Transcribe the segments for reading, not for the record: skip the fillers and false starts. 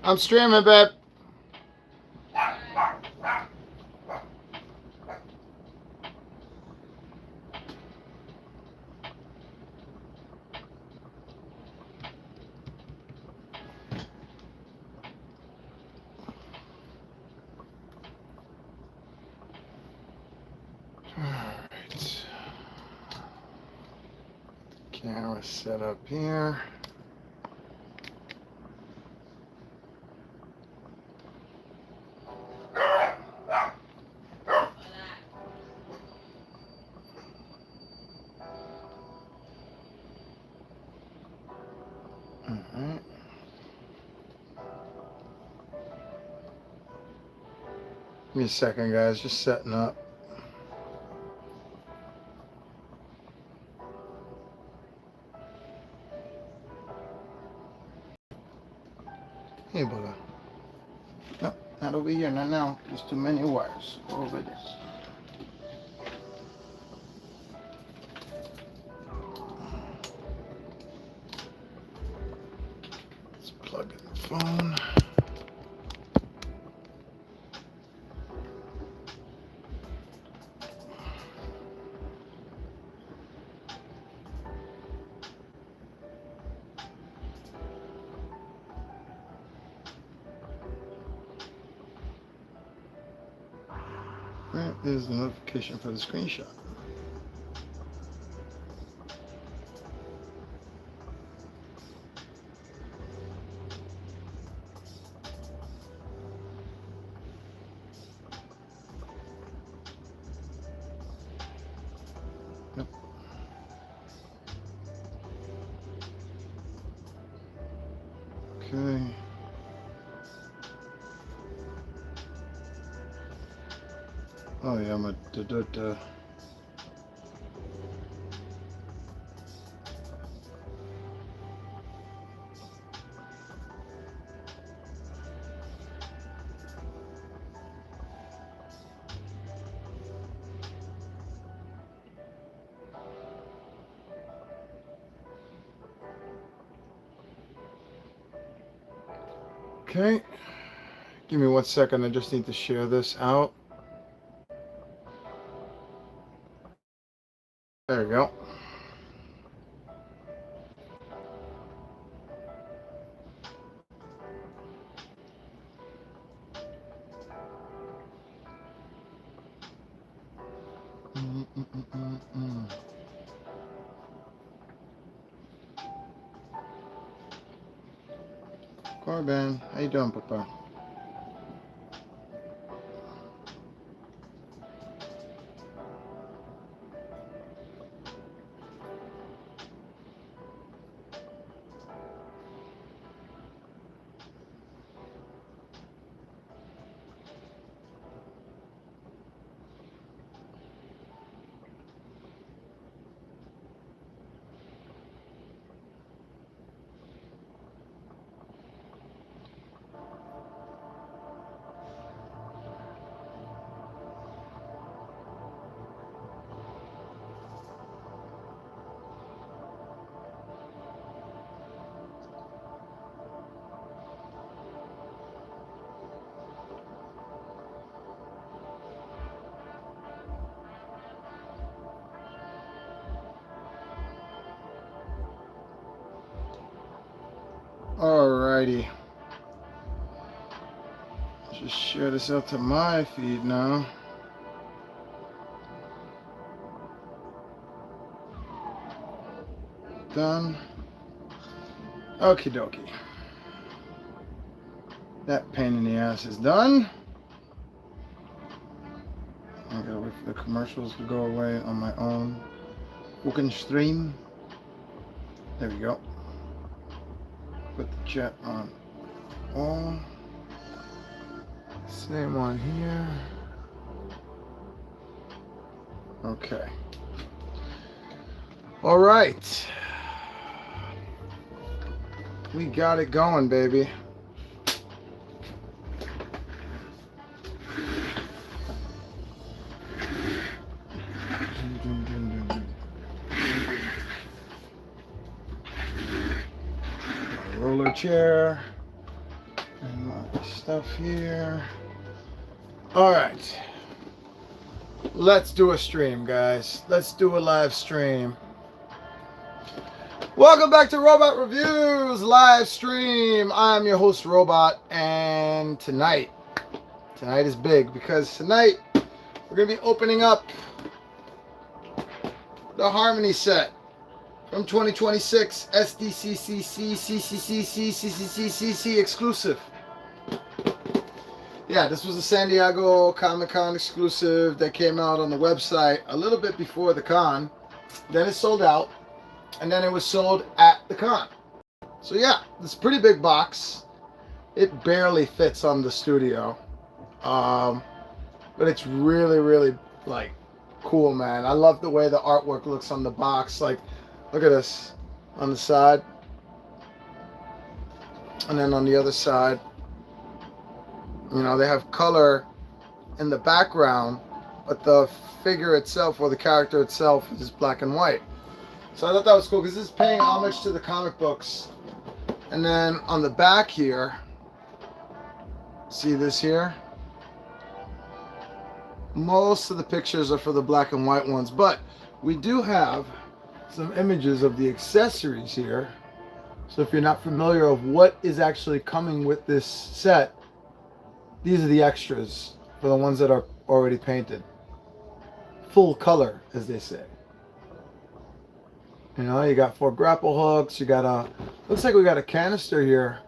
I'm streaming, babe. Alright. Camera set up here. Alright. Give me a second, guys. Just setting up. Hey, brother. No, not over here. Not now. There's too many wires. Go over this. Let's plug in the phone. Where is the notification for the screenshot? Nope. Okay. Oh yeah, I'm a da. Okay. Give me 1 second. I just need to share this out. There we go. Corbin, how you doing, Papa? Alrighty. Just share this out to my feed now. Done. Okie dokie. That pain in the ass is done. I gotta wait for the commercials to go away on my own cooking stream. There we go. Put the chat on all. Same one here. Okay. All right. We got it going, baby. Roller chair. And stuff here. All right. Let's do a stream, guys. Let's do a live stream. Welcome back to Robot Reviews live stream. I'm your host, Robot, and tonight is big because tonight we're gonna be opening up the Harmony set from 2026 Sdcc CCCC exclusive. Yeah, this was a San Diego Comic-Con exclusive that came out on the website a little bit before the con. Then it sold out, and then it was sold at the con. So yeah, this pretty big box. It barely fits on the studio, but it's really like cool, man. I love the way the artwork looks on the box. Like, look at this on the side, and then on the other side. You know, they have color in the background, but the figure itself or the character itself is black and white. So I thought that was cool because this is paying homage to the comic books. And then on the back here, see this here? Most of the pictures are for the black and white ones, but we do have some images of the accessories here. So if you're not familiar of what is actually coming with this set, these are the extras for the ones that are already painted. Full color, as they say. You know, you got 4 grapple hooks. You got a, looks like we got a canister here.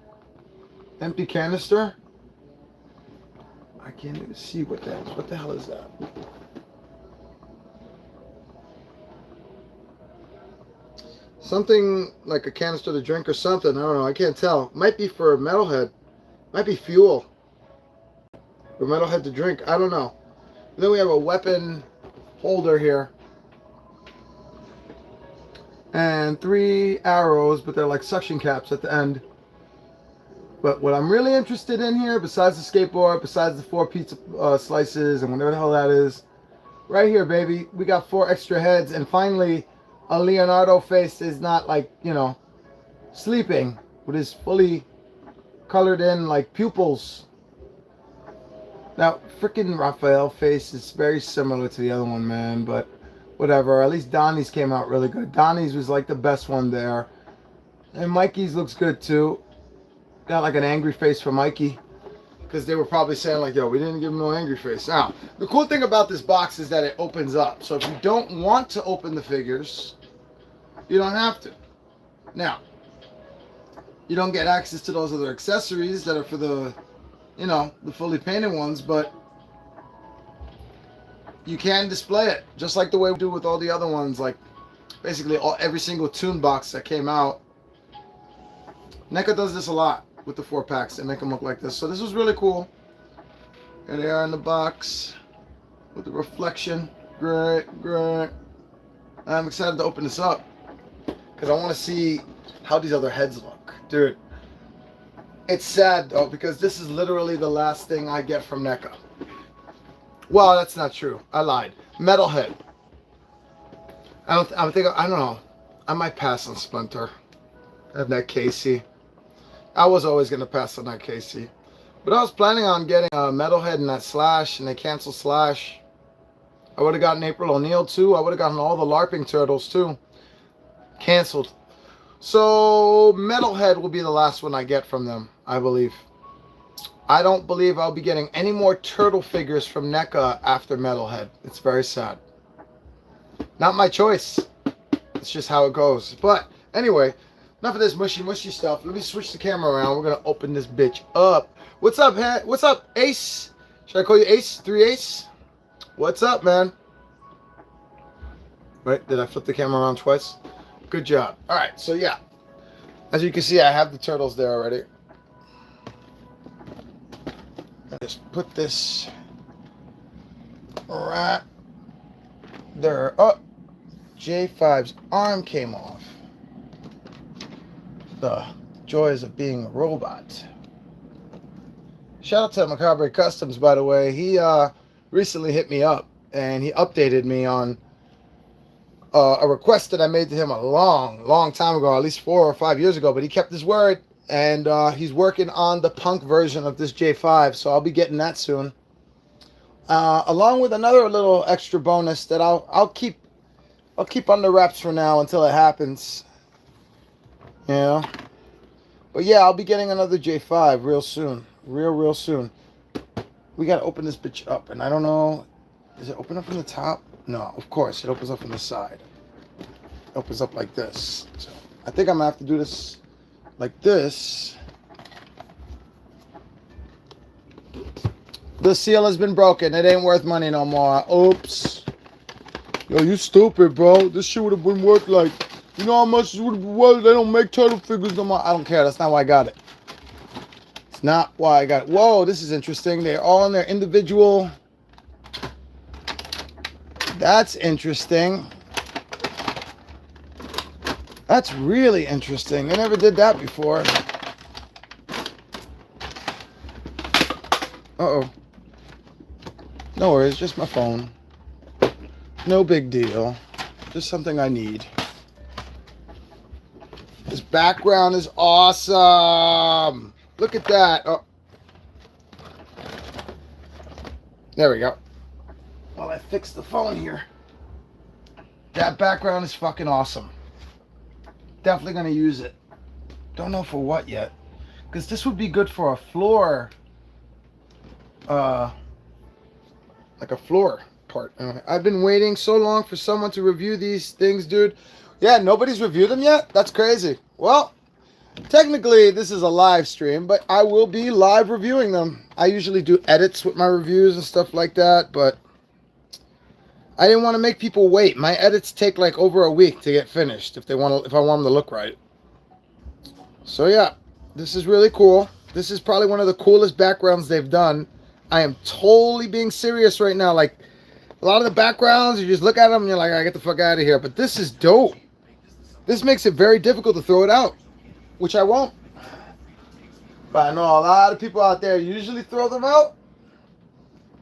Empty canister. I can't even see what that is. What the hell is that? Something like a canister to drink or something. I don't know. I can't tell. Might be for Metalhead. Might be fuel. For Metalhead to drink. I don't know. And then we have a weapon holder here. And 3 arrows, but they're like suction caps at the end. But what I'm really interested in here, besides the skateboard, besides the 4 pizza slices and whatever the hell that is, right here, baby, we got 4 extra heads. And finally, a Leonardo face is not like, you know, sleeping, but is fully colored in like pupils. Now, freaking Raphael face is very similar to the other one, man, but whatever. At least Donnie's came out really good. Donnie's was like the best one there. And Mikey's looks good too. Got like an angry face for Mikey, because they were probably saying like, yo, we didn't give him no angry face. Now, the cool thing about this box is that it opens up. So if you don't want to open the figures, you don't have to. Now, you don't get access to those other accessories that are for the, you know, the fully painted ones, but you can display it just like the way we do with all the other ones. Like basically every single Toon box that came out. Neca does this a lot with the 4 packs. They make them look like this. So this was really cool. Here they are in the box with the reflection. Great. I'm excited to open this up because I want to see how these other heads look, dude. It's sad though, because this is literally the last thing I get from Neca. Well, that's not true. I lied. Metalhead. I don't know. I might pass on Splinter. And that Casey. I was always gonna pass on that Casey. But I was planning on getting Metalhead and that Slash, and they canceled Slash. I would have gotten April O'Neil too. I would have gotten all the LARPing Turtles too. Canceled. So Metalhead will be the last one I get from them, I believe. I don't believe I'll be getting any more turtle figures from NECA after Metalhead. It's very sad. Not my choice. It's just how it goes. But anyway, enough of this mushy stuff. Let me switch the camera around. We're gonna open this bitch up. What's up, What's up, Ace? Should I call you Ace? 3 Ace? What's up, man? Right? Did I flip the camera around twice? Good job. All right, so yeah. As you can see, I have the turtles there already. Just put this right there. Oh, J5's arm came off. The joys of being a robot. Shout out to Macabre Customs, by the way. He recently hit me up and he updated me on a request that I made to him a long time ago, at least 4 or 5 years ago, but he kept his word and he's working on the punk version of this J5, so I'll be getting that soon. Along with another little extra bonus that I'll keep under wraps for now until it happens. You know? But yeah, I'll be getting another J5 real soon. Real soon. We gotta open this bitch up, and I don't know. Does it open up from the top? No, of course. It opens up from the side. It opens up like this. So I think I'm gonna have to do this like this. The seal has been broken. It ain't worth money no more. Oops. Yo, you stupid, bro. This shit would have been worth like, you know how much it would have been worth? They don't make turtle figures no more. I don't care. That's not why I got it. It's not why I got it. Whoa, this is interesting. They're all in their individual. That's interesting. That's really interesting. They never did that before. Uh-oh. No worries, just my phone. No big deal. Just something I need. This background is awesome. Look at that. Oh. There we go. While I fix the phone here. That background is fucking awesome. Definitely going to use it. Don't know for what yet. Because this would be good for a floor. Like a floor part. I've been waiting so long for someone to review these things, dude. Yeah, nobody's reviewed them yet? That's crazy. Well, technically this is a live stream, but I will be live reviewing them. I usually do edits with my reviews and stuff like that, but I didn't want to make people wait. My edits take like over a week to get finished if I want them to look right. So yeah, this is really cool. This is probably one of the coolest backgrounds they've done. I am totally being serious right now. Like, a lot of the backgrounds, you just look at them and you're like, I get the fuck out of here. But this is dope. This makes it very difficult to throw it out, which I won't. But I know a lot of people out there usually throw them out.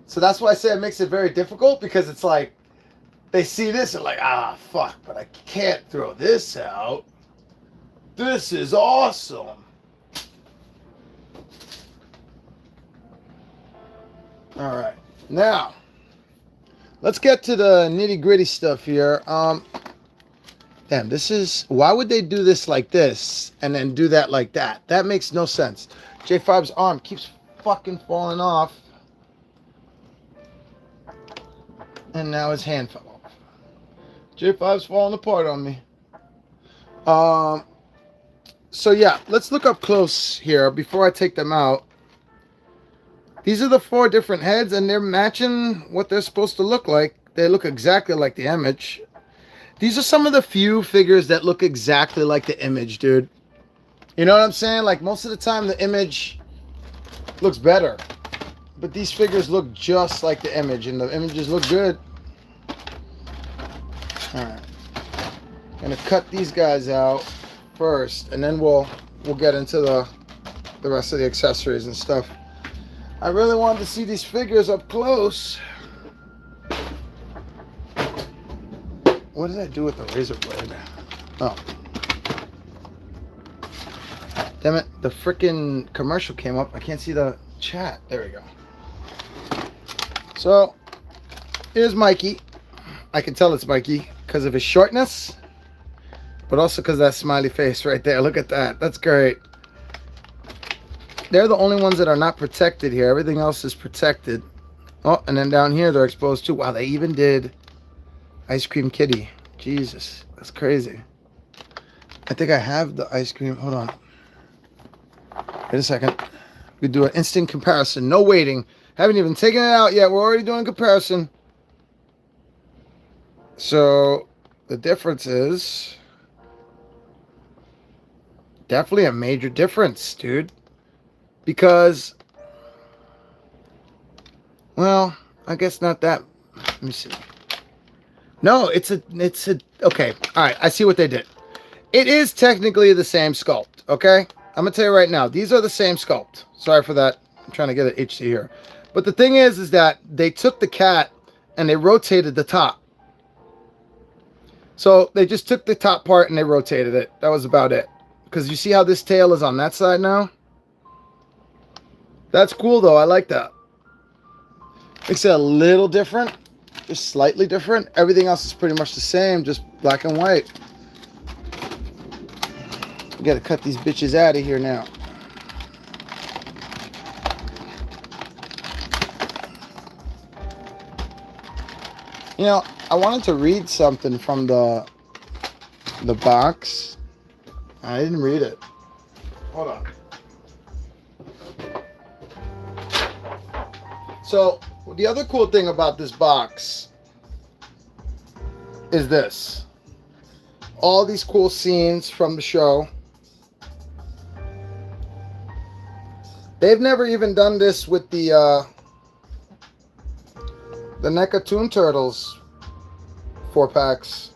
So that's why I say it makes it very difficult, because it's like, they see this and like, ah, fuck, but I can't throw this out. This is awesome. All right, now let's get to the nitty gritty stuff here. Damn, this is, why would they do this like this and then do that like that? That makes no sense. J5's arm keeps fucking falling off. And now his hand fell off. J5's falling apart on me. So yeah, let's look up close here before I take them out. These are the 4 different heads, and they're matching what they're supposed to look like. They look exactly like the image. These are some of the few figures that look exactly like the image, dude. You know what I'm saying? Like, most of the time, the image looks better. But these figures look just like the image, and the images look good. Alright. I'm going to cut these guys out first, and then we'll get into the rest of the accessories and stuff. I really wanted to see these figures up close. What did I do with the razor blade? Oh. Damn it, the freaking commercial came up. I can't see the chat. There we go. So, here's Mikey. I can tell it's Mikey because of his shortness, but also because of that smiley face right there. Look at that. That's great. They're the only ones that are not protected here. Everything else is protected. Oh, and then down here they're exposed too. Wow, they even did Ice Cream Kitty. Jesus, that's crazy. I think I have the ice cream. Hold on. Wait a second. We do an instant comparison. No waiting. Haven't even taken it out yet. We're already doing comparison. So the difference is definitely a major difference, dude. Because, well, I guess not that. Let me see. No, it's a, okay. All right, I see what they did. It is technically the same sculpt, okay? I'm going to tell you right now, these are the same sculpt. Sorry for that. I'm trying to get it HD here. But the thing is that they took the cat and they rotated the top. So they just took the top part and they rotated it. That was about it. Because you see how this tail is on that side now? That's cool though. I like that. Makes it a little different. Just slightly different. Everything else is pretty much the same, just black and white. We gotta cut these bitches out of here now. You know, I wanted to read something from the box. I didn't read it. Hold on. So, the other cool thing about this box is this. All these cool scenes from the show. They've never even done this with the Neca Toon Turtles 4-packs.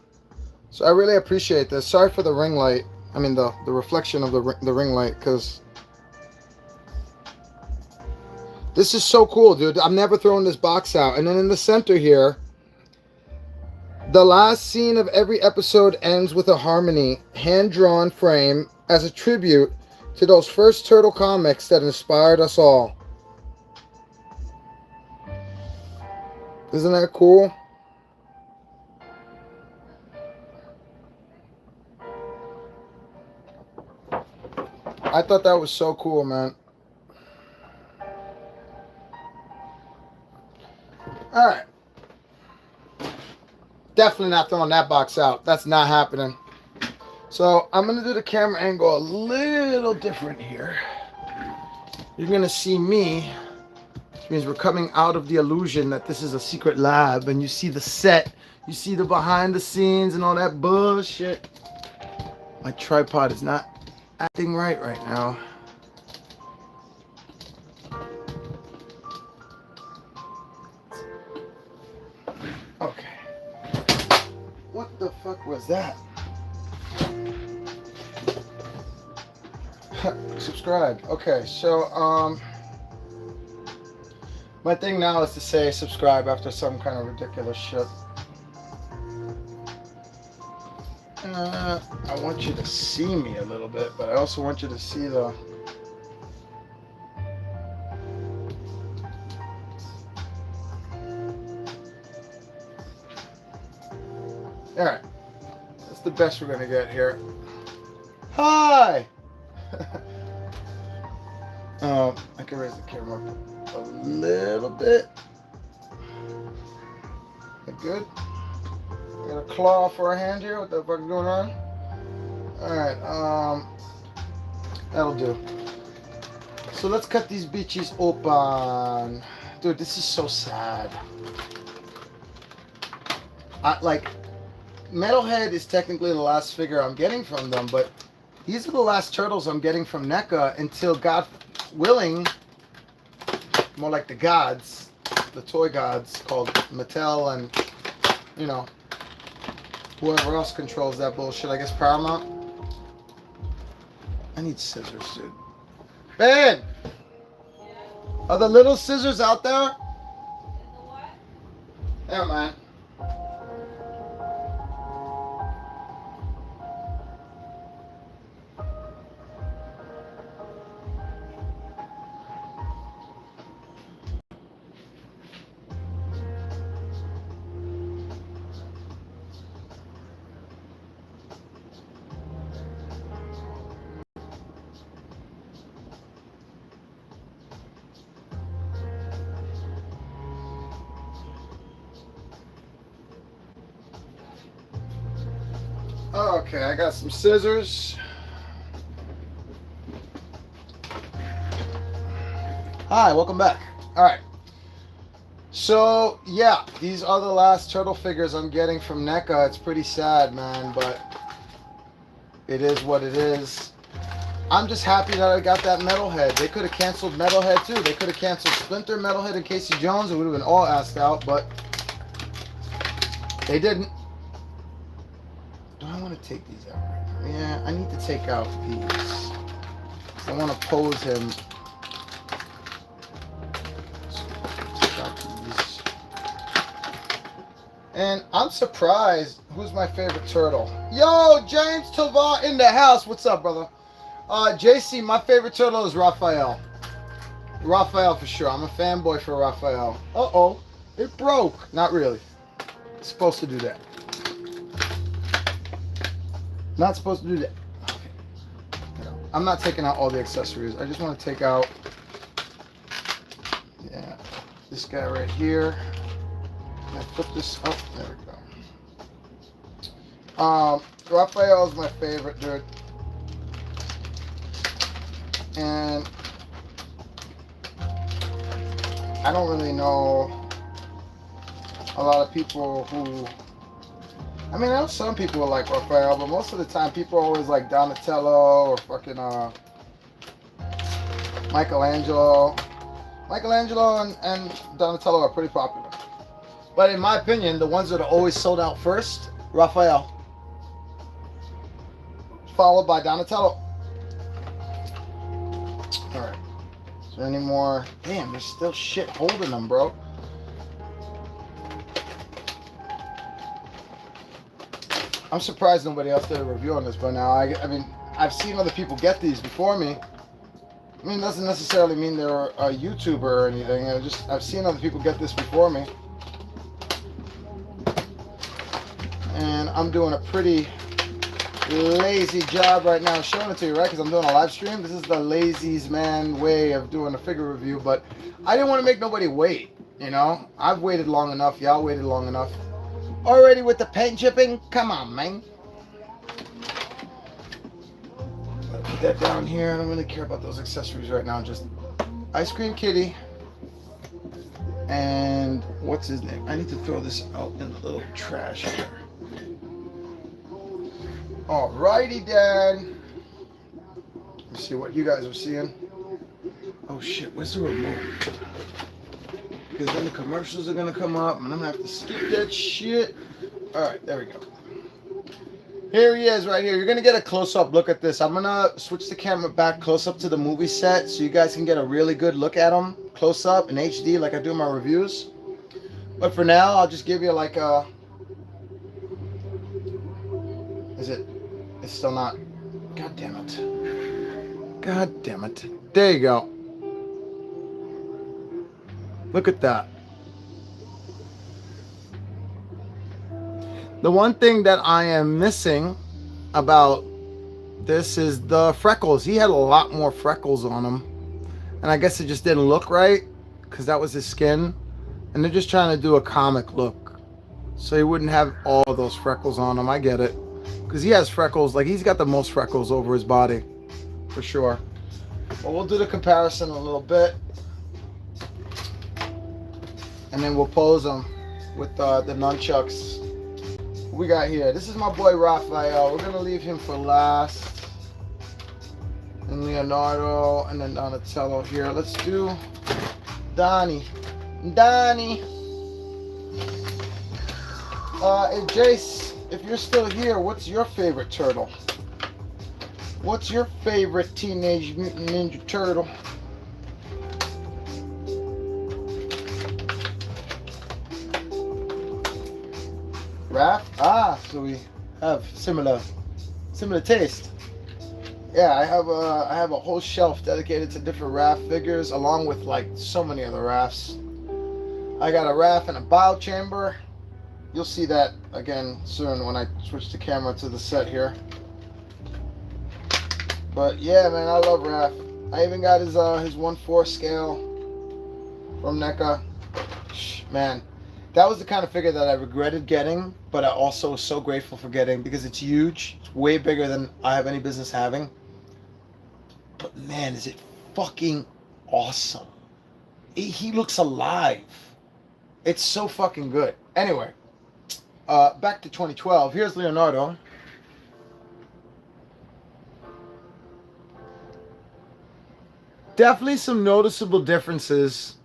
So I really appreciate this. Sorry for the ring light. I mean the reflection of the ring light, because this is so cool, dude. I'm never throwing this box out. And then in the center here, the last scene of every episode ends with a harmony, hand-drawn frame as a tribute to those first turtle comics that inspired us all. Isn't that cool? I thought that was so cool, man. Alright. Definitely not throwing that box out. That's not happening. So I'm going to do the camera angle a little different here. You're going to see me, which means we're coming out of the illusion that this is a secret lab, and you see the set, you see the behind the scenes and all that bullshit. My tripod is not acting right now. Okay. What the fuck was that? Subscribe. Okay, so my thing now is to say subscribe after some kind of ridiculous shit. I want you to see me a little bit, but I also want you to see the... Alright. That's the best we're going to get here. Hi! I can raise the camera up a little bit. That good? Got a claw for a hand here. What the fuck is going on? Alright, that'll do. So let's cut these bitches open. Dude, this is so sad. Like, Metalhead is technically the last figure I'm getting from them, but these are the last turtles I'm getting from NECA until, God willing, more like the gods, the toy gods called Mattel and, you know, whoever else controls that bullshit. I guess Paramount. I need scissors, dude. Ben! Are the little scissors out there? Yeah, man. Okay, I got some scissors. Hi, welcome back. Alright. So, yeah, these are the last turtle figures I'm getting from NECA. It's pretty sad, man, but it is what it is. I'm just happy that I got that Metalhead. They could have canceled Metalhead too. They could have canceled Splinter, Metalhead, and Casey Jones. It would have been all assed out, but they didn't. Do I want to take these out right now? Yeah, I need to take out these. I want to pose him. So, take out these. And I'm surprised. Who's my favorite turtle? Yo, James Tovar in the house. What's up, brother? JC, my favorite turtle is Raphael. Raphael for sure. I'm a fanboy for Raphael. Uh-oh. It broke. Not really. It's supposed to do that. Not supposed to do that. Okay. I'm not taking out all the accessories. I just want to take out, yeah, this guy right here. Can I flip this up? There we go. Raphael is my favorite, dude. And I don't really know a lot of people who, I mean, I know some people who like Raphael, but most of the time people always like Donatello or fucking Michelangelo. Michelangelo and Donatello are pretty popular. But in my opinion, the ones that are always sold out first, Raphael. Followed by Donatello. Alright. Is there any more? Damn, there's still shit holding them, bro. I'm surprised nobody else did a review on this by now. I mean, I've seen other people get these before me. I mean, it doesn't necessarily mean they're a YouTuber or anything. I've seen other people get this before me. And I'm doing a pretty lazy job right now showing it to you, right? Because I'm doing a live stream. This is the laziest man way of doing a figure review, but I didn't want to make nobody wait, you know? I've waited long enough. Y'all waited long enough. Already with the paint chipping? Come on, man. Put that down here. I don't really care about those accessories right now. Just Ice Cream Kitty. And what's his name? I need to throw this out in the little trash here. Alrighty, Dad. Let's see what you guys are seeing. Oh shit, where's the remote? Because then the commercials are gonna come up and I'm gonna have to skip that shit. Alright, there we go. Here he is right here. You're gonna get a close-up look at this. I'm gonna switch the camera back close up to the movie set so you guys can get a really good look at him close up in HD like I do in my reviews. But for now, I'll just give you like a... It's still not... God damn it. God damn it. There you go. Look at that. The one thing that I am missing about this is the freckles. He had a lot more freckles on him. And I guess it just didn't look right because that was his skin. And they're just trying to do a comic look. So he wouldn't have all those freckles on him. I get it. Because he has freckles. Like, he's got the most freckles over his body. For sure. But we'll do the comparison in a little bit. And then we'll pose them with the nunchucks. What we got here? This is my boy Raphael. We're going to leave him for last. And Leonardo. And then Donatello here. Let's do Donnie. Donnie. Hey, Jace. If you're still here, what's your favorite turtle? What's your favorite Teenage Mutant Ninja Turtle? Raph? Ah, so we have similar taste. Yeah, I have a whole shelf dedicated to different Raph figures, along with like so many other Raphs. I got a Raph in a bio chamber. You'll see that again soon when I switch the camera to the set here. But yeah, man, I love Raph. I even got his 1/4 scale from Neca. Man, that was the kind of figure that I regretted getting, but I also was so grateful for getting because it's huge. It's way bigger than I have any business having. But man, is it fucking awesome. He looks alive. It's so fucking good. Anyway. Back to 2012. Here's Leonardo. Definitely some noticeable differences,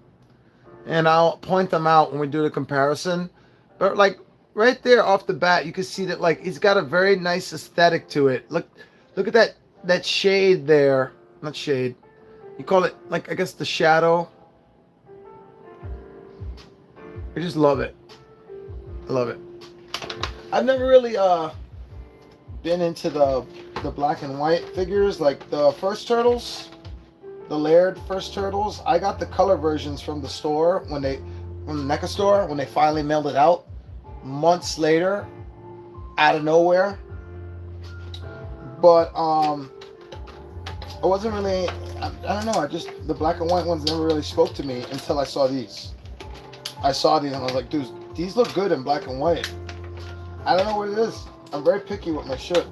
and I'll point them out when we do the comparison. But like right there off the bat, you can see that like he's got a very nice aesthetic to it. Look at that shade there. Not shade. You call it like I guess the shadow. I just love it. I love it. I've never really been into the black and white figures, like the first turtles, the layered first turtles. I got the color versions from the store from the Neca store when they finally mailed it out months later, out of nowhere. But I wasn't really, I don't know, the black and white ones never really spoke to me until I saw these. I saw these and I was like, dude, these look good in black and white. I don't know what it is. I'm very picky with my shit.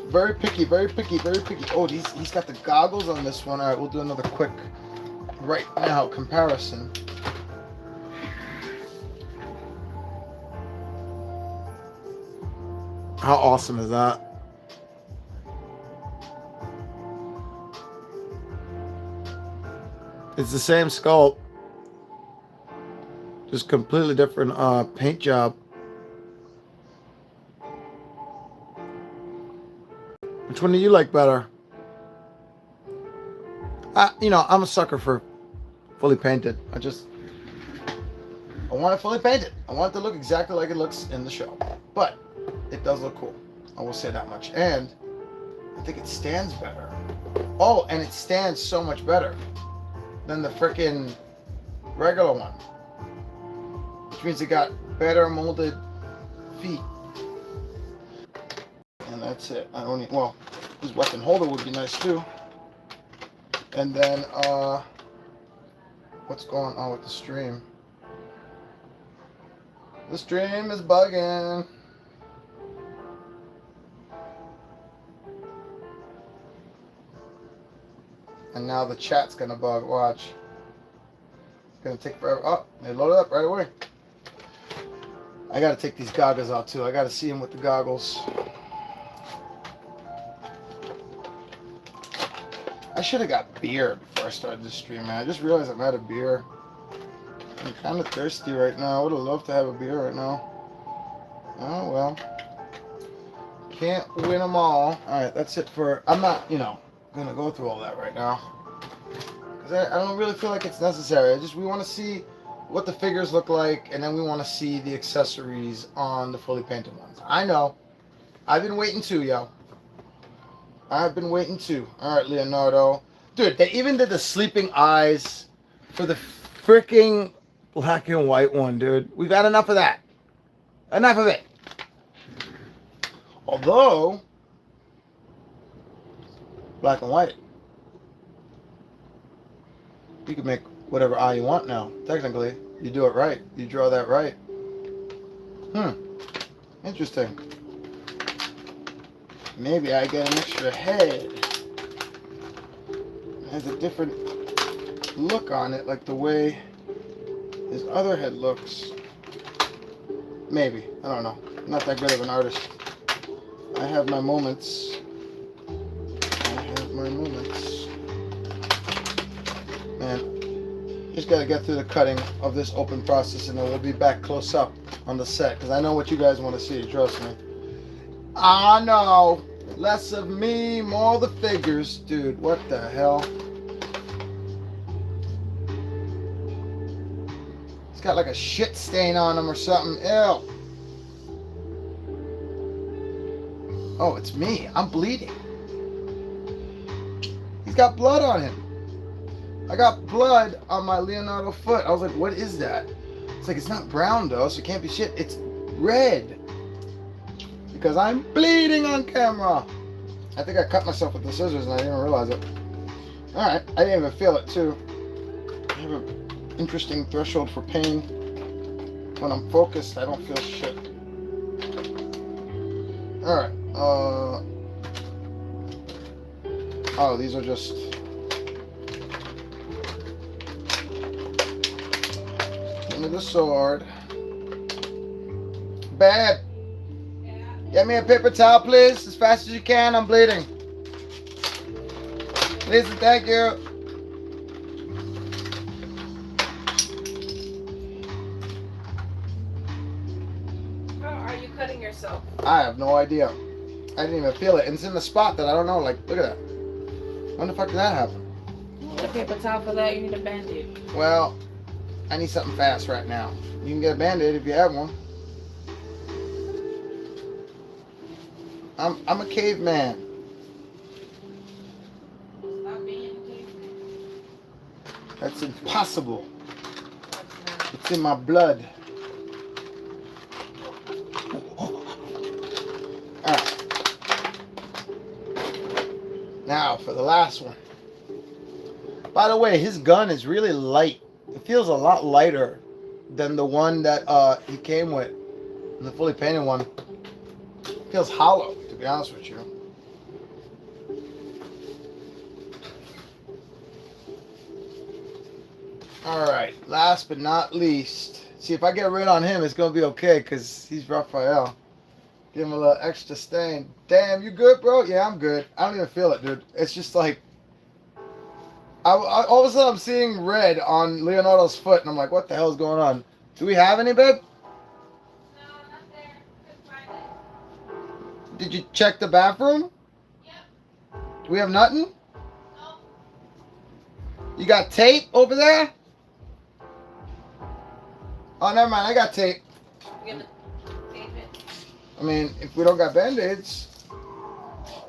Very picky, very picky, very picky. Oh, he's got the goggles on this one. All right, we'll do another quick right now comparison. How awesome is that? It's the same sculpt, just completely different paint job. Which one do you like better? You know, I'm a sucker for fully painted. I want it fully painted. I want it to look exactly like it looks in the show. But it does look cool. I will say that much. And I think it stands better. Oh, and it stands so much better than the freaking regular one. Which means it got better molded feet. And that's it. I don't need, well, his weapon holder would be nice too. And then, what's going on with the stream? The stream is bugging. And now the chat's gonna bug. Watch. It's gonna take forever. Oh, they loaded up right away. I gotta take these goggles out too. I gotta see him with the goggles. I should have got beer before I started this stream, man. I just realized I'm out of beer. I'm kind of thirsty right now. I would have loved to have a beer right now. Oh, well. Can't win them all. Alright, that's it for... I'm not, you know, going to go through all that right now. Because I don't really feel like it's necessary. We want to see what the figures look like, and then we want to see the accessories on the fully painted ones. I know. I've been waiting too, yo. I've been waiting too. Alright, Leonardo. Dude, they even did the sleeping eyes for the freaking black and white one, dude. We've had enough of that. Enough of it. Although, black and white, you can make whatever eye you want now. Technically, you do it right. You draw that right. Interesting. Maybe I get an extra head. It has a different look on it, like the way his other head looks. Maybe. I don't know. I'm not that good of an artist. I have my moments. Man, just gotta get through the cutting of this open process and then we'll be back close up on the set. Because I know what you guys want to see, trust me. I know. Less of me, more the figures. Dude, what the hell? It's got like a shit stain on him or something. Ew. Oh, it's me. I'm bleeding. He's got blood on him. I got blood on my Leonardo foot. I was like, what is that? It's like, it's not brown though, so it can't be shit. It's red. Because I'm bleeding on camera. I think I cut myself with the scissors and I didn't even realize it. Alright, I didn't even feel it too. I have an interesting threshold for pain. When I'm focused, I don't feel shit. Alright, oh, these are just... Give me the sword. Babe! Get me a paper towel, please, as fast as you can. I'm bleeding. Please and thank you. Oh, are you cutting yourself? I have no idea. I didn't even feel it. And it's in the spot that I don't know. Like, look at that. When the fuck did that happen? You need a paper towel for that. You need a Band-Aid. Well, I need something fast right now. You can get a Band-Aid if you have one. I'm a caveman. Stop being a caveman. That's impossible. It's in my blood. Alright. Now for the last one. By the way, his gun is really light. It feels a lot lighter than the one that he came with. The fully painted one. It feels hollow, to be honest with you. Alright, last but not least. See, if I get rid on him, it's going to be okay, because he's Raphael. Give him a little extra stain. Damn, you good, bro? Yeah, I'm good. I don't even feel it, dude. It's just like... all of a sudden, I'm seeing red on Leonardo's foot, and I'm like, what the hell is going on? Do we have any, babe? No, not there. Couldn't find it. Did you check the bathroom? Yep. Do we have nothing? No. You got tape over there? Oh, never mind. I got tape. You gonna tape it? I mean, if we don't got Band-Aids,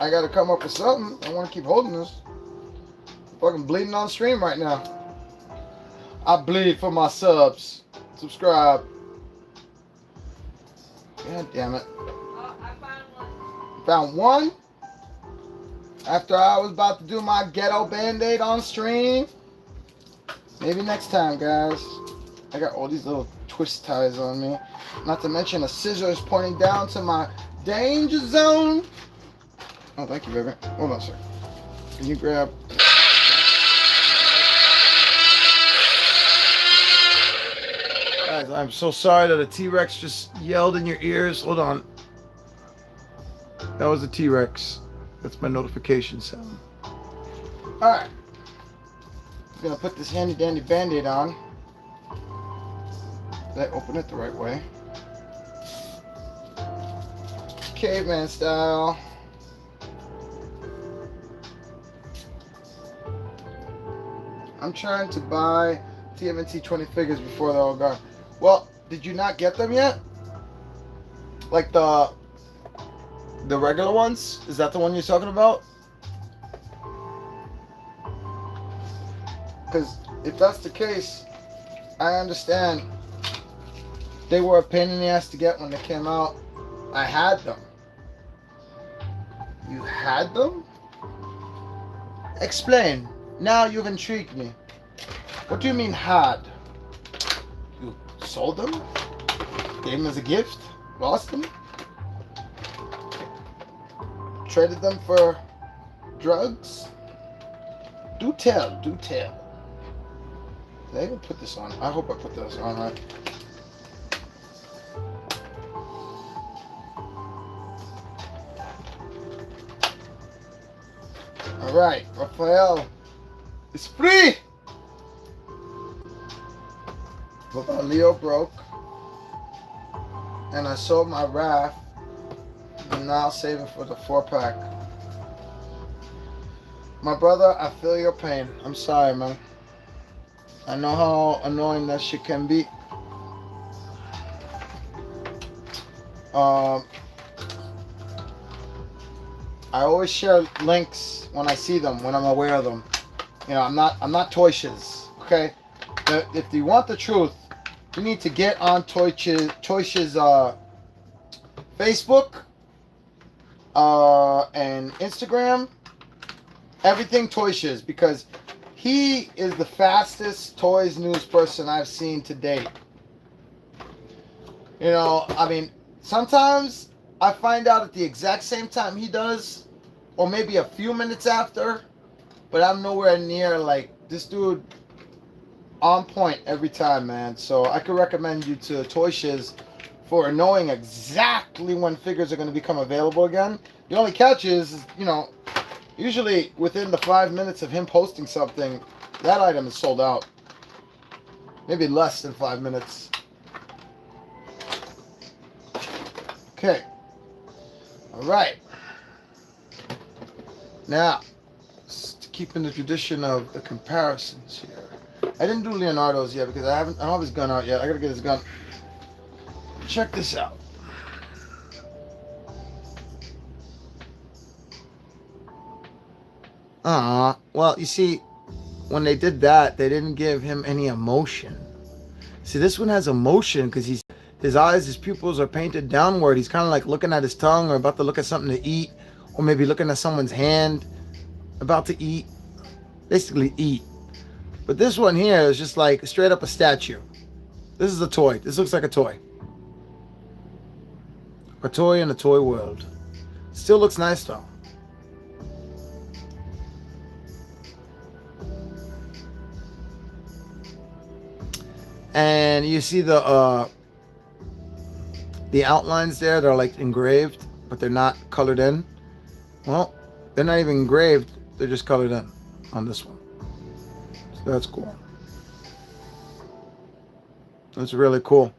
I got to come up with something. I want to keep holding this. I'm fucking bleeding on stream right now. I bleed for my subs. Subscribe. God damn it. Oh, I found one. Found one? After I was about to do my ghetto Band-Aid on stream? Maybe next time, guys. I got all these little twist ties on me. Not to mention a scissors pointing down to my danger zone. Oh, thank you, baby. Hold on, sir. Can you grab... Guys, I'm so sorry that a T-Rex just yelled in your ears. Hold on. That was a T-Rex. That's my notification sound. Alright. I'm gonna put this handy dandy Band-Aid on. Did I open it the right way? Caveman style. I'm trying to buy Tmnt 20 figures before they're all gone. Well, did you not get them yet? Like the regular ones? Is that the one you're talking about? Because if that's the case, I understand. They were a pain in the ass to get when they came out. I had them. You had them? Explain. Now you've intrigued me. What do you mean had? You sold them? Gave them as a gift? Lost them? Traded them for drugs? Do tell, do tell. Did I even put this on? I hope I put this on right. Alright, Raphael is free! But Leo broke. And I sold my raft. I'm now saving for the 4-pack. My brother, I feel your pain. I'm sorry, man. I know how annoying that shit can be. I always share links when I see them, when I'm aware of them. You know, I'm not Toyshes, okay? If you want the truth, you need to get on Toyshes Facebook and Instagram. Everything Toyshes, because he is the fastest toys news person I've seen to date. You know, I mean, sometimes I find out at the exact same time he does, or maybe a few minutes after, but I'm nowhere near like this dude. On point every time, man. So I could recommend you to Toyshes for knowing exactly when figures are going to become available again. The only catch is, you know, usually within the 5 minutes of him posting something, that item is sold out. Maybe less than 5 minutes. Okay. All right. Now, keeping the tradition of the comparisons here. I didn't do Leonardo's yet because I don't have his gun out yet. I gotta get his gun. Check this out. Well, you see, when they did that, they didn't give him any emotion. See, this one has emotion because his eyes, his pupils are painted downward. He's kind of like looking at his tongue or about to look at something to eat, or maybe looking at someone's hand about to eat. Basically eat. But this one here is just like straight up a statue. This is a toy. This looks like a toy. A toy in a toy world. Still looks nice though. And you see the outlines there. They're like engraved, but they're not colored in. Well, they're not even engraved. They're just colored in on this one. So that's cool. That's really cool.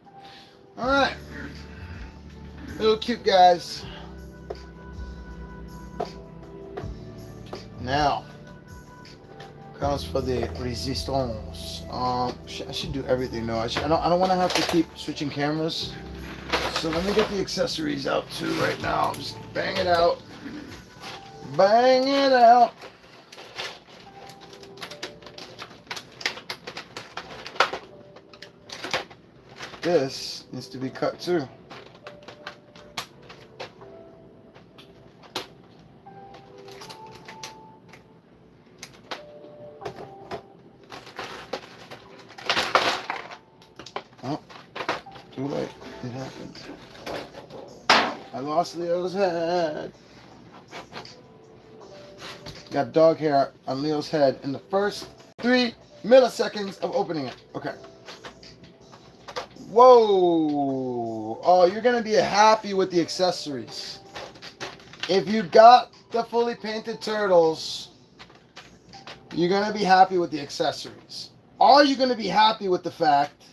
All right. Little cute guys. Now, comes for the resistance. I should do everything though. I don't want to have to keep switching cameras. So let me get the accessories out too right now. Just bang it out. Bang it out. This needs to be cut too. Oh, too late. It happened. I lost Leo's head. Got dog hair on Leo's head in the first 3 milliseconds of opening it. Okay. Whoa. Oh, you're going to be happy with the accessories. If you got the fully painted turtles, you're going to be happy with the accessories. Are you going to be happy with the fact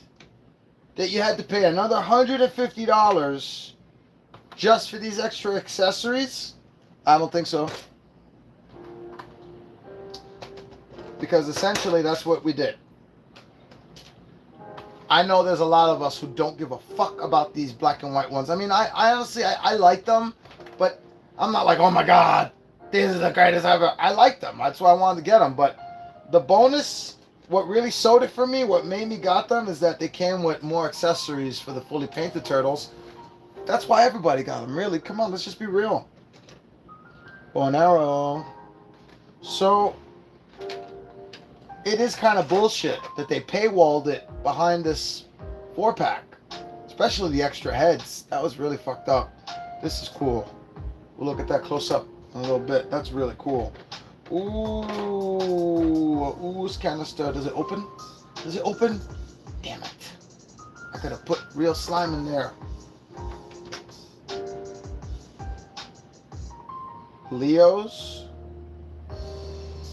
that you had to pay another $150 just for these extra accessories? I don't think so. Because essentially that's what we did. I know there's a lot of us who don't give a fuck about these black and white ones. I mean, I honestly, I like them, but I'm not like, oh my God, this is the greatest ever. I like them. That's why I wanted to get them. But the bonus, what really sold it for me, what made me got them, is that they came with more accessories for the fully painted turtles. That's why everybody got them, really. Come on, let's just be real. Bow and arrow. So, it is kind of bullshit that they paywalled it behind this 4-pack. Especially the extra heads. That was really fucked up. This is cool. We'll look at that close up in a little bit. That's really cool. Ooh. Ooze canister. Does it open? Does it open? Damn it. I could have put real slime in there. Leo's.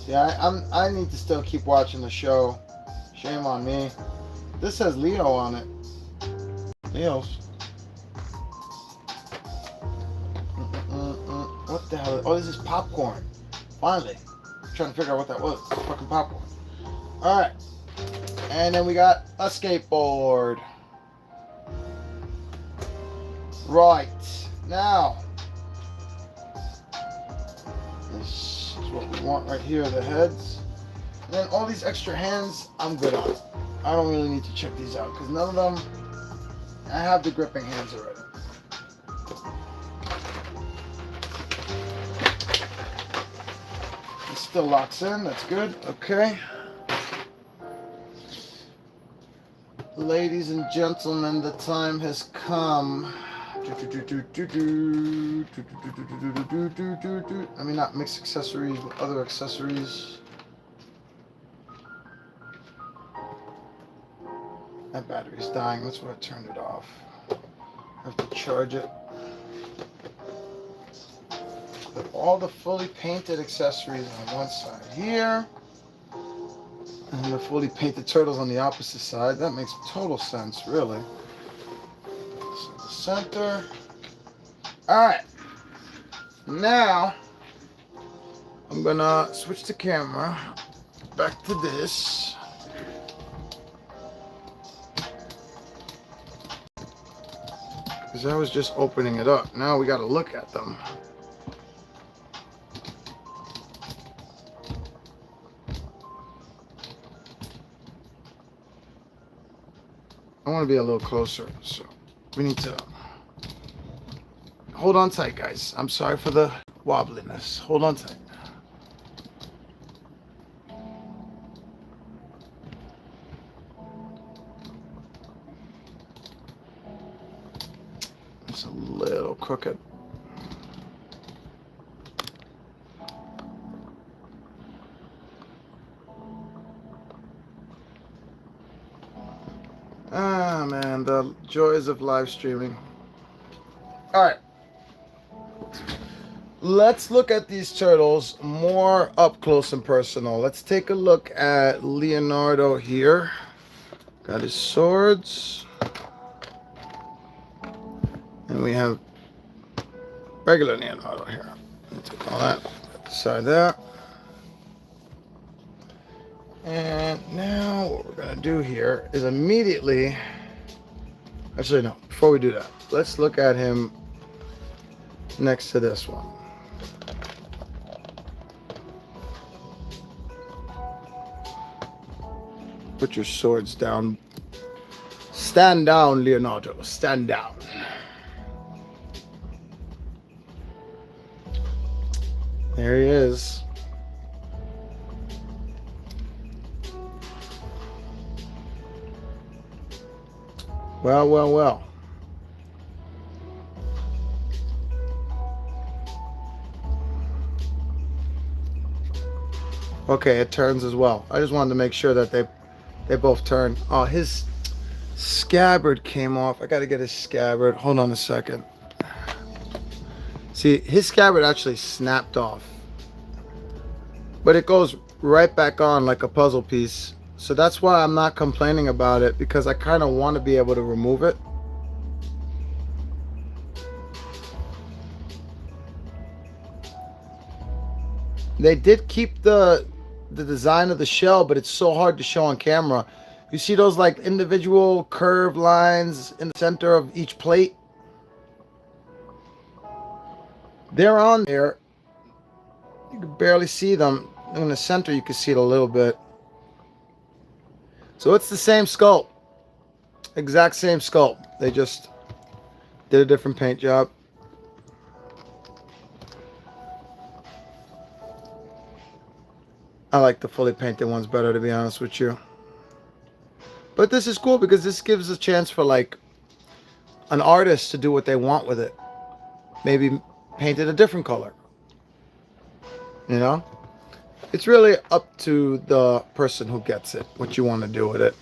Yeah, I need to still keep watching the show. Shame on me. This says Leo on it. Leo's. What the hell? Oh, this is popcorn. Finally. I'm trying to figure out what that was. It's fucking popcorn. Alright. And then we got a skateboard. Right. Now. This what we want right here, the heads. And then all these extra hands, I'm good on. I don't really need to check these out because none of them, I have the gripping hands already. It still locks in, that's good. Okay. Ladies and gentlemen, the time has come. I mean, not mix accessories with other accessories. That battery's dying. That's why I turned it off. I have to charge it. Put all the fully painted accessories on one side here. And the fully painted turtles on the opposite side. That makes total sense, really. So the center. Alright. Now, I'm gonna switch the camera back to this. Because I was just opening it up. Now we gotta look at them. I want to be a little closer, so we need to hold on tight, guys. I'm sorry for the wobbliness. Hold on tight. It's a little crooked. Ah, man, the joys of live streaming. All right. Let's look at these turtles more up close and personal. Let's take a look at Leonardo here. Got his swords. And we have regular Leonardo here. Take all that aside there. And now what we're going to do here is immediately... Actually, no. Before we do that, let's look at him next to this one. Put your swords down. Stand down, Leonardo. Stand down. There he is. Well, well, well. Okay, it turns as well. I just wanted to make sure that they both turn. Oh, his scabbard came off. I got to get his scabbard. Hold on a second. See, his scabbard actually snapped off. But it goes right back on like a puzzle piece. So that's why I'm not complaining about it, because I kind of want to be able to remove it. They did keep the design of the shell, but it's so hard to show on camera. You see those like individual curved lines in the center of each plate? They're on there. You can barely see them. In the center, you can see it a little bit. So it's the same sculpt. Exact same sculpt. They just did a different paint job. I like the fully painted ones better, to be honest with you. But this is cool because this gives a chance for like an artist to do what they want with it. Maybe paint it a different color. You know? It's really up to the person who gets it, what you want to do with it.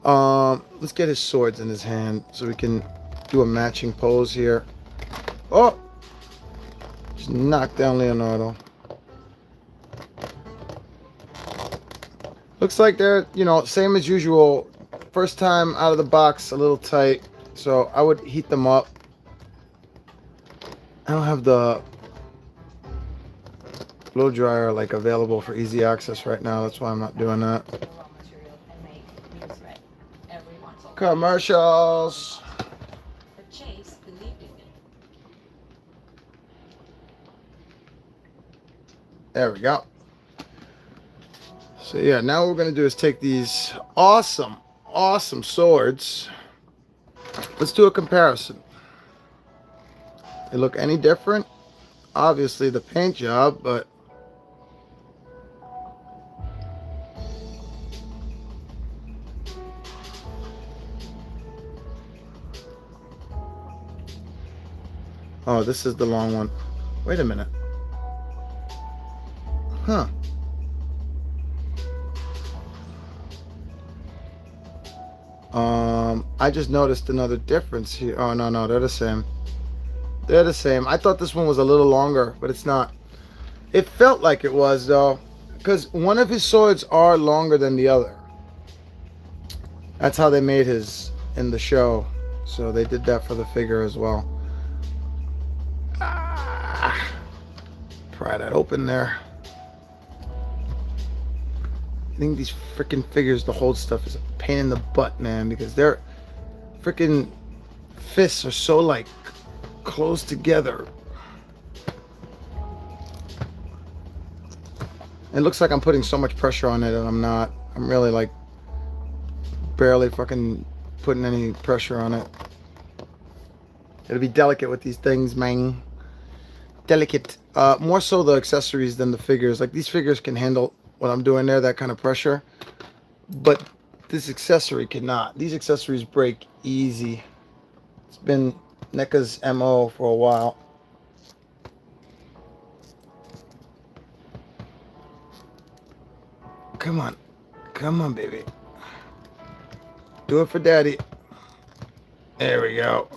Let's get his swords in his hand so we can do a matching pose here. Oh! Just knock down Leonardo. Looks like they're, you know, same as usual. First time out of the box, a little tight. So I would heat them up. I don't have the blow dryer like available for easy access right now. That's why I'm not doing that. Commercials. There we go. So yeah, now what we're gonna do is take these awesome swords. Let's do a comparison. They look any different? Obviously the paint job, but oh, this is the long one. Wait a minute. Huh. I just noticed another difference here. Oh, no, they're the same. They're the same. I thought this one was a little longer, but it's not. It felt like it was, though, because one of his swords are longer than the other. That's how they made his in the show. So they did that for the figure as well. Pry that open there. I think these freaking figures to hold stuff is a pain in the butt, man, because their freaking fists are so like close together. It looks like I'm putting so much pressure on it and I'm not. I'm really like barely fucking putting any pressure on it. It'll be delicate with these things, man. Delicate. More so the accessories than the figures. Like these figures can handle what I'm doing there, that kind of pressure. But this accessory cannot. These accessories break easy. It's been Neca's MO for a while. Come on. Come on, baby. Do it for daddy. There we go.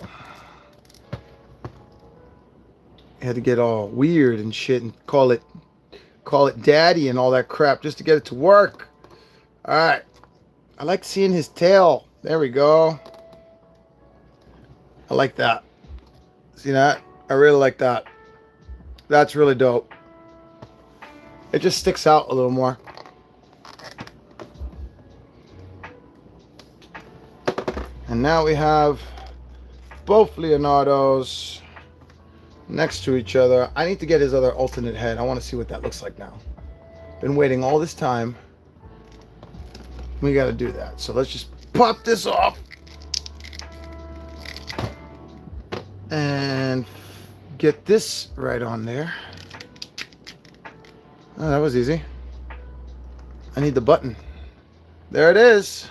Had to get all weird and shit and call it daddy and all that crap just to get it to work. All right. I like seeing his tail. There we go. I like that. See that? I really like that. That's really dope. It just sticks out a little more. And now we have both Leonardos next to each other. I need to get his other alternate head. I want to see what that looks like now. Been waiting all this time. We got to do that. So let's just pop this off. And get this right on there. Oh, that was easy. I need the button. There it is.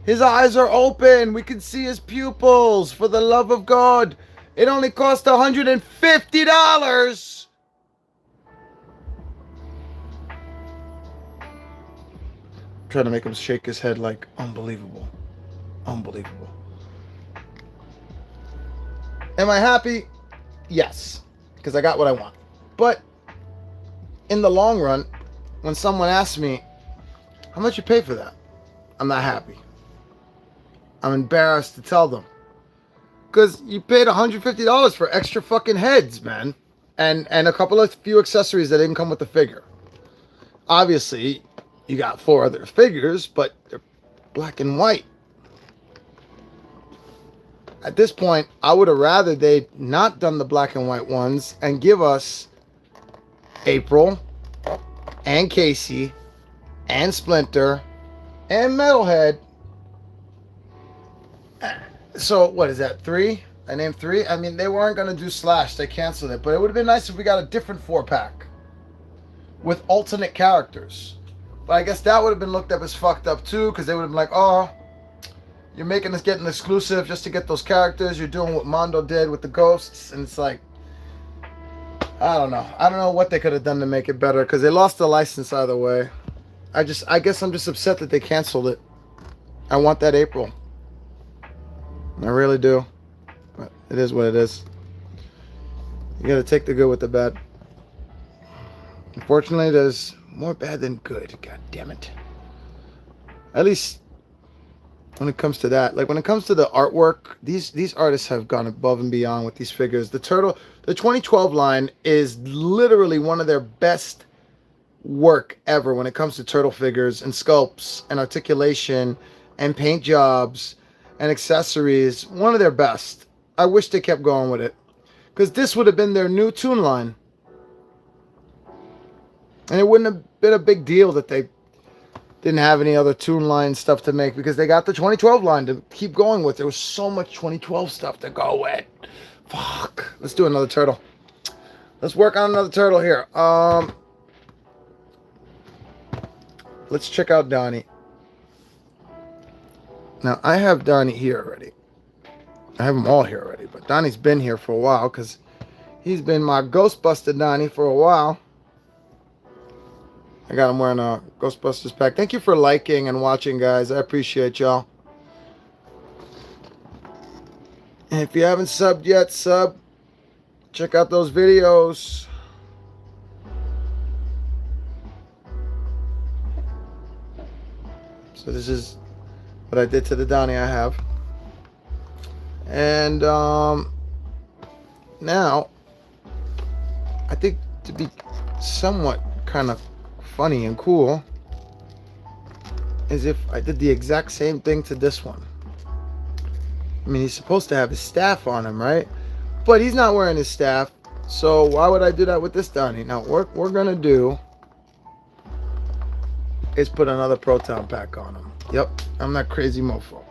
His eyes are open. We can see his pupils. For the love of God. It only cost $150. Trying to make him shake his head like unbelievable. Unbelievable. Am I happy? Yes. Because I got what I want. But in the long run, when someone asks me, how much you pay for that? I'm not happy. I'm embarrassed to tell them. Because you paid $150 for extra fucking heads, man. And a couple of few accessories that didn't come with the figure. Obviously, you got 4 other figures, but they're black and white. At this point, I would have rather they'd not done the black and white ones and give us April and Casey and Splinter and Metalhead. So, what is that, 3? I named 3? I mean, they weren't going to do Slash. They canceled it. But it would have been nice if we got a different 4-pack with alternate characters. But I guess that would have been looked up as fucked up, too, because they would have been like, oh, you're making us get an exclusive just to get those characters. You're doing what Mondo did with the ghosts. And it's like, I don't know. I don't know what they could have done to make it better, because they lost the license either way. I guess I'm just upset that they canceled it. I want that April. I really do. But it is what it is. You gotta take the good with the bad. Unfortunately, there's more bad than good. God damn it. At least when it comes to that. Like when it comes to the artwork, these artists have gone above and beyond with these figures. The 2012 line is literally one of their best work ever when it comes to turtle figures and sculpts and articulation and paint jobs and accessories. One of their best. I wish they kept going with it, because this would have been their new toon line, and it wouldn't have been a big deal that they didn't have any other toon line stuff to make, because they got the 2012 line to keep going with. There was so much 2012 stuff to go with. Fuck. Let's do another turtle. Let's work on another turtle here. Let's check out Donnie. Now, I have Donnie here already. I have them all here already, but Donnie's been here for a while because he's been my Ghostbuster Donnie for a while. I got him wearing a Ghostbusters pack. Thank you for liking and watching, guys. I appreciate y'all. And if you haven't subbed yet, sub. Check out those videos. So this is what I did to the Donnie I have. And now, I think to be somewhat kind of funny and cool is if I did the exact same thing to this one. I mean, he's supposed to have his staff on him, right? But he's not wearing his staff, so why would I do that with this Donnie? Now, what we're gonna do is put another proton pack on him. Yep, I'm that crazy mofo.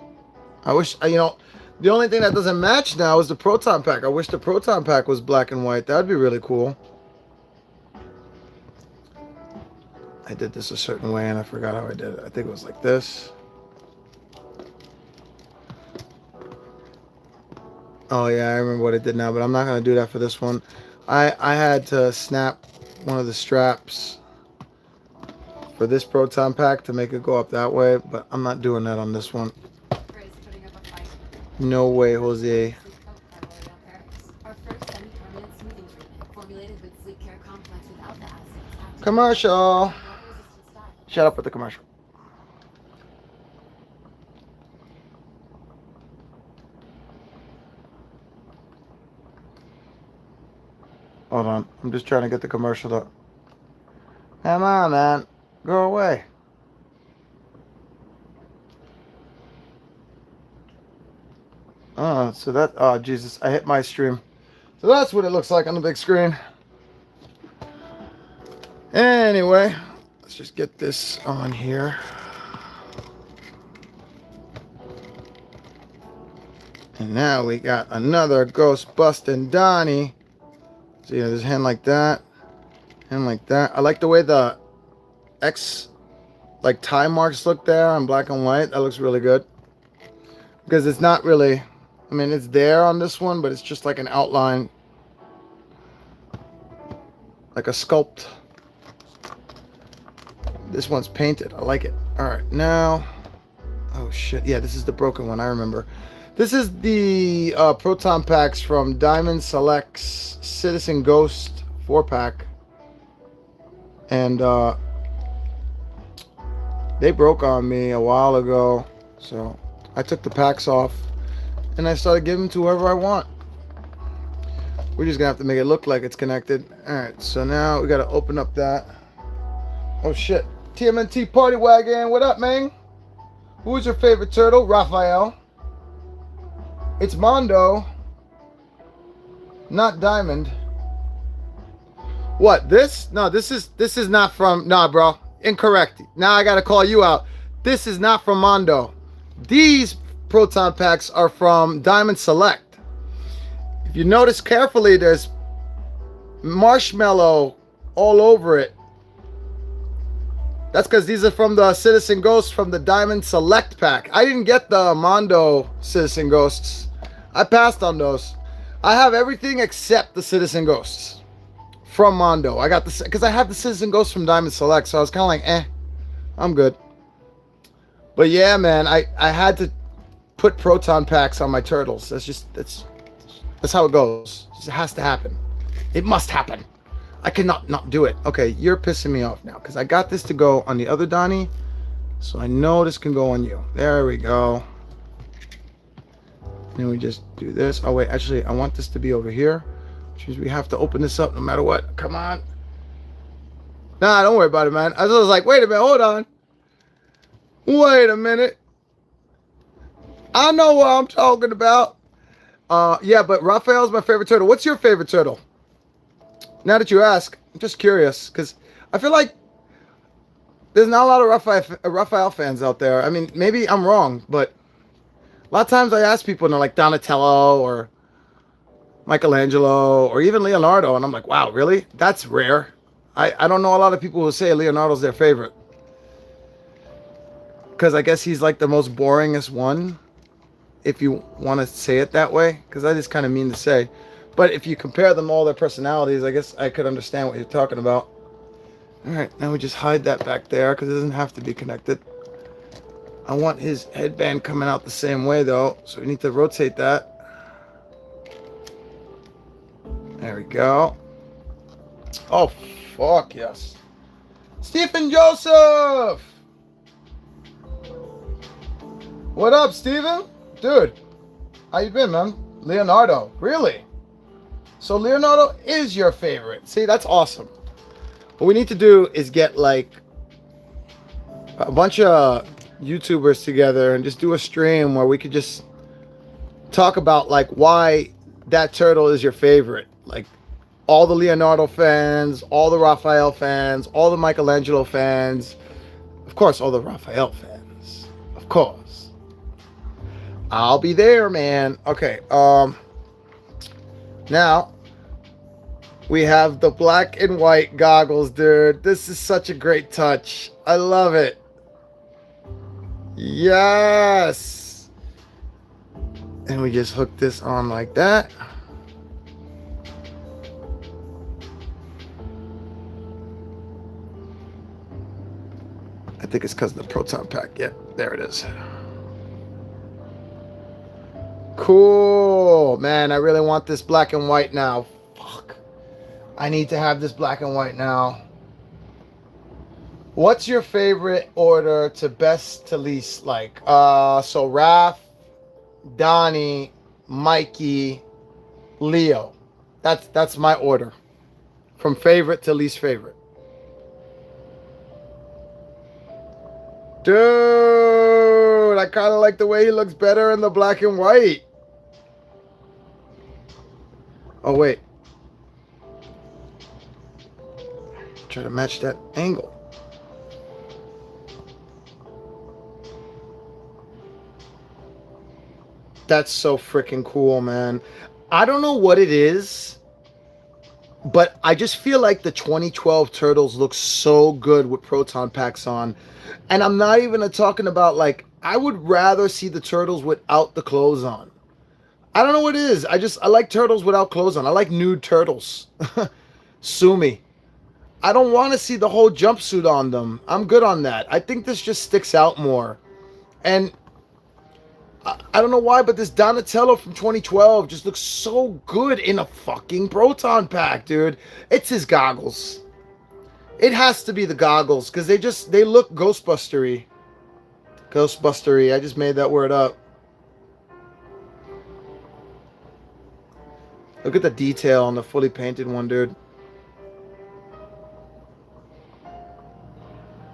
I wish, you know, the only thing that doesn't match now is the proton pack. I wish the proton pack was black and white. That'd be really cool. I did this a certain way and I forgot how I did it. I think it was like this. Oh yeah, I remember what I did now, but I'm not gonna do that for this one. I had to snap one of the straps for this proton pack to make it go up that way, but I'm not doing that on this one. No way, Jose. Commercial. Shut up with the commercial. Hold on. I'm just trying to get the commercial up. Come on, man. Go away. Oh, so that... Oh, Jesus. I hit my stream. So that's what it looks like on the big screen. Anyway, let's just get this on here. And now we got another ghost busting Donnie. So yeah, there's a hand like that. Hand like that. I like the way the X like time marks look there on black and white. That looks really good. Because it's not really, I mean, it's there on this one, but it's just like an outline. Like a sculpt. This one's painted. I like it. Alright, now. Oh shit. Yeah, this is the broken one. I remember. This is the proton packs from Diamond Select's Citizen Ghost 4-pack. And they broke on me a while ago. So I took the packs off and I started giving them to whoever I want. We're just going to have to make it look like it's connected. Alright, so now we got to open up that. Oh shit. Tmnt Party Wagon. What up, man? Who's your favorite turtle? Raphael. It's Mondo. Not Diamond. What? This? No, this is not from... Nah, bro. Incorrect. Now I gotta call you out. This is not from Mondo. These proton packs are from Diamond Select. If you notice carefully, there's marshmallow all over it. That's because these are from the Citizen Ghosts from the Diamond Select pack. I didn't get the Mondo Citizen Ghosts. I passed on those. I have everything except the Citizen Ghosts from Mondo. I got the, because I have the Citizen Ghosts from Diamond Select, so I was kind of like, I'm good. But yeah, man, I had to put proton packs on my turtles. That's how it goes. It has to happen. It must happen. I cannot not do it. Okay, you're pissing me off now because I got this to go on the other Donnie, so I know this can go on you. There we go. Then we just do this. Oh wait, actually, I want this to be over here, which means we have to open this up no matter what. Come on. Nah, don't worry about it, man. I was like, wait a minute, hold on. Wait a minute. I know what I'm talking about. Yeah, but Raphael's my favorite turtle. What's your favorite turtle? Now that you ask, I'm just curious, because I feel like there's not a lot of Raphael fans out there. I mean, maybe I'm wrong, but a lot of times I ask people and they're like Donatello or Michelangelo or even Leonardo, and I'm like, wow, really? That's rare. I don't know a lot of people who say Leonardo's their favorite. Because I guess he's like the most boringest one, if you want to say it that way, because that is kind of mean to say. But if you compare them all their personalities, I guess I could understand what you're talking about. Alright, now we just hide that back there because it doesn't have to be connected. I want his headband coming out the same way though, so we need to rotate that. There we go. Oh, fuck yes. Stephen Joseph! What up, Steven? Dude, how you been, man? Leonardo, really? So Leonardo is your favorite. See, that's awesome. What we need to do is get like a bunch of YouTubers together and just do a stream where we could just talk about like why that turtle is your favorite. Like all the Leonardo fans, all the Raphael fans, all the Michelangelo fans, of course, all the Raphael fans, of course. I'll be there, man. Okay. Now we have the black and white goggles, dude. This is such a great touch. I love it. Yes. And we just hook this on like that. I think it's because of the proton pack. Yep, there it is. Cool. Man, I really want this black and white now. Fuck. I need to have this black and white now. What's your favorite order to best to least like? So Raph, Donnie, Mikey, Leo. That's my order. From favorite to least favorite. Dude, I kind of like the way he looks better in the black and white. Oh, wait. Try to match that angle. That's so freaking cool, man. I don't know what it is, but I just feel like the 2012 Turtles look so good with proton packs on. And I'm not even talking about, like, I would rather see the Turtles without the clothes on. I don't know what it is. I like Turtles without clothes on. I like nude Turtles. Sue me. I don't want to see the whole jumpsuit on them. I'm good on that. I think this just sticks out more. And I don't know why, but this Donatello from 2012 just looks so good in a fucking proton pack, dude. It's his goggles. It has to be the goggles, because they look Ghostbustery. Ghostbustery. I just made that word up. Look at the detail on the fully painted one, dude.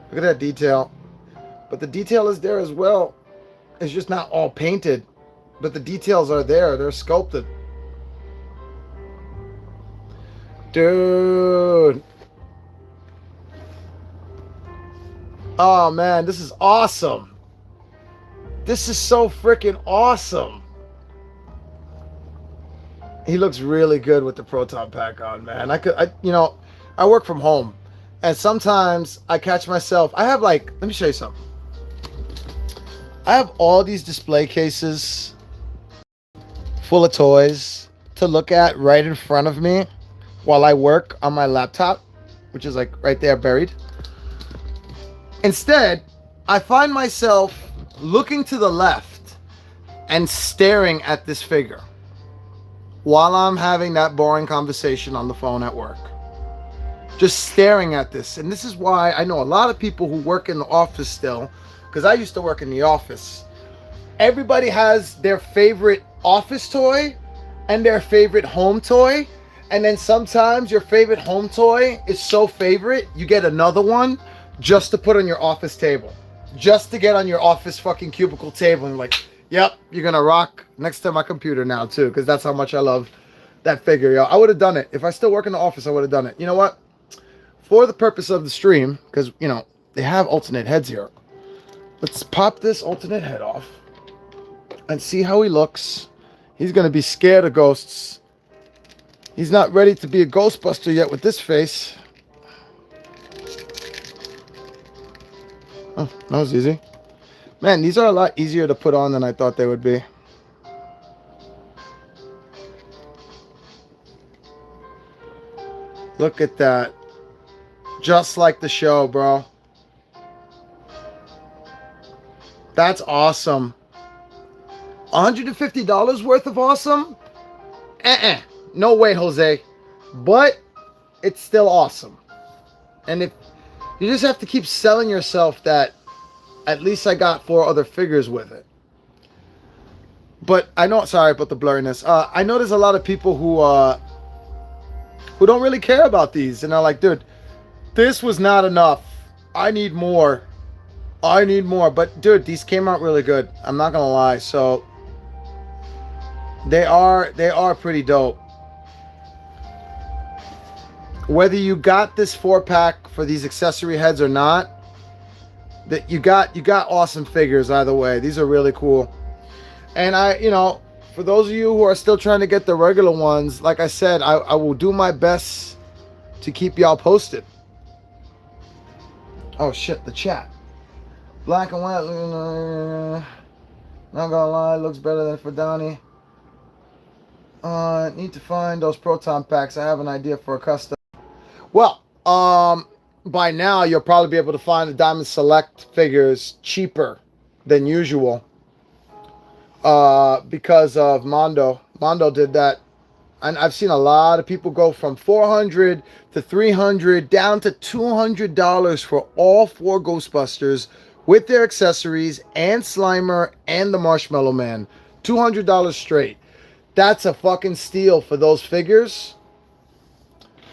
Look at that detail. But the detail is there as well. It's just not all painted. But the details are there. They're sculpted. Dude. Oh, man. This is awesome. This is so freaking awesome. He looks really good with the proton pack on, man. I work from home, and sometimes I catch myself. I have let me show you something. I have all these display cases full of toys to look at right in front of me while I work on my laptop, which is like right there buried. Instead, I find myself looking to the left and staring at this figure while I'm having that boring conversation on the phone at work. Just staring at this. And this is why I know a lot of people who work in the office still, because I used to work in the office. Everybody has their favorite office toy and their favorite home toy. And then sometimes your favorite home toy is so favorite, you get another one just to put on your office table. Just to get on your office fucking cubicle table and like, yep, you're gonna rock next to my computer now too, because that's how much I love that figure, yo. I would have done it. If I still work in the office, I would have done it. You know what? For the purpose of the stream, because, you know, they have alternate heads here. Let's pop this alternate head off and see how he looks. He's gonna be scared of ghosts. He's not ready to be a Ghostbuster yet with this face. Oh, that was easy. Man, these are a lot easier to put on than I thought they would be. Look at that. Just like the show, bro. That's awesome. $150 worth of awesome? No way, Jose. But it's still awesome. And if you just have to keep selling yourself that at least I got 4 other figures with it. But I know, sorry about the blurriness. I know there's a lot of people who don't really care about these. And they're like, dude, this was not enough. I need more. I need more. But dude, these came out really good. I'm not gonna lie. So they are pretty dope. Whether you got this 4-pack for these accessory heads or not, that you got awesome figures either way. These are really cool. And for those of you who are still trying to get the regular ones, like I said, I will do my best to keep y'all posted. Oh shit, the chat. Black and white, not gonna lie, looks better than for Donnie. Need to find those proton packs. I have an idea for a custom. Well, by now you'll probably be able to find the Diamond Select figures cheaper than usual. Because of Mondo. Mondo did that. And I've seen a lot of people go from $400 to $300 down to $200 for all 4 Ghostbusters with their accessories and Slimer and the Marshmallow Man. $200 straight. That's a fucking steal for those figures.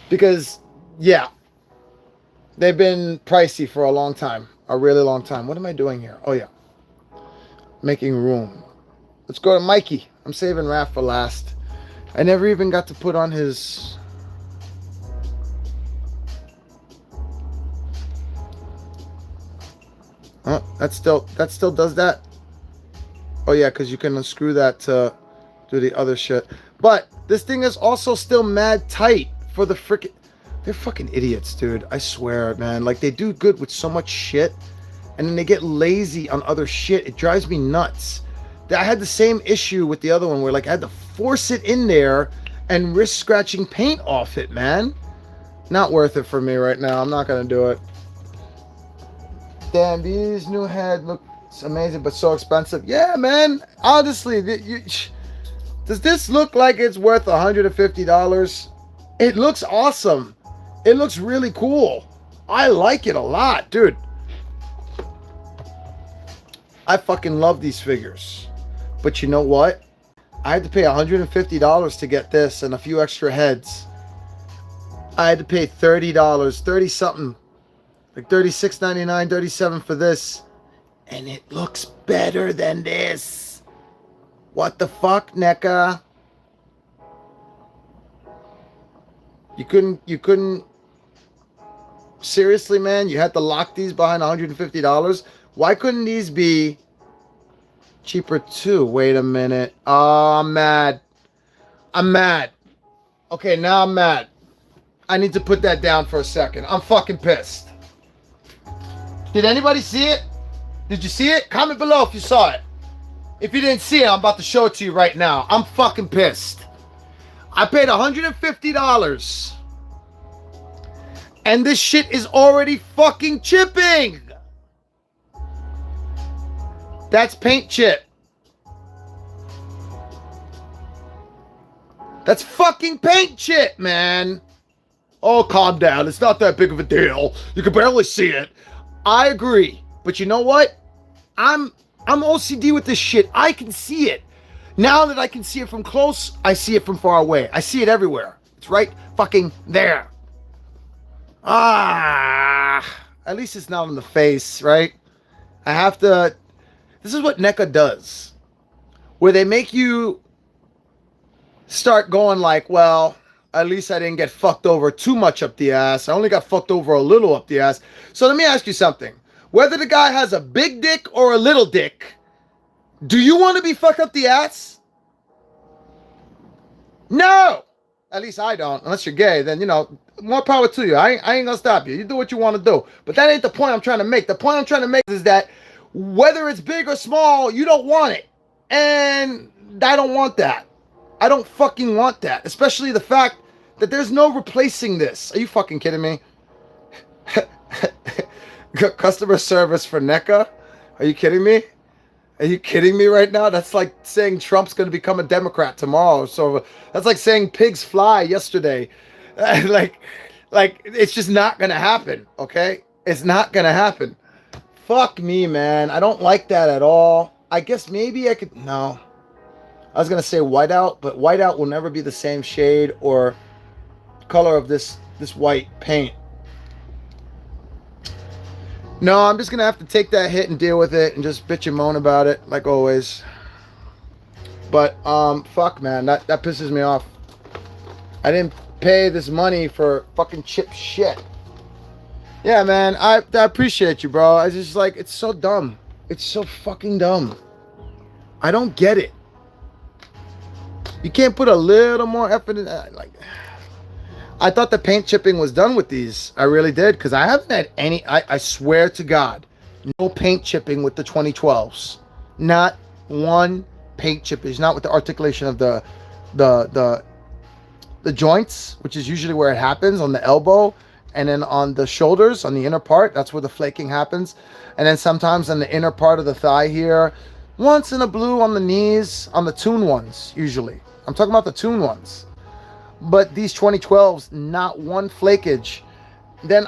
Because, yeah, they've been pricey for a long time. A really long time. What am I doing here? Oh, yeah. Making room. Let's go to Mikey. I'm saving Raph for last. I never even got to put on his... Oh, that still does that. Oh yeah, because you can unscrew that to do the other shit. But this thing is also still mad tight for the frickin'... They're fucking idiots, dude. I swear, man. Like, they do good with so much shit, and then they get lazy on other shit. It drives me nuts. I had the same issue with the other one where, like, I had to force it in there and risk scratching paint off it, man. Not worth it for me right now. I'm not gonna do it. Damn, these new head looks amazing, but so expensive. Yeah, man. Honestly, does this look like it's worth $150? It looks awesome. It looks really cool. I like it a lot, dude. I fucking love these figures. But you know what? I had to pay $150 to get this and a few extra heads. I had to pay $30, 30 something. Like $36.99, $37 for this. And it looks better than this. What the fuck, Neca? You couldn't. Seriously, man? You had to lock these behind $150? Why couldn't these be cheaper too? Wait a minute. Oh, I'm mad. I'm mad. Okay, now I'm mad. I need to put that down for a second. I'm fucking pissed. Did anybody see it? Did you see it? Comment below if you saw it. If you didn't see it, I'm about to show it to you right now. I'm fucking pissed. I paid $150. And this shit is already fucking chipping. That's paint chip. That's fucking paint chip, man. Oh, calm down. It's not that big of a deal. You can barely see it. I agree. But you know what? I'm OCD with this shit. I can see it. Now that I can see it from close, I see it from far away. I see it everywhere. It's right fucking there. At least it's not on the face, right? I have to... This is what Neca does. Where they make you start going like, well, at least I didn't get fucked over too much up the ass. I only got fucked over a little up the ass. So let me ask you something. Whether the guy has a big dick or a little dick, do you want to be fucked up the ass? No! At least I don't. Unless you're gay, then, more power to you. I ain't gonna stop you. You do what you want to do. But that ain't the point I'm trying to make. The point I'm trying to make is that whether it's big or small, you don't want it. And I don't want that. I don't fucking want that. Especially the fact that there's no replacing this. Are you fucking kidding me? Customer service for Neca? Are you kidding me? Are you kidding me right now? That's like saying Trump's going to become a Democrat tomorrow. So that's like saying pigs fly yesterday. like it's just not going to happen, okay? It's not going to happen. Fuck me, man. I don't like that at all. I guess maybe I could... No. I was going to say whiteout, but whiteout will never be the same shade or color of this white paint. No, I'm just going to have to take that hit and deal with it and just bitch and moan about it, like always. But, fuck, man. That pisses me off. I didn't pay this money for fucking chip shit. Yeah, man. I appreciate you, bro. I just, like, it's so dumb. It's so fucking dumb. I don't get it. You can't put a little more effort in that. Like, I thought the paint chipping was done with these. I really did, because I haven't had any. I swear to God, no paint chipping with the 2012s. Not one paint chippage. Not with the articulation of the joints, which is usually where it happens on the elbow, and then on the shoulders, on the inner part. That's where the flaking happens, and then sometimes on the inner part of the thigh here. Once in a blue on the knees, on the tune ones usually. I'm talking about the tune ones. But these 2012s, not one flakage. Then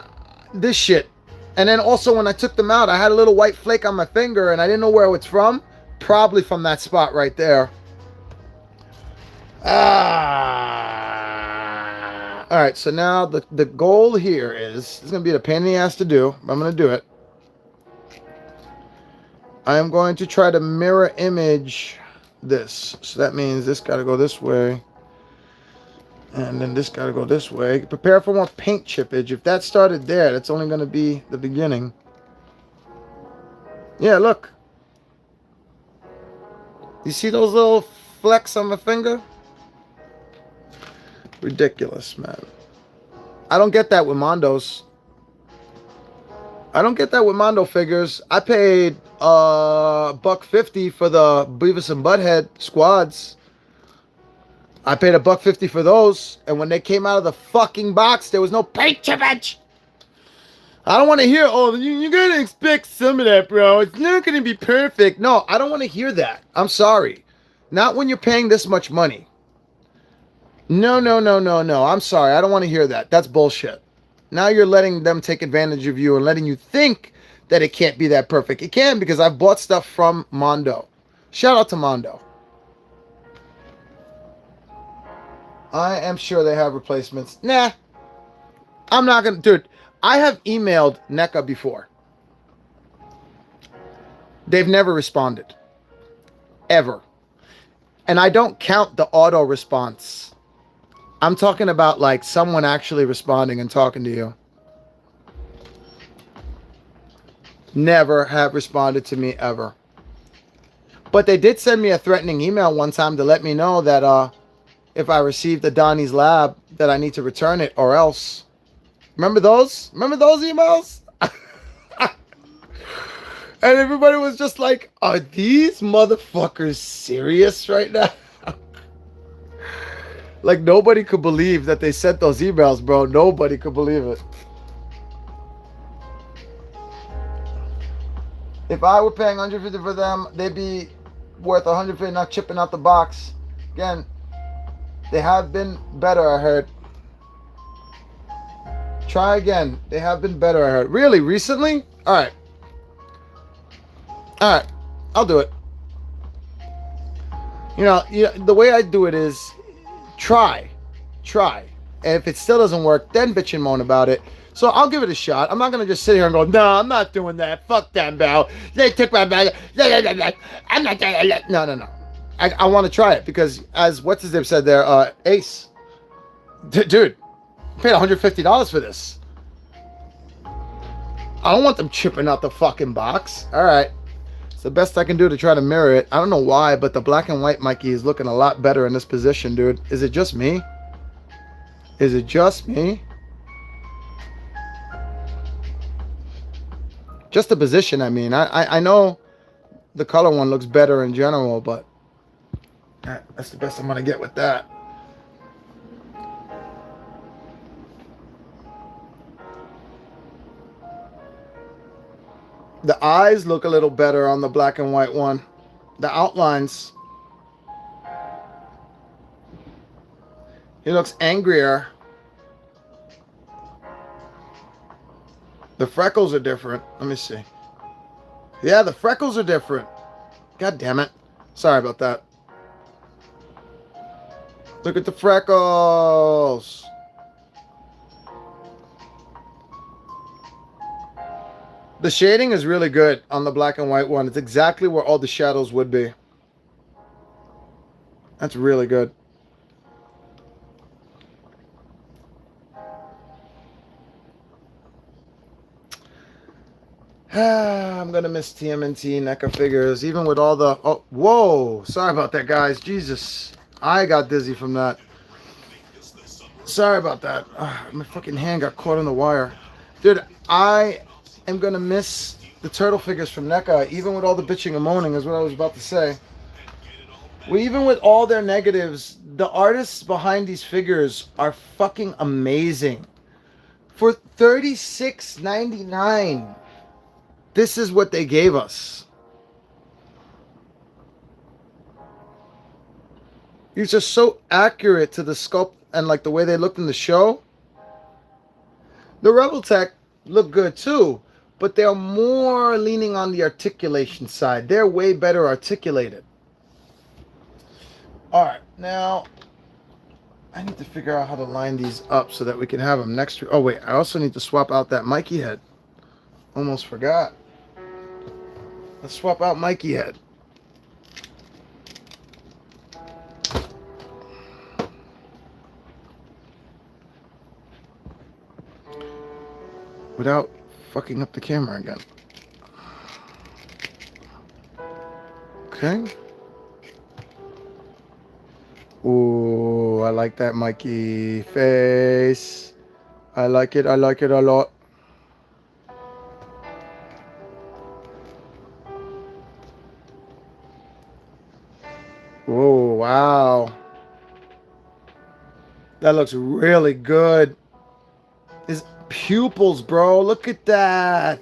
this shit. And then also when I took them out, I had a little white flake on my finger and I didn't know where it's from. Probably from that spot right there. Alright, so now the goal here is, it's going to be a pain in the ass to do, but I'm going to do it. I am going to try to mirror image this. So that means this got to go this way. And then this got to go this way. Prepare for more paint chippage. If that started there, that's only going to be the beginning. Yeah, look. You see those little flecks on my finger? Ridiculous, man. I don't get that with Mondos. I don't get that with Mondo figures. I paid $1.50 for the Beavis and Butthead squads. I paid $1.50 for those, and when they came out of the fucking box, there was no paint chippage. I don't want to hear, oh, you're going to expect some of that, bro. It's not going to be perfect. No, I don't want to hear that. I'm sorry. Not when you're paying this much money. No. I'm sorry. I don't want to hear that. That's bullshit. Now you're letting them take advantage of you and letting you think that it can't be that perfect. It can, because I've bought stuff from Mondo. Shout out to Mondo. I am sure they have replacements. Nah. I'm not going to... Dude, I have emailed Neca before. They've never responded. Ever. And I don't count the auto response. I'm talking about like someone actually responding and talking to you. Never have responded to me ever. But they did send me a threatening email one time to let me know that if I received a Donnie's Lab, that I need to return it or else. Remember those? Remember those emails? And everybody was just like, are these motherfuckers serious right now? Like, nobody could believe that they sent those emails, bro. Nobody could believe it. If I were paying $150 for them, they'd be worth $150 not chipping out the box. Again, they have been better, I heard. Try again. They have been better, I heard. Really? Recently? Alright. Alright. I'll do it. You know, the way I do it is try. And if it still doesn't work, then bitch and moan about it. So I'll give it a shot. I'm not going to just sit here and go, no, I'm not doing that. Fuck them, bro. They took my bag. I'm not doing that. No. I want to try it because, as what's his name said there, Ace. Dude, I paid $150 for this. I don't want them chipping out the fucking box. All right. It's the best I can do to try to mirror it. I don't know why, but the black and white Mikey is looking a lot better in this position, dude. Is it just me? Is it just me? Just the position, I mean. I know the color one looks better in general, but that's the best I'm going to get with that. The eyes look a little better on the black and white one. The outlines. He looks angrier. The freckles are different. Let me see. Yeah, the freckles are different. God damn it. Sorry about that. Look at the freckles. The shading is really good on the black and white one. It's exactly where all the shadows would be. That's really good. I'm gonna miss TMNT NECA figures, even with all the. Oh, whoa! Sorry about that, guys. Jesus, I got dizzy from that. Sorry about that. My fucking hand got caught on the wire, dude. I am gonna miss the turtle figures from NECA, even with all the bitching and moaning. Is what I was about to say. Well, even with all their negatives, the artists behind these figures are fucking amazing. For $36.99. This is what they gave us. These are so accurate to the sculpt and like the way they looked in the show. The Rebel Tech look good too, but they're more leaning on the articulation side. They're way better articulated. Alright, now I need to figure out how to line these up so that we can have them next to... Oh wait, I also need to swap out that Mikey head. Almost forgot. Let's swap out Mikey head. Without fucking up the camera again. Okay. Ooh, I like that Mikey face. I like it a lot. Oh, wow. That looks really good. His pupils, bro. Look at that.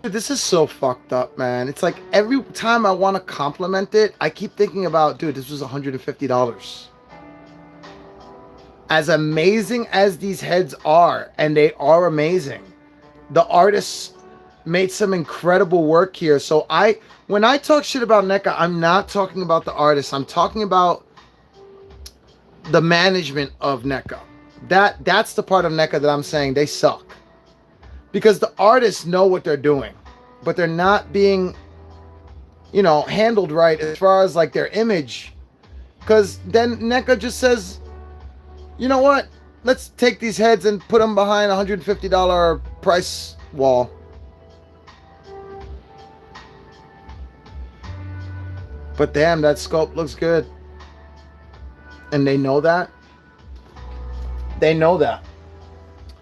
Dude, this is so fucked up, man. It's like every time I want to compliment it, I keep thinking about, dude, this was $150. As amazing as these heads are, and they are amazing, the artists made some incredible work here. So when I talk shit about NECA, I'm not talking about the artists. I'm talking about the management of NECA. That's the part of NECA that I'm saying they suck. Because the artists know what they're doing, but they're not being, handled right as far as like their image. Because then NECA just says, you know what? Let's take these heads and put them behind a $150 price wall. But damn, that sculpt looks good. And they know that. They know that.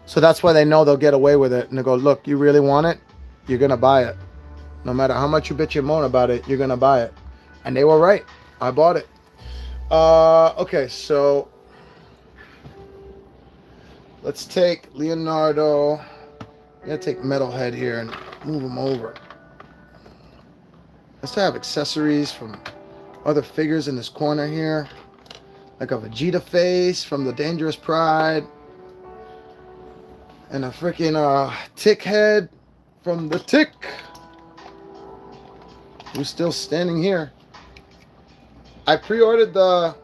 So that's why they know they'll get away with it. And they go, look, you really want it? You're going to buy it. No matter how much you bitch and moan about it, you're going to buy it. And they were right. I bought it. Okay, so let's take Leonardo. I'm going to take Metalhead here and move him over. Let's have accessories from other figures in this corner here. Like a Vegeta face from the Dangerous Pride. And a freaking Tick head from the Tick. Who's still standing here. I pre-ordered the...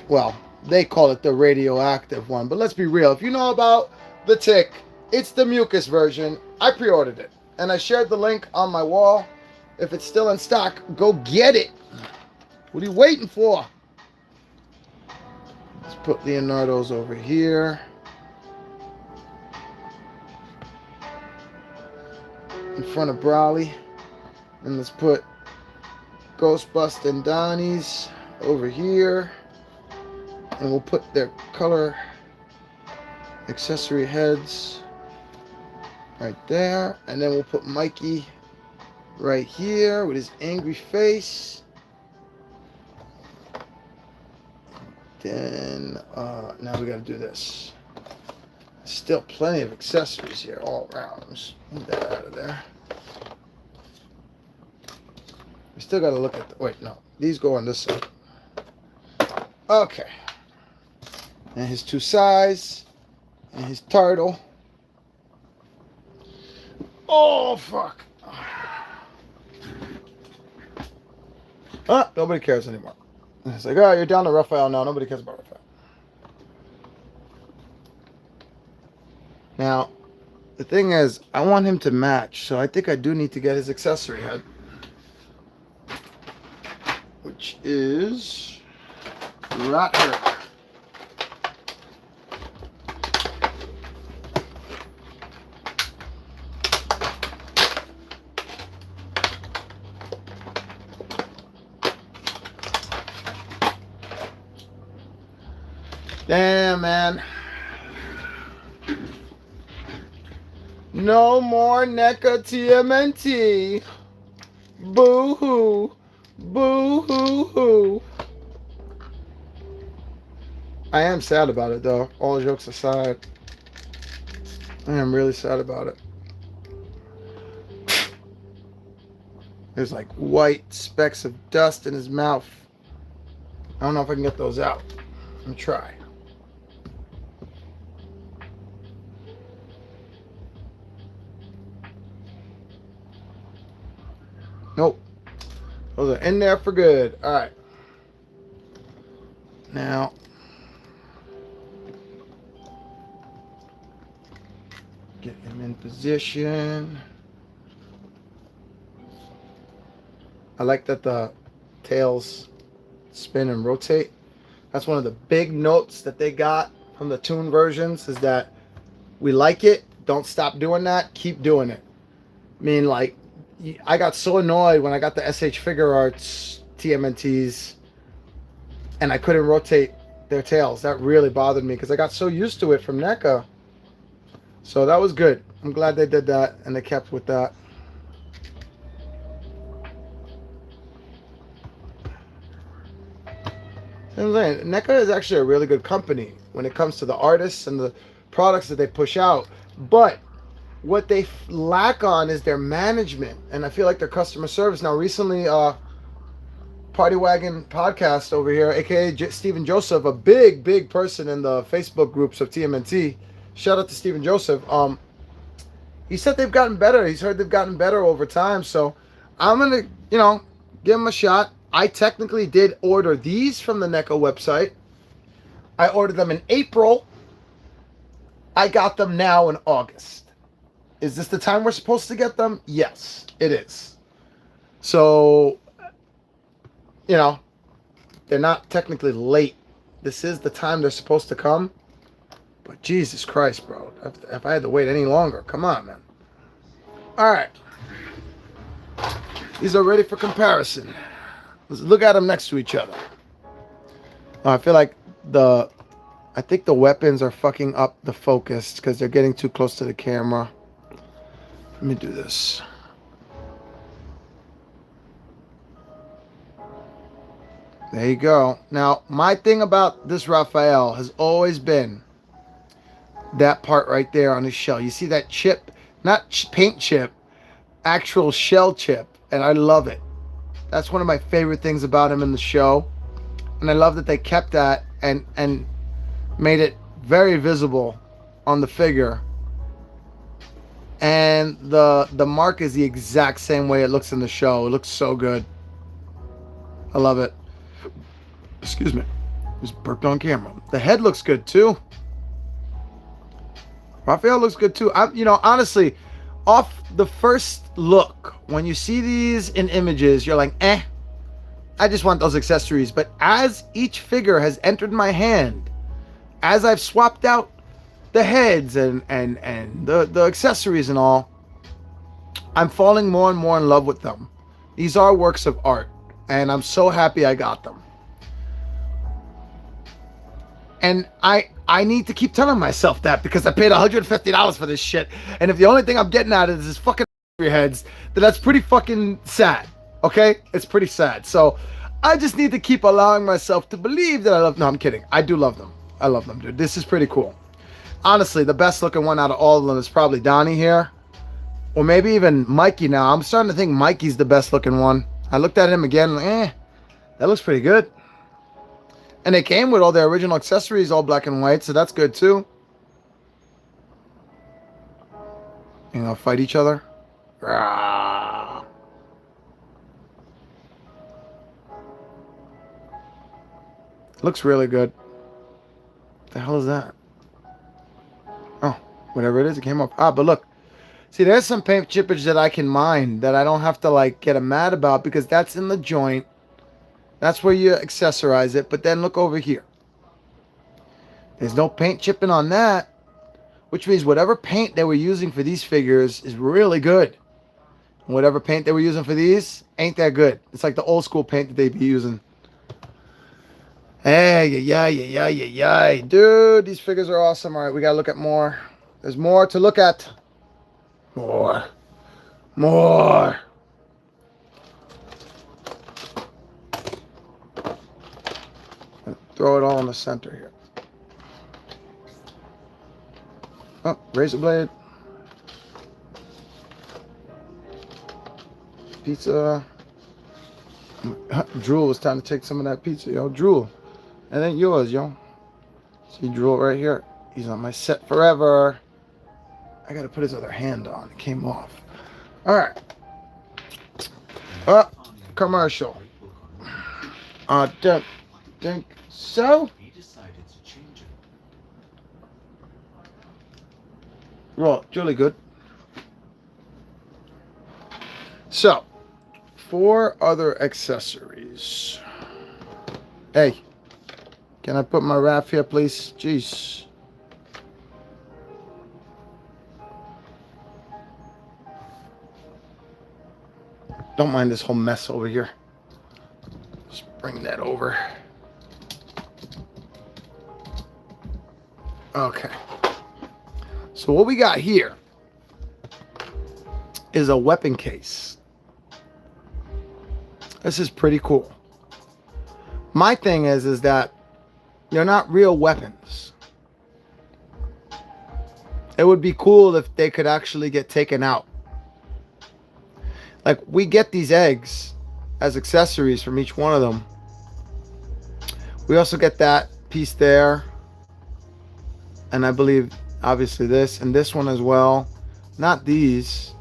Well, they call it the radioactive one. But let's be real. If you know about the Tick, it's the mucus version. I pre-ordered it. And I shared the link on my wall. If it's still in stock, go get it. What are you waiting for? Let's put Leonardo's over here. In front of Brawley. And let's put Ghostbusters and Donnie's over here. And we'll put their color accessory heads right there. And then we'll put Mikey right here with his angry face. Then now we gotta do this. Still plenty of accessories here all around. Let's move that out of there. We still gotta look at the, wait, no, these go on this side. Okay. And his two sides and his turtle. Oh fuck. Nobody cares anymore. It's like, oh, you're down to Raphael now. Nobody cares about Raphael. Now, the thing is, I want him to match, so I think I do need to get his accessory head. Which is Rather. Yeah, man. No more Neca Tmnt. Boo hoo. Boo hoo hoo. I am sad about it though. All jokes aside. I am really sad about it. There's like white specks of dust in his mouth. I don't know if I can get those out. Let me try. Nope. Those are in there for good. Alright. Now, get him in position. I like that the tails spin and rotate. That's one of the big notes that they got from the tune versions, is that we like it. Don't stop doing that. Keep doing it. I mean, like, I got so annoyed when I got the SH Figure Arts TMNTs and I couldn't rotate their tails. That really bothered me because I got so used to it from NECA. So that was good. I'm glad they did that and they kept with that. I'm saying, NECA is actually a really good company when it comes to the artists and the products that they push out. But what they lack on is their management. And I feel like their customer service. Now, recently, Party Wagon Podcast over here, aka Stephen Joseph, a big person in the Facebook groups of TMNT. Shout out to Stephen Joseph. He said they've gotten better. He's heard they've gotten better over time. So I'm going to, give them a shot. I technically did order these from the NECA website. I ordered them in April. I got them now in August. Is this the time we're supposed to get them? Yes, it is. So, they're not technically late. This is the time they're supposed to come. But Jesus Christ, bro. If I had to wait any longer, come on, man. All right. These are ready for comparison. Let's look at them next to each other. I feel like I think the weapons are fucking up the focus because they're getting too close to the camera. Let me do this. There you go. Now, my thing about this Raphael has always been that part right there on his shell. You see that chip? Not paint chip, actual shell chip. And I love it. That's one of my favorite things about him in the show. And I love that they kept that and made it very visible on the figure. And the mark is the exact same way it looks in the show. It looks so good. I love it. Excuse me. Just burped on camera. The head looks good too. Raphael looks good too. Honestly, off the first look, when you see these in images, you're like, I just want those accessories. But as each figure has entered my hand, as I've swapped out the heads and the accessories and all, I'm falling more and more in love with them. These are works of art, and I'm so happy I got them. And I need to keep telling myself that because I paid $150 for this shit. And if the only thing I'm getting out of this is fucking heads, then that's pretty fucking sad. Okay? It's pretty sad. So I just need to keep allowing myself to believe that I love... No, I'm kidding. I do love them. I love them, dude. This is pretty cool. Honestly, the best looking one out of all of them is probably Donnie here. Or maybe even Mikey now. I'm starting to think Mikey's the best looking one. I looked at him again, like, that looks pretty good. And they came with all their original accessories, all black and white, so that's good too. Fight each other. Rah. Looks really good. What the hell is that? Oh, whatever it is, it came up. But look. See, there's some paint chippage that I can mine that I don't have to, get mad about because that's in the joint. That's where you accessorize it. But then look over here. There's no paint chipping on that. Which means whatever paint they were using for these figures is really good. And whatever paint they were using for these ain't that good. It's like the old school paint that they'd be using. Hey, yeah. Dude, these figures are awesome. All right, we gotta look at more. There's more to look at. More. Throw it all in the center here. Oh, razor blade. Pizza. Drool was time to take some of that pizza, yo. Drool. It ain't yours, yo. See Drool right here. He's on my set forever. I gotta put his other hand on. It came off. Alright. Commercial. Don't think so. Well, really good. So, 4 other accessories. Hey, can I put my wrap here, please? Jeez. Don't mind this whole mess over here. Just bring that over. Okay. So what we got here is a weapon case. This is pretty cool. My thing is that they're not real weapons. It would be cool if they could actually get taken out. Like, we get these eggs as accessories from each one of them. We also get that piece there. And I believe, obviously, this and this one as well. Not these.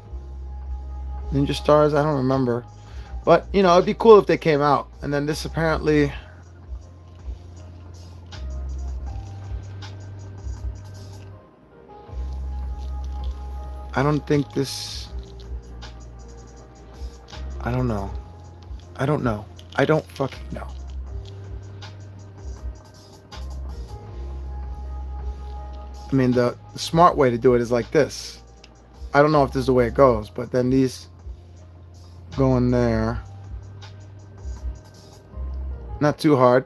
Ninja stars, I don't remember. But, you know, it'd be cool if they came out. And then this apparently... I don't think this... I don't know. I don't fucking know. I mean, the smart way to do it is like this. I don't know if this is the way it goes, but then these go in there. Not too hard.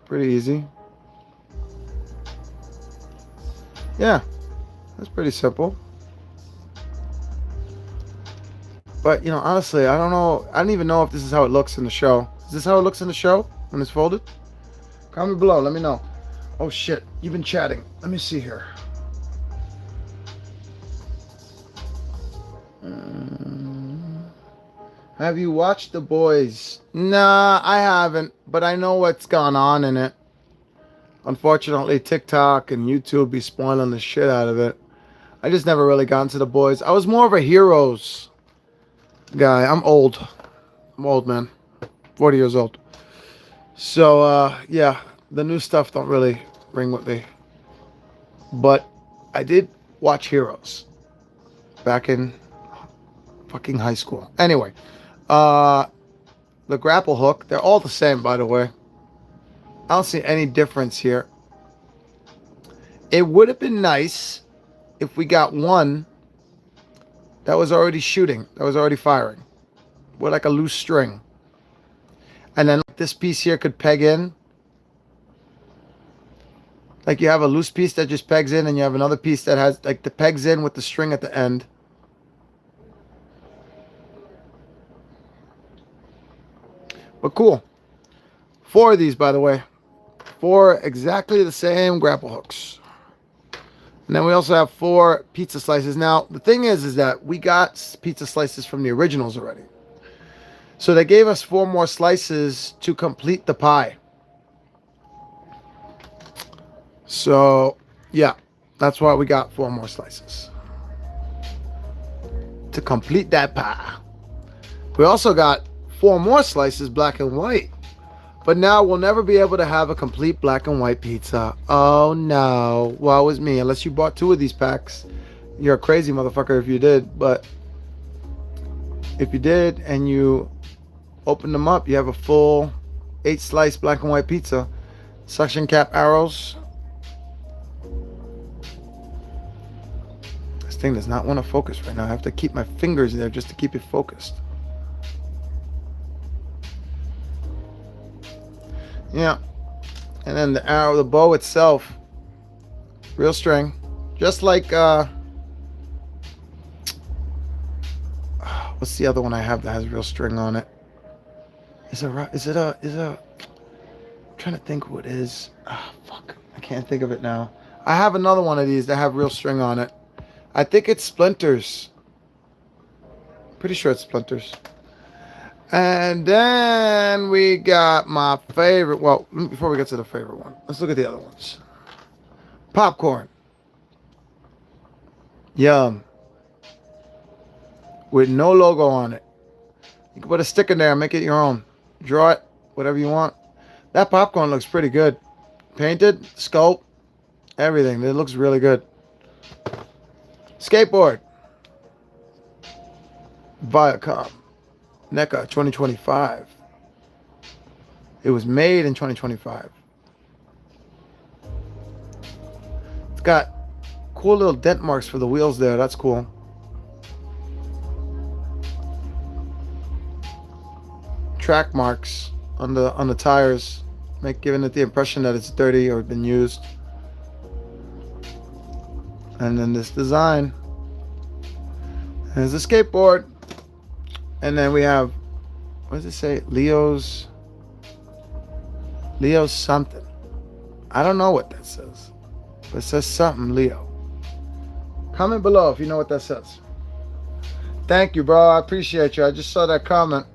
Pretty easy. Yeah, that's pretty simple. But, you know, honestly, I don't know. I don't even know if this is how it looks in the show. Is this how it looks in the show when it's folded? Comment below. Let me know. Oh, shit. You've been chatting. Let me see here. Have you watched The Boys? Nah, I haven't. But I know what's gone on in it. Unfortunately, TikTok and YouTube be spoiling the shit out of it. I just never really got into The Boys. I was more of a Heroes guy. I'm old, man. 40 years old. So, yeah, the new stuff don't really ring with me. But I did watch Heroes back in fucking high school. Anyway, the grapple hook, they're all the same, by the way. I don't see any difference here. It would have been nice if we got one that was already shooting, that was already firing, with like a loose string. And then this piece here could peg in. Like you have a loose piece that just pegs in, and you have another piece that has like the pegs in with the string at the end. But cool. 4 of these, by the way. 4 exactly the same grapple hooks. And then we also have 4 pizza slices. Now, the thing is that we got pizza slices from the originals already. So they gave us 4 more slices to complete the pie. So, yeah, that's why we got 4 more slices. To complete that pie. We also got 4 more slices black and white. But now we'll never be able to have a complete black and white pizza. Oh no. Well, it was me. Unless you bought 2 of these packs. You're a crazy motherfucker if you did. But if you did and you opened them up, you have a full 8-slice black and white pizza. Suction cap arrows. This thing does not want to focus right now. I have to keep my fingers there just to keep it focused. Yeah. And then the arrow, the bow itself, real string, just like what's the other one I have that has real string on it? I'm trying to think what it is. Fuck, I can't think of it now. I have another one of these that have real string on it. I think it's splinters. Pretty sure it's splinters. And then we got my favorite. Well, before we get to the favorite one, let's look at the other ones. Popcorn. Yum. With no logo on it. You can put a stick in there and make it your own. Draw it, whatever you want. That popcorn looks pretty good. Painted, sculpt, everything. It looks really good. Skateboard. Viacom. Neca 2025. It was made in 2025. It's got cool little dent marks for the wheels there. That's cool. Track marks on the tires, giving it the impression that it's dirty or been used. And then this design. There's a skateboard. And then we have, what does it say? Leo's something. I don't know what that says. But it says something, Leo. Comment below if you know what that says. Thank you, bro. I appreciate you. I just saw that comment.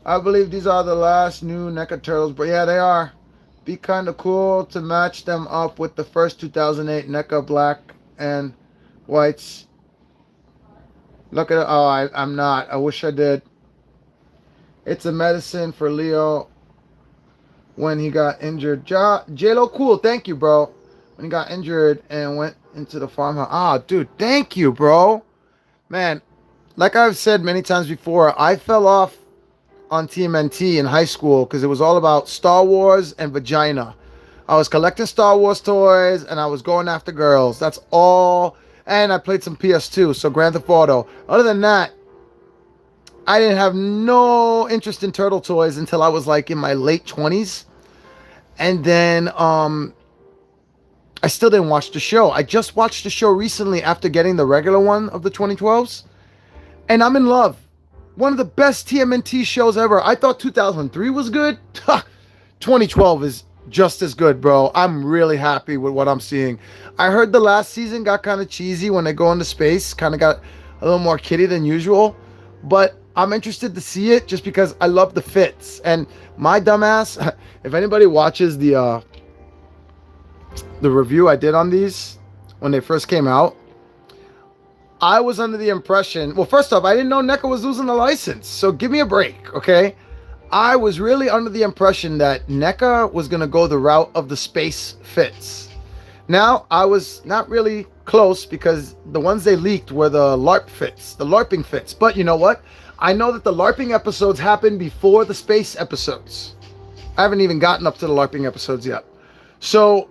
I believe these are the last new Neca turtles. But yeah, they are. Be kind of cool to match them up with the first 2008 Neca black and whites. Look at it. Oh, I'm not. I wish I did. It's a medicine for Leo when he got injured. J-Lo cool. Thank you, bro. When he got injured and went into the farmhouse. Ah, dude. Thank you, bro. Man, like I've said many times before, I fell off on Tmnt in high school because it was all about Star Wars and vagina. I was collecting Star Wars toys and I was going after girls. That's all. And I played some PS2, so Grand Theft Auto. Other than that, I didn't have no interest in turtle toys until I was like in my late 20s. And then I still didn't watch the show. I just watched the show recently after getting the regular one of the 2012s. And I'm in love. One of the best TMNT shows ever. I thought 2003 was good. 2012 is just as good, bro. I'm really happy with what I'm seeing. I heard the last season got kind of cheesy when they go into space. Kind of got a little more kiddie than usual. But I'm interested to see it just because I love the fits. And my dumbass, if anybody watches the review I did on these when they first came out, I was under the impression, well, first off, I didn't know Neca was losing the license. So give me a break, okay? I was really under the impression that Neca was going to go the route of the space fits. Now, I was not really close because the ones they leaked were the LARP fits, the LARPing fits. But you know what? I know that the LARPing episodes happened before the space episodes. I haven't even gotten up to the LARPing episodes yet. So,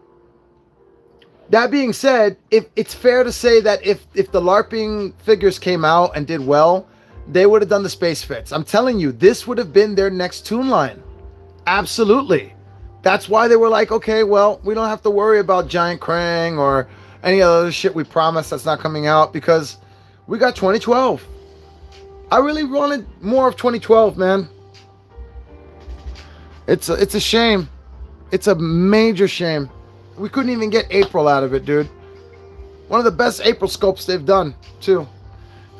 that being said, if it's fair to say that if the LARPing figures came out and did well, they would have done the space fits. I'm telling you, this would have been their next tune line. Absolutely. That's why they were like, okay, well, we don't have to worry about Giant Krang or any other shit we promised that's not coming out because we got 2012. I really wanted more of 2012, man. It's a shame. It's a major shame. We couldn't even get April out of it, dude. One of the best April scopes they've done, too.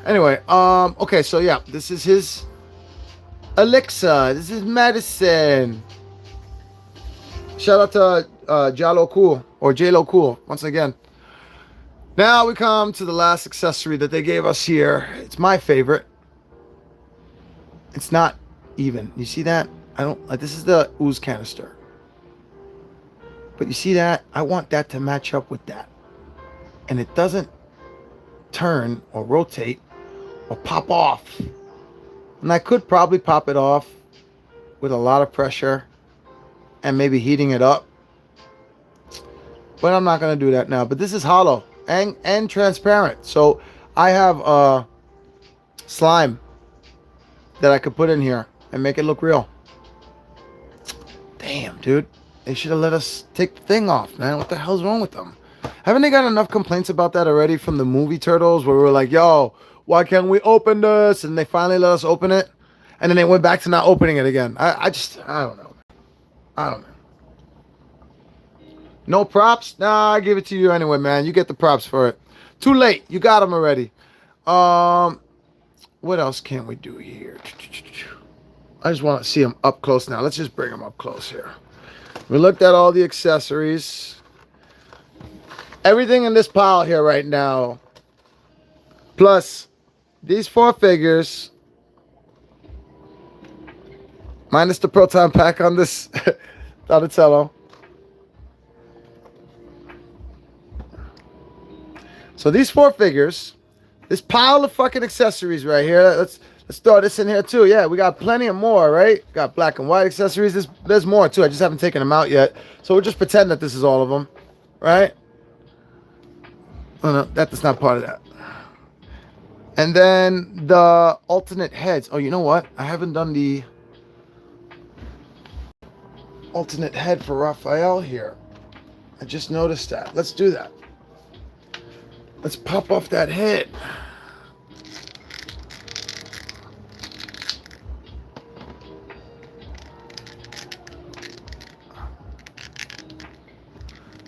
Anyway, okay, so yeah, this is his elixir. This is medicine. Shout out to J-Lo Cool, or J-Lo Cool, once again. Now we come to the last accessory that they gave us here. It's my favorite. It's not even. You see that? I don't like. This is the ooze canister. But you see that? I want that to match up with that. And it doesn't turn or rotate or pop off. And I could probably pop it off with a lot of pressure and maybe heating it up. But I'm not going to do that now. But this is hollow and transparent. So I have slime that I could put in here and make it look real. Damn, dude. They should have let us take the thing off, man. What the hell's wrong with them? Haven't they got enough complaints about that already from the movie Turtles, where we were like, yo, why can't we open this? And they finally let us open it. And then they went back to not opening it again. I don't know. I don't know. No props? Nah, I give it to you anyway, man. You get the props for it. Too late. You got them already. What else can we do here? I just want to see them up close now. Let's just bring them up close here. We looked at all the accessories. Everything in this pile here right now. Plus these 4 figures. Minus the proton pack on this Donatello. So these 4 figures, this pile of fucking accessories right here. Let's throw this in here too. Yeah, we got plenty of more, right? Got black and white accessories. There's more too. I just haven't taken them out yet. So we'll just pretend that this is all of them, right? Oh no, that's not part of that. And then the alternate heads. Oh, you know what? I haven't done the alternate head for Raphael here. I just noticed that. Let's do that. Let's pop off that head.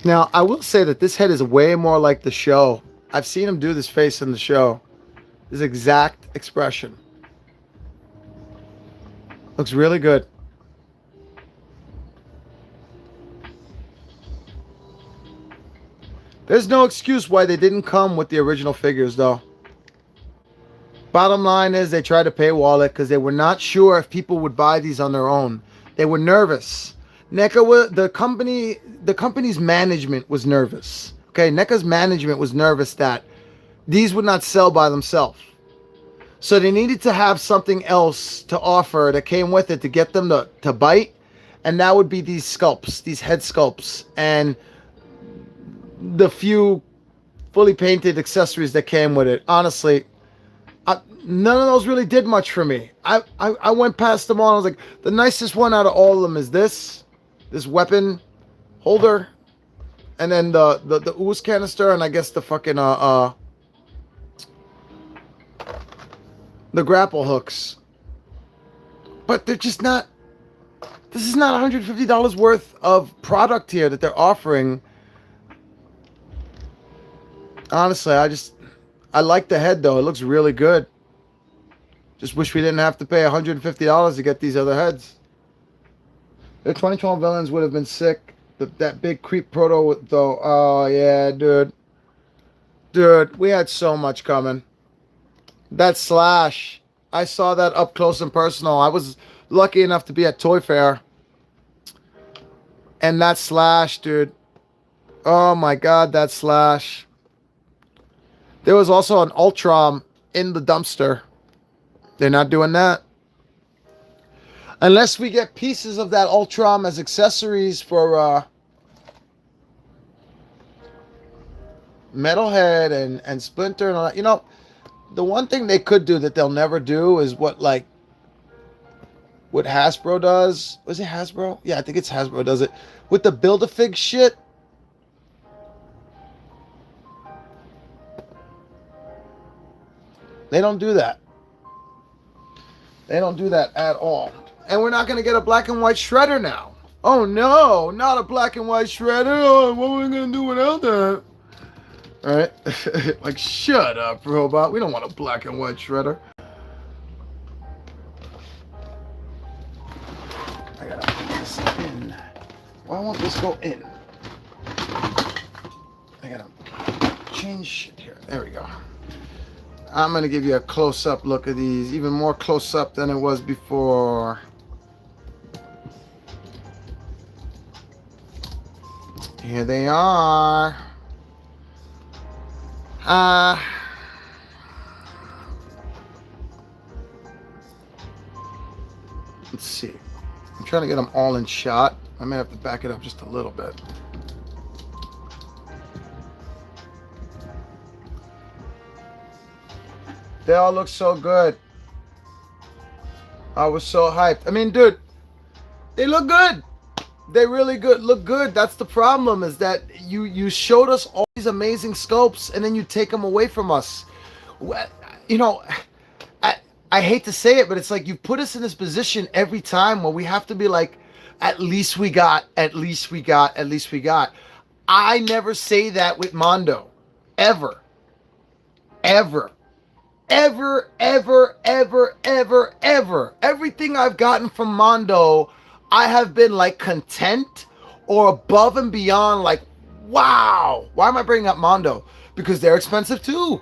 Now, I will say that this head is way more like the show. I've seen him do this face in the show. This exact expression. Looks really good. There's no excuse why they didn't come with the original figures, though. Bottom line is they tried to paywall it because they were not sure if people would buy these on their own. They were nervous. Neca, the company's management was nervous. Okay, Neca's management was nervous that these would not sell by themselves. So they needed to have something else to offer that came with it to get them to bite. And that would be these sculpts, these head sculpts. And the few fully painted accessories that came with it. Honestly, none of those really did much for me. I went past them all. I was like, the nicest one out of all of them is this weapon holder, and then the ooze canister, and I guess the fucking the grapple hooks. But they're just not. This is not $150 worth of product here that they're offering. Honestly, I like the head though. It looks really good. Just wish we didn't have to pay $150 to get these other heads. The 2012 villains would have been sick. That big creep proto though. Oh yeah, dude. Dude, we had so much coming. That Slash. I saw that up close and personal. I was lucky enough to be at Toy Fair. And that Slash, dude. Oh my god, that Slash. There was also an Ultron in the dumpster. They're not doing that. Unless we get pieces of that Ultron as accessories for Metalhead and Splinter and all that. You know, the one thing they could do that they'll never do is what Hasbro does. Was it Hasbro? Yeah, I think it's Hasbro does it. With the Build-A-Fig shit. They don't do that. They don't do that at all. And we're not going to get a black and white shredder now. Oh no, not a black and white shredder. Oh, what are we going to do without that? All right. Like, shut up, robot. We don't want a black and white shredder. I got to put this in. Why won't this go in? I got to change shit here. There we go. I'm going to give you a close-up look at these. Even more close-up than it was before. Here they are. Let's see. I'm trying to get them all in shot. I may have to back it up just a little bit. They all look so good. I was so hyped. I mean, dude, they look good. They really good, look good. That's the problem, is that you showed us all these amazing sculpts and then you take them away from us. You know, I I hate to say it, but it's like you put us in this position every time where we have to be like, at least we got, at least we got, at least we got. I never say that with Mondo, ever, ever. Ever, ever, ever, ever, ever. Everything I've gotten from Mondo, I have been like content or above and beyond, like, wow. Why am I bringing up Mondo? Because they're expensive too.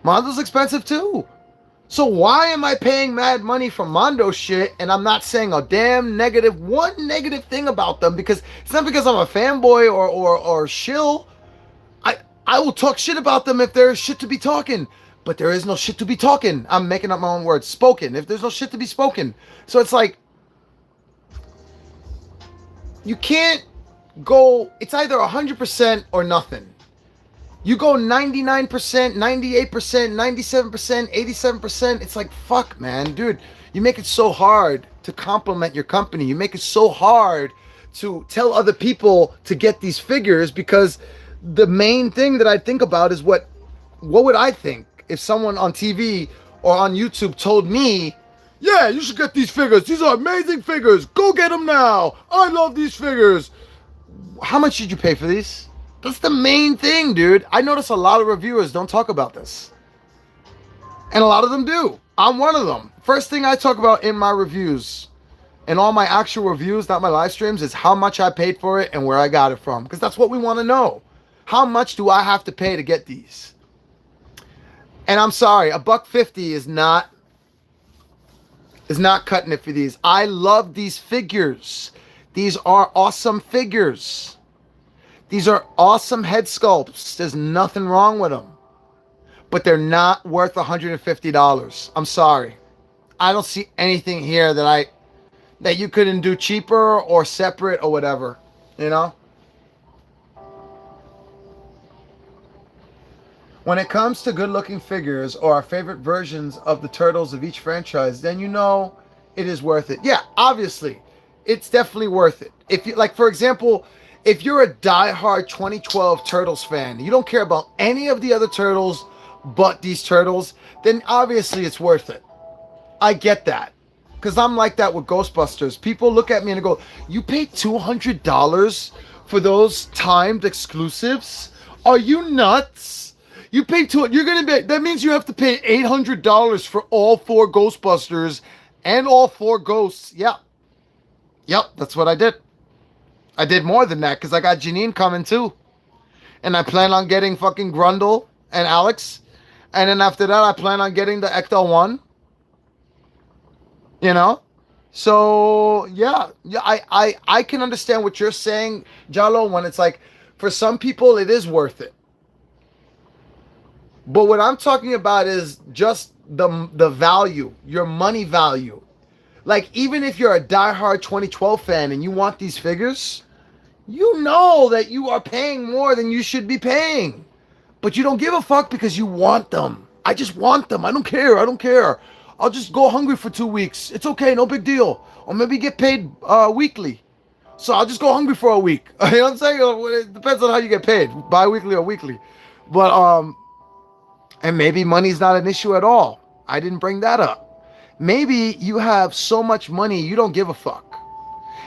Mondo's expensive too. So why am I paying mad money for Mondo shit and I'm not saying a damn one negative thing about them? Because it's not because I'm a fanboy or shill. I will talk shit about them if there's shit to be talking. But there is no shit to be talking. I'm making up my own words. Spoken. If there's no shit to be spoken. So it's like, you can't go, it's either 100% or nothing. You go 99%, 98%, 97%, 87%. It's like, fuck, man. Dude, you make it so hard to compliment your company. You make it so hard to tell other people to get these figures, because the main thing that I think about is what would I think if someone on TV or on YouTube told me, yeah, you should get these figures. These are amazing figures. Go get them now. I love these figures. How much did you pay for these? That's the main thing, dude. I notice a lot of reviewers don't talk about this. And a lot of them do. I'm one of them. First thing I talk about in my reviews, and all my actual reviews, not my live streams, is how much I paid for it and where I got it from. Because that's what we want to know. How much do I have to pay to get these? And I'm sorry, $150 is not cutting it for these. I love these figures. These are awesome figures. These are awesome head sculpts. There's nothing wrong with them. But they're not worth $150. I'm sorry. I don't see anything here that you couldn't do cheaper or separate or whatever, you know? When it comes to good-looking figures or our favorite versions of the turtles of each franchise, then you know it is worth it. Yeah, obviously, it's definitely worth it. If you, like, for example, if you're a diehard 2012 Turtles fan, you don't care about any of the other turtles but these turtles, then obviously it's worth it. I get that. Because I'm like that with Ghostbusters. People look at me and go, you paid $200 for those timed exclusives? Are you nuts? You pay that means you have to pay $800 for all 4 Ghostbusters and all 4 ghosts. Yeah. Yep, that's what I did. I did more than that because I got Janine coming too. And I plan on getting fucking Grundle and Alex. And then after that, I plan on getting the Ecto 1. You know? So, yeah. I can understand what you're saying, Jalo, when it's like, for some people, it is worth it. But what I'm talking about is just the value, your money value. Like, even if you're a diehard 2012 fan and you want these figures, you know that you are paying more than you should be paying. But you don't give a fuck because you want them. I just want them. I don't care. I'll just go hungry for 2 weeks. It's okay. No big deal. Or maybe get paid weekly. So I'll just go hungry for a week. You know what I'm saying? It depends on how you get paid, bi-weekly or weekly. But, and maybe money's not an issue at all. I didn't bring that up. Maybe you have so much money you don't give a fuck.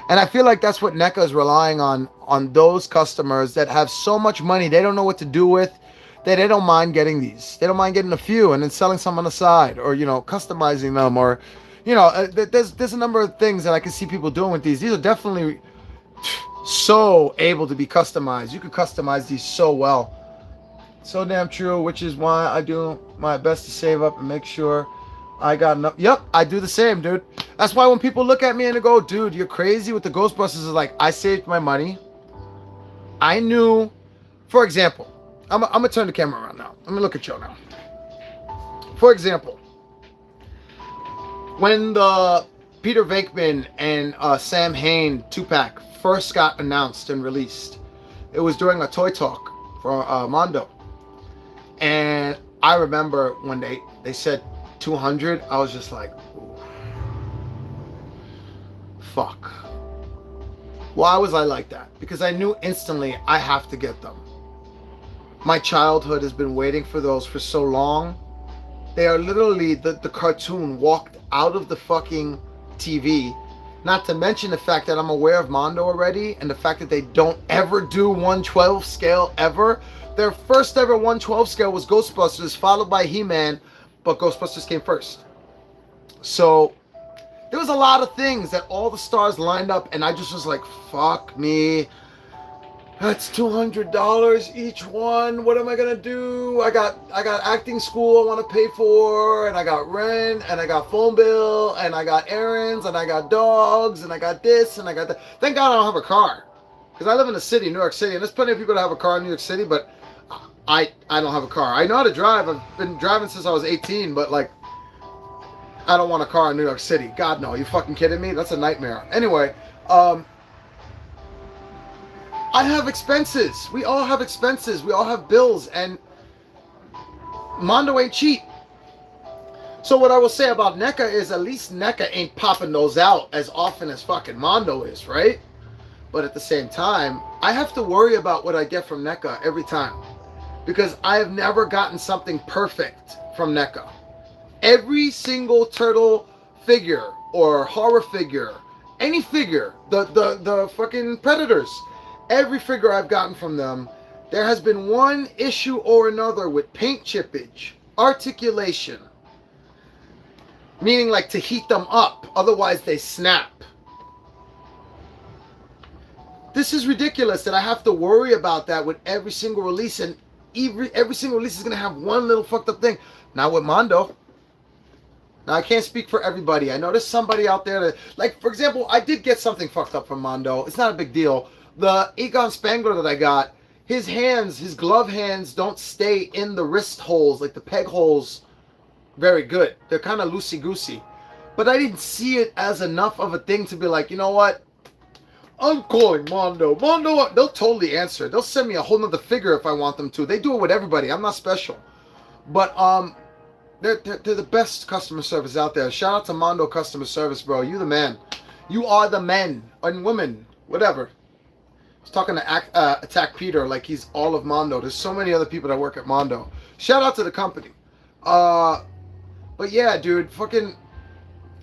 And I feel like that's what Neca is relying on those customers that have so much money they don't know what to do with, that they don't mind getting these. They don't mind getting a few and then selling some on the side, or, you know, customizing them, or, you know, there's a number of things that I can see people doing with these. These are definitely so able to be customized. You could customize these so well. So damn true, which is why I do my best to save up and make sure I got enough. Yep, I do the same, dude. That's why when people look at me and they go, dude, you're crazy with the Ghostbusters, is like, I saved my money. I knew, for example, I'm going to turn the camera around now. I'm going to look at you now. For example, when the Peter Venkman and Sam Hain 2-pack first got announced and released, it was during a toy talk for Mondo. And I remember when they said 200, I was just like, ooh, fuck. Why was I like that? Because I knew instantly I have to get them. My childhood has been waiting for those for so long. They are literally the cartoon walked out of the fucking TV. Not to mention the fact that I'm aware of Mondo already, and the fact that they don't ever do 1/12 scale ever. Their first ever 1/12 scale was Ghostbusters, followed by He-Man, but Ghostbusters came first. So there was a lot of things that all the stars lined up, and I just was like, fuck me. That's $200 each one. What am I gonna do? I got acting school I want to pay for, and I got rent, and I got phone bill, and I got errands, and I got dogs, and I got this, and I got that. Thank God I don't have a car, because I live in the city, New York City, and there's plenty of people that have a car in New York City, but I don't have a car. I know how to drive. I've been driving since I was 18, but like, I don't want a car in New York City. God no, you fucking kidding me? That's a nightmare. Anyway, I have expenses. We all have expenses. We all have bills, and Mondo ain't cheap. So what I will say about Neca is at least Neca ain't popping those out as often as fucking Mondo is, right? But at the same time, I have to worry about what I get from Neca every time, because I have never gotten something perfect from Neca. Every single turtle figure or horror figure, any figure, the fucking Predators, every figure I've gotten from them, there has been one issue or another with paint chippage, articulation, meaning like to heat them up, otherwise they snap. This is ridiculous that I have to worry about that with every single release, and every single release is going to have one little fucked up thing. Not with Mondo. Now, I can't speak for everybody. I know there's somebody out there that, like, for example, I did get something fucked up from Mondo. It's not a big deal. The Egon Spangler that I got, his hands, his glove hands don't stay in the wrist holes, like the peg holes, very good. They're kind of loosey-goosey. But I didn't see it as enough of a thing to be like, you know what? I'm calling Mondo. Mondo, they'll totally answer. They'll send me a whole nother figure if I want them to. They do it with everybody. I'm not special. But, they're the best customer service out there. Shout out to Mondo customer service, bro. You the man. You are the men and women, whatever. I was talking to Attack Peter like he's all of Mondo. There's so many other people that work at Mondo. Shout out to the company. But yeah, dude, fucking,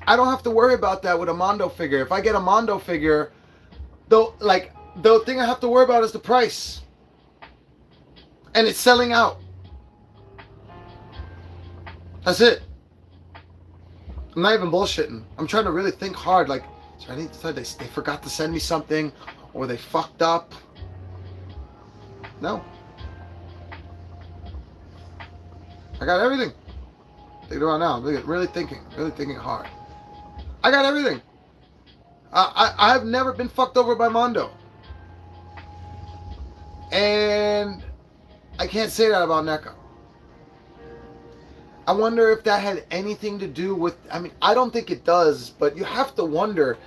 I don't have to worry about that with a Mondo figure. If I get a Mondo figure, though, like, the thing I have to worry about is the price, and it's selling out. That's it. I'm not even bullshitting. I'm trying to really think hard. Like, they forgot to send me something, or they fucked up. No. I got everything. Think about it now. I'm really thinking hard. I got everything. I've never been fucked over by Mondo. And I can't say that about Neca. I wonder if that had anything to do with, I mean, I don't think it does, but you have to wonder,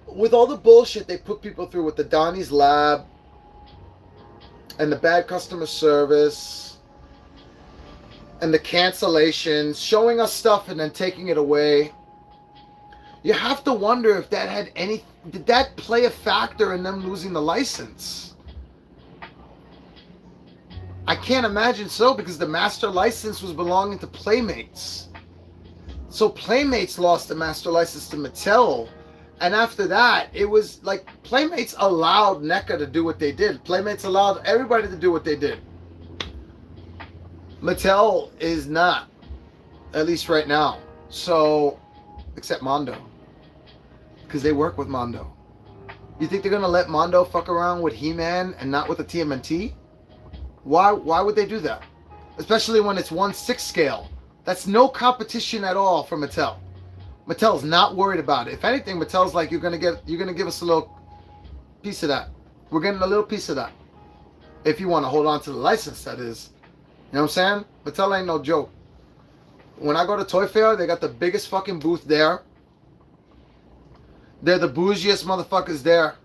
with all the bullshit they put people through with the Donnie's Lab and the bad customer service and the cancellations, showing us stuff and then taking it away, you have to wonder if that had did that play a factor in them losing the license? I can't imagine so, because the master license was belonging to Playmates. So Playmates lost the master license to Mattel. And after that, it was like Playmates allowed Neca to do what they did. Playmates allowed everybody to do what they did. Mattel is not, at least right now. So, except Mondo, because they work with Mondo. You think they're going to let Mondo fuck around with He-Man and not with the TMNT? Why would they do that? Especially when it's 1/6 scale. That's no competition at all for Mattel. Mattel's not worried about it. If anything, Mattel's like, you're gonna give us a little piece of that. We're getting a little piece of that. If you want to hold on to the license, that is. You know what I'm saying? Mattel ain't no joke. When I go to Toy Fair, they got the biggest fucking booth there. They're the bougiest motherfuckers there.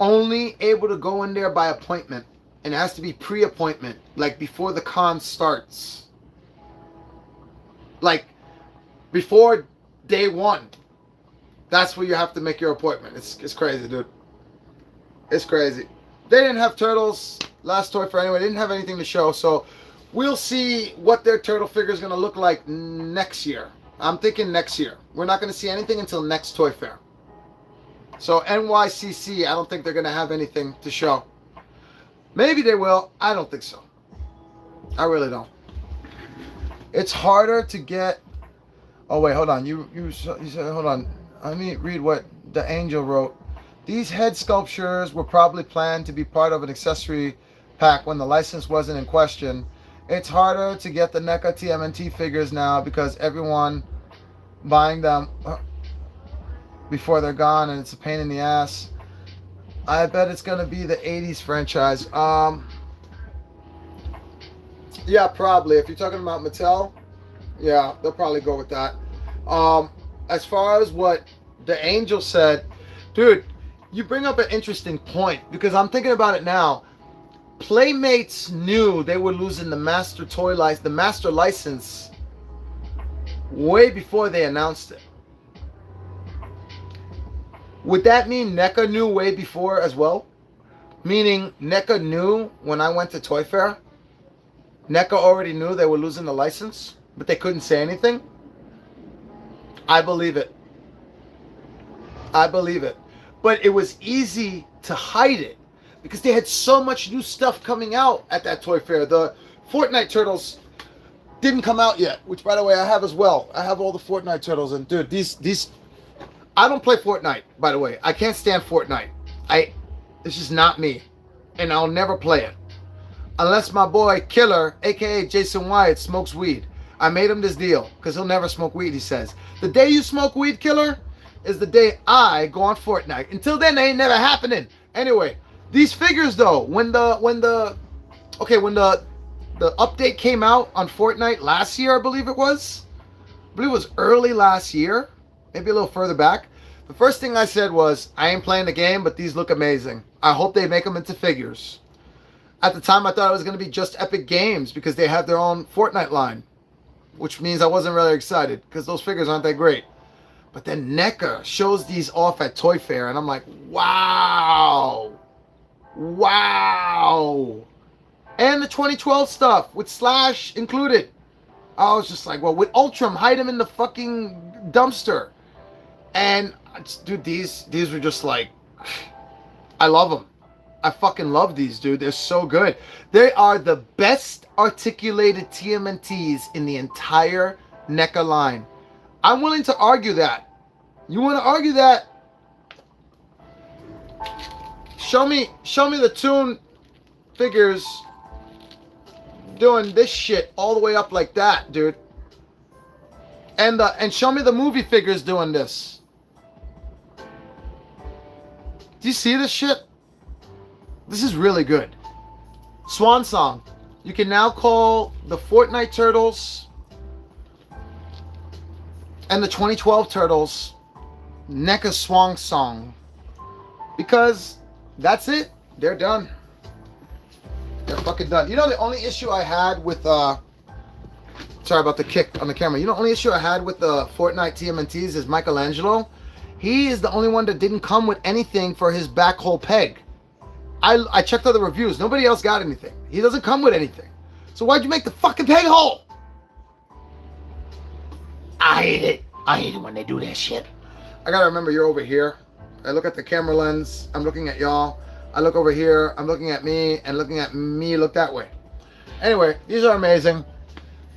Only able to go in there by appointment, and it has to be pre-appointment, like before the con starts, like before day one. That's where you have to make your appointment. It's crazy, dude. It's crazy. They didn't have turtles last Toy Fair anyway. They didn't have anything to show, so we'll see what their turtle figure is going to look like next year. I'm thinking next year. We're not going to see anything until next Toy Fair. So NYCC, I don't think they're going to have anything to show. Maybe they will. I don't think so. I really don't. It's harder to get... Oh, wait, hold on. You said, hold on. Let me read what the angel wrote. These head sculptures were probably planned to be part of an accessory pack when the license wasn't in question. It's harder to get the NECA TMNT figures now because everyone buying them before they're gone, and it's a pain in the ass. I bet it's going to be the 80s franchise. Yeah, probably. If you're talking about Mattel, yeah, they'll probably go with that. As far as what the angel said, dude, you bring up an interesting point because I'm thinking about it now. Playmates knew they were losing the master license way before they announced it. Would that mean NECA knew way before as well? Meaning NECA knew when I went to Toy Fair? NECA already knew they were losing the license, but they couldn't say anything? I believe it. I believe it. But it was easy to hide it because they had so much new stuff coming out at that Toy Fair. The Fortnite Turtles didn't come out yet, which, by the way, I have as well. I have all the Fortnite Turtles, and dude, these I don't play Fortnite, by the way. I can't stand Fortnite. This is not me, and I'll never play it unless my boy Killer, aka Jason Wyatt, smokes weed. I made him this deal because he'll never smoke weed. He says the day you smoke weed, Killer, is the day I go on Fortnite. Until then, they ain't never happening. Anyway, these figures though, when the update came out on Fortnite last year, I believe it was early last year, maybe a little further back. The first thing I said was, I ain't playing the game, but these look amazing. I hope they make them into figures. At the time, I thought it was going to be just Epic Games because they have their own Fortnite line, which means I wasn't really excited because those figures aren't that great. But then NECA shows these off at Toy Fair, and I'm like, wow. Wow. And the 2012 stuff with Slash included. I was just like, well, with Ultram, hide him in the fucking dumpster. And, dude, these were just like, I love them. I fucking love these, dude. They're so good. They are the best articulated TMNTs in the entire NECA line. I'm willing to argue that. You want to argue that? Show me the Toon figures doing this shit all the way up like that, dude. And show me the movie figures doing this. Do you see this shit? This is really good. Swan Song. You can now call the Fortnite Turtles and the 2012 Turtles NECA Swan Song. Because that's it. They're done. They're fucking done. You know the only issue I had with sorry about the kick on the camera. You know the only issue I had with the Fortnite TMNTs is Michelangelo. He is the only one that didn't come with anything for his back hole peg. I checked other reviews. Nobody else got anything. He doesn't come with anything. So why'd you make the fucking peg hole? I hate it. I hate it when they do that shit. I gotta remember you're over here. I look at the camera lens. I'm looking at y'all. I look over here. I'm looking at me. And looking at me, look that way. Anyway, these are amazing.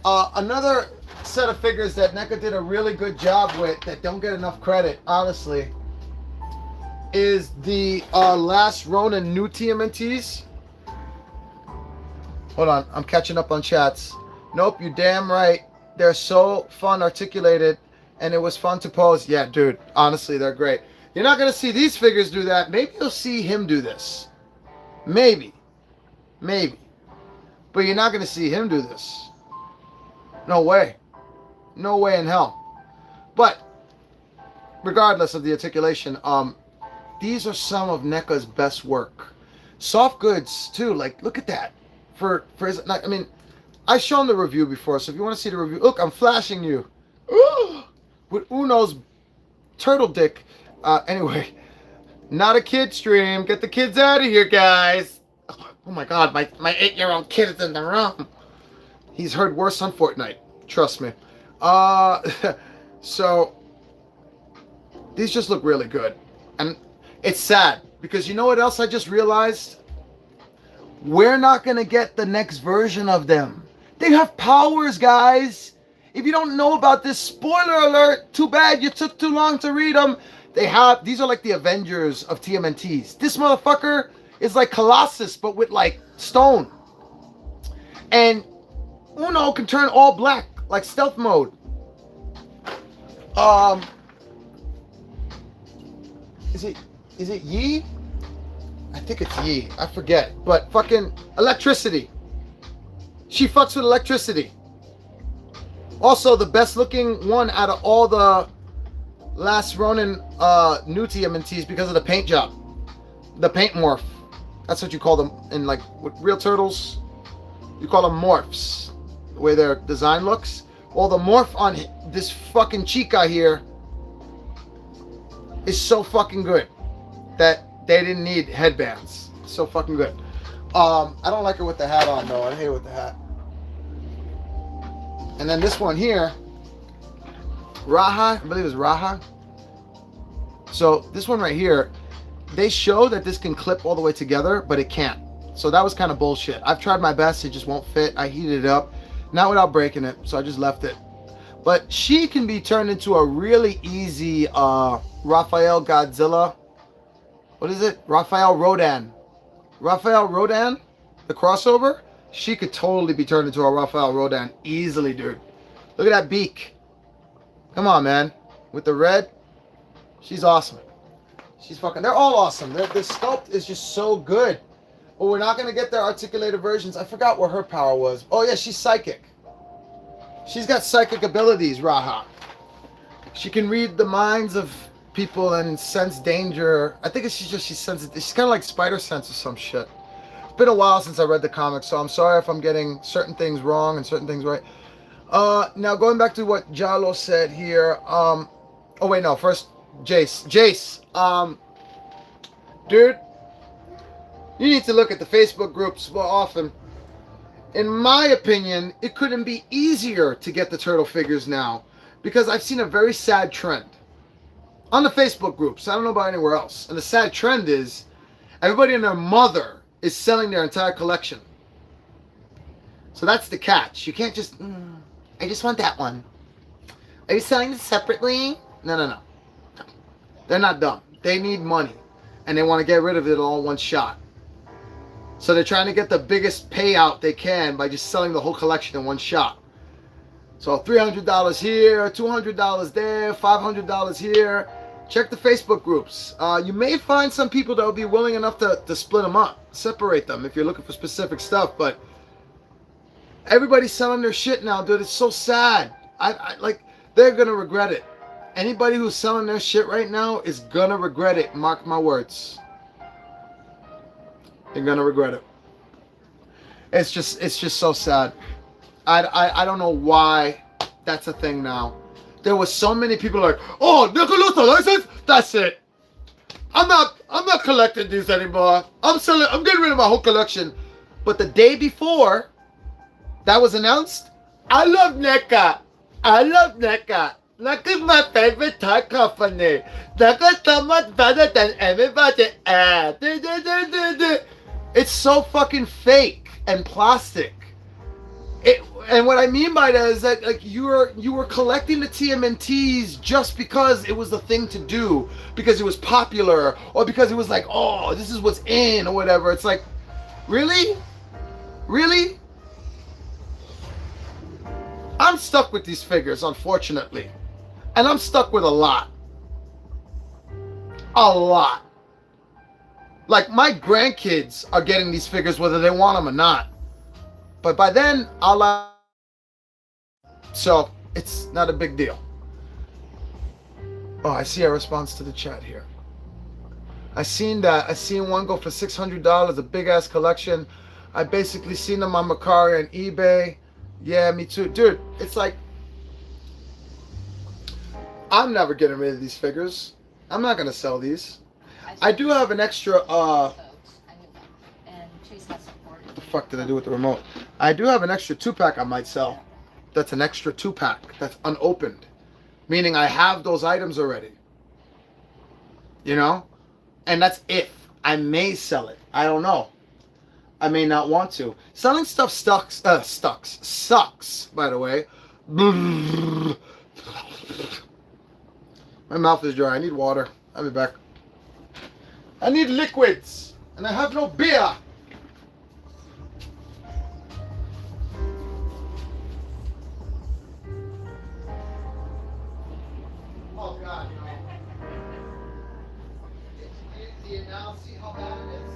Another set of figures that NECA did a really good job with that don't get enough credit, honestly, is the Last Ronin new TMNTs. Hold on, I'm catching up on chats. Nope, you damn right. They're so fun articulated, and it was fun to pose. Yeah, dude, honestly, they're great. You're not going to see these figures do that. Maybe you'll see him do this. Maybe. Maybe. But you're not going to see him do this. No way. No way in hell. But, regardless of the articulation, these are some of NECA's best work. Soft goods, too. Like, look at that. For his, I mean, I've shown the review before, so if you want to see the review, look, I'm flashing you. With Uno's turtle dick. Anyway, not a kid stream. Get the kids out of here, guys. Oh my god, my 8-year-old kid is in the room. He's heard worse on Fortnite. Trust me. So these just look really good. And it's sad because you know what else I just realized? We're not going to get the next version of them. They have powers, guys. If you don't know about this, spoiler alert, too bad you took too long to read them. These are like the Avengers of TMNTs. This motherfucker is like Colossus, but with like stone. And Uno can turn all black, like stealth mode. Is it Yi? I think it's Yi. I forget. But fucking electricity. She fucks with electricity. Also, the best looking one out of all the last Ronin new TMNTs because of the paint job. The paint morph. That's what you call them in like with real turtles. You call them morphs. The way their design looks. Well, the morph on this fucking chica here is so fucking good that they didn't need headbands. So fucking good. I don't like it with the hat on though. I hate it with the hat. And then this one here, Raha, I believe it's Raha. So this one right here, they show that this can clip all the way together, but it can't. So that was kind of bullshit. I've tried my best, it just won't fit. I heated it up, not without breaking it, so I just left it. But she can be turned into a really easy Raphael Godzilla. What is it? Raphael Rodan. Raphael Rodan, the crossover. She could totally be turned into a Raphael Rodan easily, dude. Look at that beak. Come on, man. With the red, she's awesome. She's fucking, they're all awesome. The sculpt is just so good. But we're not going to get their articulated versions. I forgot what her power was. Oh, yeah, she's psychic. She's got psychic abilities, Raha. She can read the minds of people and sense danger. I think she's sensitive. She's kind of like spider sense or some shit. It's been a while since I read the comics, so I'm sorry if I'm getting certain things wrong and certain things right. Now going back to what Jalo said here. Oh wait, no. First, Jace. Dude, you need to look at the Facebook groups more often. In my opinion, it couldn't be easier to get the turtle figures now because I've seen a very sad trend on the Facebook groups. I don't know about anywhere else. And the sad trend is everybody and their mother is selling their entire collection. So that's the catch. You can't just, I just want that one. Are you selling this separately? No. They're not dumb. They need money. And they want to get rid of it all in one shot. So they're trying to get the biggest payout they can by just selling the whole collection in one shot. So $300 here, $200 there, $500 here. Check the Facebook groups. You may find some people that will be willing enough to split them up, separate them if you're looking for specific stuff. But everybody's selling their shit now, dude. It's so sad. I like, they're going to regret it. Anybody who's selling their shit right now is going to regret it. Mark my words. They're going to regret it. It's just so sad. I don't know why that's a thing now. There was so many people like, oh, Neca lost the license? That's it. I'm not collecting these anymore. I'm getting rid of my whole collection. But the day before that was announced, I love NECA. NECA is my favorite toy company. NECA is so much better than everybody else. It's so fucking fake and plastic. And what I mean by that is that like you were collecting the TMNTs just because it was the thing to do, because it was popular, or because it was like, oh, this is what's in, or whatever. It's like, really? I'm stuck with these figures, unfortunately. And I'm stuck with a lot. Like, my grandkids are getting these figures whether they want them or not. But by then, so it's not a big deal. Oh, I see a response to the chat here. I seen one go for $600, a big ass collection. I basically seen them on Mercari and eBay. Yeah, me too. Dude, it's like, I'm never getting rid of these figures. I'm not gonna sell these. I do have an extra. What the fuck did I do with the remote? I do have an extra 2-pack I might sell. That's an extra 2-pack. That's unopened, meaning I have those items already. You know, and that's if I may sell it. I don't know. I may not want to. Selling stuff sucks. By the way. My mouth is dry. I need water. I'll be back. I need liquids, and I have no beer. Oh God, no. It's easy now. See how bad it is.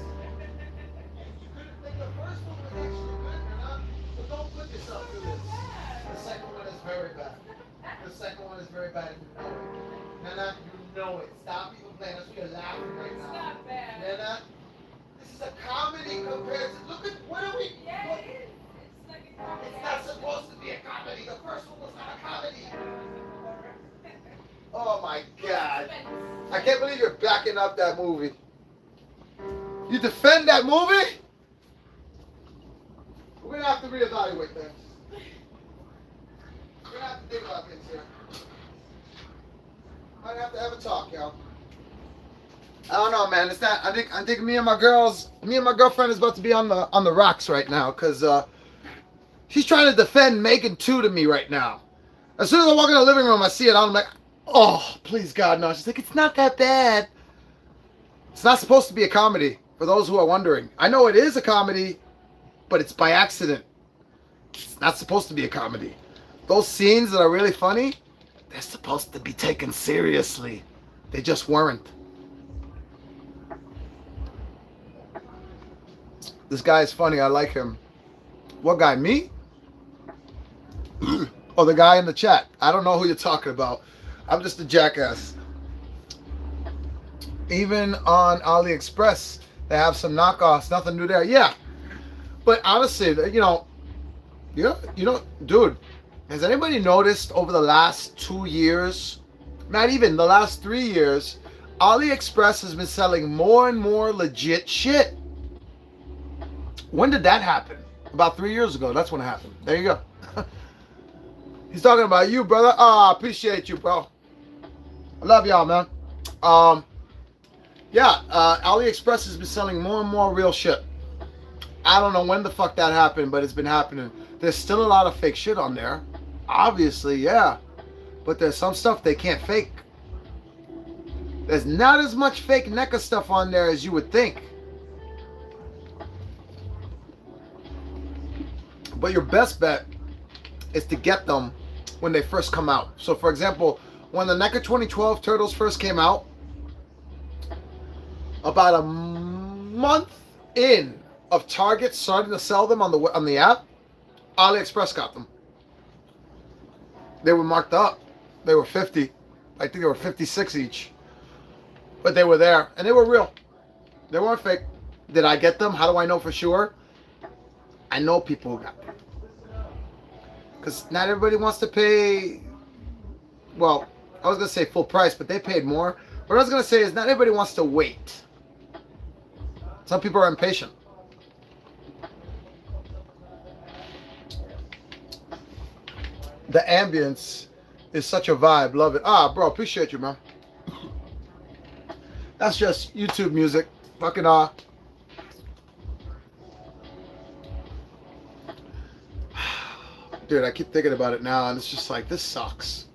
You couldn't think the first one was actually good, you know? But don't put yourself through this. The second one is very bad. The second one is very bad. You know it. Nana, you know it. Stop even playing. That's why you're laughing right now. It's not bad. Nana, this is a comedy compared to. Look at what are we? Yeah, What? it is. It's like a comedy. It's not supposed to be a comedy. The first one was not a comedy. Oh my God. I can't believe you're backing up that movie. You defend that movie? We're going to have to reevaluate things. We're going to have to think about things here. Might have to have a talk, y'all. I don't know, man. It's not. I think me and my girlfriend is about to be on the rocks right now, because she's trying to defend Megan 2 to me right now. As soon as I walk in the living room, I see it. I'm like, oh, please God, no. She's like, it's not that bad. It's not supposed to be a comedy, for those who are wondering. I know it is a comedy, but it's by accident. It's not supposed to be a comedy. Those scenes that are really funny, they're supposed to be taken seriously. They just weren't. This guy is funny. I like him. What guy? Me? Or the guy in the chat? I don't know who you're talking about. I'm just a jackass. Even on AliExpress, they have some knockoffs. Nothing new there. Yeah. But honestly, dude, has anybody noticed over the last 2 years, not even the last 3 years, AliExpress has been selling more and more legit shit? When did that happen? About 3 years ago. That's when it happened. There you go. He's talking about you, brother. I appreciate you, bro. I love y'all, man. AliExpress has been selling more and more real shit. I don't know when the fuck that happened, but it's been happening. There's still a lot of fake shit on there. Obviously, yeah. But there's some stuff they can't fake. There's not as much fake Neca stuff on there as you would think. But your best bet is to get them when they first come out. So, for example, when the Neca 2012 Turtles first came out, about a month in of Target starting to sell them on the app, AliExpress got them. They were marked up. They were 50. I think they were 56 each. But they were there, and they were real. They weren't fake. Did I get them? How do I know for sure? I know people who got them. Because not everybody wants to pay, well, I was going to say full price, but they paid more. What I was going to say is not everybody wants to wait. Some people are impatient. The ambience is such a vibe. Love it. Bro, appreciate you, man. That's just YouTube music. Fucking Dude, I keep thinking about it now, and it's just like, this sucks.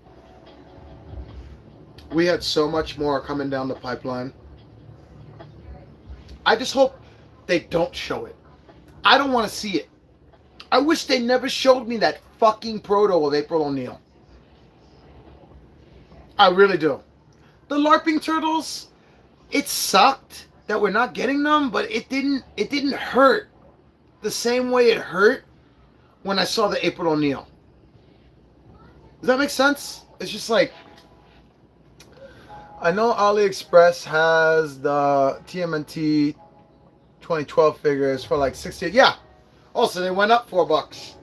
We had so much more coming down the pipeline. I just hope they don't show it. I don't want to see it. I wish they never showed me that fucking proto of April O'Neil. I really do. The LARPing Turtles, it sucked that we're not getting them, but it didn't hurt the same way it hurt when I saw the April O'Neil. Does that make sense? It's just like, I know AliExpress has the TMNT 2012 figures for like 60. Yeah. Also, they went up $4.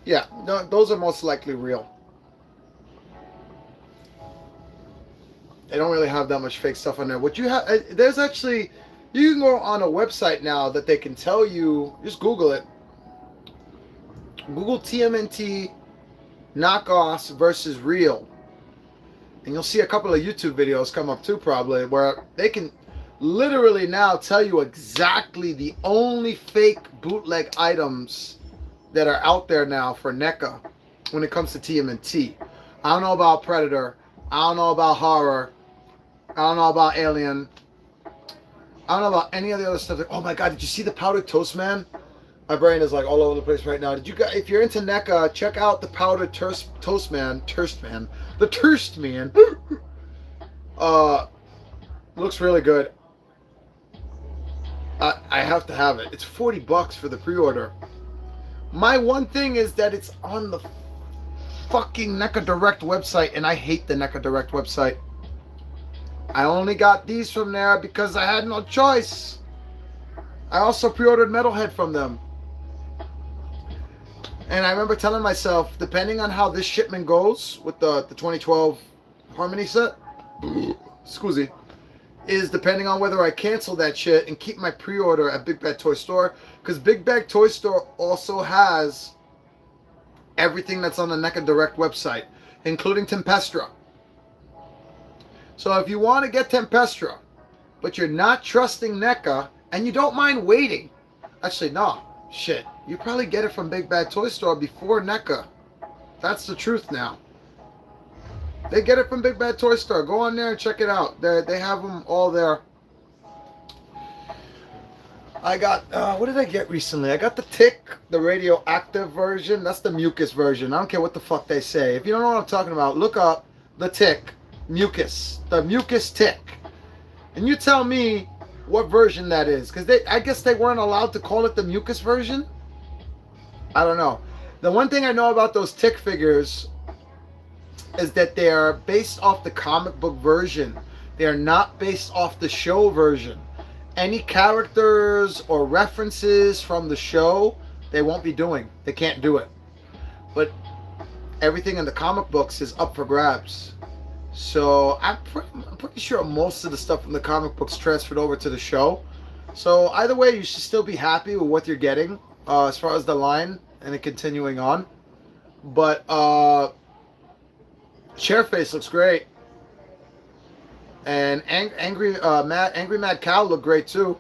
Yeah, no, those are most likely real. They don't really have that much fake stuff on there. What you have, there's actually, you can go on a website now that they can tell you, just Google it. Google TMNT knockoffs versus real. And you'll see a couple of YouTube videos come up too probably where they can literally now tell you exactly the only fake bootleg items that are out there now for NECA when it comes to TMNT. I don't know about Predator. I don't know about horror. I don't know about Alien. I don't know about any of the other stuff. Like, oh my God, did you see the powdered toast man? My brain is like all over the place right now. Did you guys, if you're into NECA, check out the powdered toast man. The Turst man. Looks really good. I have to have it. It's $40 for the pre-order. My one thing is that it's on the fucking NECA Direct website, and I hate the NECA Direct website. I only got these from there because I had no choice. I also pre-ordered Metalhead from them. And I remember telling myself, depending on how this shipment goes with the 2012 Harmony set, excuse, is depending on whether I cancel that shit and keep my pre-order at Big Bad Toy Store. Because Big Bad Toy Store also has everything that's on the NECA Direct website, including Tempestra. So if you want to get Tempestra, but you're not trusting NECA, and you don't mind waiting, actually, no, shit, you probably get it from Big Bad Toy Store before NECA. That's the truth now. They get it from Big Bad Toy Store. Go on there and check it out. They have them all there. I got, what did I get recently? I got the Tick, the radioactive version. That's the mucus version. I don't care what the fuck they say. If you don't know what I'm talking about, look up the Tick, mucus. The mucus Tick. And you tell me what version that is. Because I guess they weren't allowed to call it the mucus version. I don't know. The one thing I know about those Tick figures is that they are based off the comic book version. They are not based off the show version. Any characters or references from the show, they won't be doing. They can't do it. But everything in the comic books is up for grabs. So I'm pretty sure most of the stuff from the comic books transferred over to the show. So either way, you should still be happy with what you're getting as far as the line and it continuing on. But Chairface looks great. And Angry Mad Cow looked great too.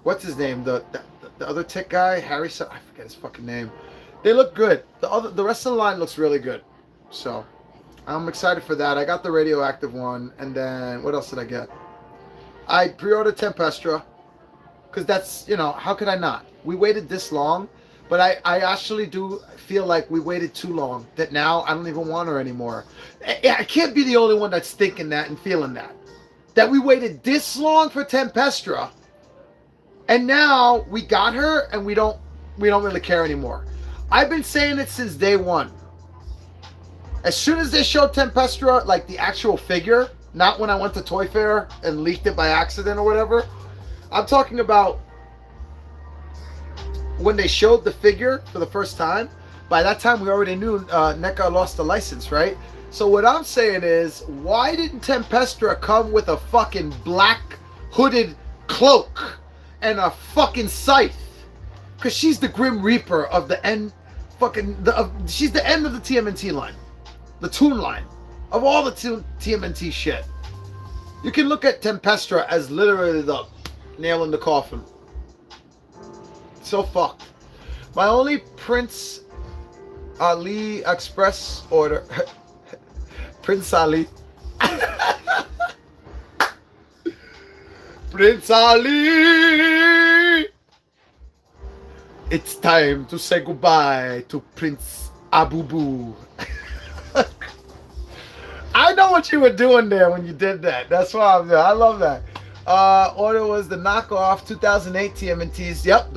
What's his name? The other Tick guy, Harry. I forget his fucking name. They look good. The rest of the line looks really good. So I'm excited for that. I got the radioactive one, and then what else did I get? I pre-ordered Tempestra because that's, you know, how could I not? We waited this long. But I actually do feel like we waited too long. That now I don't even want her anymore. I can't be the only one that's thinking that and feeling that. That we waited this long for Tempestra, and now we got her and we don't really care anymore. I've been saying it since day one. As soon as they showed Tempestra, like the actual figure, not when I went to Toy Fair and leaked it by accident or whatever. I'm talking about when they showed the figure for the first time. By that time we already knew NECA lost the license, right? So what I'm saying is, why didn't Tempestra come with a fucking black hooded cloak and a fucking scythe? Because she's the Grim Reaper of the end, she's the end of the TMNT line, the Toon line, of all the TMNT shit. You can look at Tempestra as literally the nail in the coffin. So fucked. My only Prince Ali Express order. Prince Ali. Prince Ali. It's time to say goodbye to Prince Abubu. I know what you were doing there when you did that. That's why I'm there. I love that. Order was the knockoff 2008 TMNTs. Yep,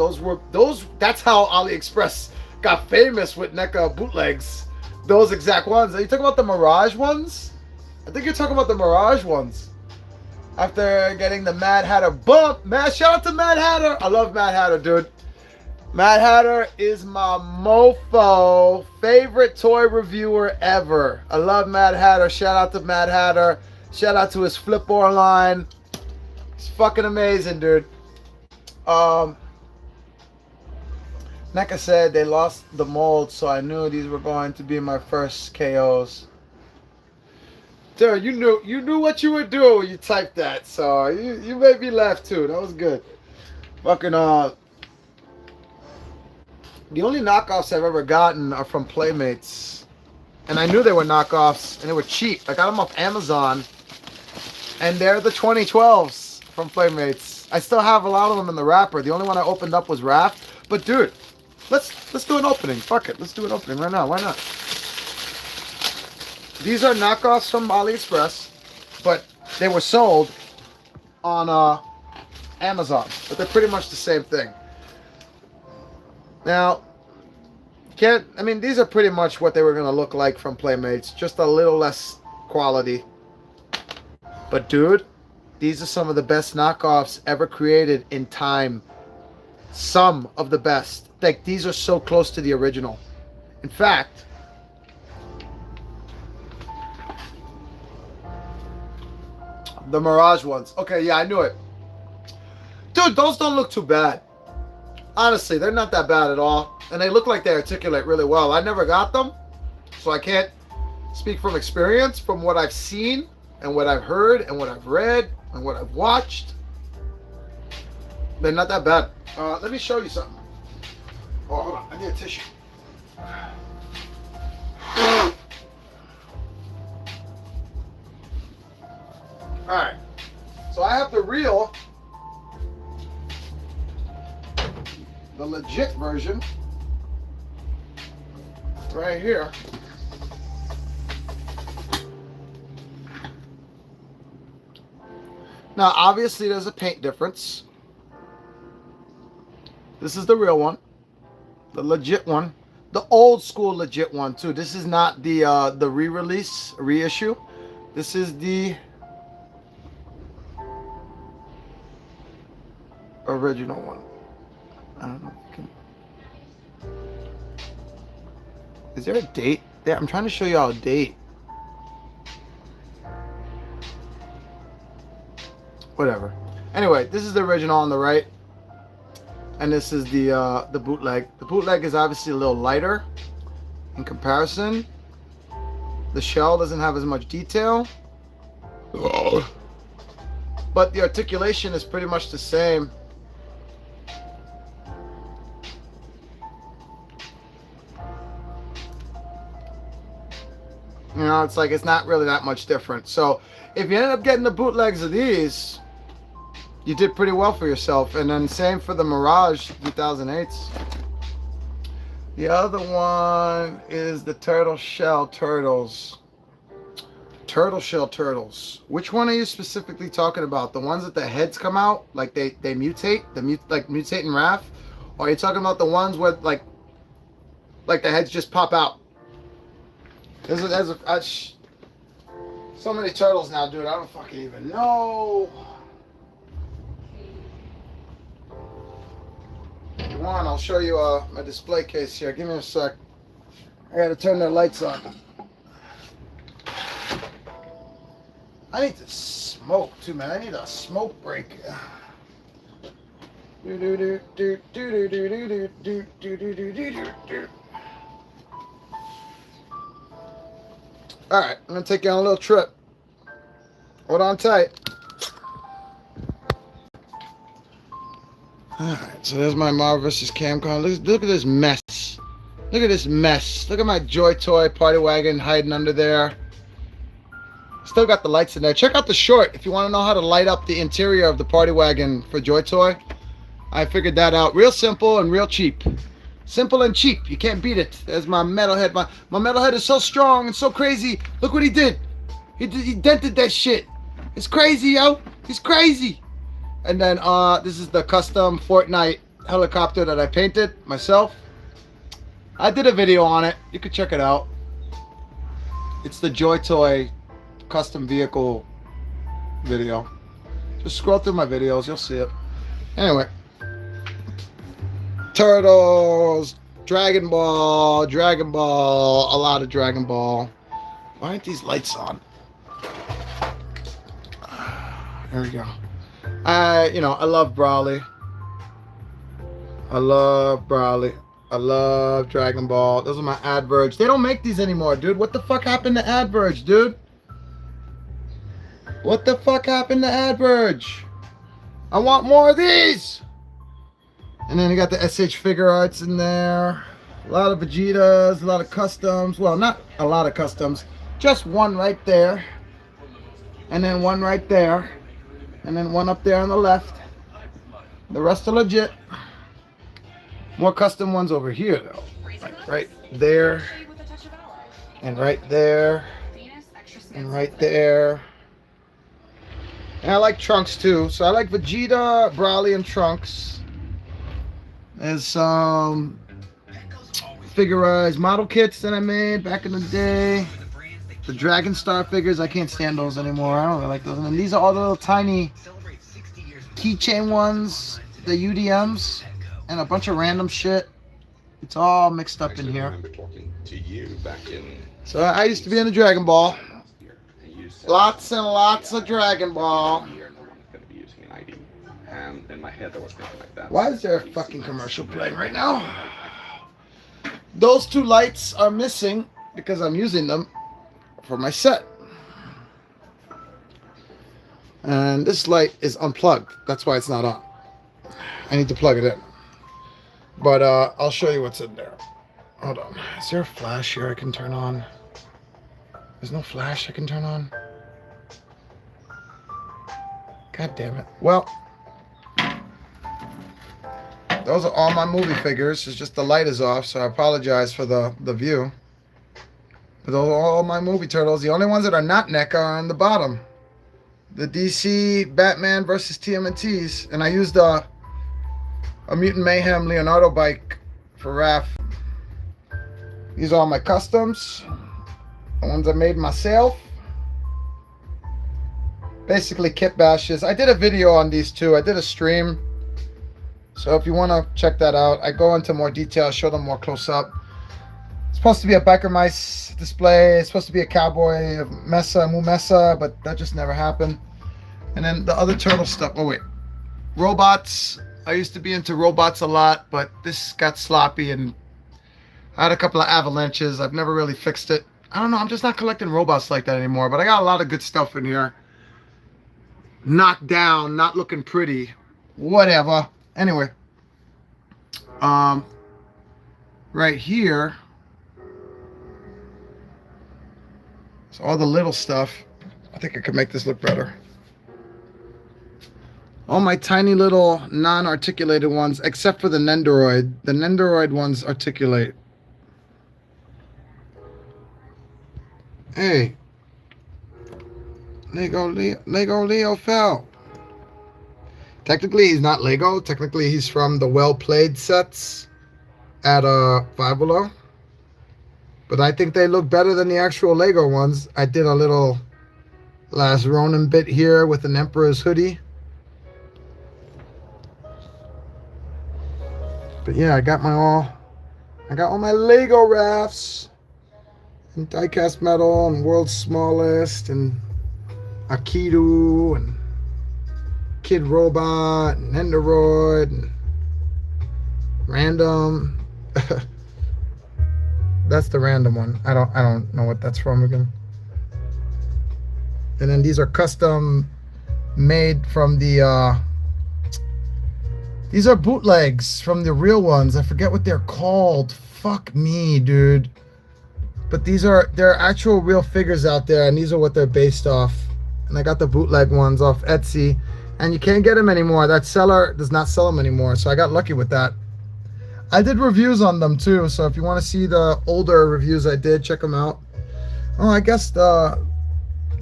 that's how AliExpress got famous with NECA bootlegs. Those exact ones. Are you talking about the Mirage ones? I think you're talking about the Mirage ones. After getting the Mad Hatter bump. Man, shout out to Mad Hatter. I love Mad Hatter, dude. Mad Hatter is my mofo. Favorite toy reviewer ever. I love Mad Hatter. Shout out to Mad Hatter. Shout out to his Flipboard line. It's fucking amazing, dude. Neca said they lost the mold, so I knew these were going to be my first KOs. Dude, you knew what you were doing when you typed that, so you made me laugh too. That was good. Fucking the only knockoffs I've ever gotten are from Playmates, and I knew they were knockoffs and they were cheap. I got them off Amazon, and they're the 2012s from Playmates. I still have a lot of them in the wrapper. The only one I opened up was Raph. But dude, let's do an opening. Fuck it, let's do an opening right now. Why not? These are knockoffs from AliExpress, but they were sold on Amazon. But they're pretty much the same thing. Now, these are pretty much what they were gonna look like from Playmates, just a little less quality. But dude, these are some of the best knockoffs ever created in time. Some of the best. Like, these are so close to the original. In fact, the Mirage ones. Okay, yeah, I knew it. Dude, those don't look too bad. Honestly, they're not that bad at all. And they look like they articulate really well. I never got them, so I can't speak from experience, from what I've seen, and what I've heard, and what I've read, and what I've watched. They're not that bad. Let me show you something. Oh, hold on. I need a tissue. Alright. So I have the real, the legit version right here. Now, obviously, there's a paint difference. This is the real one, the legit one, the old school legit one too. This is not the re-release, reissue. This is the original one. I don't know if you can. Is there a date there? I'm trying to show y'all a date. Whatever. Anyway, this is the original on the right. And this is the bootleg. The bootleg is obviously a little lighter in comparison. The shell doesn't have as much detail. But the articulation is pretty much the same. You know, it's like it's not really that much different. So if you end up getting the bootlegs of these, you did pretty well for yourself. And then same for the Mirage 2008s. The other one is the Turtle Shell Turtles. Turtle Shell Turtles. Which one are you specifically talking about? The ones that the heads come out, like they mutate, like mutate and Raph? Or are you talking about the ones where like the heads just pop out? There's so many turtles now, dude. I don't fucking even know. If you want, I'll show you my display case here. Give me a sec. I gotta turn the lights on. I need to smoke too, man. I need a smoke break. Alright, I'm gonna take you on a little trip. Hold on tight. Alright, so there's my Marvel vs. Camcon. Look at this mess. Look at this mess. Look at my Joy Toy party wagon hiding under there. Still got the lights in there. Check out the short if you want to know how to light up the interior of the party wagon for Joy Toy. I figured that out. Real simple and real cheap. Simple and cheap. You can't beat it. There's my metalhead. My metalhead is so strong and so crazy. Look what he did. He dented that shit. It's crazy, yo. He's crazy. And then this is the custom Fortnite helicopter that I painted myself. I did a video on it. You can check it out. It's the Joy Toy custom vehicle video. Just scroll through my videos. You'll see it. Anyway. Turtles, Dragon Ball, a lot of Dragon Ball. Why aren't these lights on? There we go. I love Brawly. I love Dragon Ball. Those are my adverts. They don't make these anymore, dude. What the fuck happened to adverts, dude? What the fuck happened to adverts? I want more of these. And then you got the SH figure arts in there. A lot of Vegetas, a lot of customs. Well, not a lot of customs. Just one right there. And then one right there. And then one up there on the left. The rest are legit. More custom ones over here, though. Like right there. And right there. And right there. And I like Trunks, too. So I like Vegeta, Brawly, and Trunks. There's some figurized model kits that I made back in the day. The Dragon Star figures, I can't stand those anymore. I don't really like those. And then these are all the little tiny keychain ones, the UDMs, and a bunch of random shit. It's all mixed up in here. So I used to be into Dragon Ball. Lots and lots of Dragon Ball. Why is there a fucking commercial playing right now? Those two lights are missing because I'm using them for my set. And this light is unplugged. That's why it's not on. I need to plug it in. But I'll show you what's in there. Hold on. Is there a flash here I can turn on? There's no flash I can turn on? God damn it. Well, those are all my movie figures. It's just the light is off, so I apologize for the view. But those are all my movie turtles. The only ones that are not Neca are on the bottom. The DC Batman versus TMNTs. And I used a Mutant Mayhem Leonardo bike for Raph. These are all my customs. The ones I made myself. Basically kit bashes. I did a video on these too. I did a stream. So if you want to check that out, I go into more detail, show them more close up. It's supposed to be a biker mice display. It's supposed to be a cowboy of Mesa, Mu Mesa, but that just never happened. And then the other turtle stuff. Oh wait, robots. I used to be into robots a lot, but this got sloppy and I had a couple of avalanches. I've never really fixed it. I don't know. I'm just not collecting robots like that anymore, but I got a lot of good stuff in here. Knocked down, not looking pretty. Whatever. Anyway. Right here. So all the little stuff. I think I could make this look better. All my tiny little non-articulated ones, except for the Nendoroid. The Nendoroid ones articulate. Hey. Lego Leo fell. Technically, he's not Lego. Technically, he's from the Well Played sets at Five Below. But I think they look better than the actual Lego ones. I did a little Last Ronin bit here with an Emperor's hoodie. But yeah, I got all my Lego rafts and diecast metal and World's Smallest and Akidu and Kid Robot and Endoroid and Random. That's the random one. I don't know what that's from again. And then these are custom made from the these are bootlegs from the real ones. I forget what they're called. Fuck me, dude. But they're actual real figures out there, and these are what they're based off. And I got the bootleg ones off Etsy, and you can't get them anymore. That seller does not sell them anymore, so I got lucky with that. I did reviews on them too, so if you want to see the older reviews I did, check them out. Oh, I guess the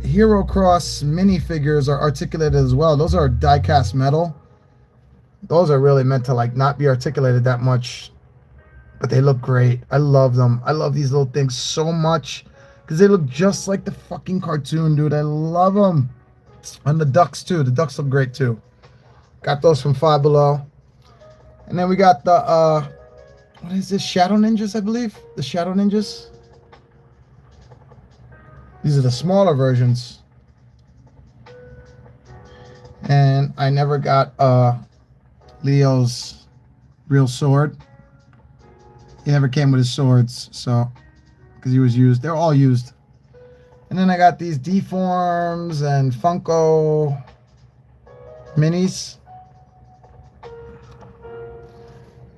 Hero Cross minifigures are articulated as well. Those are die-cast metal. Those are really meant to like not be articulated that much, but they look great. I love them. I love these little things so much because they look just like the fucking cartoon, dude. I love them. And the ducks too. The ducks look great too. Got those from Five Below. And then we got the what is this? Shadow Ninjas, I believe. The Shadow Ninjas. These are the smaller versions. And I never got Leo's real sword. He never came with his swords, so because he was used. They're all used. And then I got these Deforms and Funko minis.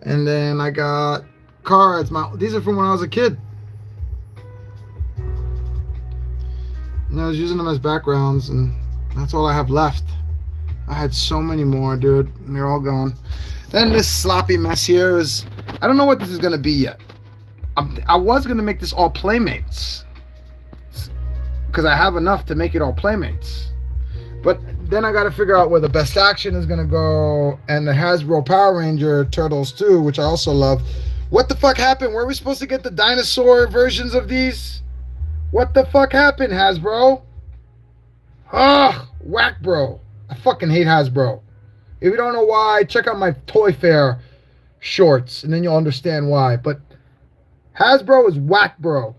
And then I got cards. These are from when I was a kid. And I was using them as backgrounds, and that's all I have left. I had so many more, dude, and they're all gone. Then this sloppy mess here is, I don't know what this is gonna be yet. I was gonna make this all Playmates, because I have enough to make it all Playmates. But then I gotta figure out where the best action is gonna go, and the Hasbro Power Ranger Turtles too, which I also love. What the fuck happened? Were we supposed to get the dinosaur versions of these? What the fuck happened, Hasbro? Ugh, whack, bro. I fucking hate Hasbro. If you don't know why, check out my Toy Fair shorts, and then you'll understand why. But Hasbro is whack, bro.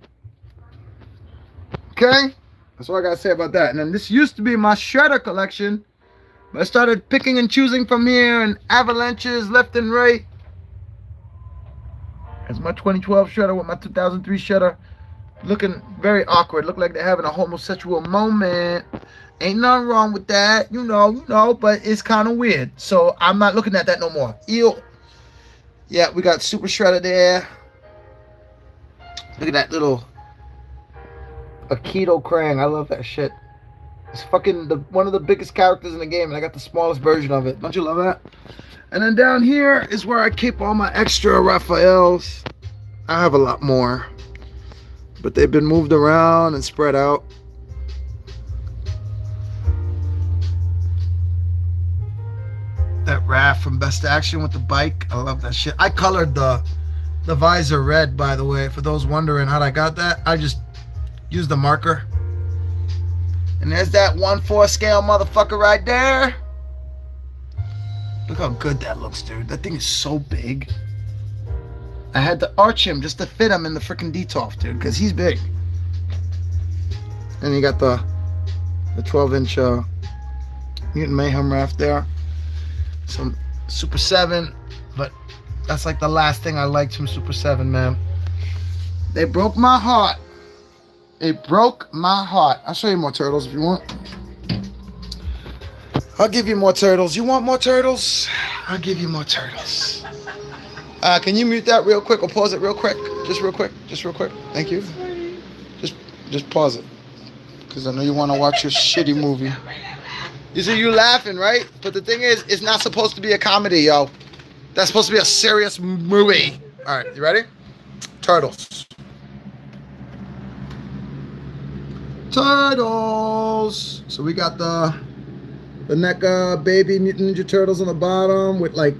Okay? That's all I gotta say about that. And then this used to be my Shredder collection, but I started picking and choosing from here, and avalanches left and right. It's my 2012 Shredder with my 2003 Shredder. Looking very awkward. Look like they're having a homosexual moment. Ain't nothing wrong with that, you know, but it's kind of weird. So I'm not looking at that no more. Ew. Yeah, we got Super Shredder there. Look at that little Aikido Krang. I love that shit. It's fucking one of the biggest characters in the game, and I got the smallest version of it. Don't you love that? And then down here is where I keep all my extra Raphaels. I have a lot more, but they've been moved around and spread out. That Raph from Best Action with the bike. I love that shit. I colored the visor red, by the way, for those wondering how I got that. I just used the marker. And there's that 1/4 scale motherfucker right there. Look how good that looks, dude. That thing is so big. I had to arch him just to fit him in the freaking Detolf, dude, because he's big. And you got the 12-inch Mutant Mayhem Raft there. Some Super 7, but that's like the last thing I liked from Super 7, man. They broke my heart. It broke my heart. I'll show you more turtles if you want. I'll give you more turtles. You want more turtles? I'll give you more turtles. Can you mute that real quick or pause it real quick? Just real quick. Just real quick. Thank you. Just pause it. Because I know you want to watch your shitty movie. You see you laughing, right? But the thing is, it's not supposed to be a comedy, yo. That's supposed to be a serious movie. All right, you ready? Turtles. Turtles. So we got the Neca baby Mutant Ninja Turtles on the bottom with like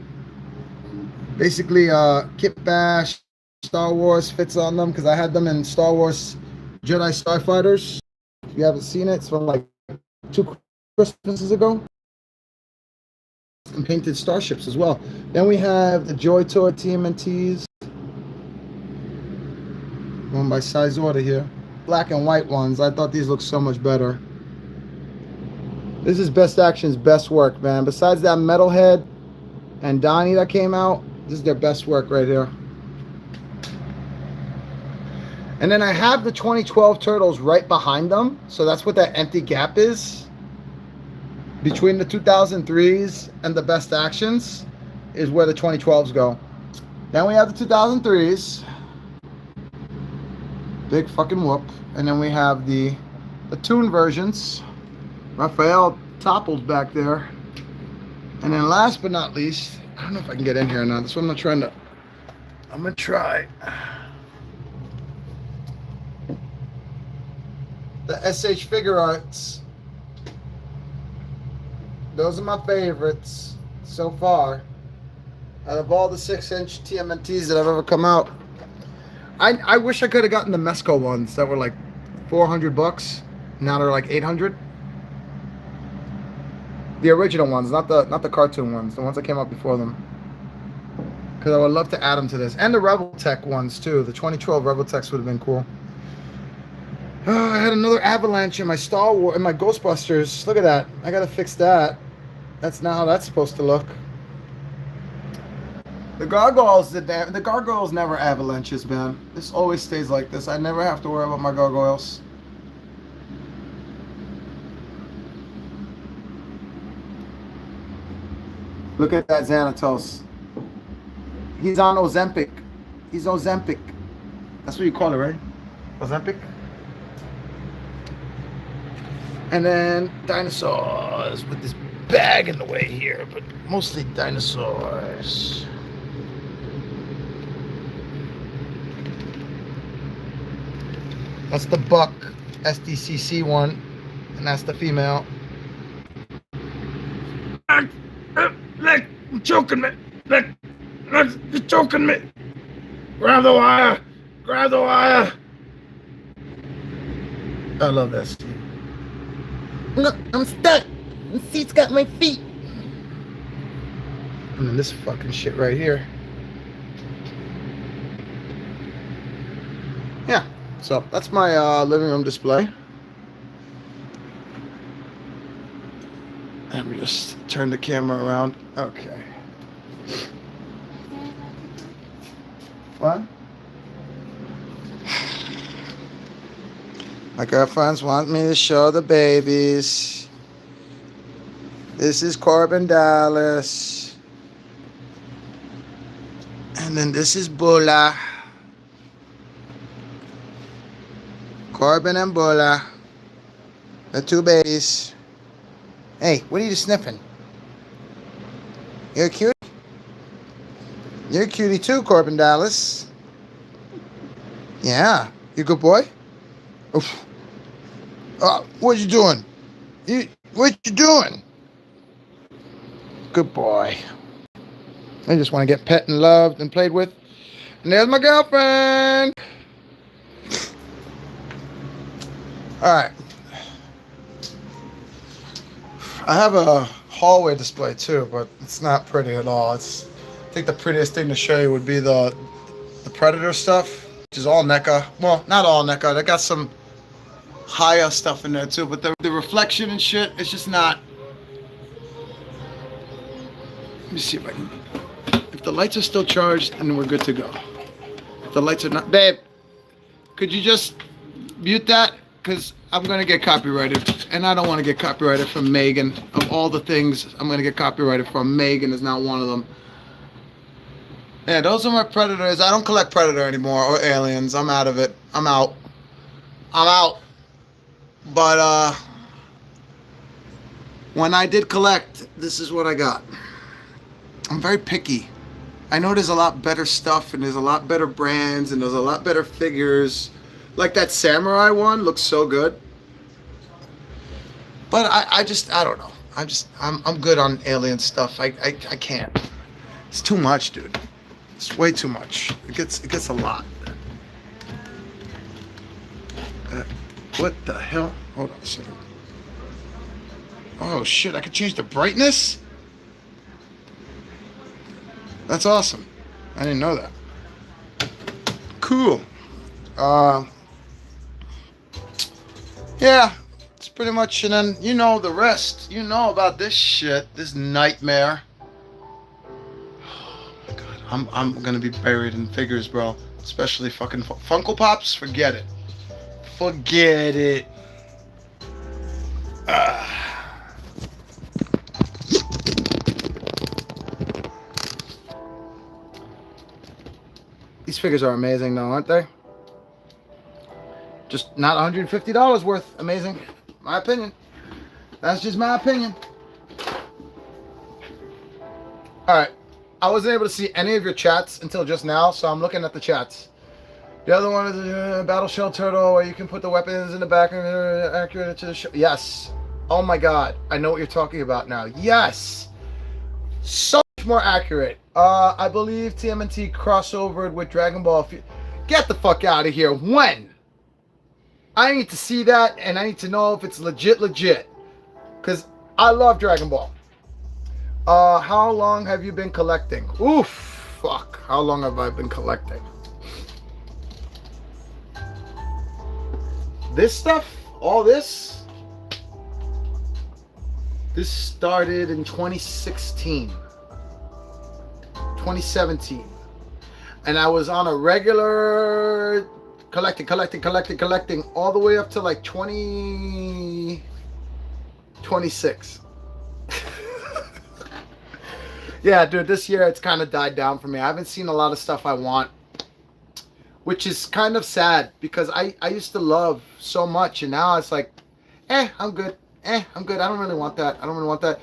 basically Kit Bash, Star Wars fits on them because I had them in Star Wars Jedi Starfighters. If you haven't seen it, it's from like 2 Christmases ago. And painted starships as well. Then we have the Joy Tour TMNTs. Going by size order here. Black and white ones. I thought these looked so much better. This is Best Action's best work, man. Besides that Metalhead and Donnie that came out, this is their best work right here. And then I have the 2012 Turtles right behind them. So that's what that empty gap is. Between the 2003s and the Best Actions is where the 2012s go. Then we have the 2003s. Big fucking whoop. And then we have the Toon versions. Raphael Topples back there. And then last but not least, I don't know if I can get in here or not. That's what I'm trying to... I'm going to try. The SH Figure Arts. Those are my favorites so far. Out of all the 6-inch TMNTs that have ever come out. I wish I could have gotten the Mesco ones that were like $400. Now they're like $800. The original ones, not the cartoon ones, the ones that came out before them. Because I would love to add them to this. And the Rebel Tech ones, too. The 2012 Rebel Techs would have been cool. Oh, I had another avalanche in my Star Wars, in my Ghostbusters. Look at that. I got to fix that. That's not how that's supposed to look. The gargoyles never avalanches, man. This always stays like this. I never have to worry about my gargoyles. Look at that Xanatos. He's on Ozempic. He's Ozempic. That's what you call it, right? Ozempic? And then dinosaurs with this bag in the way here, but mostly dinosaurs. That's the buck Sdcc one, and that's the female. Look, you're choking me. Look, you're choking me. Grab the wire. Grab the wire. I love this. Look, I'm stuck. The seat's got my feet. And then this fucking shit right here. Yeah, so that's my living room display. Let me just turn the camera around. Okay. What? My girlfriends want me to show the babies. This is Corbin Dallas. And then this is Bula. Corbin and Bula. The two babies. Hey, what are you sniffing? You're a cutie? You're a cutie too, Corbin Dallas. Yeah. You a good boy? Oof. What you doing? What you doing? Good boy. I just want to get pet and loved and played with. And there's my girlfriend. All right. I have a hallway display too, but it's not pretty at all. I think the prettiest thing to show you would be the Predator stuff, which is all Neca. Well, not all Neca. They got some higher stuff in there too, but the reflection and shit, it's just not. Let me see if I can. If the lights are still charged, then we're good to go. If the lights are not, babe, could you just mute that? Because I'm going to get copyrighted, and I don't want to get copyrighted from Megan. Of all the things I'm going to get copyrighted from, Megan is not one of them. Yeah, those are my Predators. I don't collect Predator anymore, or aliens. I'm out of it. I'm out. But when I did collect, this is what I got. I'm very picky. I know there's a lot better stuff, and there's a lot better brands, and there's a lot better figures. Like that samurai one looks so good. But I don't know. I'm good on alien stuff. I can't. It's too much, dude. It's way too much. It gets a lot. What the hell? Hold on a second. Oh shit, I can change the brightness? That's awesome. I didn't know that. Cool. Yeah, it's pretty much, and then you know the rest. You know about this shit, this nightmare. Oh my god, I'm gonna be buried in figures, bro. Especially fucking Funko Pops. Forget it. Forget it. These figures are amazing, though, aren't they? Just not $150 worth. Amazing. My opinion. That's just my opinion. Alright. I wasn't able to see any of your chats until just now, so I'm looking at the chats. The other one is a battle shell turtle where you can put the weapons in the back and accurate to the show. Yes. Oh my god. I know what you're talking about now. Yes. So much more accurate. I believe Tmnt crossovered with Dragon Ball. Get the fuck out of here. When? I need to see that, and I need to know if it's legit. Because I love Dragon Ball. How long have you been collecting? Oof. fuck, how long have I been collecting? This stuff, all this started in 2016, 2017. And I was on a regular collecting all the way up to like 2026. Yeah, dude, this year it's kind of died down for me. I haven't seen a lot of stuff I want, which is kind of sad because I used to love so much, and now it's like, I'm good. I'm good. I don't really want that.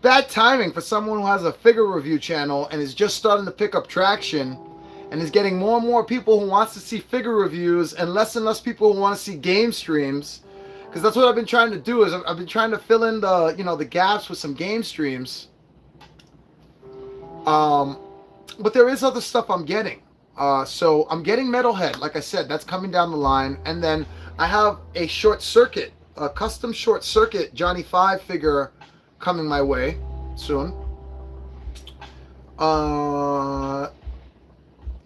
Bad timing for someone who has a figure review channel and is just starting to pick up traction and is getting more and more people who wants to see figure reviews and less people who want to see game streams. Because that's what I've been trying to do, is I've been trying to fill in the, the gaps with some game streams. But there is other stuff I'm getting. So I'm getting Metalhead, like I said, that's coming down the line. And then I have a Short Circuit, a custom Short Circuit Johnny 5 figure coming my way soon.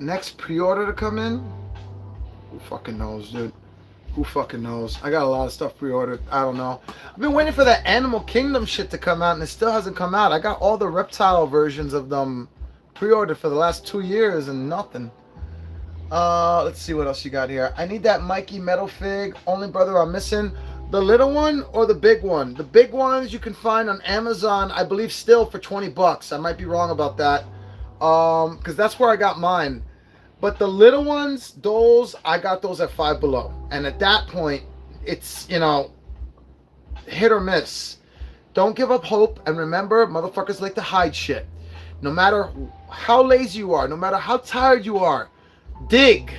Next pre-order to come in? Who fucking knows, dude? Who fucking knows? I got a lot of stuff pre-ordered. I don't know. I've been waiting for that Animal Kingdom shit to come out, and it still hasn't come out. I got all the reptile versions of them pre-ordered for the last 2 years and nothing. Let's see what else you got here. I need that Mikey metal fig. Only brother I'm missing. The little one or the big one? The big ones you can find on Amazon, I believe, still for $20. I might be wrong about that. Because that's where I got mine. But the little ones, those, I got those at $5 Below. And at that point, it's, hit or miss. Don't give up hope. And remember, motherfuckers like to hide shit. No matter how lazy you are, no matter how tired you are, dig.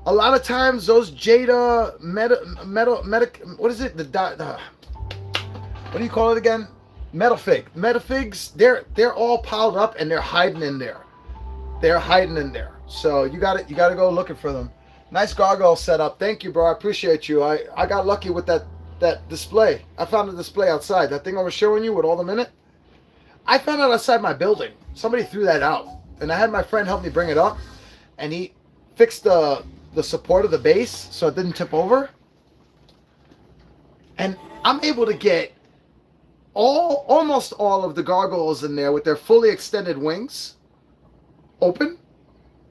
A lot of times, those Jada what is it? What do you call it again? Metal fig. Metal figs, they're all piled up and they're hiding in there. So you gotta go looking for them. Nice gargoyle setup. Thank you, bro. I appreciate you. I got lucky with that display. I found a display outside. That thing I was showing you with all the minute. I found it outside my building. Somebody threw that out, and I had my friend help me bring it up, and he fixed the support of the base so it didn't tip over. And I'm able to get almost all of the gargoyles in there with their fully extended wings open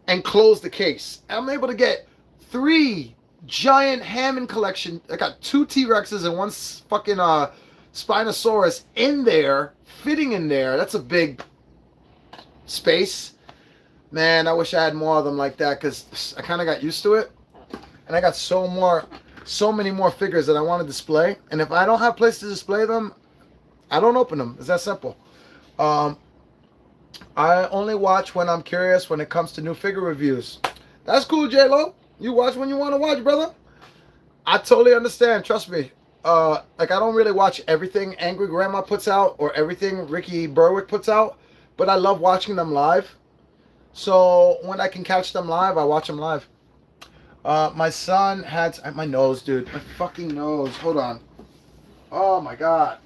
and close the case. I'm able to get 3 giant Hammond collection. I got 2 T-Rexes and 1 fucking Spinosaurus in there, fitting in there. That's a big space. Man, I wish I had more of them like that, because I kind of got used to it. And I got so many more figures that I want to display. And if I don't have place to display them, I don't open them. It's that simple. I only watch when I'm curious when it comes to new figure reviews. That's cool, J-Lo. You watch when you want to watch, brother. I totally understand. Trust me. Like, I don't really watch everything Angry Grandma puts out or everything Ricky Berwick puts out. But I love watching them live. So when I can catch them live, I watch them live. My son had my nose, dude. My fucking nose. Hold on. Oh my god.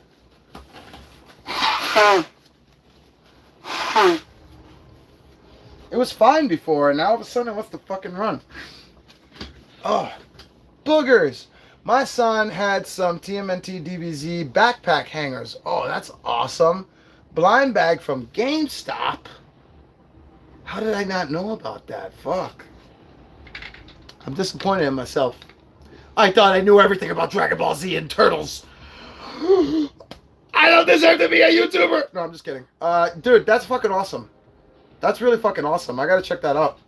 It was fine before, and now all of a sudden it wants to fucking run. Oh, boogers. My son had some TMNT DBZ backpack hangers. Oh, that's awesome. Blind bag from GameStop. How did I not know about that? Fuck. I'm disappointed in myself. I thought I knew everything about Dragon Ball Z and Turtles. I don't deserve to be a YouTuber. No, I'm just kidding. Dude, that's fucking awesome. That's really fucking awesome. I gotta check that out.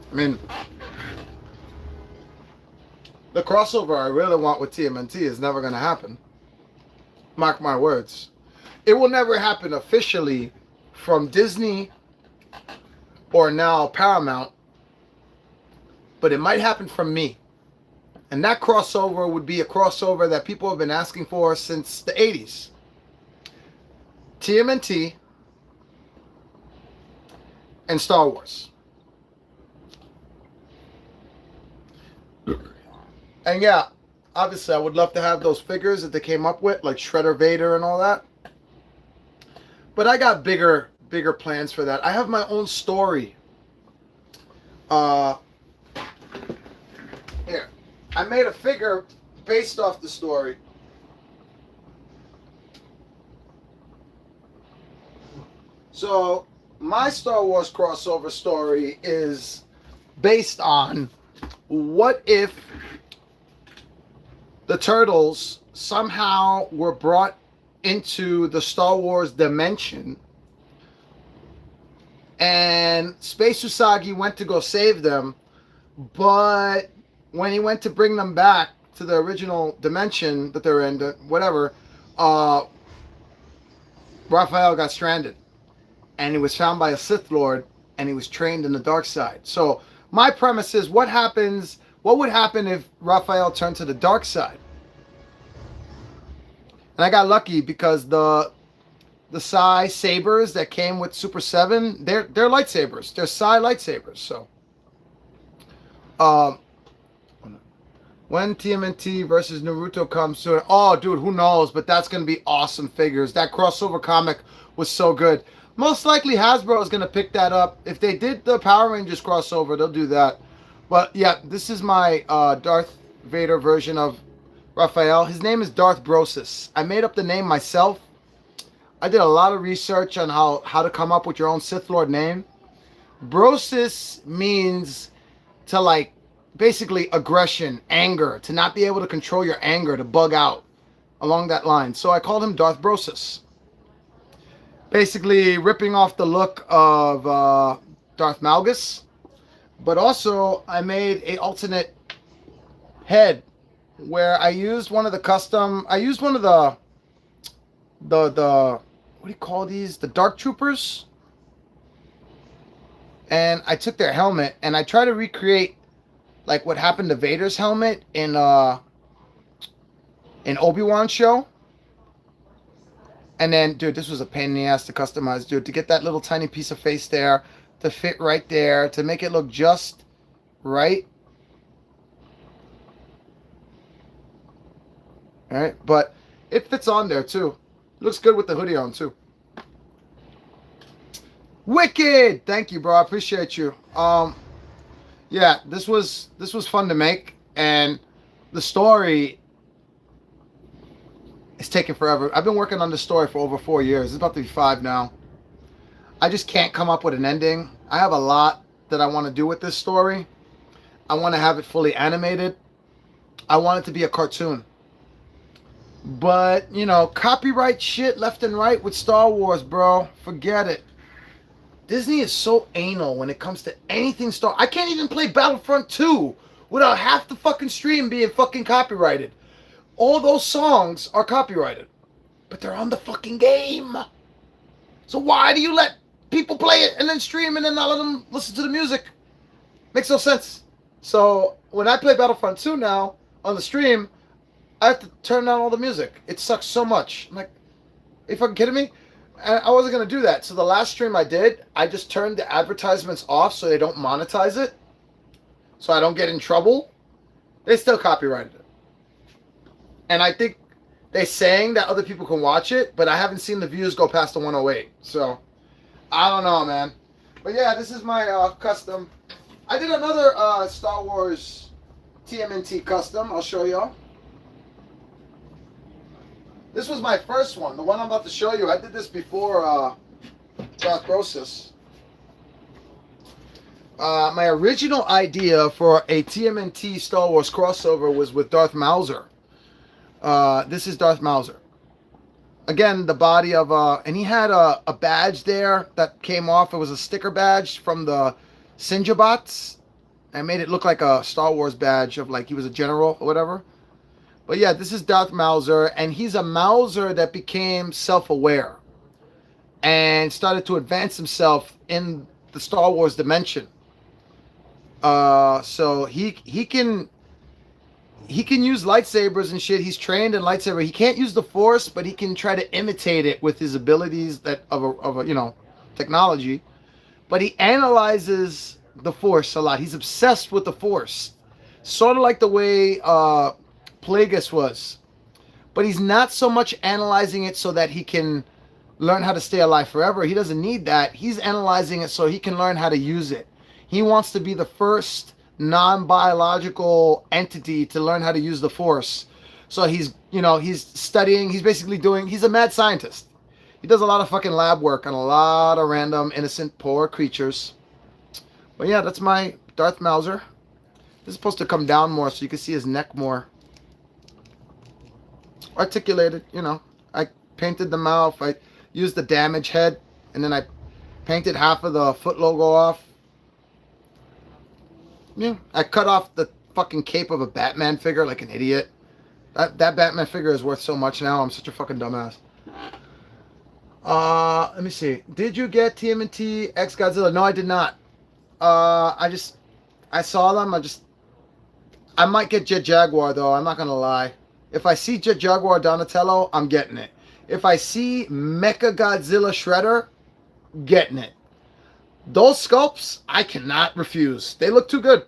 I mean, the crossover I really want with TMNT is never gonna happen. Mark my words. It will never happen officially from Disney or now Paramount, but it might happen from me. And that crossover would be a crossover that people have been asking for since the 80s. TMNT and Star Wars. And yeah, obviously I would love to have those figures that they came up with, like Shredder Vader and all that. But I got bigger plans for that. I have my own story. Here, I made a figure based off the story. So my Star Wars crossover story is based on what if the Turtles somehow were brought into the Star Wars dimension and Space Usagi went to go save them, but when he went to bring them back to the original dimension that they're in, whatever, Raphael got stranded and he was found by a Sith Lord and he was trained in the dark side. So my premise is what would happen if Raphael turned to the dark side? And I got lucky because the Psi sabers that came with Super 7, they're lightsabers. They're Psi lightsabers. So when Tmnt versus Naruto comes soon, oh dude, who knows? But that's gonna be awesome figures. That crossover comic was so good. Most likely Hasbro is gonna pick that up. If they did the Power Rangers crossover, they'll do that. But yeah, this is my Darth Vader version of Raphael. His name is Darth Brosis. I made up the name myself. I did a lot of research on how to come up with your own Sith Lord name. Brosis means to, like, basically aggression, anger, to not be able to control your anger, to bug out along that line. So I called him Darth Brosis. Basically ripping off the look of Darth Malgus. But also I made a alternate head where I used one of the what do you call these? The Dark Troopers. And I took their helmet and I tried to recreate like what happened to Vader's helmet in Obi-Wan show. And then, dude, this was a pain in the ass to customize, dude. To get that little tiny piece of face there, to fit right there, to make it look just right. All right, but it fits on there too. Looks good with the hoodie on too. Wicked! Thank you, bro. I appreciate you. Yeah, this was fun to make, and the story is taking forever. I've been working on this story for over 4 years. It's about to be 5 now. I just can't come up with an ending. I have a lot that I want to do with this story. I want to have it fully animated. I want it to be a cartoon. But, you know, copyright shit left and right with Star Wars, bro. Forget it. Disney is so anal when it comes to anything Star. I can't even play Battlefront 2 without half the fucking stream being fucking copyrighted. All those songs are copyrighted, but they're on the fucking game. So why do you let people play it and then stream and then not let them listen to the music? Makes no sense. So when I play Battlefront 2 now on the stream, I have to turn down all the music. It sucks so much. I'm like, are you fucking kidding me? I wasn't going to do that. So the last stream I did, I just turned the advertisements off so they don't monetize it. So I don't get in trouble. They still copyrighted it. And I think they're saying that other people can watch it, but I haven't seen the views go past the 108. So I don't know, man. But yeah, this is my custom. I did another Star Wars TMNT custom. I'll show y'all. This was my first one, the one I'm about to show you. I did this before Darth Brosis. My original idea for a TMNT Star Wars crossover was with Darth Mauser. This is Darth Mauser. Again, the body of and he had a badge there that came off. It was a sticker badge from the Sinjabots. I made it look like a Star Wars badge of like he was a general or whatever. But yeah, this is Darth Mauser, and he's a Mauser that became self-aware and started to advance himself in the Star Wars dimension. So he can use lightsabers and shit. He's trained in lightsaber. He can't use the Force, but he can try to imitate it with his abilities that of a you know, technology. But he analyzes the Force a lot. He's obsessed with the Force, sort of like the way Plagueis was. But he's not so much analyzing it so that he can learn how to stay alive forever. He doesn't need that. He's analyzing it so he can learn how to use it. He wants to be the first non-biological entity to learn how to use the Force. So he's, he's studying. He's basically he's a mad scientist. He does a lot of fucking lab work on a lot of random, innocent, poor creatures. But yeah, that's my Darth Mauser. This is supposed to come down more so you can see his neck more articulated. I painted the mouth. I used the damage head, and then I painted half of the foot logo off. Yeah, I cut off the fucking cape of a Batman figure like an idiot. That Batman figure is worth so much now. I'm such a fucking dumbass. Let me see. Did you get TMNT X Godzilla? No, I did not. I saw them. I might get Jet Jaguar though. I'm not gonna lie. If I see Jet Jaguar Donatello, I'm getting it. If I see Mecha Godzilla Shredder, getting it. Those sculpts, I cannot refuse. They look too good.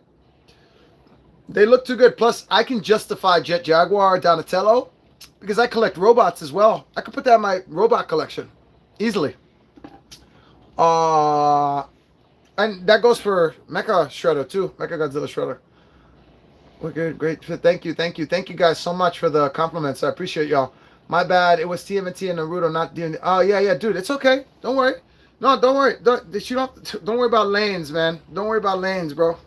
They look too good. Plus, I can justify Jet Jaguar Donatello because I collect robots as well. I could put that in my robot collection easily. And that goes for Mecha Shredder too. Mecha Godzilla Shredder. We're good. Great. Thank you guys so much for the compliments. I appreciate y'all. My bad. It was TMNT and Naruto, not DMD. Oh yeah, dude. It's okay. Don't worry. No, don't worry. Don't worry about lanes, man. Don't worry about lanes, bro.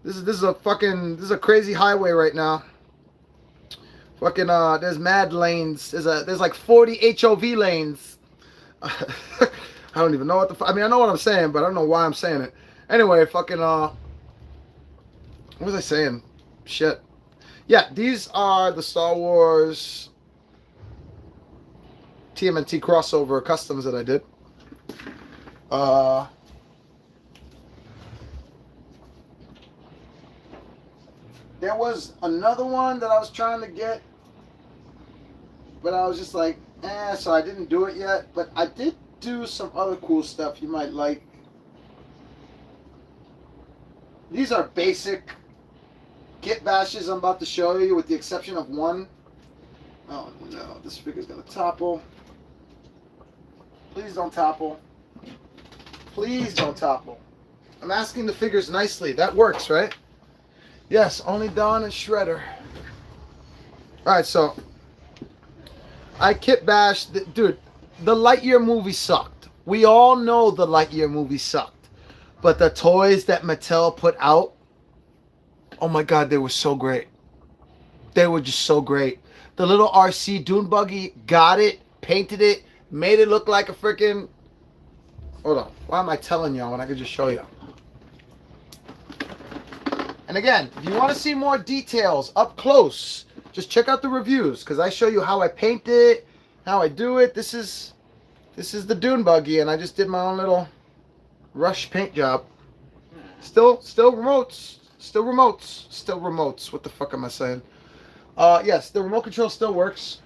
This is a crazy highway right now. Fucking there's mad lanes. There's like 40 HOV lanes. I don't even know what I know what I'm saying, but I don't know why I'm saying it. Anyway, fucking what was I saying? Shit. Yeah, these are the Star Wars TMNT crossover customs that I did. There was another one that I was trying to get, but I was just like, so I didn't do it yet. But I did do some other cool stuff you might like. These are basic kit bashes I'm about to show you, with the exception of one. Oh no, this figure's gonna topple. Please don't topple. Please don't topple. I'm asking the figures nicely. That works, right? Yes, only Dawn and Shredder. Alright, so I kit bashed. Dude, the Lightyear movie sucked. We all know the Lightyear movie sucked. But the toys that Mattel put out, oh my god, they were so great. They were just so great. The little RC Dune Buggy, got it, painted it, made it look like a freaking... Hold on. Why am I telling y'all when I could just show you? And again, if you want to see more details up close, just check out the reviews, because I show you how I paint it, how I do it. This is the Dune Buggy, and I just did my own little rush paint job. Still remotes. Still remotes. What the fuck am I saying? Yes, the remote control still works.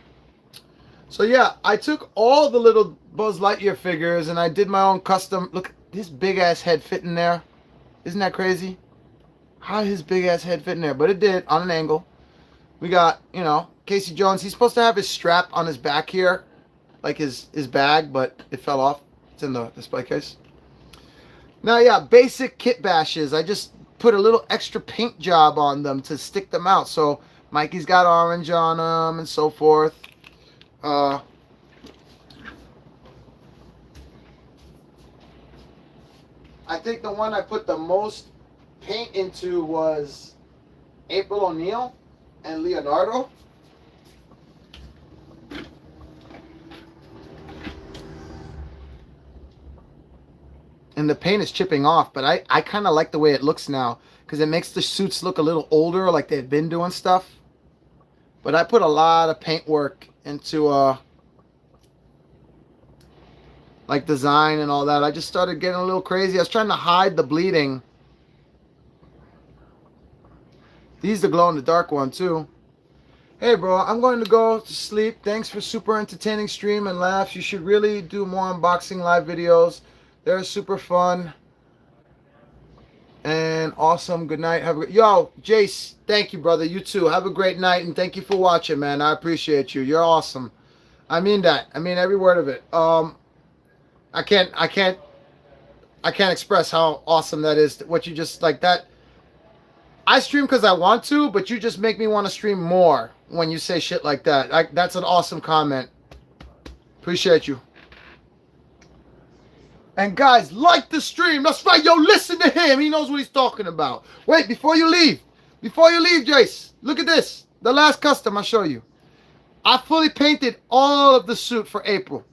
So yeah, I took all the little Buzz Lightyear figures and I did my own custom. Look, this big ass head fit in there. Isn't that crazy? How his big ass head fit in there? But it did, on an angle. We got, Casey Jones. He's supposed to have his strap on his back here, like his bag, but it fell off. It's in the display case. Now yeah, basic kit bashes. I just put a little extra paint job on them to stick them out. So Mikey's got orange on them and so forth. I think the one I put the most paint into was April O'Neil and Leonardo. And the paint is chipping off, but I kind of like the way it looks now, because it makes the suits look a little older, like they've been doing stuff. But I put a lot of paint work into like design and all that. I just started getting a little crazy. I was trying to hide the bleeding. These the glow in the dark one too. Hey bro, I'm going to go to sleep. Thanks for super entertaining stream and laughs. You should really do more unboxing live videos. They're super fun. And awesome. Good night. Have a good... Yo, Jace, thank you, brother. You too. Have a great night, and thank you for watching, man. I appreciate you. You're awesome. I mean that. I mean every word of it. I can't express how awesome that is. What you just like that. I stream because I want to, but you just make me want to stream more when you say shit like that. That's an awesome comment. Appreciate you. And guys, like the stream. That's right, yo, listen to him. He knows what he's talking about. Wait, before you leave, Jace, look at this. The last custom I'll show you. I fully painted all of the suit for April.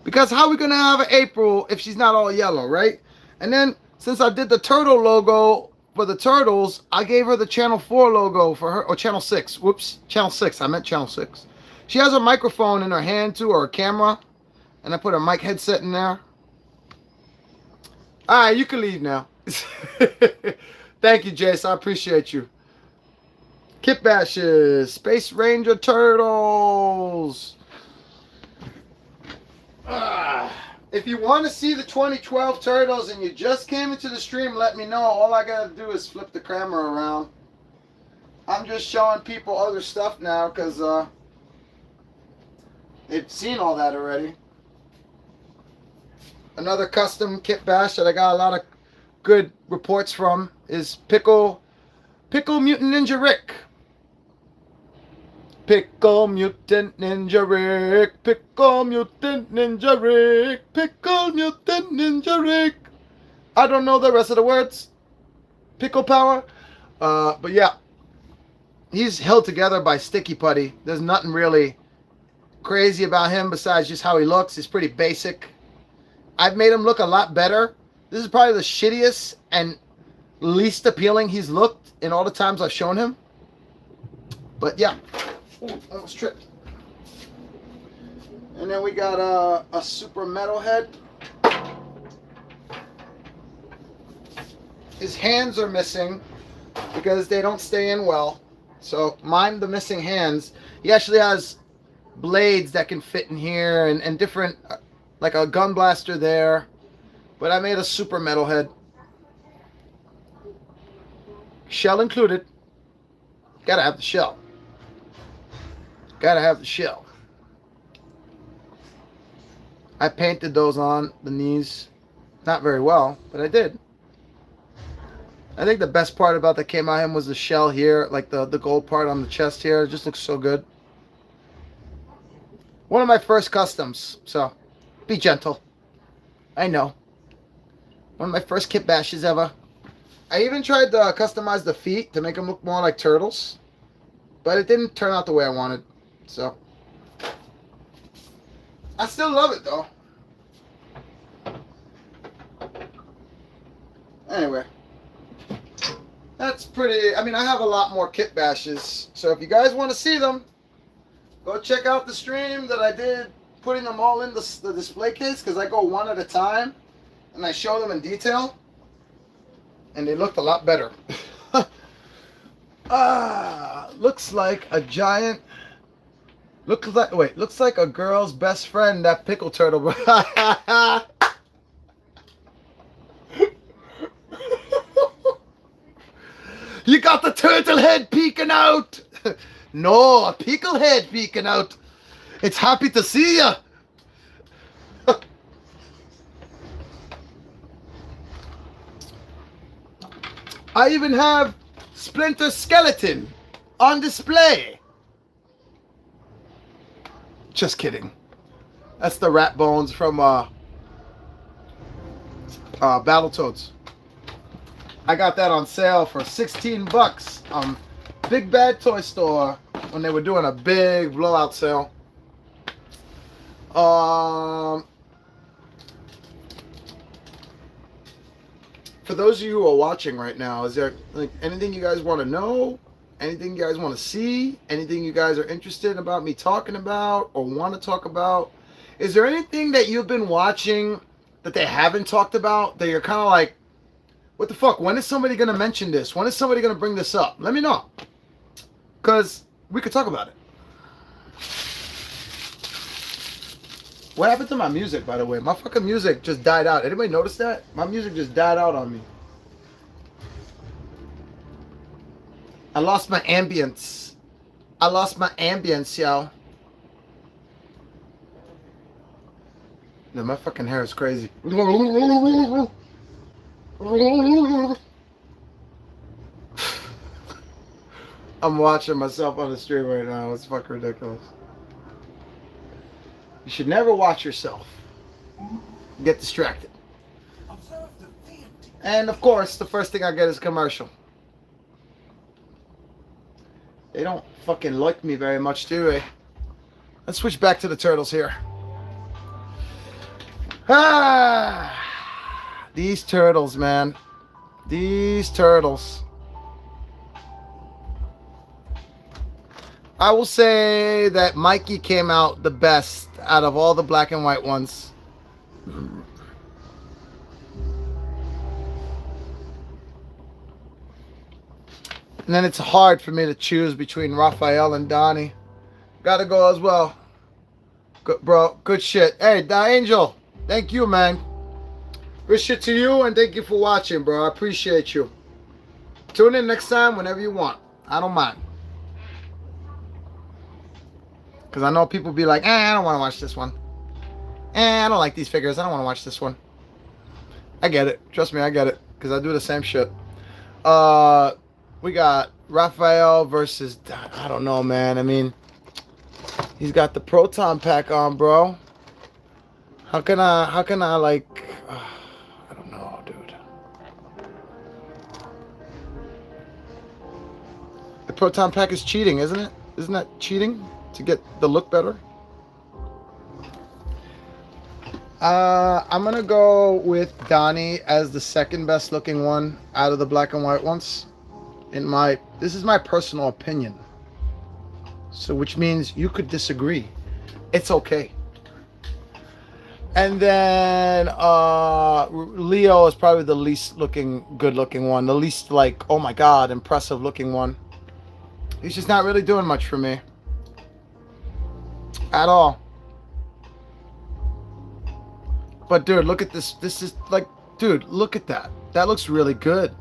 Because how are we going to have an April if she's not all yellow, right? And then, since I did the turtle logo for the turtles, I gave her the Channel 4 logo for her, or Channel 6. Whoops, Channel 6. I meant Channel 6. She has a microphone in her hand, too, or a camera. And I put a mic headset in there. All right, you can leave now. Thank you, Jace. I appreciate you. Kit Bashes. Space Ranger Turtles. If you want to see the 2012 Turtles and you just came into the stream, let me know. All I got to do is flip the camera around. I'm just showing people other stuff now because they've seen all that already. Another custom kit bash that I got a lot of good reports from is Pickle Mutant Ninja Rick. Pickle Mutant Ninja Rick. Pickle Mutant Ninja Rick. Pickle Mutant Ninja Rick. I don't know the rest of the words. Pickle power. But yeah. He's held together by Sticky Putty. There's nothing really crazy about him besides just how he looks. He's pretty basic. I've made him look a lot better. This is probably the shittiest and least appealing he's looked in all the times I've shown him. But yeah. Ooh, almost tripped. And then we got a super metalhead. His hands are missing because they don't stay in well. So mind the missing hands. He actually has blades that can fit in here and different... like a gun blaster there. But I made a super metalhead. Shell included. Gotta have the shell. Gotta have the shell. I painted those on the knees. Not very well, but I did. I think the best part about that came out of him was the shell here. Like the gold part on the chest here. It just looks so good. One of my first customs, so... be gentle. I know. One of my first kit bashes ever. I even tried to customize the feet to make them look more like turtles. But it didn't turn out the way I wanted. So. I still love it though. Anyway. That's pretty... I mean, I have a lot more kit bashes. So if you guys want to see them, go check out the stream that I did putting them all in the display case, because I go one at a time and I show them in detail and they looked a lot better. Looks like a giant, looks like a girl's best friend, that pickle turtle. You got the turtle head peeking out. No, a pickle head peeking out. It's happy to see ya. I even have Splinter Skeleton on display. Just kidding. That's the rat bones from Battletoads. I got that on sale for 16 bucks on Big Bad Toy Store when they were doing a big blowout sale. For those of you who are watching right now, is there like anything you guys want to know? Anything you guys want to see? Anything you guys are interested in about me talking about or want to talk about? Is there anything that you've been watching that they haven't talked about that you're kind of like, what the fuck? When is somebody going to mention this? When is somebody going to bring this up? Let me know. Because we could talk about it. What happened to my music, by the way? My fucking music just died out. Anybody notice that? My music just died out on me. I lost my ambience. I lost my ambience, yo. No, my fucking hair is crazy. I'm watching myself on the stream right now. It's fucking ridiculous. You should never watch yourself. Get distracted. And of course, the first thing I get is a commercial. They don't fucking like me very much, do they? Let's switch back to the turtles here. These turtles, man. These turtles. I will say that Mikey came out the best out of all the black and white ones. And then it's hard for me to choose between Raphael and Donnie. Gotta go as well. Good, bro. Good shit. Hey, Da Angel. Thank you, man. Good shit to you, and thank you for watching, bro. I appreciate you. Tune in next time whenever you want. I don't mind. Because I know people be like, I don't want to watch this one. I don't like these figures. I don't want to watch this one. I get it. Trust me, I get it. Because I do the same shit. We got Raphael versus, I don't know, man. I mean, he's got the proton pack on, bro. How can I like, I don't know, dude. The proton pack is cheating, isn't it? Isn't that cheating to get the look better? I'm gonna go with Donnie as the second best looking one out of the black and white ones. This is my personal opinion. So, which means you could disagree. It's okay. And then Leo is probably the least good looking one. The least like, oh my God, impressive looking one. He's just not really doing much for me. At all. But dude, look at this. This is like, dude, look at that. That looks really good.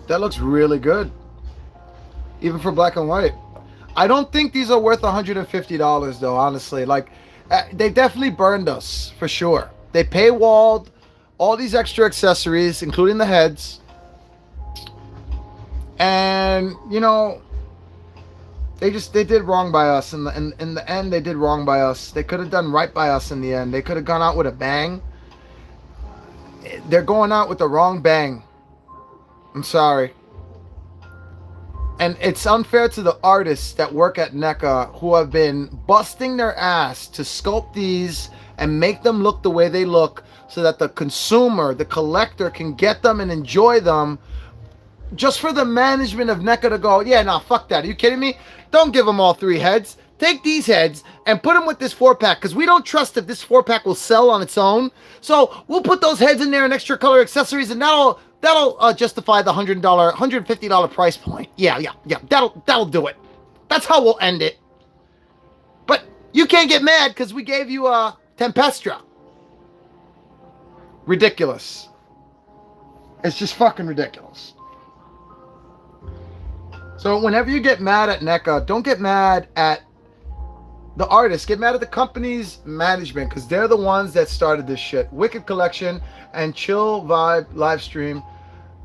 That looks really good. Even for black and white. I don't think these are worth $150 though, honestly. Like, they definitely burned us, for sure. They paywalled all these extra accessories, including the heads. And, you know, they did wrong by us. In the end, they did wrong by us. They could have done right by us in the end. They could have gone out with a bang. They're going out with the wrong bang. I'm sorry. And it's unfair to the artists that work at Neca who have been busting their ass to sculpt these and make them look the way they look so that the consumer, the collector, can get them and enjoy them, just for the management of Neca to go, yeah, nah, fuck that. Are you kidding me? Don't give them all 3 heads. Take these heads and put them with this 4-pack, because we don't trust if this 4-pack will sell on its own. So we'll put those heads in there and extra color accessories, and that'll justify the $150 price point. Yeah. That'll do it. That's how we'll end it. But you can't get mad because we gave you a Tempestra. Ridiculous. It's just fucking ridiculous. So whenever you get mad at Neca, don't get mad at the artist. Get mad at the company's management, because they're the ones that started this shit. Wicked Collection and Chill Vibe live stream.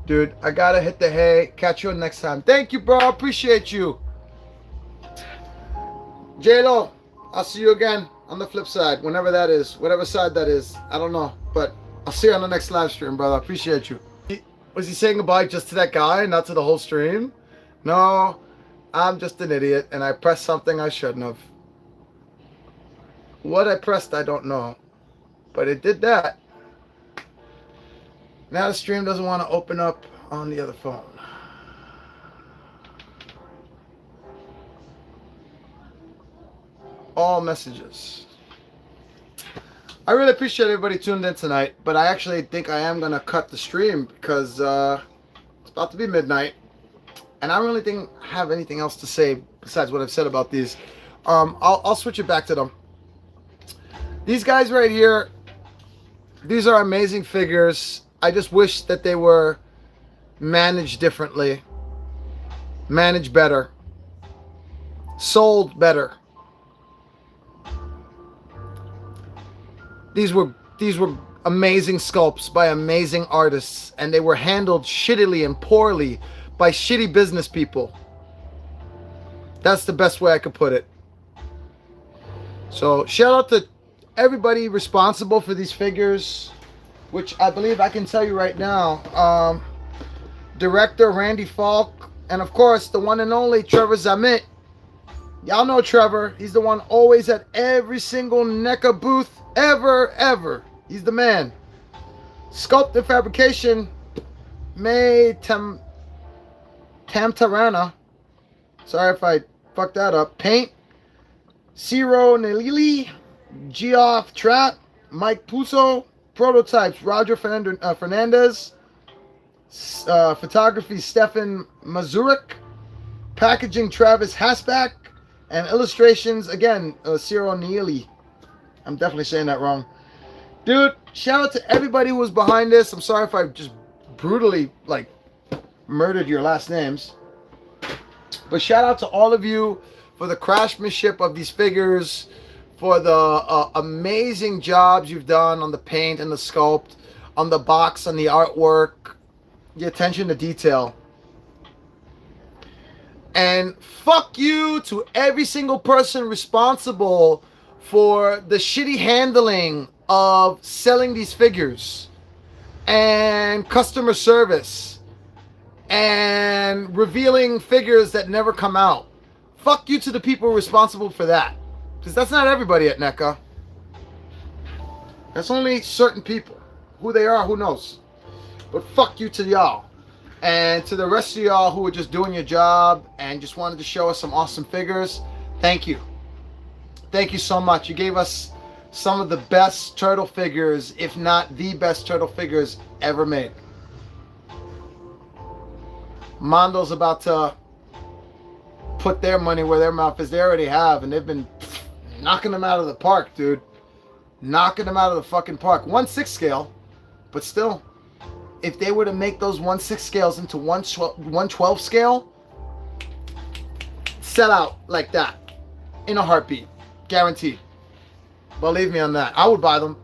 Dude, I gotta hit the hay. Catch you next time. Thank you, bro. Appreciate you. J-Lo, I'll see you again on the flip side, whenever that is. Whatever side that is. I don't know. But I'll see you on the next live stream, brother. Appreciate you. Was he saying goodbye just to that guy, not to the whole stream? No, I'm just an idiot, and I pressed something I shouldn't have. What I pressed, I don't know. But it did that. Now the stream doesn't want to open up on the other phone. All messages. I really appreciate everybody tuned in tonight, but I actually think I am going to cut the stream because it's about to be midnight. And I don't really think I have anything else to say besides what I've said about these. I'll switch it back to them. These guys right here, these are amazing figures. I just wish that they were managed differently, managed better, sold better. These were amazing sculpts by amazing artists, and they were handled shittily and poorly by shitty business people. That's the best way I could put it. So shout out to everybody responsible for these figures, which I believe I can tell you right now. Director Randy Falk, and of course the one and only Trevor Zamit. Y'all know Trevor. He's the one always at every single NECA booth ever. He's the man. Sculpt and fabrication, May Tamtarana. Sorry if I fucked that up. Paint, Ciro Nelili, Geoff Trapp, Mike Puso. Prototypes, Roger Fernandez. Photography, Stefan Mazurek. Packaging, Travis Hasback. And illustrations, again, Ciro Neely. I'm definitely saying that wrong. Dude, shout out to everybody who was behind this. I'm sorry if I just brutally, murdered your last names. But shout out to all of you for the craftsmanship of these figures, for the amazing jobs you've done on the paint and the sculpt, on the box, on the artwork, the attention to detail. And fuck you to every single person responsible for the shitty handling of selling these figures and customer service and revealing figures that never come out. Fuck you to the people responsible for that. Because that's not everybody at NECA. That's only certain people. Who they are, who knows. But fuck you to y'all. And to the rest of y'all who are just doing your job and just wanted to show us some awesome figures, thank you. Thank you so much. You gave us some of the best turtle figures, if not the best turtle figures ever made. Mondo's about to put their money where their mouth is. They already have, and they've been knocking them out of the park, dude. Knocking them out of the fucking park. 1/6 scale, but still. If they were to make those 1/6 scales into 1/12 scale, sell out like that in a heartbeat, guaranteed. Believe me on that. I would buy them.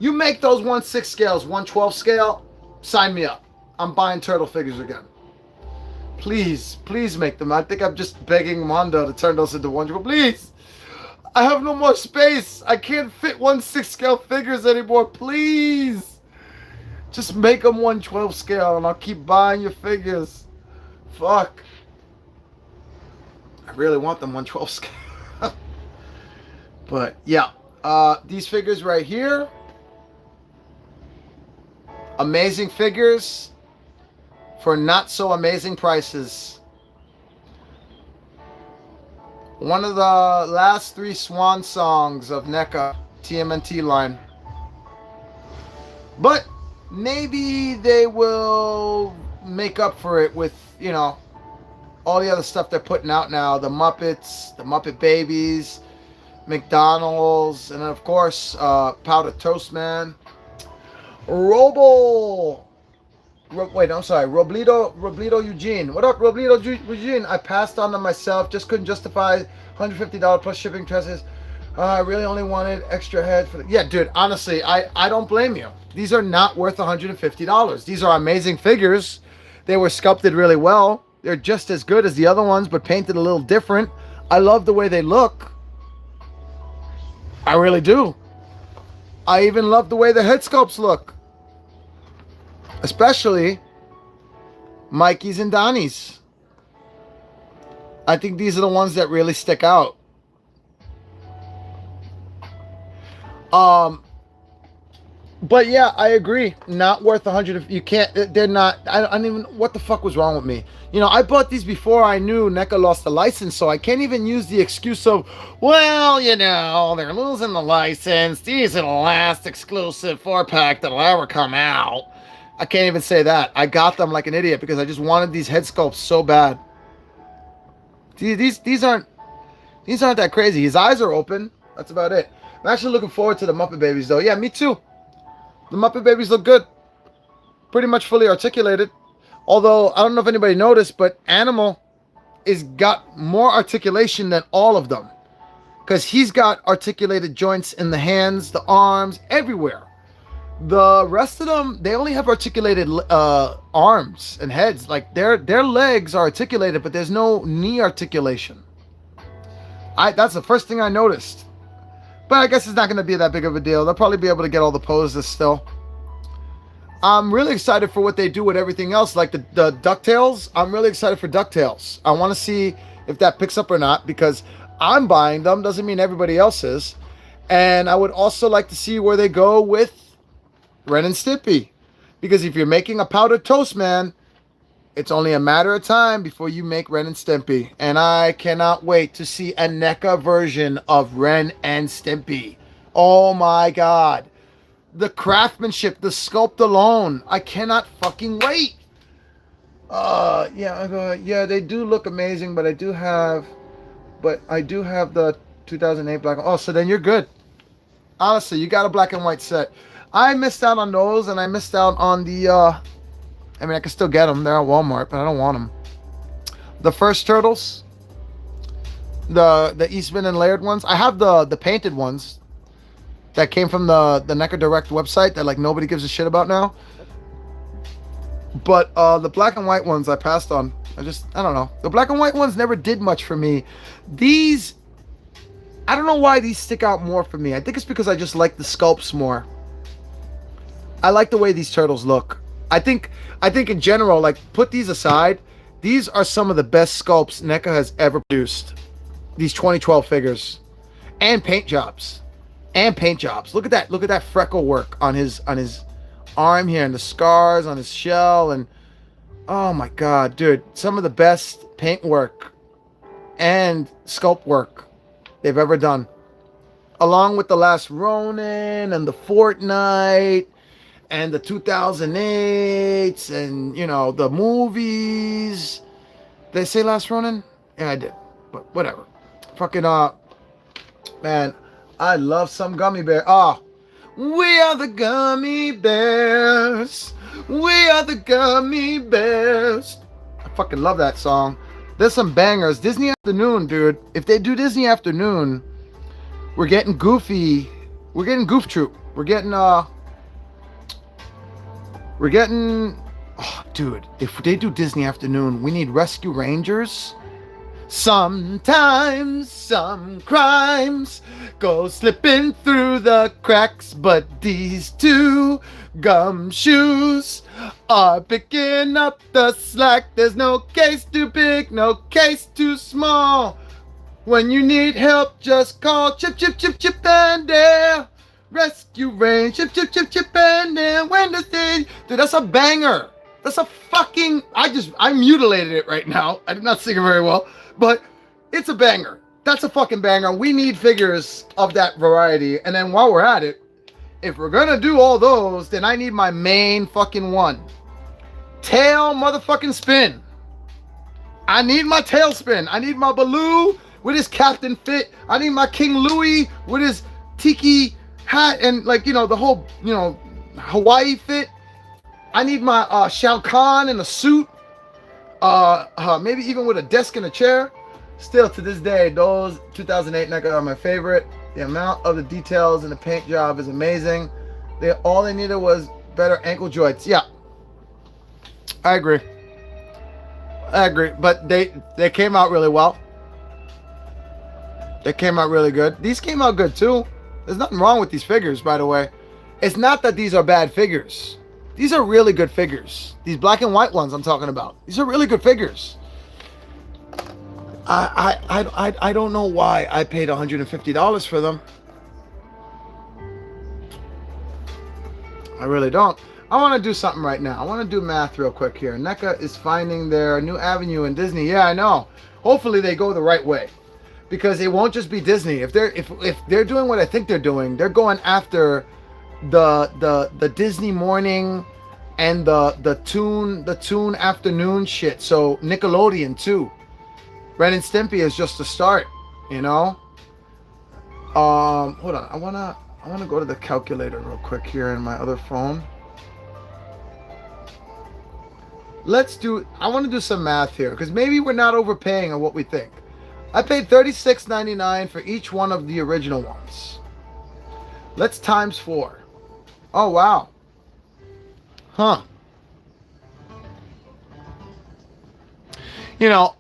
You make those 1/6 scales 1/12 scale, sign me up. I'm buying turtle figures again. Please make them. I think I'm just begging Mondo to turn those into 1/12. Please, I have no more space. I can't fit 1/6 scale figures anymore. Please. Just make them 1/12 scale and I'll keep buying your figures. Fuck. I really want them 1/12 scale. But yeah, these figures right here. Amazing figures for not so amazing prices. One of the last 3 swan songs of NECA TMNT line. But maybe they will make up for it with, all the other stuff they're putting out now. The Muppets, the Muppet Babies, McDonald's, and of course, Powdered Toast Man. Robledo Eugene. What up, Robledo Eugene? I passed on to myself, just couldn't justify $150 plus shipping charges. I really only wanted extra head for the... Yeah, dude, honestly, I don't blame you. These are not worth $150. These are amazing figures. They were sculpted really well. They're just as good as the other ones, but painted a little different. I love the way they look. I really do. I even love the way the head sculpts look. Especially Mikey's and Donnie's. I think these are the ones that really stick out. But yeah, I agree. Not worth 100. You can't. They're not. I don't even. What the fuck was wrong with me? I bought these before I knew NECA lost the license, so I can't even use the excuse of, well, they're losing the license. These are the last exclusive 4-pack that'll ever come out. I can't even say that. I got them like an idiot because I just wanted these head sculpts so bad. These aren't that crazy. His eyes are open. That's about it. I'm actually looking forward to the Muppet Babies, though. Yeah, me too. The Muppet Babies look good. Pretty much fully articulated. Although I don't know if anybody noticed, but Animal is got more articulation than all of them, because he's got articulated joints in the hands, the arms, everywhere. The rest of them, they only have articulated arms and heads. Like their legs are articulated, but there's no knee articulation. That's the first thing I noticed. But I guess it's not going to be that big of a deal. They'll probably be able to get all the poses still. I'm really excited for what they do with everything else, like the DuckTales. I'm really excited for DuckTales. I want to see if that picks up or not, because I'm buying them. Doesn't mean everybody else is. And I would also like to see where they go with Ren and Stimpy. Because if you're making a powdered toast, man, it's only a matter of time before you make Ren and Stimpy. And I cannot wait to see a NECA version of Ren and Stimpy. Oh my God. The craftsmanship, the sculpt alone. I cannot fucking wait. Yeah, they do look amazing, but I do have the 2008 black. Oh, so then you're good. Honestly, you got a black and white set. I missed out on those, and I missed out on the, I mean, I can still get them. They're at Walmart, but I don't want them. The first Turtles. The Eastman and Laird ones. I have the painted ones that came from the NECA Direct website that, like, nobody gives a shit about now. But the black and white ones I passed on. I don't know. The black and white ones never did much for me. These, I don't know why these stick out more for me. I think it's because I just like the sculpts more. I like the way these turtles look. I think in general, like, put these aside, these are some of the best sculpts NECA has ever produced. These 2012 figures. And paint jobs. Look at that freckle work on his arm here, and the scars on his shell, and oh my God, dude, some of the best paint work and sculpt work they've ever done. Along with the Last Ronin and the Fortnite and the 2008s and, you know, the movies. Did I say Last Ronin? Yeah, I did. But whatever. Fucking man, I love some gummy bear. We are the gummy bears. We are the gummy bears. I fucking love that song. There's some bangers. Disney Afternoon, dude. If they do Disney Afternoon, we're getting Goofy. We're getting Goof Troop. We're getting oh, dude, if they do Disney Afternoon, we need Rescue Rangers. Sometimes some crimes go slipping through the cracks, but these two gumshoes are picking up the slack. There's no case too big, no case too small. When you need help, just call Chip, Chip, Chip, Chip and Dale. Rescue Range, Chip, Chip, Chip, Chip and Dale. When the stage, dude, that's a banger. That's a fucking, I mutilated it right now. I did not sing it very well, but it's a banger. That's a fucking banger. We need figures of that variety. And then while we're at it, if we're gonna do all those, then I need my main fucking one. Tail motherfucking spin. I need my tail spin. I need my Baloo with his Captain Fit. I need my King Louie with his tiki hat and, like, you know, the whole, you know, Hawaii fit. I need my Shao Kahn in a suit. Maybe even with a desk and a chair. Still, to this day, those 2008 NECA are my favorite. The amount of the details and the paint job is amazing. All they needed was better ankle joints. Yeah, I agree. But they came out really well. They came out really good. These came out good too. There's nothing wrong with these figures, by the way. It's not that these are bad figures. These are really good figures. These black and white ones I'm talking about. These are really good figures. I don't know why I paid $150 for them. I really don't. I want to do something right now. I want to do math real quick here. NECA is finding their new avenue in Disney. Yeah, I know. Hopefully they go the right way, because it won't just be Disney. If they're doing what I think they're doing, they're going after the Disney morning and the Toon afternoon shit. So Nickelodeon too. Ren and Stimpy is just a start, you know. Hold on. I wanna go to the calculator real quick here in my other phone. I want to do some math here because maybe we're not overpaying on what we think. I paid $36.99 for each one of the original ones. Let's times 4. Oh, wow. Huh. You know,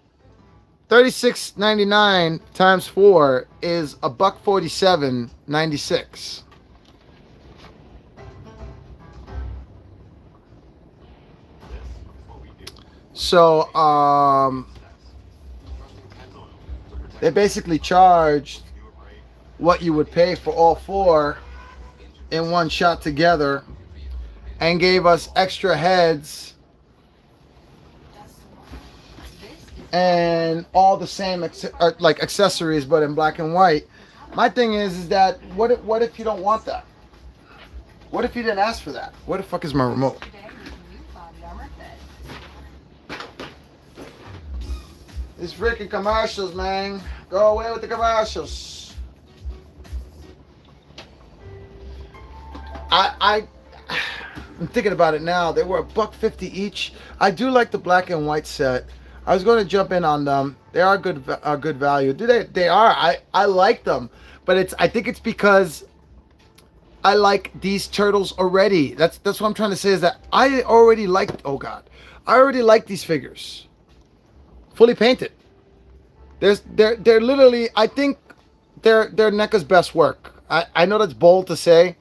$36.99 times 4 is $147.96. So, they basically charged what you would pay for all 4 in one shot together and gave us extra heads and all the same like accessories but in black and white. My thing is that what if you don't want that? What if you didn't ask for that? Where the fuck is my remote? These freaking commercials, man. Go away with the commercials. I'm thinking about it now. They were $1.50 each. I do like the black and white set. I was going to jump in on them. They are good value. They are. I like them, but I think it's because I like these turtles already. That's what I'm trying to say is that I already liked. Oh God, I already like these figures. Fully painted. They're literally, I think they're Neca's best work. I know that's bold to say.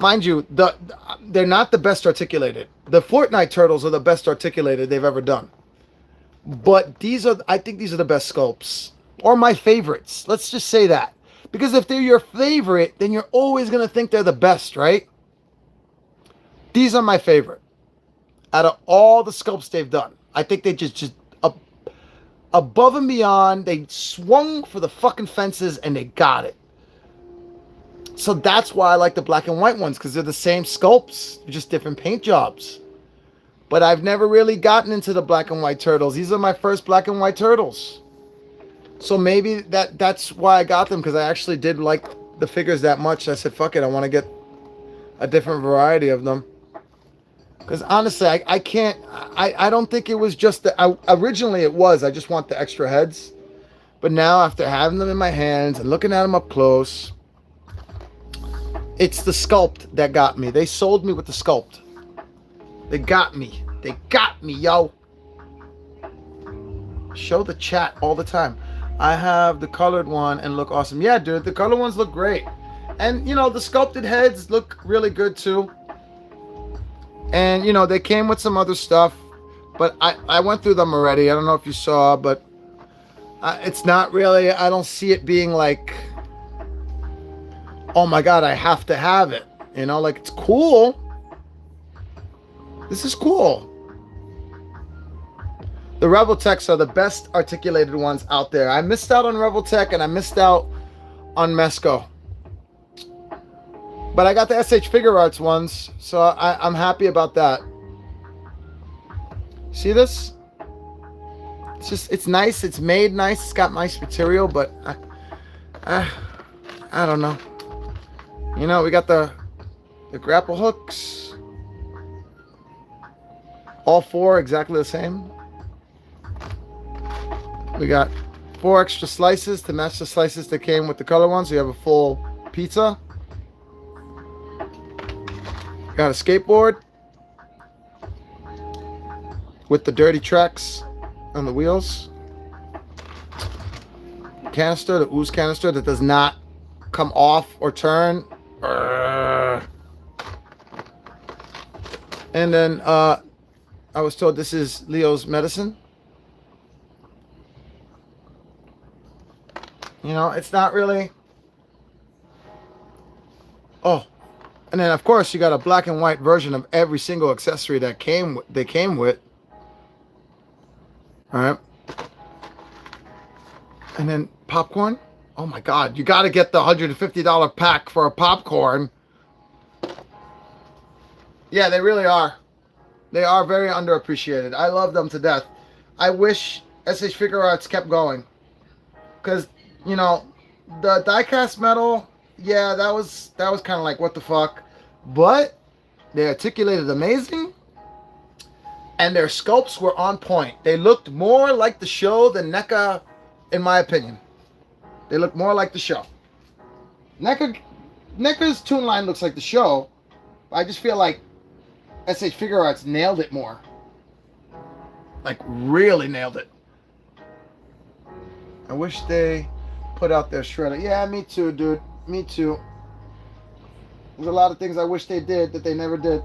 Mind you, they're not the best articulated. The Fortnite turtles are the best articulated they've ever done. But I think these are the best sculpts. Or my favorites. Let's just say that. Because if they're your favorite, then you're always going to think they're the best, right? These are my favorite. Out of all the sculpts they've done. I think they just above and beyond. They swung for the fucking fences and they got it. So that's why I like the black and white ones, because they're the same sculpts, just different paint jobs. But I've never really gotten into the black and white turtles. These are my first black and white turtles. So maybe that's why I got them, because I actually did like the figures that much. I said, fuck it, I want to get a different variety of them. Because honestly, I can't, I don't think it was just originally it was, I just want the extra heads. But now after having them in my hands and looking at them up close, it's the sculpt that got me. They sold me with the sculpt. They got me. They got me, yo. Show the chat all the time. I have the colored one and look awesome. Yeah, dude, the colored ones look great. And, you know, the sculpted heads look really good, too. And, you know, they came with some other stuff. But I went through them already. I don't know if you saw, but it's not really, I don't see it being like, oh my God, I have to have it. You know, like, it's cool. This is cool. The Rebel Techs are the best articulated ones out there. I missed out on Rebel Tech and I missed out on Mesco. But I got the SH Figure Arts ones, so I'm happy about that. See this? It's nice. It's made nice. It's got nice material, but I don't know. You know, we got the grapple hooks. All 4 exactly the same. We got 4 extra slices to match the slices that came with the color ones. So you have a full pizza. Got a skateboard with the dirty tracks on the wheels. Canister, the ooze canister that does not come off or turn. And then I was told this is Leo's medicine. You know, it's not really. Oh, and then of course you got a black and white version of every single accessory that they came with. All right. And then popcorn. Oh my God, you got to get the $150 pack for a popcorn. Yeah, they really are. They are very underappreciated. I love them to death. I wish SH Figure Arts kept going. Because, you know, the die-cast metal, yeah, that was kind of like, what the fuck? But they articulated amazing. and their sculpts were on point. They looked more like the show than Neca, in my opinion. They look more like the show. Neca's toon line looks like the show. I just feel like SH Figure Arts nailed it more. Like, really nailed it. I wish they put out their shredder. Yeah, me too, dude. Me too. There's a lot of things I wish they did that they never did.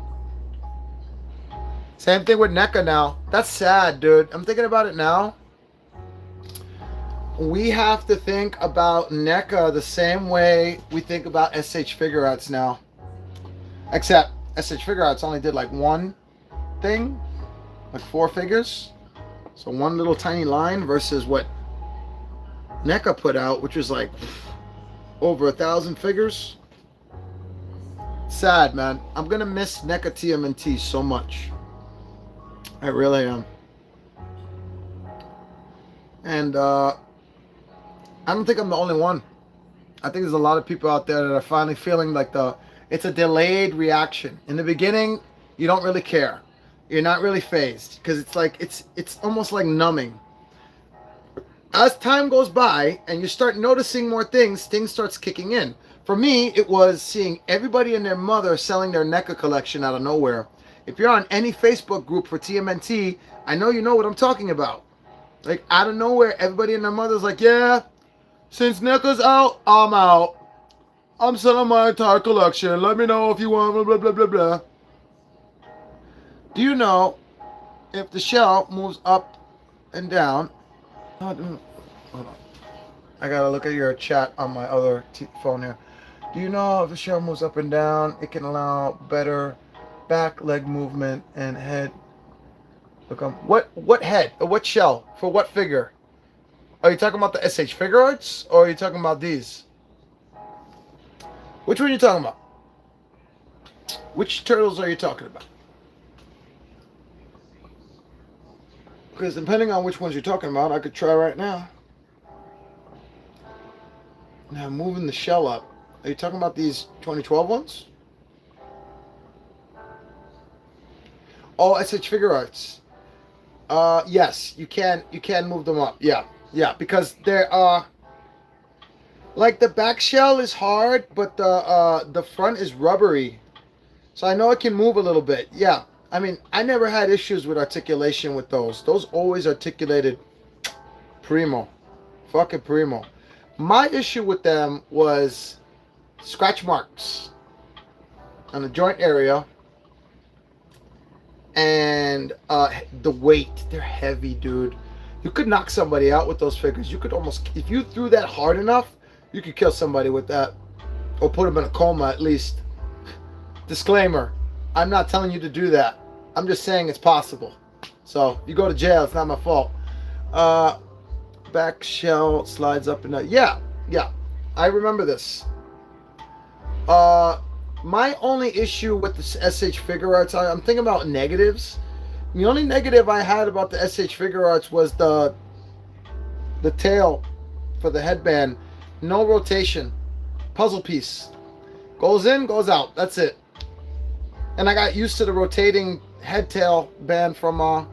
Same thing with Neca now. That's sad, dude. I'm thinking about it now. We have to think about Neca the same way we think about SH Figure Arts now. Except SH Figure Arts only did like one thing, like 4 figures. So one little tiny line versus what Neca put out, which was like over 1,000 figures. Sad, man. I'm gonna miss Neca Tmnt so much. I really am. And I don't think I'm the only one. I think there's a lot of people out there that are finally feeling like it's a delayed reaction. In the beginning, you don't really care. You're not really phased because it's like it's almost like numbing. As time goes by and you start noticing more things starts kicking in. For me, it was seeing everybody and their mother selling their Neca collection out of nowhere. If you're on any Facebook group for TMNT, I know you know what I'm talking about. Like, out of nowhere, everybody and their mother's like, yeah, since Neca's out, I'm out. I'm selling my entire collection. Let me know if you want, blah, blah, blah, blah, blah. Do you know if the shell moves up and down? Hold on. I gotta look at your chat on my other phone here. Do you know if the shell moves up and down, it can allow better back leg movement and head? Look, what head? Or what shell? For what figure? Are you talking about the SH Figure Arts, or are you talking about these? Which one are you talking about? Which turtles are you talking about? Because depending on which ones you're talking about, I could try right now. Now, moving the shell up. Are you talking about these 2012 ones? Oh, SH Figure Arts. Yes, you can move them up. Yeah, because they're like the back shell is hard, but the front is rubbery. So I know it can move a little bit. Yeah. I mean, I never had issues with articulation with those. Those always articulated primo. Fucking primo. My issue with them was scratch marks on the joint area and the weight. They're heavy, dude. You could knock somebody out with those figures. You could almost, if you threw that hard enough, you could kill somebody with that, or put them in a coma at least. Disclaimer, I'm not telling you to do that. I'm just saying it's possible. So if you go to jail, it's not my fault. Back shell slides up and down. Yeah, I remember this. My only issue with the SH Figure Arts, I'm thinking about negatives. The only negative I had about the SH Figure Arts was the tail for the headband. No rotation. Puzzle piece. Goes in, goes out. That's it. And I got used to the rotating head tail band from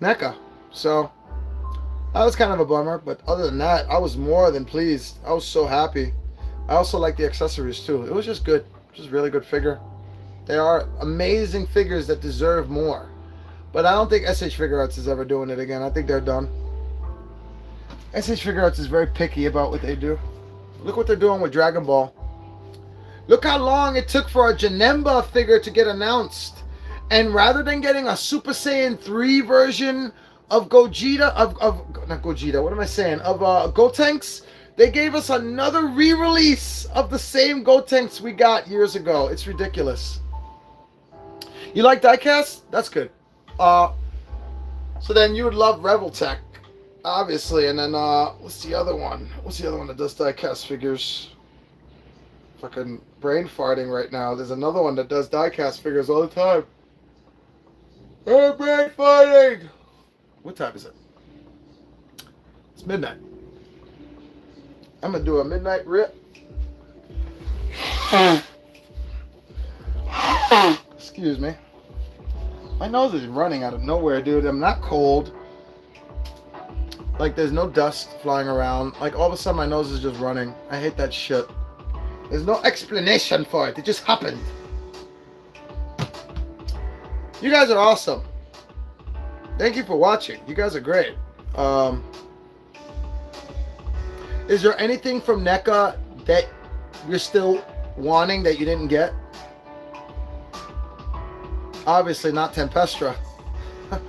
Neca. So that was kind of a bummer. But other than that, I was more than pleased. I was so happy. I also like the accessories too. It was just good. Just really good figure. They are amazing figures that deserve more. But I don't think SH Figure Arts is ever doing it again. I think they're done. SH Figure Arts is very picky about what they do. Look what they're doing with Dragon Ball. Look how long it took for a Janemba figure to get announced. And rather than getting a Super Saiyan 3 version of Gogeta, not Gogeta, what am I saying? Of Gotenks, they gave us another re-release of the same Gotenks we got years ago. It's ridiculous. You like diecast? That's good. So then you would love Reveltech, obviously. And then, what's the other one? What's the other one that does diecast figures? Fucking brain farting right now. There's another one that does diecast figures all the time. Hey, brain farting! What time is it? It's midnight. I'm gonna do a midnight rip. Excuse me. My nose is running out of nowhere, dude. I'm not cold. Like, there's no dust flying around. Like, all of a sudden, my nose is just running. I hate that shit. There's no explanation for it. It just happened. You guys are awesome. Thank you for watching. You guys are great. Is there anything from Neca that you're still wanting that you didn't get? Obviously not Tempestra. And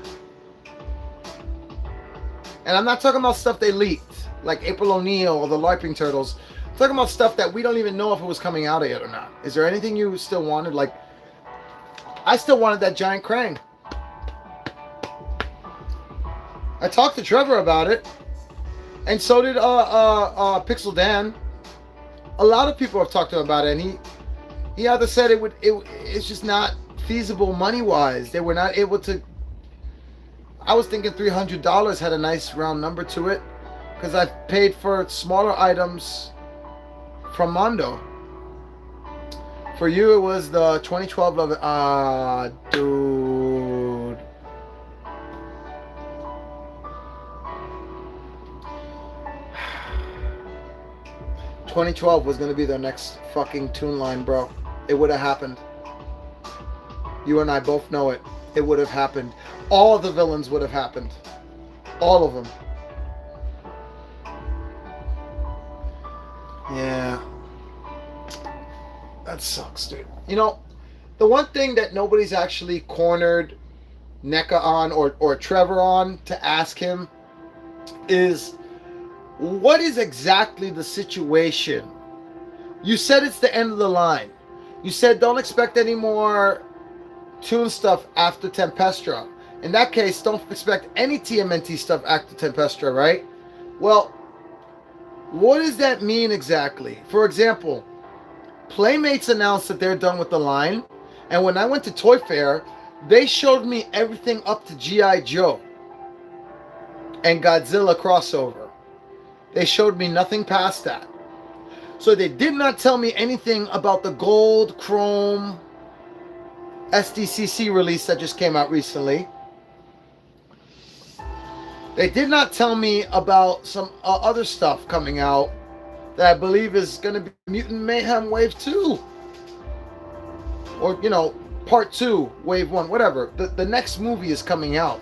I'm not talking about stuff they leaked, like April O'Neil or the LARPing Turtles. I'm talking about stuff that we don't even know if it was coming out yet or not. Is there anything you still wanted? Like, I still wanted that giant Krang. I talked to Trevor about it, and so did Pixel Dan. A lot of people have talked to him about it, and he either said it's just not feasible money wise. They were not able to. I was thinking $300 had a nice round number to it, because I paid for smaller items from Mondo. For you, it was the 2012 dude. $2012 was gonna be their next fucking tune line, bro. It would have happened. You and I both know it. It would have happened. All of the villains would have happened. All of them. Yeah. That sucks, dude. You know, the one thing that nobody's actually cornered Neca on or Trevor on to ask him is, what is exactly the situation? You said it's the end of the line. You said don't expect any more Toon stuff after Tempestra. In that case, don't expect any TMNT stuff after Tempestra, right? Well, what does that mean exactly? For example, Playmates announced that they're done with the line, and when I went to Toy Fair, they showed me everything up to G.I. Joe and Godzilla crossover. They showed me nothing past that. So they did not tell me anything about the gold chrome Sdcc release that just came out recently. They did not tell me about some other stuff coming out that I believe is going to be Mutant Mayhem Wave 2. Or, you know, Part 2, Wave 1, whatever. The next movie is coming out.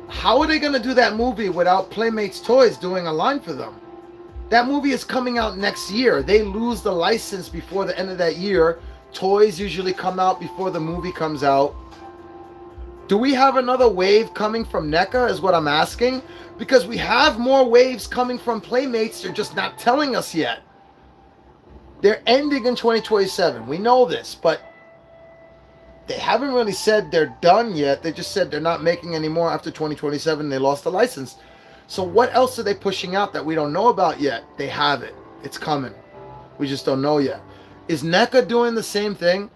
How are they going to do that movie without Playmates Toys doing a line for them? That movie is coming out next year. They lose the license before the end of that year. Toys usually come out before the movie comes out. Do we have another wave coming from Neca is what I'm asking? Because we have more waves coming from Playmates. They're just not telling us yet. They're ending in 2027. We know this, but they haven't really said they're done yet. They just said they're not making any more after 2027. They lost the license. So what else are they pushing out that we don't know about yet? They have it. It's coming. We just don't know yet. Is Neca doing the same thing?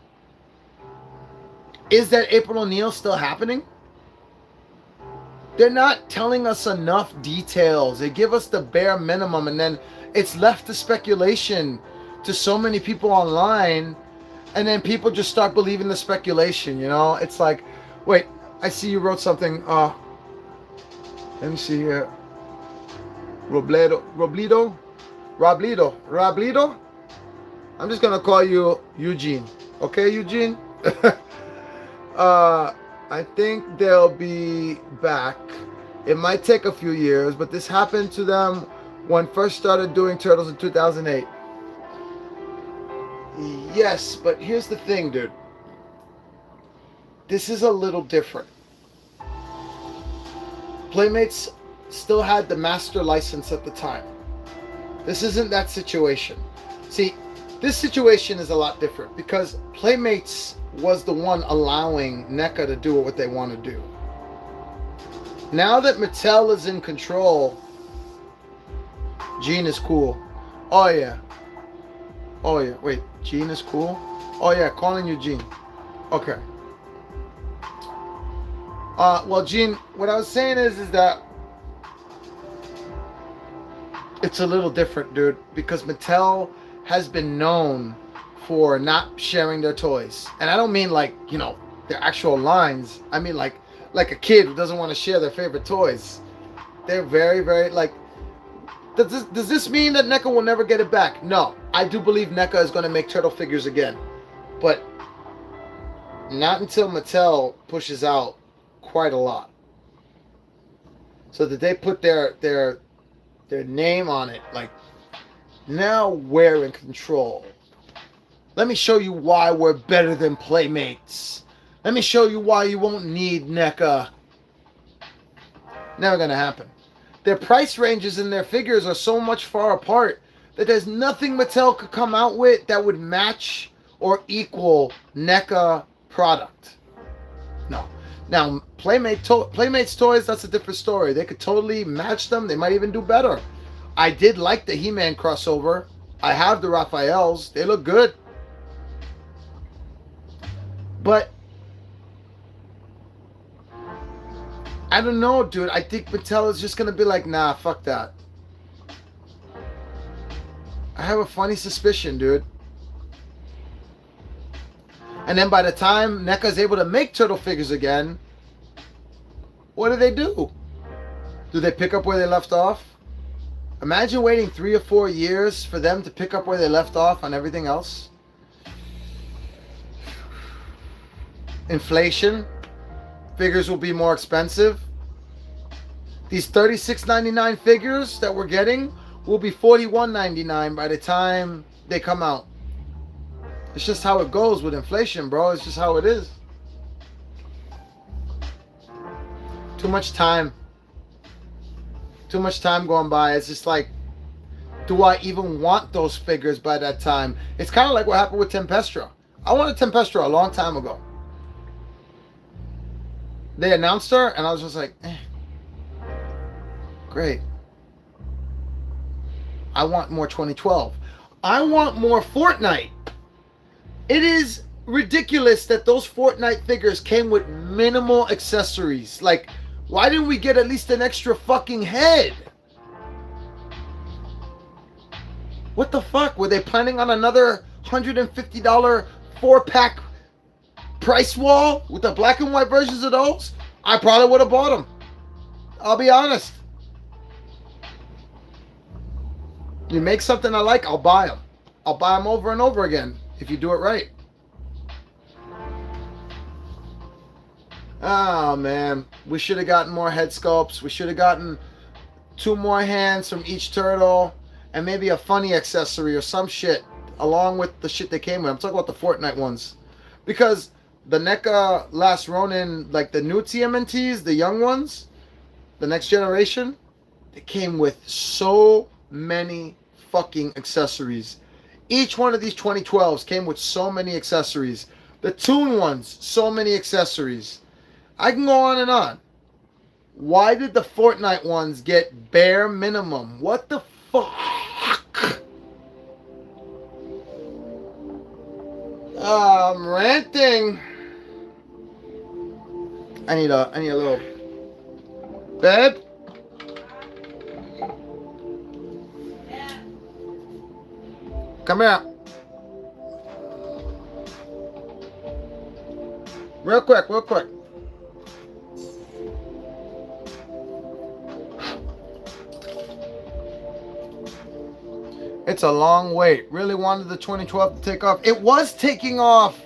Is that April O'Neil still happening? They're not telling us enough details. They give us the bare minimum, and then it's left to speculation to so many people online, and then people just start believing the speculation, you know? It's like, wait, I see you wrote something. Let me see here. Robledo? I'm just gonna call you Eugene. Okay, Eugene? I think they'll be back. It might take a few years, but this happened to them when first started doing Turtles in 2008. Yes, but here's the thing, dude. This is a little different. Playmates still had the master license at the time. This isn't that situation. See, this situation is a lot different because Playmates was the one allowing Neca to do what they want to do. Now that Mattel is in control, Gene is cool. Oh yeah. Oh yeah. Wait, Gene is cool? Oh yeah, calling you Gene. Okay. Well, Gene, what I was saying is that it's a little different, dude, because Mattel has been known for not sharing their toys. And I don't mean like, you know, their actual lines. I mean, like a kid who doesn't want to share their favorite toys. They're very, very like. Does this mean that Neca will never get it back? No, I do believe Neca is going to make turtle figures again, but not until Mattel pushes out quite a lot. So that they put their name on it, like, now we're in control. Let me show you why we're better than Playmates. Let me show you why you won't need NECA. Never gonna happen. Their price ranges and their figures are so much far apart that there's nothing Mattel could come out with that would match or equal NECA product. No. Now, Playmates toys, that's a different story. They could totally match them. They might even do better. I did like the He-Man crossover. I have the Raphaels. They look good. But I don't know, dude. I think Mattel is just going to be like, nah, fuck that. I have a funny suspicion, dude. And then by the time NECA is able to make turtle figures again, what do? Do they pick up where they left off? Imagine waiting 3 or 4 years for them to pick up where they left off on everything else. Inflation. Figures will be more expensive. These $36.99 figures that we're getting will be $41.99 by the time they come out. It's just how it goes with inflation, bro. It's just how it is. Too much time. Too much time going by. It's just like, do I even want those figures by that time? It's kind of like what happened with Tempestra. I wanted Tempestra a long time ago. They announced her, and I was just like, great. I want more 2012. I want more Fortnite. It is ridiculous that those Fortnite figures came with minimal accessories. Like, why didn't we get at least an extra fucking head? What the fuck? Were they planning on another $150 4-pack price wall with the black and white versions of those? I probably would have bought them. I'll be honest. You make something I like, I'll buy them. I'll buy them over and over again if you do it right. Oh man, we should have gotten more head sculpts. We should have gotten 2 more hands from each turtle and maybe a funny accessory or some shit along with the shit they came with. I'm talking about the Fortnite ones. Because the NECA Last Ronin, like the new TMNTs, the young ones, the next generation, they came with so many fucking accessories. Each one of these 2012s came with so many accessories. The Toon ones, so many accessories. I can go on and on. Why did the Fortnite ones get bare minimum? What the fuck? I'm ranting. I need a little babe. Yeah. Come here. Real quick. It's a long wait. Really wanted the 2012 to take off. It was taking off.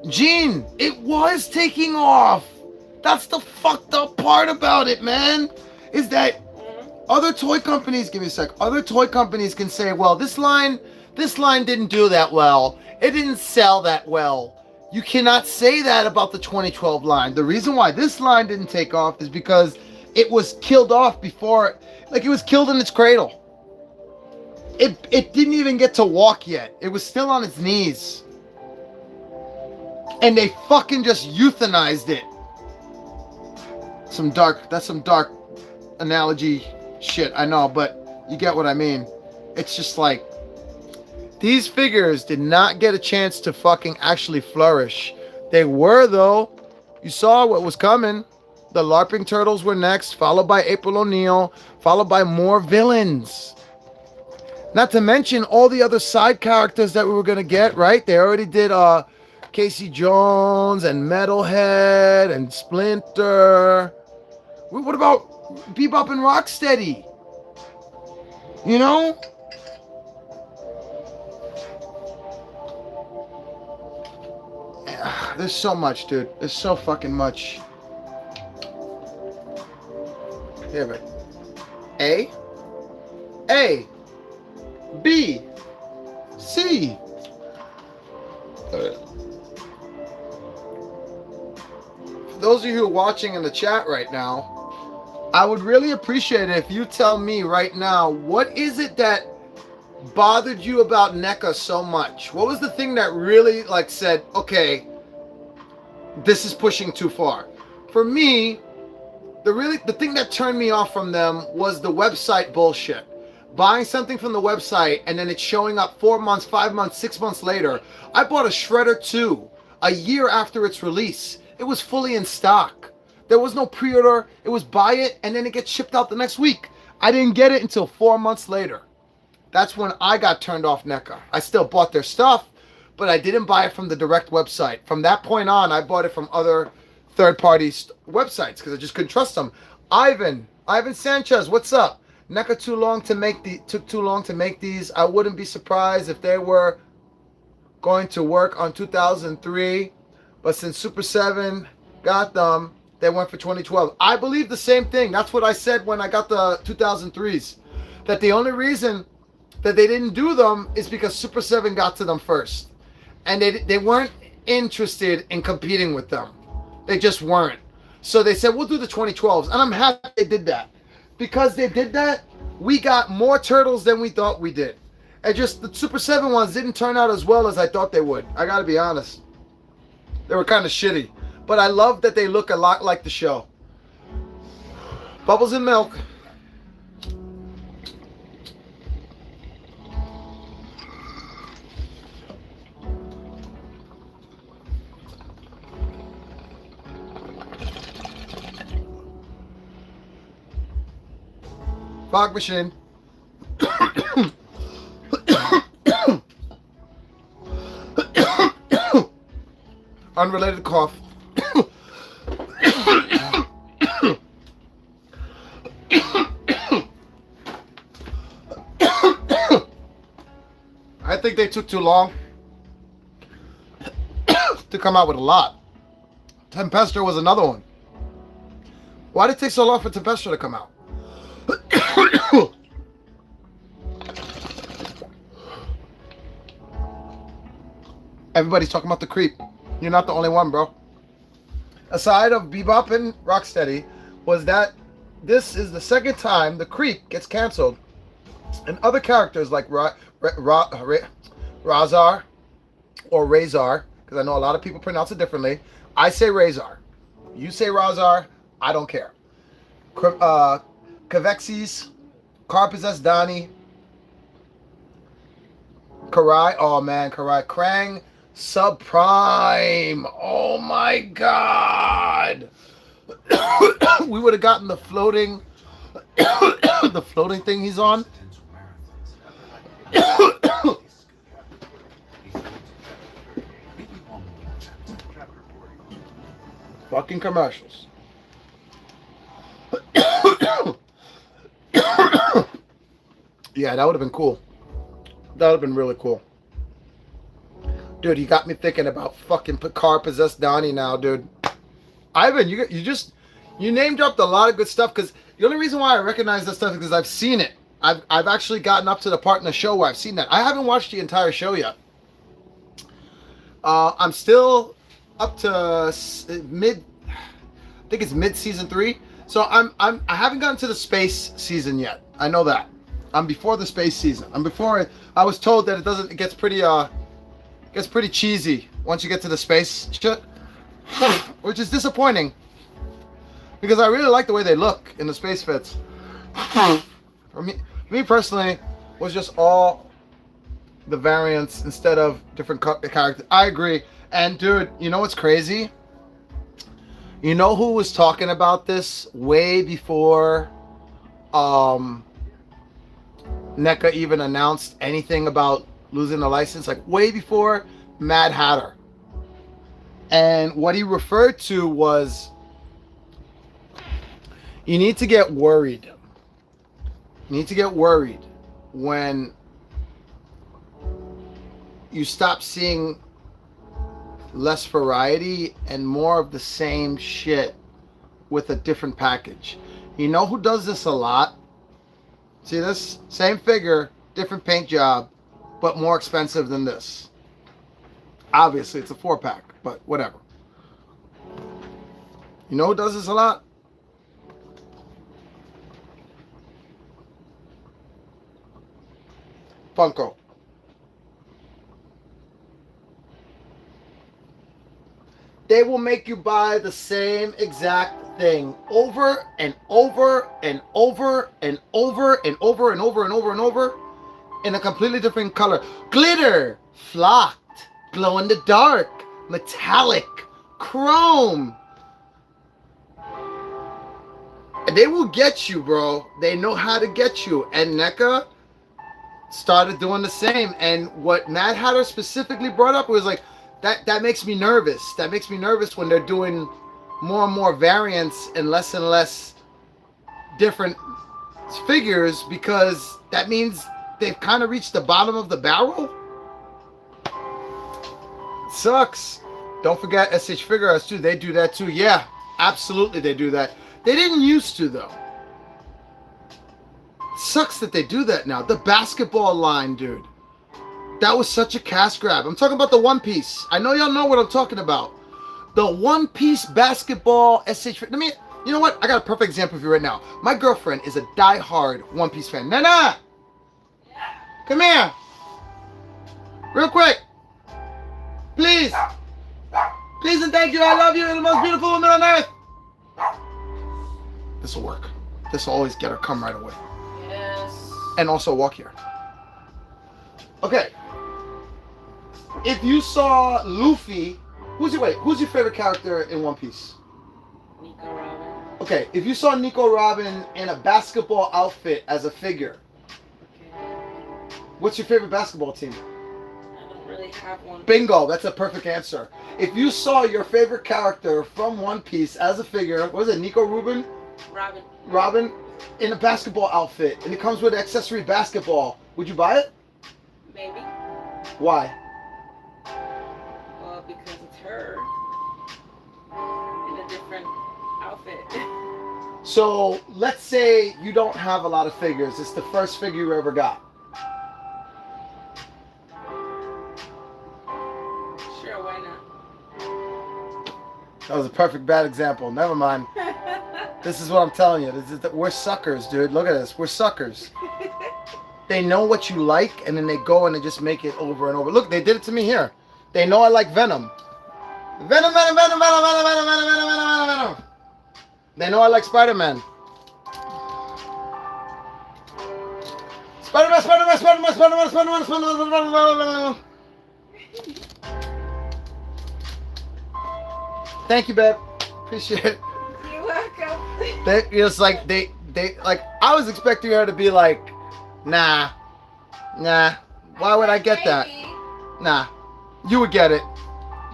Gene, it was taking off. That's the fucked up part about it, man. Is that other toy companies, give me a sec. Other toy companies can say, well, this line didn't do that well. It didn't sell that well. You cannot say that about the 2012 line. The reason why this line didn't take off is because it was killed off before, like it was killed in its cradle. It didn't even get to walk yet. It was still on its knees. And they fucking just euthanized it. That's some dark analogy shit, I know, but you get what I mean. It's just like, these figures did not get a chance to fucking actually flourish. They were, though. You saw what was coming. The LARPing Turtles were next, followed by April O'Neil, followed by more villains. Not to mention all the other side characters that we were going to get, right? They already did Casey Jones and Metalhead and Splinter. What about Bebop and Rocksteady? You know? There's so much, dude. There's so fucking much. Here, but A, B, C. For those of you who are watching in the chat right now, I would really appreciate it if you tell me right now, what is it that bothered you about Neca so much? What was the thing that really like said, okay, this is pushing too far? For me, the thing that turned me off from them was the website bullshit. Buying something from the website and then it's showing up 4 months, 5 months, 6 months later. I bought a Shredder 2 a year after its release. It was fully in stock. There was no pre-order. It was buy it and then it gets shipped out the next week. I didn't get it until 4 months later. That's when I got turned off Neca. I still bought their stuff, but I didn't buy it from the direct website. From that point on, I bought it from other third-party websites because I just couldn't trust them. Ivan Sanchez, what's up? Neca took too long to make these. I wouldn't be surprised if they were going to work on 2003, but since Super 7 got them, they went for 2012. I believe the same thing. That's what I said when I got the 2003s. That the only reason that they didn't do them is because Super 7 got to them first. And they weren't interested in competing with them. They just weren't. So they said, we'll do the 2012s. And I'm happy they did that. Because they did that, we got more turtles than we thought we did. And just the Super 7 ones didn't turn out as well as I thought they would. I gotta be honest. They were kind of shitty. But I love that they look a lot like the show. Bubbles and milk. Fog machine. Unrelated cough. I think they took too long to come out with a lot. Tempester was another one. Why did it take so long for Tempester to come out? Everybody's talking about the creep. You're not the only one, bro. Aside of Bebop and Rocksteady, was that this is the second time the creep gets canceled, and other characters like Razar or Razar, because I know a lot of people pronounce it differently. I say Razar. You say Razar. I don't care. Kavexis, Car Possessed Donnie, Karai. Oh man, Karai. Krang, Subprime. Oh my god. We would have gotten the floating the floating thing he's on. Fucking commercials. Yeah, that would have been cool. That would have been really cool. Dude, you got me thinking about fucking Car Possessed Donnie now, dude. Ivan, you name dropped a lot of good stuff, because the only reason why I recognize that stuff is because I've seen it. I've actually gotten up to the part in the show where I've seen that. I haven't watched the entire show yet. I'm still up to I think it's mid season 3. So I haven't gotten to the space season yet. I know that. I'm before the space season. I'm before it. I was told that it gets pretty cheesy once you get to the space shit, which is disappointing because I really like the way they look in the space fits. For me personally, was just all the variants instead of different characters. I agree. And dude, you know what's crazy? You know who was talking about this way before NECA even announced anything about losing the license? Like way before Mad Hatter. And what he referred to was, you need to get worried. You need to get worried when you stop seeing less variety and more of the same shit with a different package. You know who does this a lot? See this? Same figure, different paint job, but more expensive than this. Obviously, it's a 4-pack, but whatever. You know who does this a lot? Funko. They will make you buy the same exact thing over and over and over and over and over and over and over and over in a completely different color. Glitter, flocked, glow in the dark, metallic, chrome. And they will get you, bro. They know how to get you. And NECA started doing the same. And what Mad Hatter specifically brought up was like, that makes me nervous. That makes me nervous when they're doing more and more variants and less different figures, because that means they've kind of reached the bottom of the barrel. It sucks. Don't forget SH Figure Arts too. They do that too. Yeah, absolutely they do that. They didn't used to though. Sucks that they do that now. The basketball line, dude. That was such a cash grab. I'm talking about the One Piece. I know y'all know what I'm talking about. The One Piece basketball SH. Let me, you know what? I got a perfect example for you right now. My girlfriend is a die-hard One Piece fan. Nana! Come here. Real quick. Please. Please and thank you. I love you. You're the most beautiful woman on earth. This will work. This will always get her come right away. Yes. And also walk here. Okay. If you saw Luffy, who's your favorite character in One Piece? Nico Robin. Okay, if you saw Nico Robin in a basketball outfit as a figure, Okay. what's your favorite basketball team? I don't really have one. Bingo, that's a perfect answer. If you saw your favorite character from One Piece as a figure, what was it, Nico Rubin? Robin in a basketball outfit, and it comes with accessory basketball, would you buy it? Maybe. Why? Well, because it's her in a different outfit. So let's say you don't have a lot of figures. It's the first figure you ever got. Sure, why not? That was a perfect bad example. Never mind. This is what I'm telling you. We're suckers, dude. Look at this. We're suckers. They know what you like, and then they go and they just make it over and over. Look, they did it to me here. They know I like Venom. Venom. They know I like Spider-Man. Spider-Man. Thank you, babe. Appreciate it. You're welcome. It's like they like, I was expecting her to be like, nah. Why would I get that? Nah, you would get it.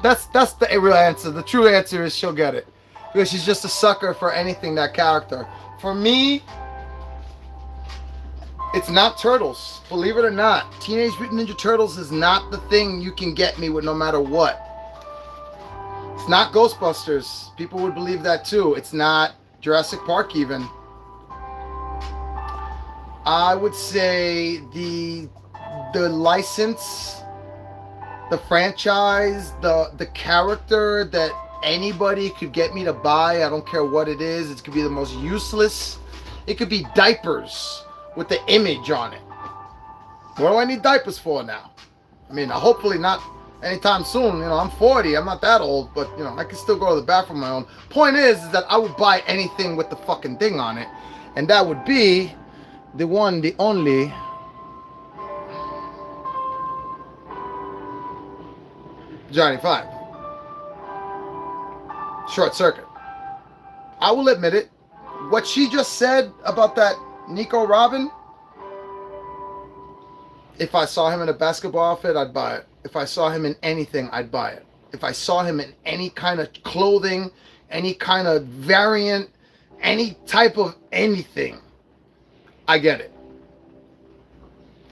That's the real answer. The true answer is she'll get it, because she's just a sucker for anything that character. For me, it's not Turtles. Believe it or not, Teenage Mutant Ninja Turtles is not the thing you can get me with no matter what. It's not Ghostbusters. People would believe that too. It's not Jurassic Park even. I would say the license, the franchise, the character that anybody could get me to buy, I don't care what it is. It could be the most useless. It could be diapers with the image on it. What do I need diapers for now? I mean, hopefully not anytime soon. You know, I'm 40. I'm not that old, but you know, I can still go to the bathroom on my own. Point is that I would buy anything with the fucking thing on it, and that would be the one, the only Johnny 5. Short Circuit. I will admit it. What she just said about that Nico Robin, if I saw him in a basketball outfit, I'd buy it. If I saw him in anything, I'd buy it. if I saw him in any kind of clothing, any kind of variant, any type of anything, I get it.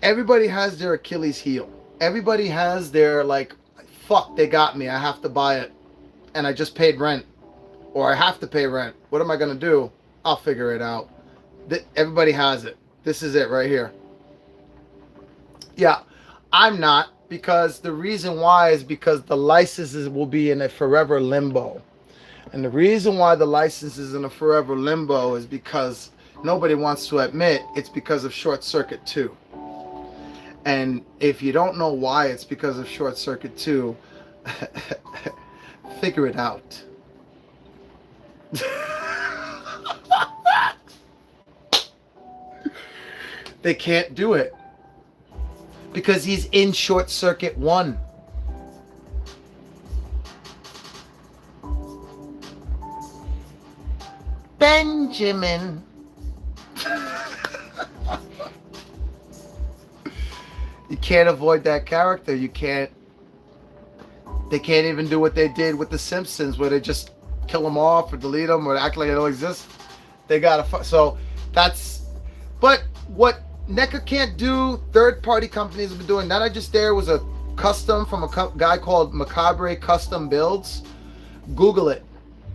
Everybody has their Achilles heel. Everybody has their, like, fuck, they got me, I have to buy it, and I just paid rent, or I have to pay rent. What am I going to do? I'll figure it out. Everybody has it. This is it right here. Yeah, I'm not, because the reason why is because the licenses will be in a forever limbo. And the reason why the license is in a forever limbo is because nobody wants to admit it's because of Short Circuit 2. And if you don't know why it's because of Short Circuit 2, figure it out. They can't do it because he's in Short Circuit 1. Benjamin. You can't avoid that character. You can't. They can't even do what they did with The Simpsons, where they just kill them off or delete them or act like they don't exist. They gotta. So that's. But what Neca can't do, third-party companies have been doing. That I just there was a custom from a guy called Macabre Custom Builds. Google it.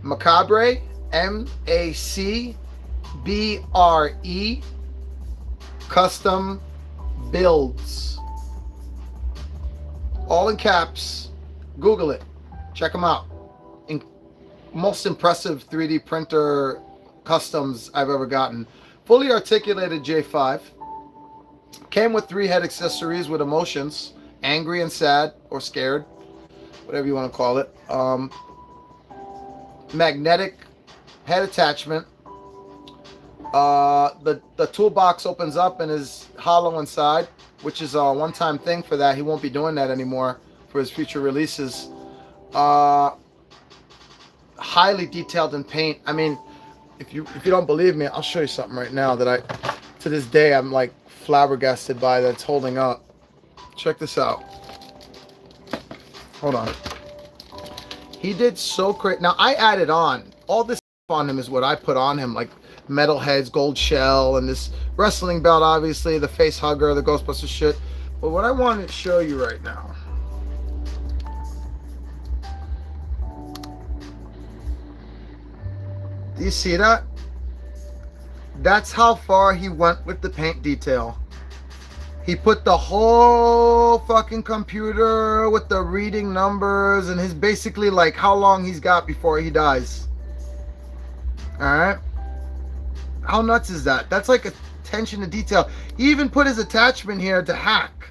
Macabre, MACBRE, Custom Builds. All in caps. Google it. Check them out. Most impressive 3D printer customs I've ever gotten. Fully articulated J5. Came with 3 head accessories with emotions. Angry and sad or scared. Whatever you want to call it. Magnetic head attachment. The toolbox opens up and is hollow inside, which is a one-time thing for that. He won't be doing that anymore for his future releases. Highly detailed in paint. I mean, if you don't believe me, I'll show you something right now that to this day I'm like flabbergasted by, that's holding up. Check this out. Hold on. He did so great. Now I added on all this on him is what I put on him, like metal heads, gold shell, and this wrestling belt, obviously, the face hugger, the Ghostbusters shit. But what I wanted to show you right now, do you see that? That's how far he went with the paint detail. He put the whole fucking computer with the reading numbers and his basically like how long he's got before he dies. Alright? How nuts is that? That's like attention to detail. He even put his attachment here to hack.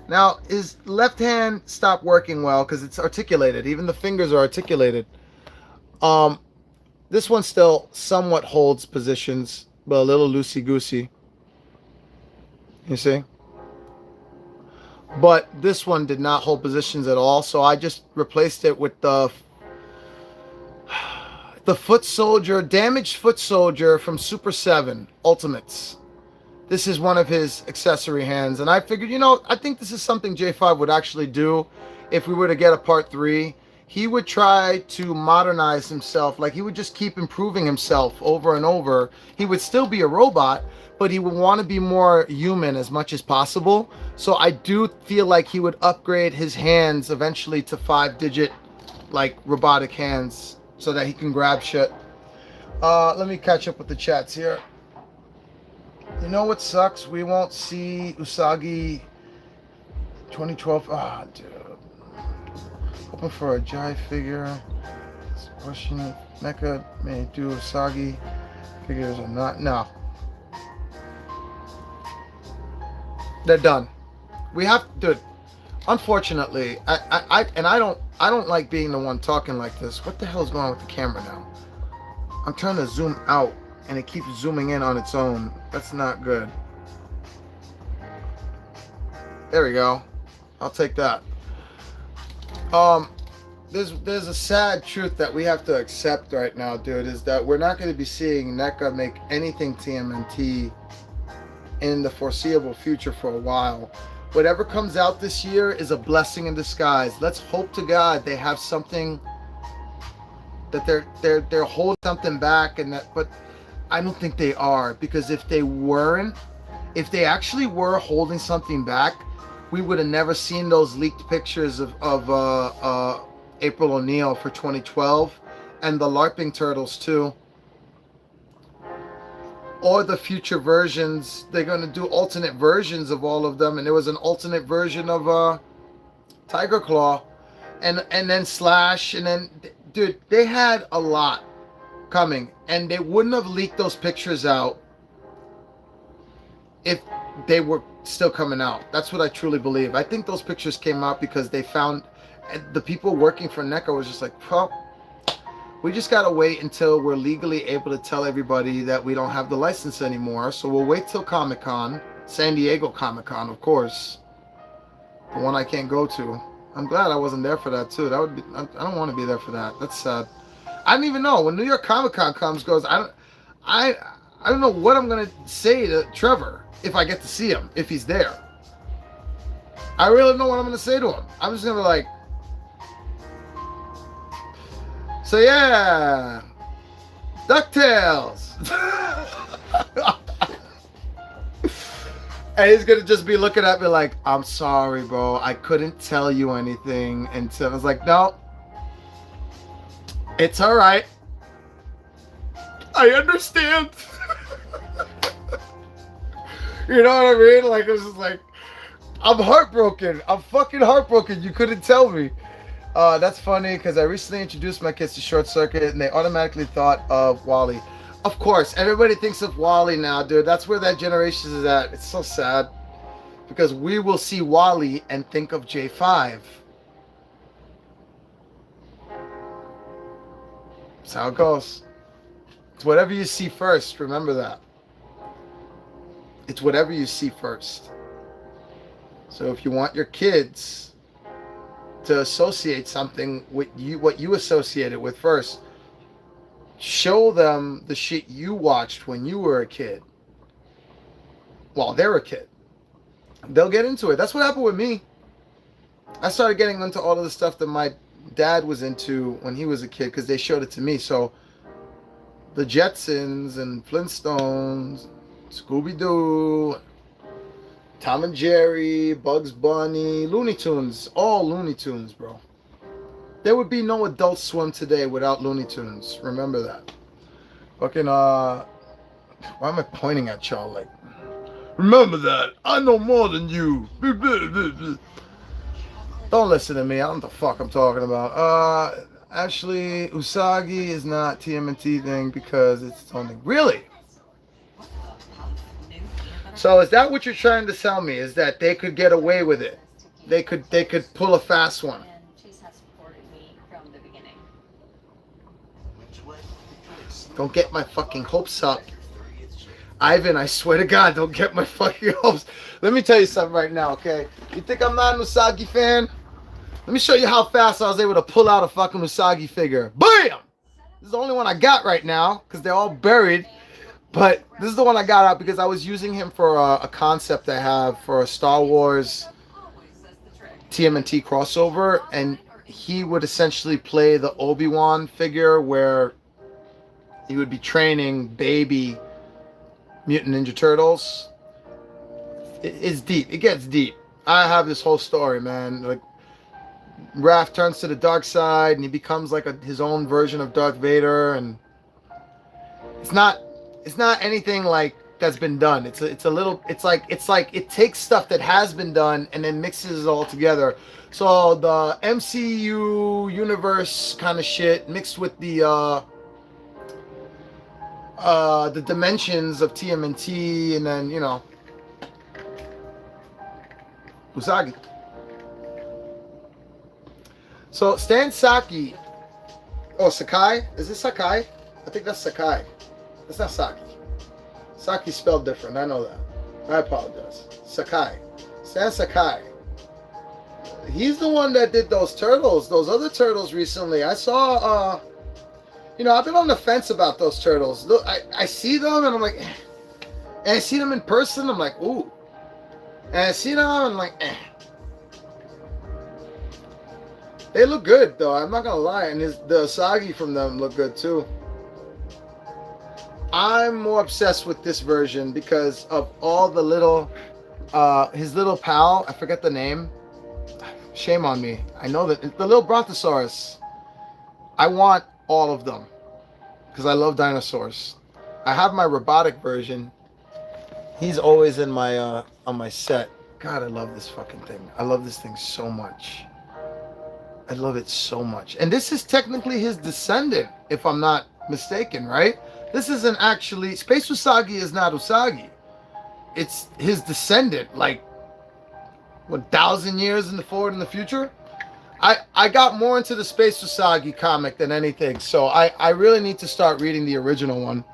Now, his left hand stopped working well because it's articulated. Even the fingers are articulated. This one still somewhat holds positions, but a little loosey-goosey. You see? But this one did not hold positions at all, so I just replaced it with the foot soldier, damaged foot soldier from Super 7 Ultimates. This is one of his accessory hands, and I figured, you know, I think this is something J5 would actually do if we were to get a part 3. He would try to modernize himself, like he would just keep improving himself over and over. He would still be a robot, but he would want to be more human as much as possible. So I do feel like he would upgrade his hands eventually to 5-digit, like robotic hands, so that he can grab shit. Let me catch up with the chats here. You know what sucks? We won't see Usagi 2012. Ah, dude. Hoping for a Jai figure. Question if Neca may do Usagi figures or not. No. They're done. We have, dude. Unfortunately, I don't like being the one talking like this. What the hell is going on with the camera now? I'm trying to zoom out and it keeps zooming in on its own. That's not good. There we go. I'll take that. There's a sad truth that we have to accept right now, dude, is that we're not going to be seeing Neca make anything TMNT in the foreseeable future for a while. whatever comes out this year is a blessing in disguise. Let's hope to God they have something that they're holding something back, and that, but I don't think they are, because if they actually were holding something back, we would have never seen those leaked pictures of April O'Neil for 2012 and the LARPing turtles too. Or the future versions. They're going to do alternate versions of all of them, and there was an alternate version of Tiger Claw, and then Slash, and then, dude, they had a lot coming, and they wouldn't have leaked those pictures out if they were still coming out. That's what I truly believe. I think those pictures came out because they found, the people working for Neca was just like, well, we just gotta wait until we're legally able to tell everybody that we don't have the license anymore. So we'll wait till Comic-Con, San Diego Comic-Con, of course, the one I can't go to. I'm glad I wasn't there for that too. That would be, I don't want to be there for that. That's sad. I don't even know when New York Comic-Con goes. I don't know what I'm gonna say to Trevor if I get to see him, if he's there. I really don't know what I'm gonna say to him. I'm just gonna be like, so yeah, DuckTales. And he's gonna just be looking at me like, I'm sorry, bro, I couldn't tell you anything. And so I was like, no, it's all right. I understand. You know what I mean? Like, it was just like, I'm heartbroken. I'm fucking heartbroken. You couldn't tell me. That's funny because I recently introduced my kids to Short Circuit and they automatically thought of Wally. Of course, everybody thinks of Wally now, dude. That's where that generation is at. It's so sad because we will see Wally and think of J5. That's how it goes. It's whatever you see first. Remember that. It's whatever you see first. So if you want your kids to associate something with you, what you associate it with first, show them the shit you watched when you were a kid. While they're a kid, they'll get into it. That's what happened with me. I started getting into all of the stuff that my dad was into when he was a kid because they showed it to me. So the Jetsons and Flintstones, Scooby-Doo, Tom and Jerry, Bugs Bunny, Looney Tunes, all Looney Tunes, bro. There would be no Adult Swim today without Looney Tunes. Remember that. Fucking, why am I pointing at y'all like, remember that. I know more than you. Don't listen to me. I don't know what the fuck I'm talking about. Actually, Usagi is not TMNT thing because it's its own thing. Really? So is that what you're trying to tell me? Is that they could get away with it? They could pull a fast one. Don't get my fucking hopes up. Ivan, I swear to God, don't get my fucking hopes. Let me tell you something right now, okay? You think I'm not an Usagi fan? Let me show you how fast I was able to pull out a fucking Usagi figure. BAM! This is the only one I got right now, because they're all buried. But this is the one I got out because I was using him for a concept I have for a Star Wars TMNT crossover. And he would essentially play the Obi-Wan figure where he would be training baby Mutant Ninja Turtles. It's deep. It gets deep. I have this whole story, man. Like, Raph turns to the dark side and he becomes like his own version of Darth Vader, and it's not anything like that's been done. It's like it takes stuff that has been done and then mixes it all together. So the MCU universe kind of shit mixed with the dimensions of TMNT, and then, you know, Usagi. So Stan Saki, oh, Sakai? Is this Sakai? I think that's Sakai. It's not Saki. Saki's spelled different, I know that. I apologize. Sakai. Stan Sakai. He's the one that did those turtles, those other turtles recently. I saw, you know, I've been on the fence about those turtles. Look, I see them and I'm like, and I see them in person, I'm like, ooh. And I see them, I'm like, eh. They look good though, I'm not gonna lie, and the Asagi from them look good too. I'm more obsessed with this version because of all the little, his little pal, I forget the name. Shame on me. I know that the little Brontosaurus. I want all of them because I love dinosaurs. I have my robotic version. He's always in my on my set. God, I love this fucking thing. I love this thing so much. I love it so much. And this is technically his descendant, if I'm not mistaken, right? This isn't actually... Space Usagi is not Usagi. It's his descendant, like 1,000 years in the forward in the future. I got more into the Space Usagi comic than anything, so I really need to start reading the original one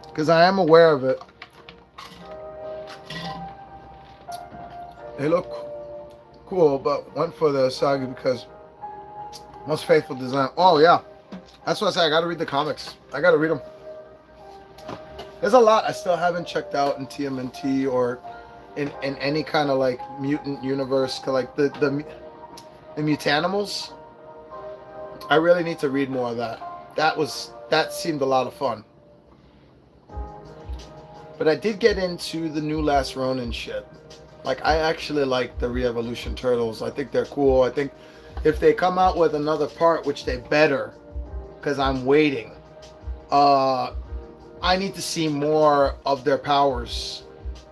because I am aware of it. They look cool, but went for the Usagi because most faithful design. Oh yeah, that's what I say. I gotta read the comics. I gotta read them. There's a lot I still haven't checked out in TMNT or in any kind of like mutant universe. Like the Mutanimals. I really need to read more of that. That seemed a lot of fun. But I did get into the new Last Ronin shit. Like, I actually like the Re-Evolution Turtles. I think they're cool. I think if they come out with another part, which they better, because I'm waiting, I need to see more of their powers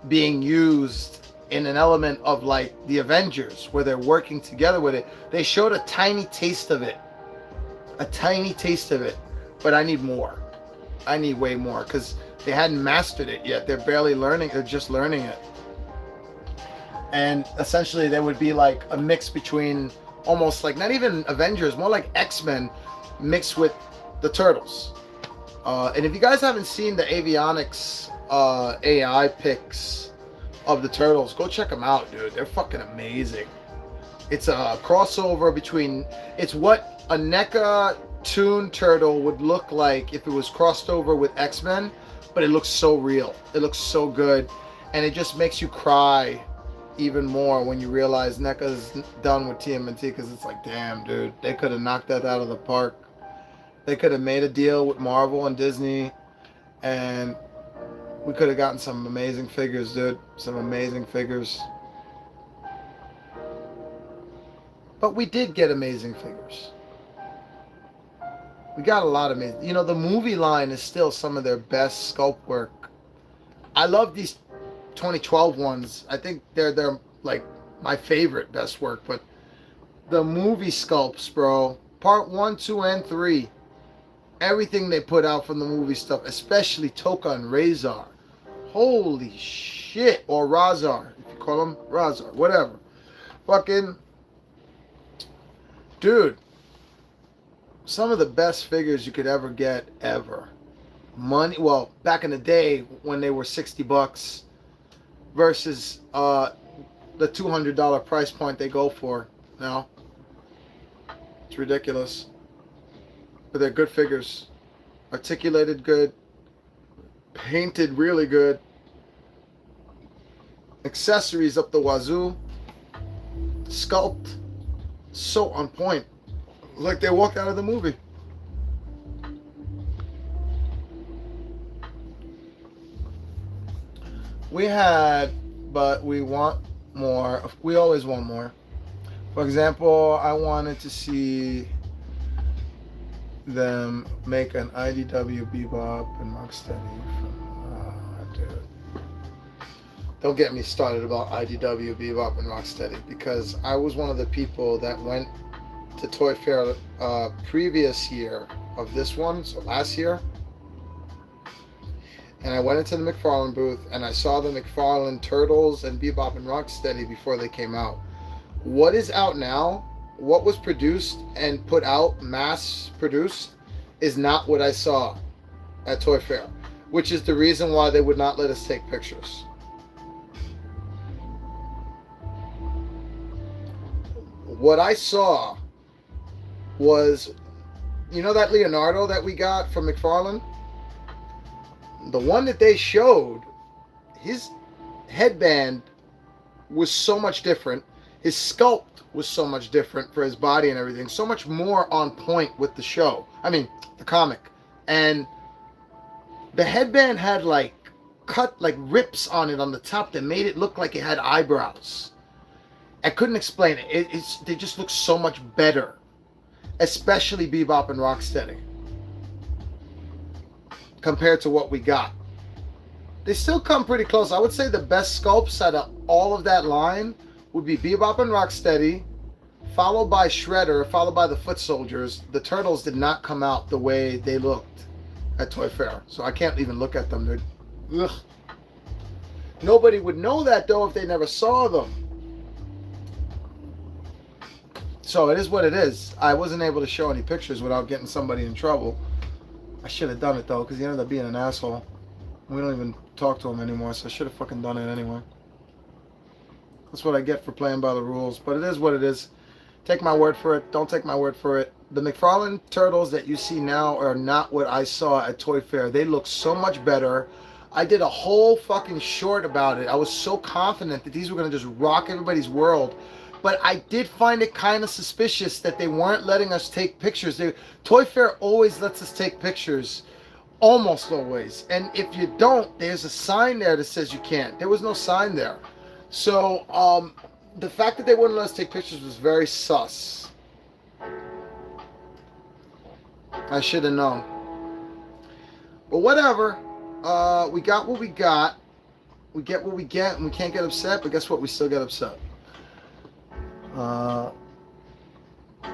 being used in an element of, like, the Avengers, where they're working together with it. They showed a tiny taste of it. A tiny taste of it. But I need more. I need way more, because they hadn't mastered it yet. They're barely learning. They're just learning it. And essentially they would be like a mix between almost like not even Avengers, more like X-Men mixed with the Turtles. And if you guys haven't seen the avionics AI pics of the Turtles, go check them out, dude. They're fucking amazing. It's a crossover between, it's what a Neca Toon Turtle would look like if it was crossed over with X-Men, but it looks so real. It looks so good. And it just makes you cry even more when you realize NECA's done with TMNT, because it's like, damn, dude, they could have knocked that out of the park. They could have made a deal with Marvel and Disney, and we could have gotten some amazing figures, dude. Some amazing figures. But we did get amazing figures. We got a lot of amazing. You know, the movie line is still some of their best sculpt work. I love these 2012 ones. I think they're like my favorite best work, but the movie sculpts, bro, part 1, 2, and 3, everything they put out from the movie stuff, especially Toka and Razor, holy shit, or Razar, if you call him Razar, whatever, fucking dude, some of the best figures you could ever get ever. Money, well, back in the day when they were $60 versus the $200 price point they go for now. It's ridiculous. But they're good figures. Articulated good. Painted really good. Accessories up the wazoo. Sculpt. So on point. Like they walked out of the movie. We had, but we want more. We always want more. For example, I wanted to see them make an IDW Bebop and Rocksteady. Dude. Don't get me started about IDW Bebop and Rocksteady, because I was one of the people that went to Toy Fair previous year of this one, so last year. And I went into the McFarlane booth and I saw the McFarlane Turtles and Bebop and Rocksteady before they came out. What is out now, what was produced and put out, mass produced, is not what I saw at Toy Fair, which is the reason why they would not let us take pictures. What I saw was, you know that Leonardo that we got from McFarlane? The one that they showed, headband was so much different. His sculpt was so much different for his body and everything. So much more on point with the show. I mean, the comic. And the headband had like cut like rips on it on the top that made it look like it had eyebrows. I couldn't explain it. They just look so much better. Especially Bebop and Rocksteady. Compared to what we got. They still come pretty close. I would say the best sculpts out of all of that line would be Bebop and Rocksteady, followed by Shredder, followed by the Foot Soldiers. The Turtles did not come out the way they looked at Toy Fair. So I can't even look at them. Ugh. Nobody would know that though if they never saw them. So it is what it is. I wasn't able to show any pictures without getting somebody in trouble. I should have done it though, because he ended up being an asshole. We don't even talk to him anymore, so I should have fucking done it anyway. That's what I get for playing by the rules. But it is what it is. Take my word for it. Don't take my word for it. The McFarlane Turtles that you see now are not what I saw at Toy Fair. They look so much better. I did a whole fucking short about it. I was so confident that these were going to just rock everybody's world. But I did find it kind of suspicious that they weren't letting us take pictures. Toy Fair always lets us take pictures. Almost always. And if you don't, there's a sign there that says you can't. There was no sign there. So, the fact that they wouldn't let us take pictures was very sus. I should have known. But whatever. We got what we got. We get what we get, and we can't get upset, but guess what? We still get upset.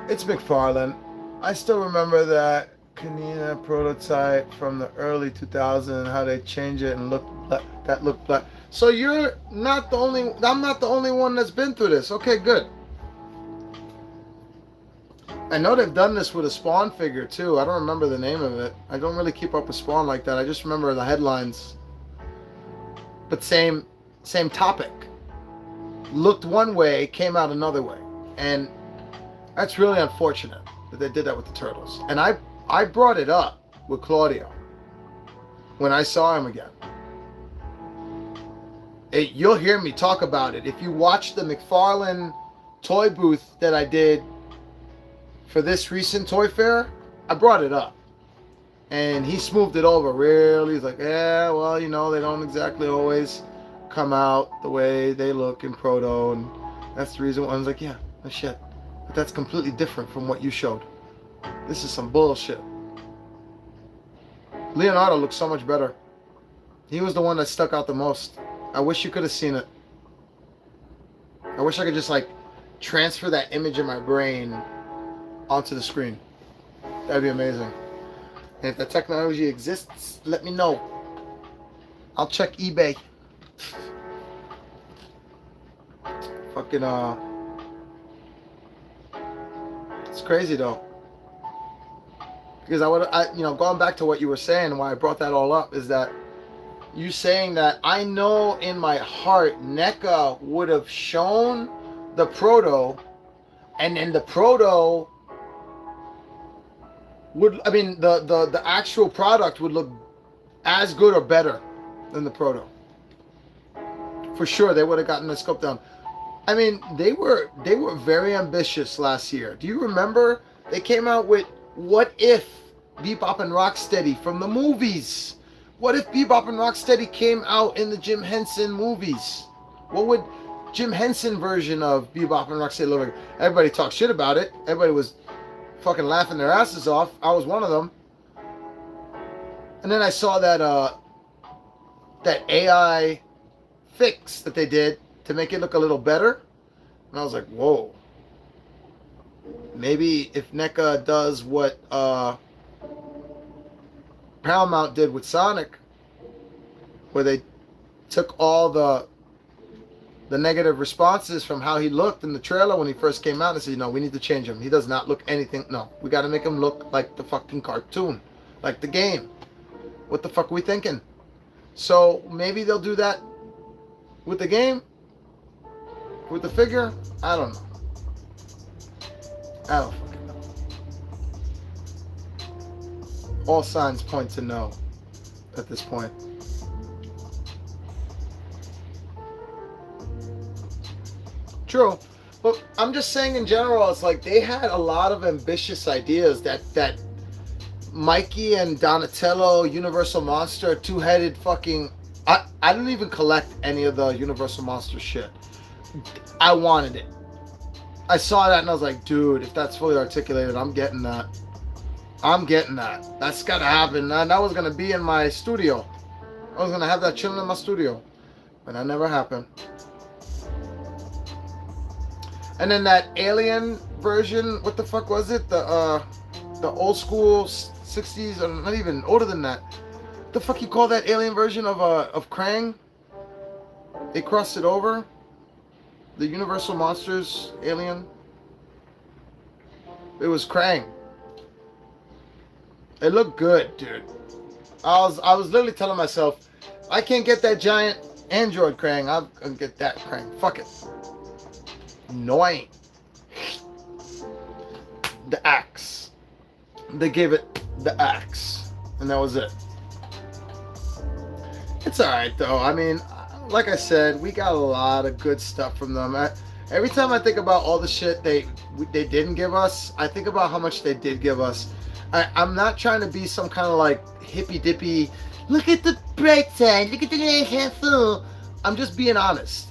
It's McFarlane. I still remember that Kanina prototype from the early 2000s, how they changed it and looked black. So you're not the only, I'm not the only one that's been through this. Okay, good. I know they've done this with a Spawn figure too. I don't remember the name of it. I don't really keep up with Spawn like that. I just remember the headlines. But same topic. Looked one way, came out another way. And that's really unfortunate that they did that with the Turtles. And I brought it up with Claudio when I saw him again. You'll hear me talk about it. If you watch the McFarlane toy booth that I did for this recent Toy Fair, I brought it up. And he smoothed it over really. He's like, yeah, well, you know, they don't exactly always come out the way they look in Proto. And that's the reason why I was like, yeah, no shit. But that's completely different from what you showed. This is some bullshit. Leonardo looks so much better. He was the one that stuck out the most. I wish you could have seen it. I wish I could just like transfer that image in my brain onto the screen. That'd be amazing. And if the technology exists, let me know. I'll check eBay. Fucking it's crazy though. Because going back to what you were saying, why I brought that all up is that you saying that I know in my heart Neca would have shown the Proto, and then the Proto would, I mean, the actual product would look as good or better than the Proto. For sure, they would have gotten the scope down. I mean, they were very ambitious last year. Do you remember? They came out with What If Bebop and Rocksteady from the movies. What if Bebop and Rocksteady came out in the Jim Henson movies? What would Jim Henson version of Bebop and Rocksteady look like? Everybody talked shit about it. Everybody was fucking laughing their asses off. I was one of them. And then I saw that that AI fix that they did to make it look a little better. And I was like, whoa. Maybe if NECA does what Paramount did with Sonic, where they took all the negative responses from how he looked in the trailer when he first came out and said, we need to change him. He does not look anything. No, we got to make him look like the fucking cartoon, like the game. What the fuck are we thinking? So maybe they'll do that with the game, with the figure. I don't know. I don't fucking know. All signs point to no at this point. True. But I'm just saying in general, it's like they had a lot of ambitious ideas that Mikey and Donatello, Universal Monster, two-headed fucking... I didn't even collect any of the Universal Monster shit. I wanted it. I saw that and I was like, dude, if that's fully articulated, I'm getting that. I'm getting that. That's gotta happen. And that was gonna be in my studio. I was gonna have that chilling in my studio. But that never happened. And then that alien version, what the fuck was it? The old school 60s, or not even older than that. The fuck you call that alien version of Krang? They crossed it over. The Universal Monsters alien. It was Krang. It looked good, dude. I was literally telling myself, I can't get that giant android Krang. I'm gonna get that Krang. Fuck it. No, I ain't. The axe. They gave it the axe, and that was it. It's alright though. I mean, like I said, we got a lot of good stuff from them. Every time I think about all the shit they didn't give us, I think about how much they did give us. I'm not trying to be some kind of like hippy dippy. Look at the bright side. Look at the glass half full. I'm just being honest.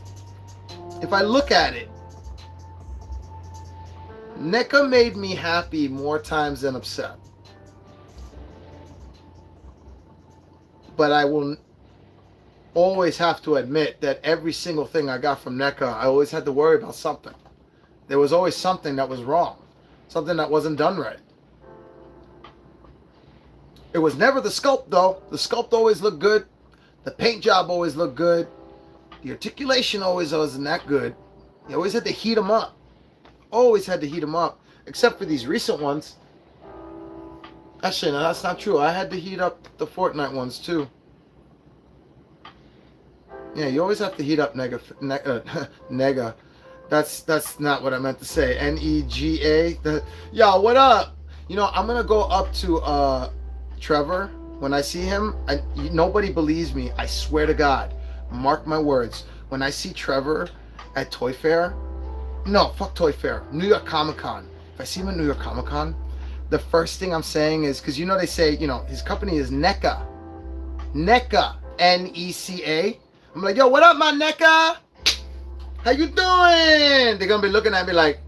If I look at it, Neca made me happy more times than upset. But I will always have to admit that every single thing I got from Neca, I always had to worry about something. There was always something that was wrong. Something that wasn't done right. It was never the sculpt though. The sculpt always looked good. The paint job always looked good. The articulation always wasn't that good. You always had to heat them up. Always had to heat them up. Except for these recent ones. Actually, no, that's not true. I had to heat up the Fortnite ones too. Yeah, you always have to heat up Nega. That's not what I meant to say. Nega. Yo, what up? You know, I'm gonna go up to Trevor when I see him. Nobody believes me. I swear to God. Mark my words. When I see Trevor at Toy Fair, no, fuck Toy Fair, New York Comic Con. If I see him at New York Comic Con, the first thing I'm saying is, because you know they say, you know, his company is Neca. Neca. Neca. I'm like, yo, what up, my Neca? How you doing? They're gonna be looking at me like,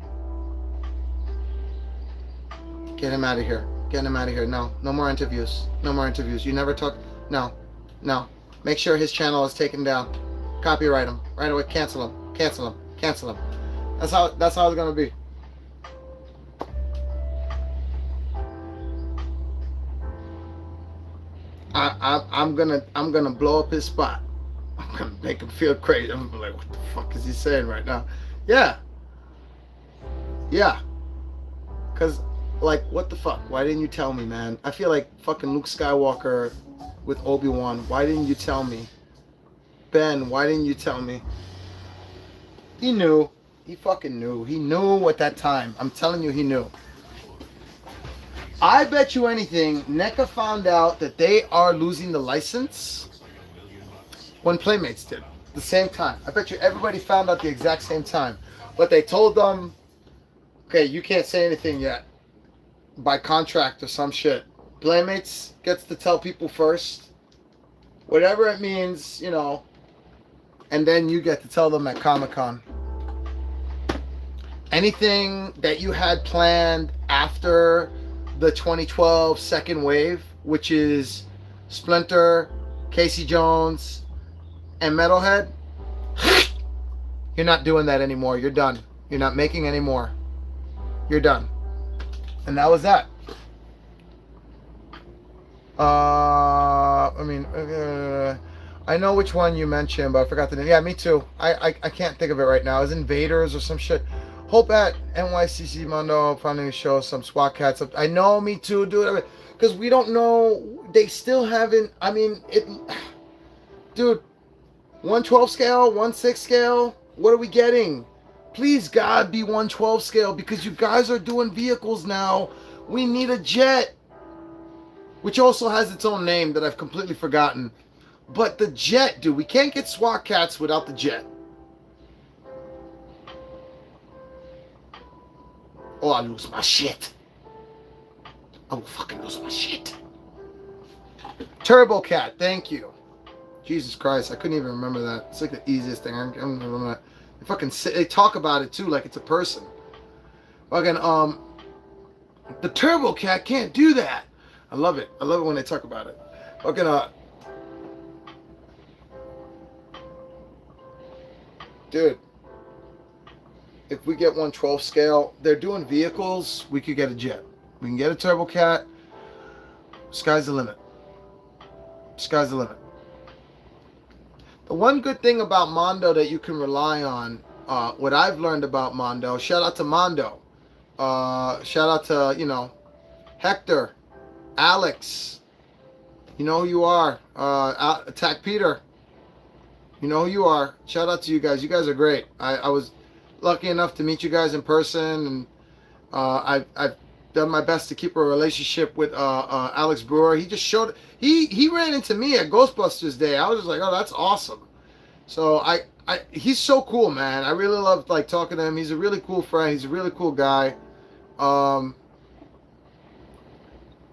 get him out of here. Get him out of here. No more interviews. No more interviews. You never talk. No. Make sure his channel is taken down. Copyright him right away. Cancel him. Cancel him. That's how it's gonna be. I'm gonna blow up his spot. I'm gonna make him feel crazy. I'm gonna be like, what the fuck is he saying right now? Yeah. Cause like, what the fuck? Why didn't you tell me, man? I feel like fucking Luke Skywalker with Obi-Wan. Why didn't you tell me? Ben, why didn't you tell me? He knew. He fucking knew. He knew at that time. I'm telling you, he knew. I bet you anything, Neca found out that they are losing the license when Playmates did. The same time. I bet you everybody found out the exact same time. But they told them, okay, you can't say anything yet. By contract or some shit. Playmates gets to tell people first. Whatever it means, you know. And then you get to tell them at Comic-Con. Anything that you had planned after the 2012 second wave, which is Splinter, Casey Jones, and Metalhead, you're not doing that anymore. You're done. You're not making any more. You're done. And that was that. I know which one you mentioned, but I forgot the name. Yeah, me too. I can't think of it right now. It was Invaders or some shit. Hope at NYCC Mundo finally show some SWAT cats up. I know, me too, dude. Because we don't know. They still haven't. I mean, dude. 112 scale, 1/6 scale. What are we getting? Please, God, be 112 scale, because you guys are doing vehicles now. We need a jet, which also has its own name that I've completely forgotten. But the jet, dude, we can't get SWAT cats without the jet. Oh, I lose my shit. I will fucking lose my shit. Turbo Cat, thank you. Jesus Christ, I couldn't even remember that. It's like the easiest thing. I don't remember that. They fucking they talk about it too, like it's a person. Fucking the Turbo Cat can't do that. I love it. I love it when they talk about it. Fucking dude. If we get 1/12 scale, they're doing vehicles. We could get a jet. We can get a Turbo Cat. Sky's the limit. Sky's the limit. The one good thing about Mondo that you can rely on, what I've learned about Mondo, shout out to Mondo. Shout out to, you know, Hector, Alex. You know who you are. Attack Peter. You know who you are. Shout out to you guys. You guys are great. I was lucky enough to meet you guys in person, and I've done my best to keep a relationship with Alex Brewer. He just showed he ran into me at Ghostbusters Day. I was just like, oh, that's awesome. So he's so cool, man. I really love like talking to him. He's a really cool friend. He's a really cool guy.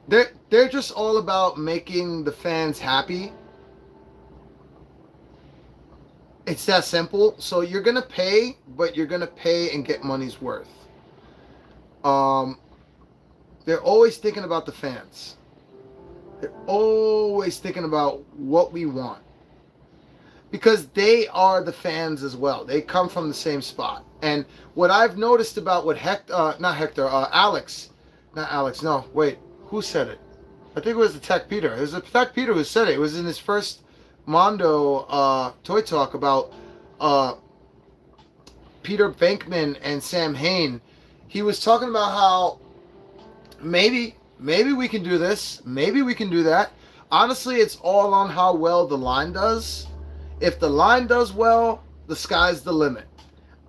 They're just all about making the fans happy. It's that simple. So you're gonna pay, but you're gonna pay and get money's worth. They're always thinking about the fans. They're always thinking about what we want. Because they are the fans as well. They come from the same spot. And what I've noticed about what Alex, no, wait, who said it? I think it was Attack Peter. It was Attack Peter who said it. It was in his first Mondo Toy Talk about Peter Venkman and Sam Hain. He was talking about how maybe we can do this, maybe we can do that. Honestly, it's all on how well the line does. If the line does well, the sky's the limit.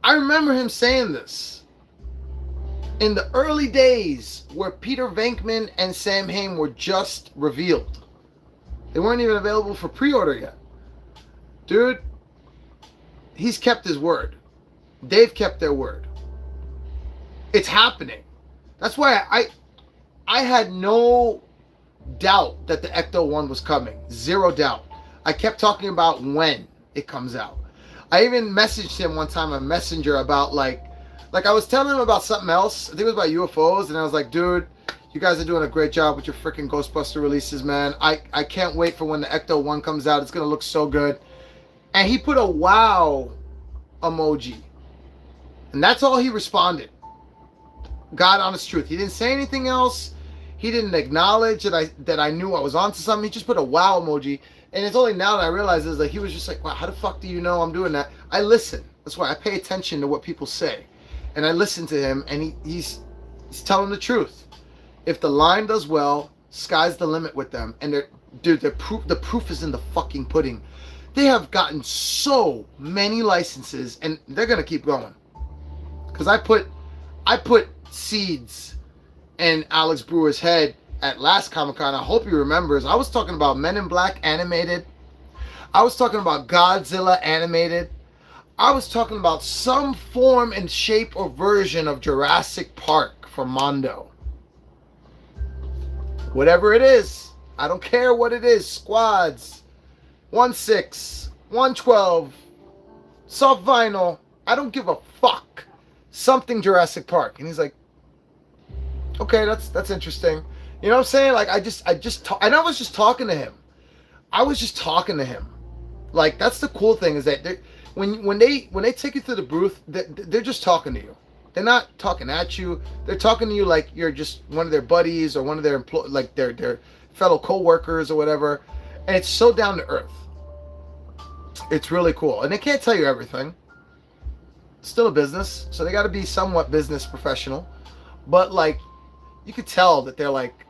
I remember him saying this in the early days where Peter Venkman and Sam Hain were just revealed. They weren't even available for pre-order yet. Dude, he's kept his word. They've kept their word. It's happening. That's why I had no doubt that the Ecto 1 was coming. Zero doubt. I kept talking about when it comes out. I even messaged him one time on Messenger about like I was telling him about something else. I think it was about UFOs, and I was like, dude, you guys are doing a great job with your freaking Ghostbuster releases, man. I can't wait for when the Ecto 1 comes out. It's going to look so good. And he put a wow emoji. And that's all he responded. God honest truth. He didn't say anything else. He didn't acknowledge that I knew I was onto something. He just put a wow emoji. And it's only now that I realize is like he was just like, wow, how the fuck do you know I'm doing that? I listen. That's why I pay attention to what people say. And I listen to him, and he's telling the truth. If the line does well, sky's the limit with them. And the proof is in the fucking pudding. They have gotten so many licenses, and they're gonna keep going. Cause I put seeds in Alex Brewer's head at last Comic-Con. I hope he remembers. I was talking about Men in Black animated. I was talking about Godzilla animated. I was talking about some form and shape or version of Jurassic Park for Mondo. Whatever it is, I don't care what it is. Squads, 1/6, 1/12, soft vinyl. I don't give a fuck. Something Jurassic Park. And he's like, okay, that's interesting. You know what I'm saying? Like I was just talking to him. I was just talking to him. Like that's the cool thing is that when they take you through the booth, they're just talking to you. They're not talking at you. They're talking to you like you're just one of their buddies or one of their like their fellow co-workers or whatever. And it's so down to earth. It's really cool. And they can't tell you everything. It's still a business, so they got to be somewhat business professional. But like you could tell that they're like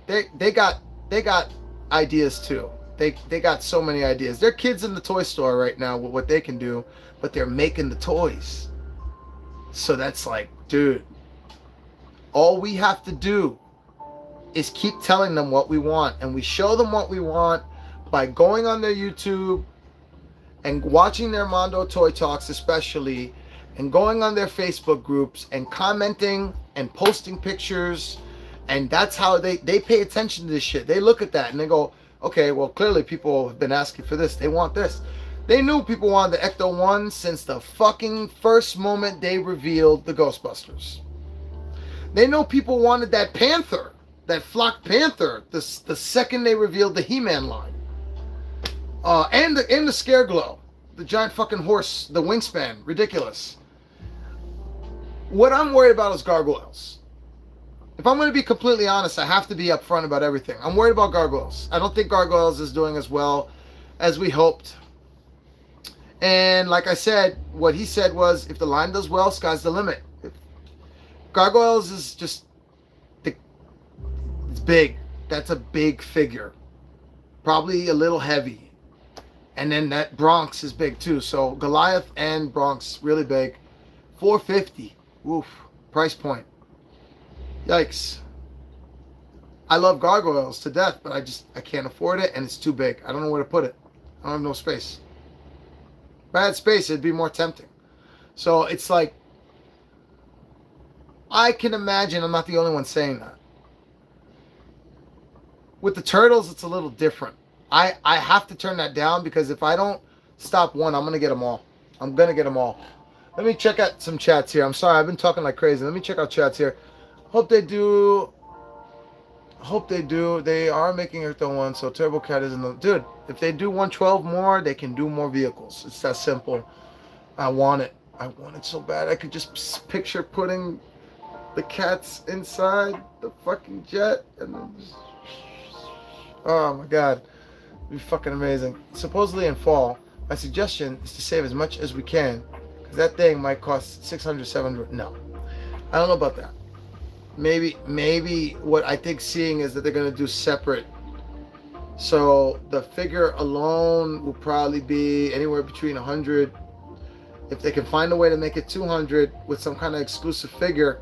they got ideas too. They got so many ideas. They're kids in the toy store right now with what they can do, but they're making the toys. So that's like, dude, all we have to do is keep telling them what we want, and we show them what we want by going on their YouTube and watching their Mondo Toy Talks especially, and going on their Facebook groups and commenting and posting pictures. And that's how they pay attention to this shit. They look at that and they go, okay, well, clearly people have been asking for this. They want this. They knew people wanted the Ecto-1 since the fucking first moment they revealed the Ghostbusters. They know people wanted that Panther, that flock Panther, the second they revealed the He-Man line. And the Scareglow, the giant fucking horse, the wingspan, ridiculous. What I'm worried about is gargoyles. If I'm going to be completely honest, I have to be upfront about everything. I'm worried about gargoyles. I don't think gargoyles is doing as well as we hoped. And like I said, what he said was, if the line does well, sky's the limit. Gargoyles is just, it's big. That's a big figure. Probably a little heavy. And then that Bronx is big too. So Goliath and Bronx, really big. $450. Oof. Price point. Yikes. I love gargoyles to death, but I can't afford it, and it's too big. I don't know where to put it. I don't have no space. If I had space, it'd be more tempting. So it's like, I can imagine, I'm not the only one saying that. With the turtles, it's a little different. I have to turn that down, because if I don't stop one, I'm going to get them all. I'm going to get them all. Let me check out some chats here. I'm sorry, I've been talking like crazy. Let me check out chats here. Hope they do. Hope they do. They are making Ecto-1, so Turbo Cat isn't the... Dude, if they do 112 more, they can do more vehicles. It's that simple. I want it. I want it so bad. I could just picture putting the cats inside the fucking jet and then just... Oh my god. It'd be fucking amazing. Supposedly in fall, my suggestion is to save as much as we can, because that thing might cost $600, $700. No. I don't know about that. Maybe what I think seeing is that they're going to do separate. So the figure alone will probably be anywhere between 100. If they can find a way to make it 200 with some kind of exclusive figure.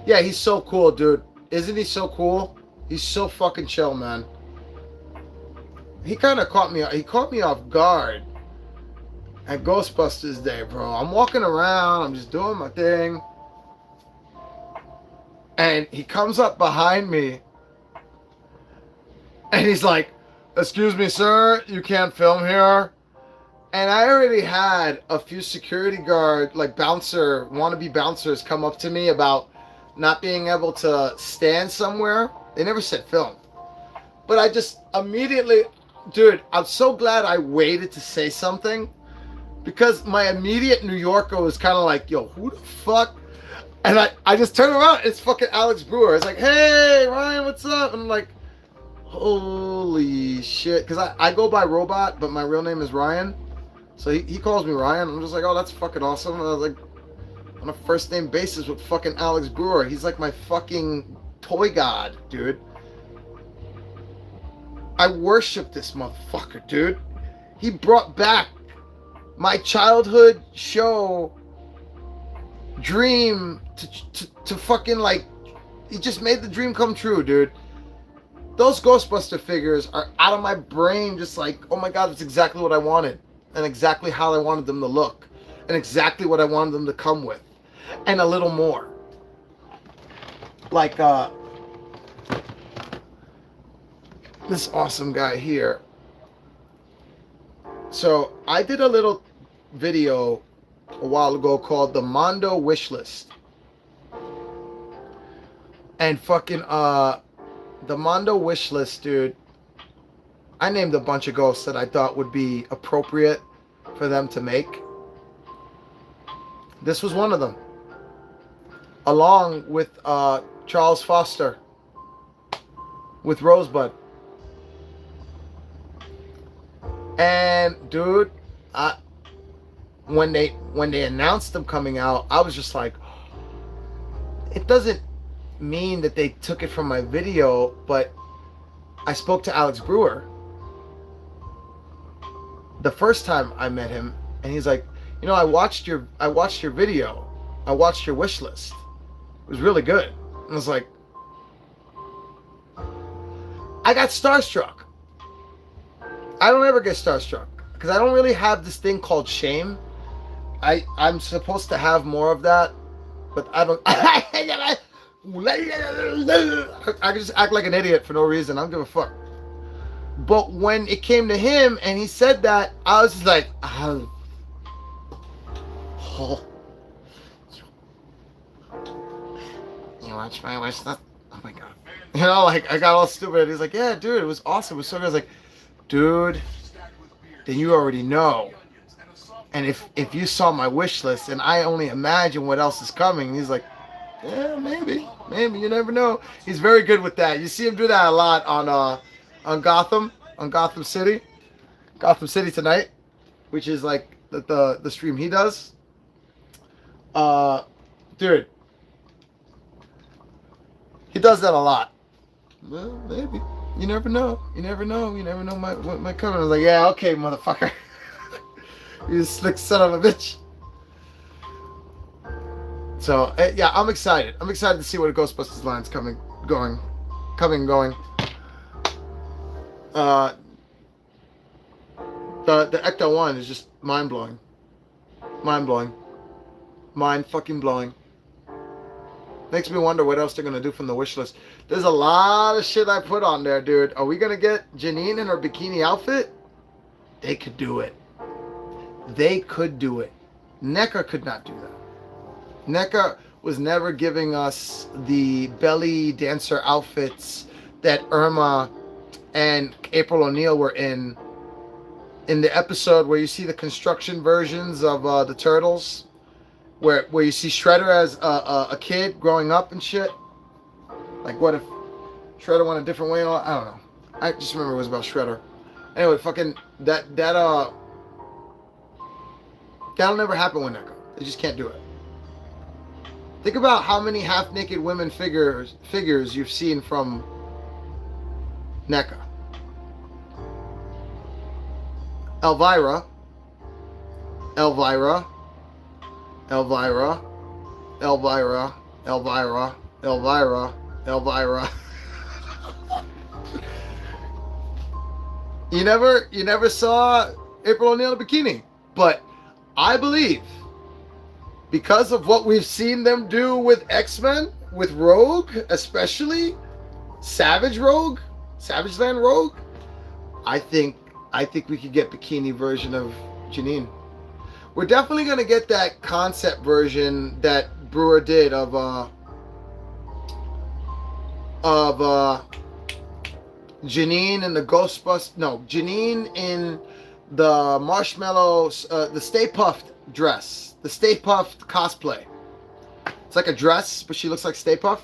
Yeah, he's so cool, dude. Isn't he so cool? He's so fucking chill, man. He kind of caught me off guard at Ghostbusters Day, bro. I'm walking around, I'm just doing my thing. And he comes up behind me and he's like, "Excuse me, sir, you can't film here." And I already had a few security guard, like wannabe bouncers come up to me about not being able to stand somewhere. They never said film. But I just immediately, dude, I'm so glad I waited to say something, because my immediate New Yorker was kind of like, yo, who the fuck? And I just turn around, it's fucking Alex Brewer. It's like, "Hey, Ryan, what's up?" And I'm like, holy shit. Because I go by Robot, but my real name is Ryan. So he calls me Ryan. I'm just like, oh, that's fucking awesome. And I was like, on a first name basis with fucking Alex Brewer. He's like my fucking toy god, dude. I worship this motherfucker, dude. He brought back my childhood show dream to fucking, like, he just made the dream come true, dude. Those Ghostbuster figures are out of my brain, just like, oh my god, that's exactly what I wanted, and exactly how I wanted them to look, and exactly what I wanted them to come with, and a little more. Like this awesome guy here. So I did a little video a while ago called the Mondo Wish List. And fucking the Mondo Wish List, dude, I named a bunch of ghosts that I thought would be appropriate for them to make. This was one of them, along with Charles Foster with Rosebud. And dude, when they announced them coming out, I was just like, it doesn't mean that they took it from my video, but I spoke to Alex Brewer the first time I met him, and he's like, you know, I watched your video, I watched your wish list, it was really good. And I was like, I got starstruck. I don't ever get starstruck because I don't really have this thing called shame. I'm supposed to have more of that, but I don't. I can just act like an idiot for no reason. I don't give a fuck. But when it came to him and he said that, I was just like, oh. You watch my wish list? Oh my god. You know, like I got all stupid. He's like, yeah, dude, it was awesome. It was so good. I was like, dude, then you already know. And if you saw my wish list and I only imagine what else is coming, he's like, yeah, maybe, you never know. He's very good with that. You see him do that a lot on Gotham City Tonight, which is like the stream he does. Dude, he does that a lot. Well, maybe. You never know. You never know what might come. I was like, yeah, okay, motherfucker. You slick son of a bitch. So, yeah, I'm excited. I'm excited to see what a Ghostbusters line's coming and going. The Ecto 1 is just mind-blowing. Mind-fucking-blowing. Makes me wonder what else they're going to do from the wish list. There's a lot of shit I put on there, dude. Are we going to get Janine in her bikini outfit? They could do it. Neca could not do that. Neca was never giving us the belly dancer outfits that Irma and April O'Neil were in the episode where you see the construction versions of the Turtles, where you see Shredder as a kid growing up and shit. Like, what if Shredder went a different way? I don't know. I just remember it was about Shredder. Anyway, fucking that'll never happen with NECA. They just can't do it. Think about how many half-naked women figures you've seen from NECA. Elvira. You never saw April O'Neil in a bikini, but I believe because of what we've seen them do with X-Men, with Rogue, especially Savage Land Rogue, I think we could get bikini version of Janine. We're definitely gonna get that concept version that Brewer did of Janine in the Ghostbusters. No, Janine in the Marshmallow, the Stay Puft dress, the Stay Puft cosplay. It's like a dress, but she looks like Stay Puft.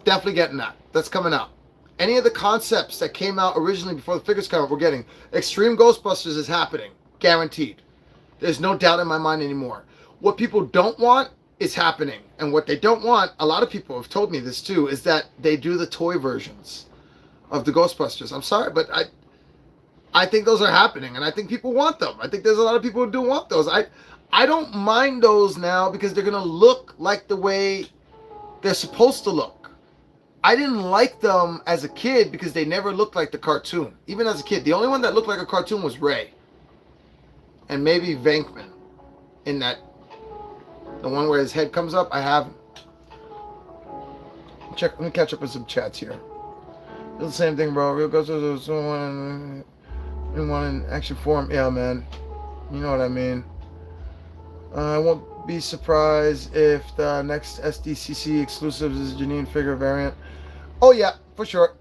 Definitely getting that. That's coming out. Any of the concepts that came out originally before the figures come out, we're getting. Extreme Ghostbusters is happening. Guaranteed. There's no doubt in my mind anymore. What people don't want is happening. And what they don't want, a lot of people have told me this too, is that they do the toy versions of the Ghostbusters. I'm sorry, but I think those are happening, and I think people want them. I think there's a lot of people who do want those. I don't mind those now because they're going to look like the way they're supposed to look. I didn't like them as a kid because they never looked like the cartoon. Even as a kid, the only one that looked like a cartoon was Ray. And maybe Venkman in that, the one where his head comes up. I have. Let me catch up with some chats here. It's the same thing, bro. Real Ghostbusters, someone in action form. Yeah, man. You know what I mean. I won't be surprised if the next Sdcc exclusive is Janine figure variant. Oh yeah, for sure.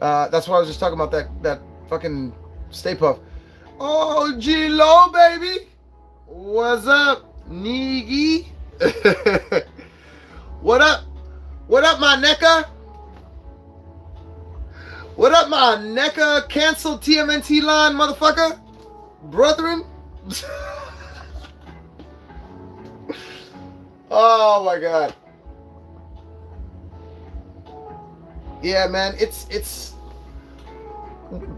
That's why I was just talking about that fucking Stay Puft. Oh, G-Lo, baby. What's up, Niggy? What up? What up, my Neca? What up, my Neca canceled TMNT line, motherfucker? Brethren? Oh, my God. Yeah, man, it's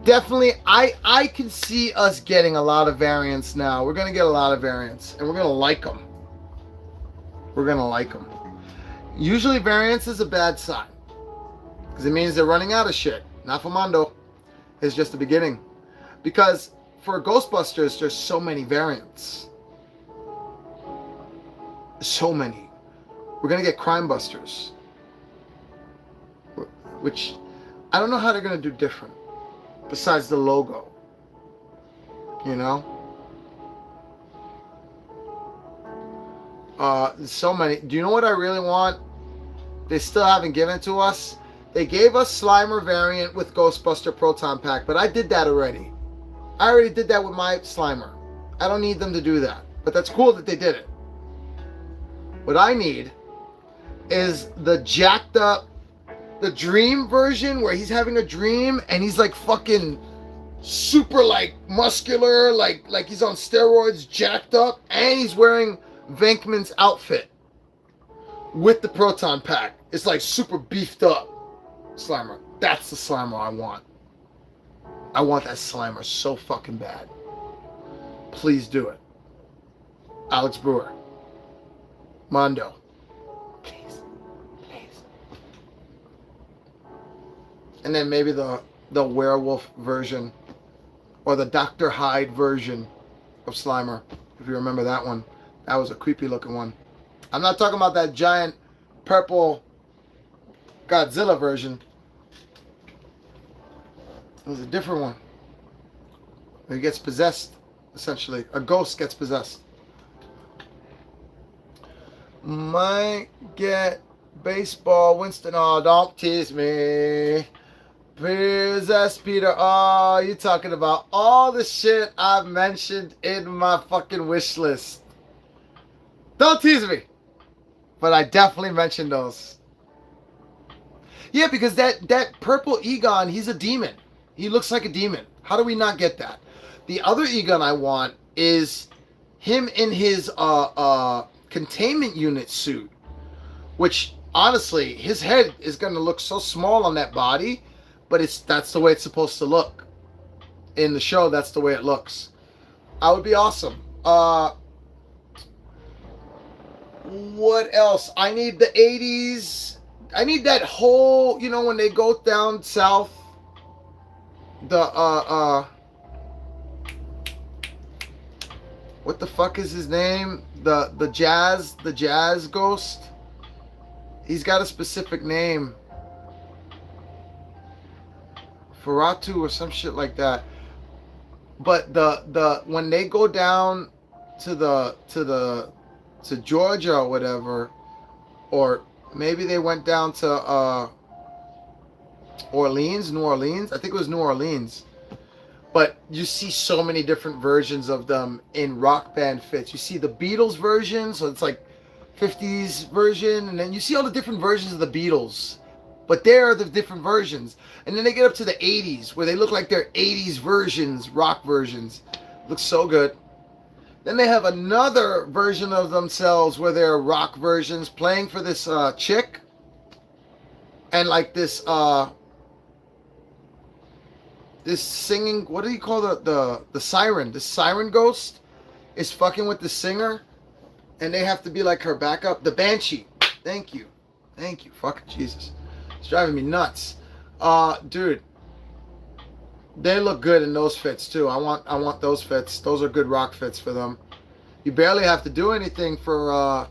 definitely, I can see us getting a lot of variants now. We're going to get a lot of variants, and we're going to like them. We're going to like them. Usually variants is a bad sign, because it means they're running out of shit. Not for Mondo. It's just the beginning. Because for Ghostbusters, there's so many variants. So many. We're gonna get Crime Busters, which I don't know how they're gonna do different besides the logo. You know? So many. Do you know what I really want? They still haven't given it to us. They gave us Slimer variant with Ghostbuster Proton Pack, but I did that already. I already did that with my Slimer. I don't need them to do that. But that's cool that they did it. What I need is the jacked up, the dream version where he's having a dream and he's like fucking super like muscular, like he's on steroids, jacked up, and he's wearing Venkman's outfit with the Proton Pack. It's like super beefed up Slimer. That's the Slimer I want. I want that Slimer so fucking bad. Please do it. Alex Brewer. Mondo. Please. Please. And then maybe the werewolf version or the Dr. Hyde version of Slimer. If you remember that one. That was a creepy looking one. I'm not talking about that giant purple Godzilla version. It was a different one. He gets possessed, essentially. A ghost gets possessed. Might get baseball, Winston. Oh, don't tease me. Possess Peter. Oh, you talking about all the shit I've mentioned in my fucking wish list. Don't tease me. But I definitely mentioned those. Yeah, because that purple Egon, he's a demon. He looks like a demon. How do we not get that? The other Egon I want is him in his containment unit suit, which honestly, his head is going to look so small on that body, but that's the way it's supposed to look. In the show, that's the way it looks. That would be awesome. What else? I need the 80s. I need that whole, you know, when they go down south, what the fuck is his name? The jazz ghost. He's got a specific name. Ferratu or some shit like that. But the when they go down to Georgia or whatever, or maybe they went down to New Orleans. I think it was New Orleans. But you see so many different versions of them in rock band fits. You see the Beatles version, so it's like 50s version, and then you see all the different versions of the Beatles. But they're the different versions. And then they get up to the 80s, where they look like they're 80s versions, rock versions. Looks so good. Then they have another version of themselves where they're rock versions playing for this chick. And like this singing, what do you call the siren? The siren ghost is fucking with the singer, and they have to be like her backup. The banshee. Thank you. Fucking Jesus. It's driving me nuts. Dude. They look good in those fits too. I want those fits. Those are good rock fits for them. You barely have to do anything for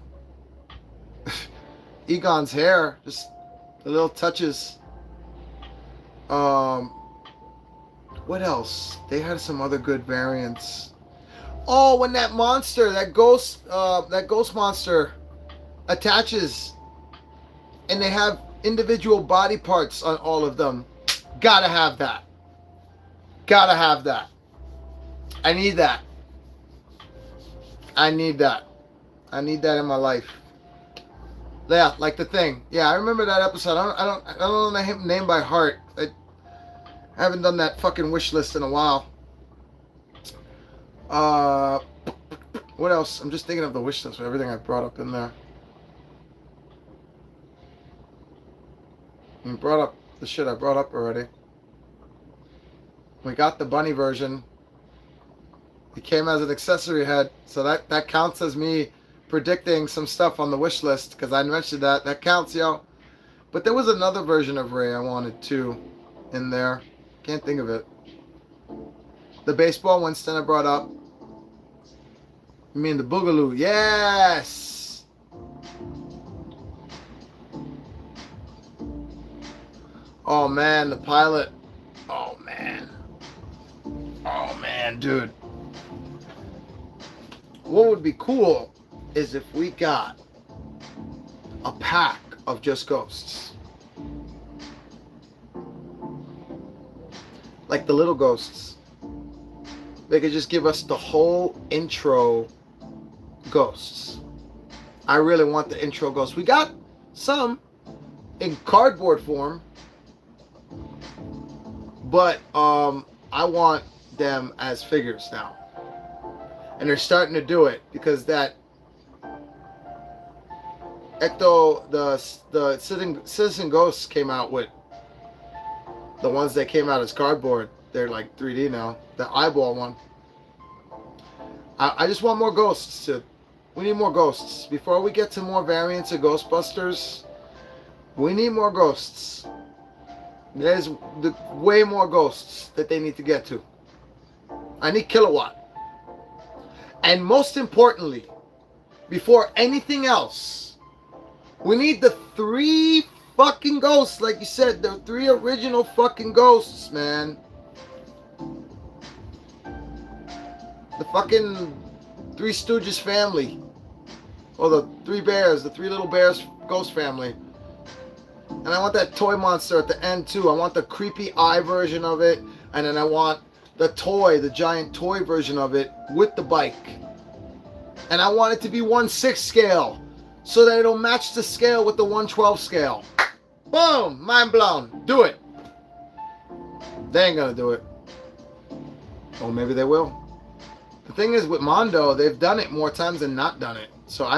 Egon's hair. Just the little touches. What else? They had some other good variants. Oh, when that monster, that ghost monster attaches, and they have individual body parts on all of them. Gotta have that. I need that. I need that in my life. Yeah, like the Thing. Yeah, I remember that episode. I don't know the name by heart. I haven't done that fucking wish list in a while. What else? I'm just thinking of the wish list with everything I brought up in there. I brought up the shit I brought up already. We got the bunny version. It came as an accessory head, so that counts as me predicting some stuff on the wish list, because I mentioned that. That counts, yo. But there was another version of Ray I wanted too in there. Can't think of it. The baseball Winston I brought up. You mean the Boogaloo? Yes! Oh man, the pilot. Oh man. Oh man, dude. What would be cool is if we got a pack of just ghosts. Like the little ghosts. They could just give us the whole intro ghosts. I really want the intro ghosts. We got some in cardboard form. But I want them as figures now. And they're starting to do it because that Ecto, the Citizen Ghosts came out with the ones that came out as cardboard. They're like 3D now. The eyeball one. I just want more ghosts. We need more ghosts. Before we get to more variants of Ghostbusters, we need more ghosts. There's way more ghosts that they need to get to. I need Kilowatt. And most importantly, before anything else, we need the 3 fucking ghosts. Like you said, the 3 original fucking ghosts, man. The fucking 3 Stooges family. Or the 3 bears, the 3 little bears ghost family. And I want that toy monster at the end too. I want the creepy eye version of it. And then I want the toy, the giant toy version of it with the bike. And I want it to be 1/6 scale. So that it'll match the scale with the 1/12 scale. Boom! Mind blown. Do it. They ain't gonna do it. Or maybe they will. The thing is with Mondo, they've done it more times than not done it. So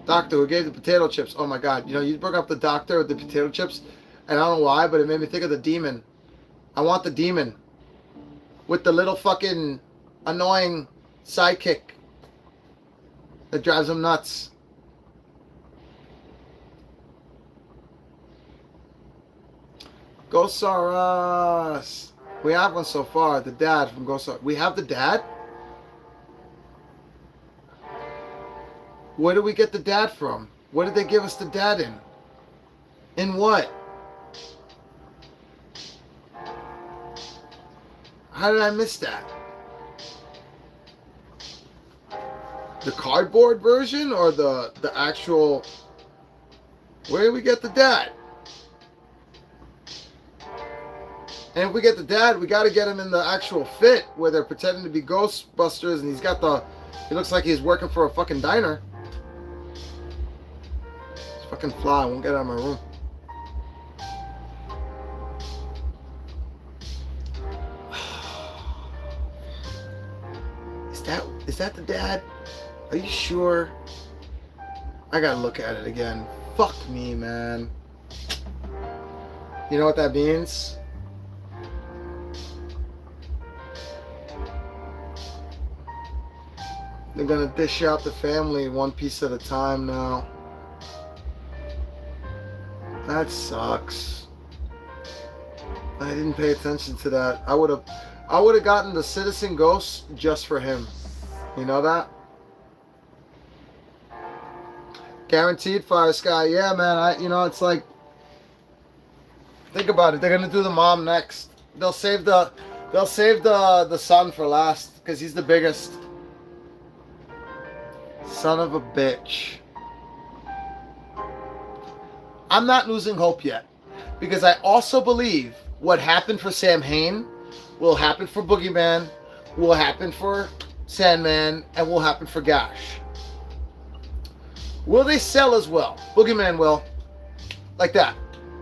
Doctor who gave the potato chips. Oh my god. You know, you brought up the doctor with the potato chips. And I don't know why, but it made me think of the demon. I want the demon. With the little fucking annoying sidekick. That drives him nuts. Ghosts are us. We have one so far. The dad from Ghosts R Us. We have the dad? Where do we get the dad from? Where did they give us the dad in? In what? How did I miss that? The cardboard version or the actual... Where did we get the dad? And if we get the dad, we got to get him in the actual fit where they're pretending to be Ghostbusters and he's got the... He looks like he's working for a fucking diner. This fucking fly won't get out of my room. Is that the dad? Are you sure? I gotta look at it again. Fuck me, man. You know what that means? They're gonna dish out the family one piece at a time now. That sucks. I didn't pay attention to that. I would have gotten the Citizen Ghost just for him. You know that? Guaranteed Fire Sky. Yeah, man. It's like, think about it. They're gonna do the mom next. They'll save the son for last because he's the biggest. Son of a bitch. I'm not losing hope yet because I also believe what happened for Sam Hain will happen for Boogeyman, will happen for Sandman, and will happen for Gash. Will they sell as well? Boogeyman will. Like that.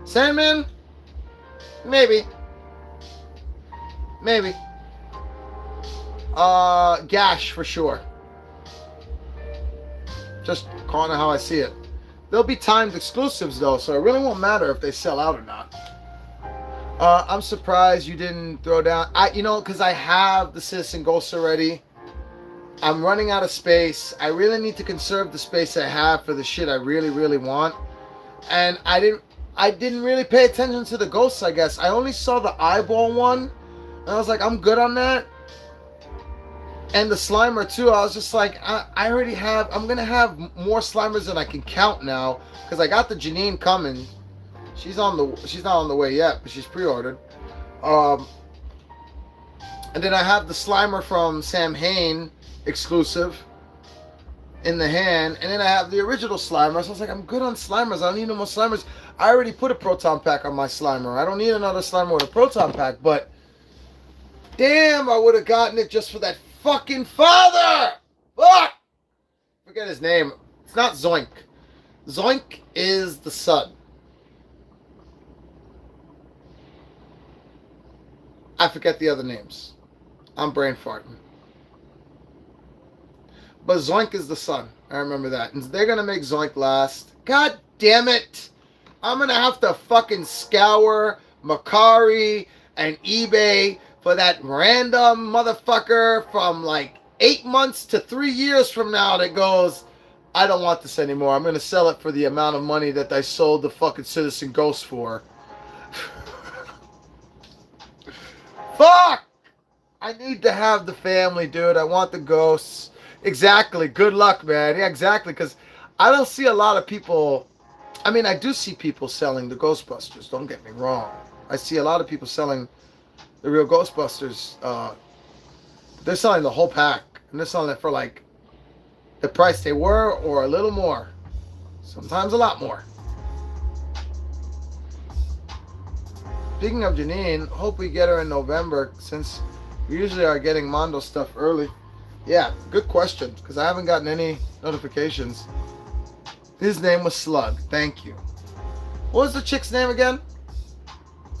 Sandman? Maybe. Maybe. Gash for sure. Just calling it how I see it. There'll be timed exclusives though, so it really won't matter if they sell out or not. I'm surprised you didn't throw down... because I have the Citizen Ghosts already. I'm running out of space. I really need to conserve the space I have for the shit I really, really want. And I didn't really pay attention to the ghosts, I guess. I only saw the eyeball one And I was like, I'm good on that. And the Slimer too, I was just like, I already have, I'm going to have more Slimers than I can count now. Because I got the Janine coming. She's not on the way yet, but she's pre-ordered. And then I have the Slimer from Sam Hain exclusive in the hand. And then I have the original Slimer. So I was like, I'm good on Slimers. I don't need no more Slimers. I already put a Proton Pack on my Slimer. I don't need another Slimer with a Proton Pack. But damn, I would have gotten it just for that fucking father! Fuck! Forget his name. It's not Zoink. Zoink is the son. I forget the other names. I'm brain farting. But Zoink is the son. I remember that. And they're gonna make Zoink last. God damn it! I'm gonna have to fucking scour Mercari and eBay for that random motherfucker from like 8 months to 3 years from now that goes, I don't want this anymore. I'm going to sell it for the amount of money that I sold the fucking Citizen Ghost for. Fuck! I need to have the family, dude. I want the ghosts. Exactly. Good luck, man. Yeah, exactly. Because I don't see a lot of people. I mean, I do see people selling the Ghostbusters. Don't get me wrong. I see a lot of people selling the real Ghostbusters. They're selling the whole pack. And they're selling it for like the price they were or a little more. Sometimes a lot more. Speaking of Janine, hope we get her in November since we usually are getting Mondo stuff early. Yeah, good question because I haven't gotten any notifications. His name was Slug. Thank you. What was the chick's name again?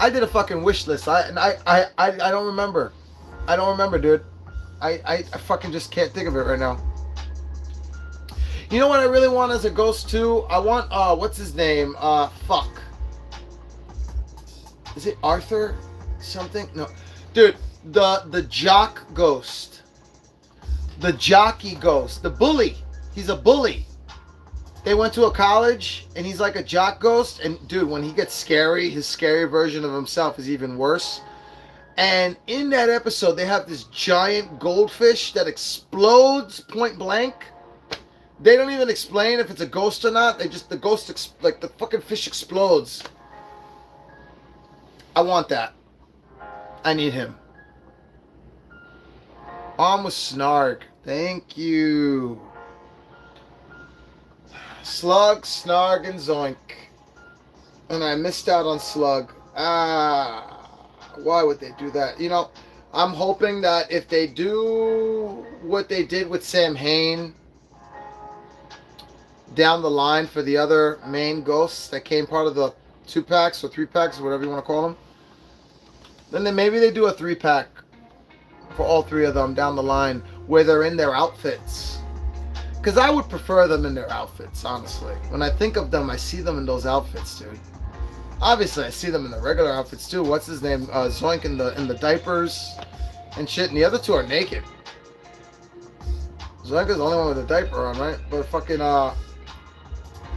I did a fucking wish list. I don't remember. I don't remember, dude. I fucking just can't think of it right now. You know what I really want as a ghost too? I want what's his name? Fuck. Is it Arthur something? No. Dude, the jock ghost. The jockey ghost. The bully. He's a bully. They went to a college and he's like a jock ghost. And dude, when he gets scary, his scary version of himself is even worse. And in that episode, they have this giant goldfish that explodes point blank. They don't even explain if it's a ghost or not. They just, the ghost, like the fucking fish explodes. I want that. I need him. On with Snarg. Thank you. Slug, Snarg, and Zoink. And I missed out on Slug. Why would they do that? You know, I'm hoping that if they do what they did with Sam Hain down the line for the other main ghosts that came part of the 2-packs or 3-packs or whatever you want to call them, then maybe they do a 3-pack for all 3 of them down the line where they're in their outfits. Because I would prefer them in their outfits, honestly. When I think of them, I see them in those outfits, dude. Obviously, I see them in the regular outfits, too. What's his name? Zoink in the diapers and shit. And the other 2 are naked. Zoink is the only one with a diaper on, right? But fucking, I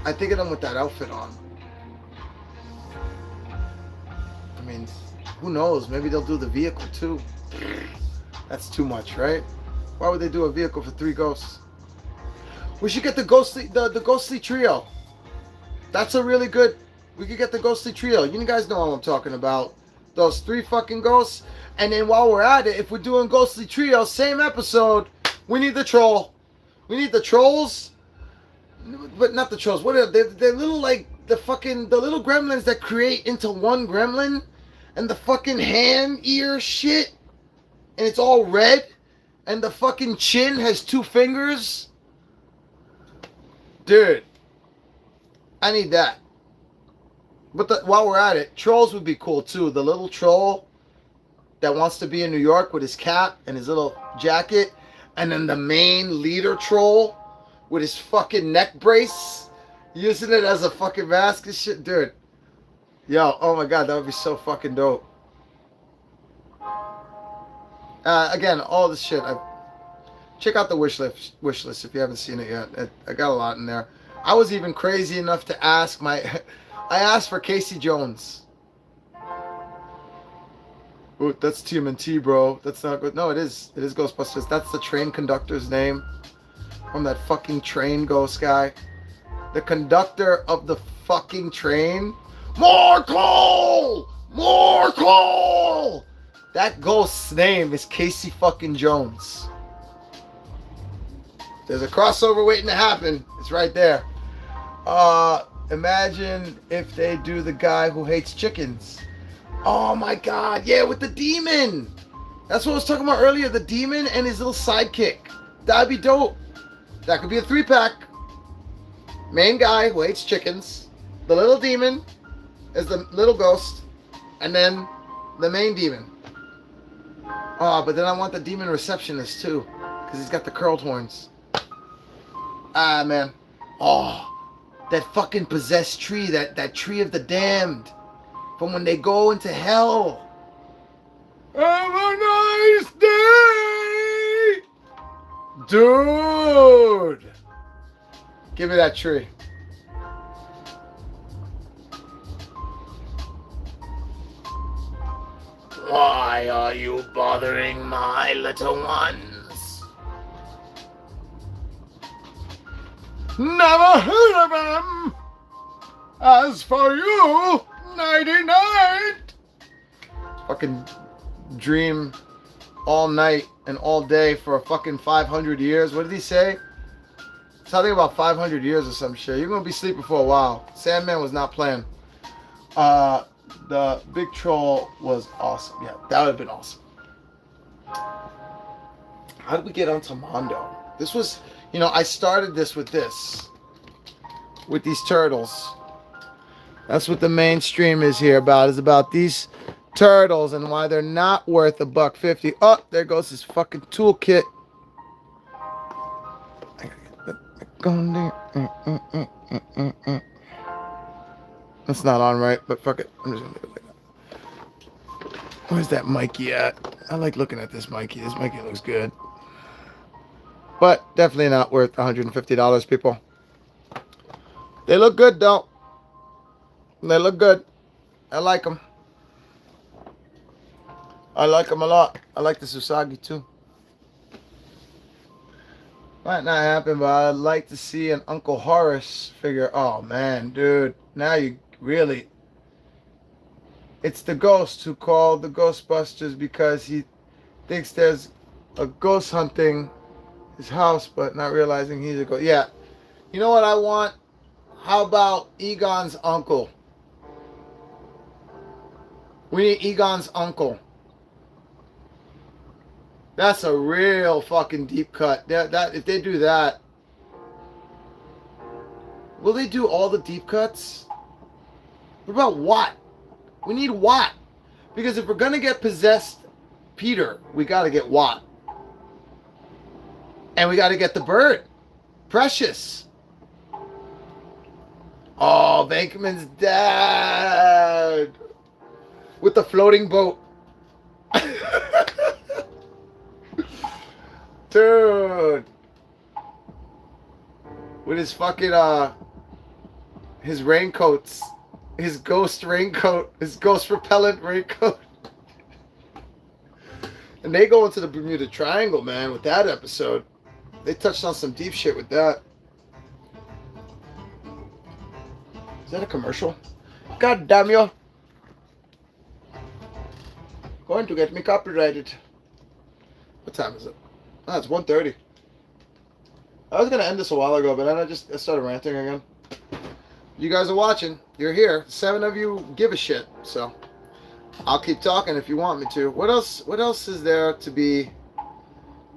think of them with that outfit on. I mean, who knows? Maybe they'll do the vehicle, too. That's too much, right? Why would they do a vehicle for 3 ghosts? We should get the ghostly trio. That's a really good. We could get the ghostly trio. You guys know what I'm talking about. Those 3 fucking ghosts. And then while we're at it, if we're doing ghostly trio, same episode, we need the troll. We need the trolls. But not the trolls. What are they? They're little like the little gremlins that create into one gremlin. And the fucking hand ear shit. And it's all red. And the fucking chin has 2 fingers. Dude, I need that. But while we're at it, trolls would be cool too. The little troll that wants to be in New York with his cap and his little jacket. And then the main leader troll with his fucking neck brace. Using it as a fucking mask and shit. Dude. Yo, oh my god, that would be so fucking dope. Again, all this shit. Check out the wish list if you haven't seen it yet. I got a lot in there. I was even crazy enough to ask I asked for Casey Jones. Ooh, that's TMNT, bro. That's not good. No, it is. It is Ghostbusters. That's the train conductor's name from that fucking train ghost guy. The conductor of the fucking train. More coal! More coal! That ghost's name is Casey fucking Jones. There's a crossover waiting to happen. It's right there. Imagine if they do the guy who hates chickens. Oh my god, yeah, with the demon. That's what I was talking about earlier. The demon and his little sidekick. That'd be dope. That could be a 3-pack. Main guy who hates chickens. The little demon is the little ghost. And then the main demon. Oh, but then I want the demon receptionist too. Because he's got the curled horns. Ah, man. Oh, that fucking possessed tree. That tree of the damned. From when they go into hell. Have a nice day! Dude! Give me that tree. Why are you bothering my little ones? Never heard of them! As for you, nighty-night! Fucking dream all night and all day for a fucking 500 years. What did he say? Something about 500 years or some shit. You're gonna be sleeping for a while. Sandman was not playing. The big troll was awesome. Yeah, that would have been awesome. How did we get onto Mondo? This was, you know, I started this with these turtles. That's what the main stream is here about. Is about these turtles and why they're not worth $1.50. Oh, there goes his fucking toolkit. I gotta get that going there. That's not on right, but fuck it. I'm just gonna do it like that. Where's that Mikey at? I like looking at this Mikey. This Mikey looks good. But definitely not worth $150, people. They look good, though. They look good. I like them. I like them a lot. I like the Usagi, too. Might not happen, but I'd like to see an Uncle Horace figure. Oh, man, dude. Now you really... It's the ghost who called the Ghostbusters because he thinks there's a ghost hunting his house, but not realizing he's a ghost. Yeah. You know what I want? How about Egon's uncle? We need Egon's uncle. That's a real fucking deep cut. That if they do that, will they do all the deep cuts? What about Watt? We need Watt. Because if we're gonna get possessed Peter, we gotta get Watt. And we gotta get the bird. Precious. Oh, Venkman's dad. With the floating boat. Dude. With his fucking, his raincoats. His ghost raincoat. His ghost repellent raincoat. And they go into the Bermuda Triangle, man, with that episode. They touched on some deep shit with that. Is that a commercial? God damn you. Going to get me copyrighted. What time is it? Oh, it's 1:30. I was going to end this a while ago, but then I started ranting again. You guys are watching. You're here. 7 of you give a shit. So I'll keep talking if you want me to. What else is there to be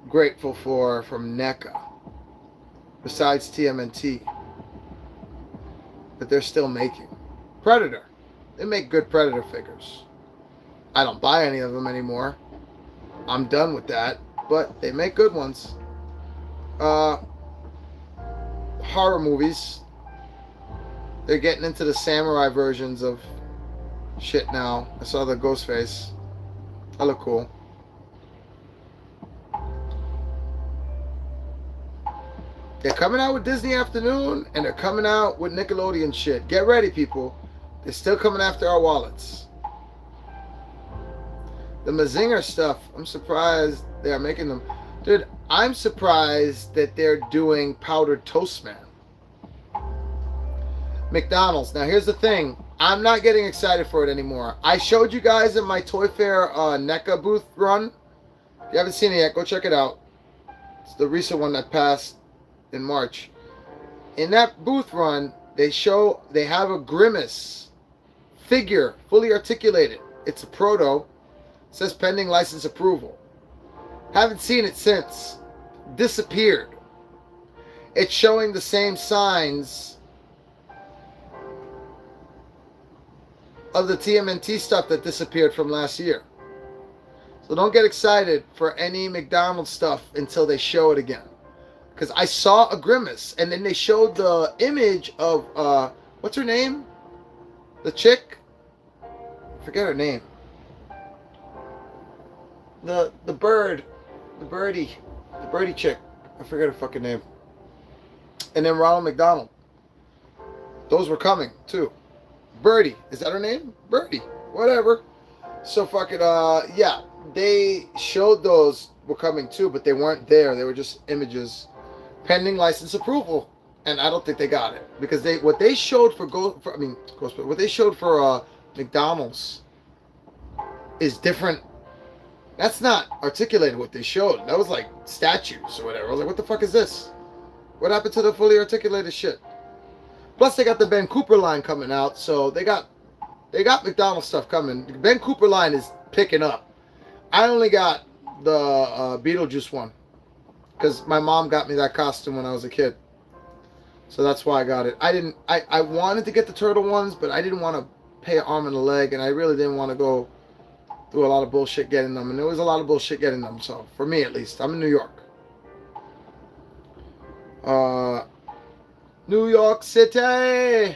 grateful for from Neca? Besides TMNT. That they're still making. Predator. They make good Predator figures. I don't buy any of them anymore. I'm done with that. But they make good ones. Horror movies. They're getting into the samurai versions of shit now. I saw the Ghostface. That look cool. They're coming out with Disney Afternoon, and they're coming out with Nickelodeon shit. Get ready, people. They're still coming after our wallets. The Mazinger stuff, I'm surprised they are making them. Dude, I'm surprised that they're doing powdered toast, man. McDonald's. Now, here's the thing. I'm not getting excited for it anymore. I showed you guys in my Toy Fair Neca booth run. If you haven't seen it yet, go check it out. It's the recent one that passed in March. In that booth run, they have a Grimace figure, fully articulated. It's a proto. It says pending license approval. Haven't seen it since. Disappeared. It's showing the same signs of the TMNT stuff that disappeared from last year. So don't get excited for any McDonald's stuff until they show it again. Because I saw a Grimace, and then they showed the image of, what's her name? The chick? I forget her name. The birdie chick. I forget her fucking name. And then Ronald McDonald. Those were coming, too. Birdie. Is that her name? Birdie. Whatever. So fucking, yeah. They showed those were coming, too, but they weren't there. They were just images. Pending license approval. And I don't think they got it. Because what they showed for McDonald's is different. That's not articulated what they showed. That was like statues or whatever. I was like, what the fuck is this? What happened to the fully articulated shit? Plus, they got the Ben Cooper line coming out, so they got McDonald's stuff coming. The Ben Cooper line is picking up. I only got the Beetlejuice one because my mom got me that costume when I was a kid, so that's why I got it. I wanted to get the turtle ones, but I didn't want to pay an arm and a leg, and I really didn't want to go through a lot of bullshit getting them, and there was a lot of bullshit getting them. So for me, at least, I'm in New York. New York City. Yeah,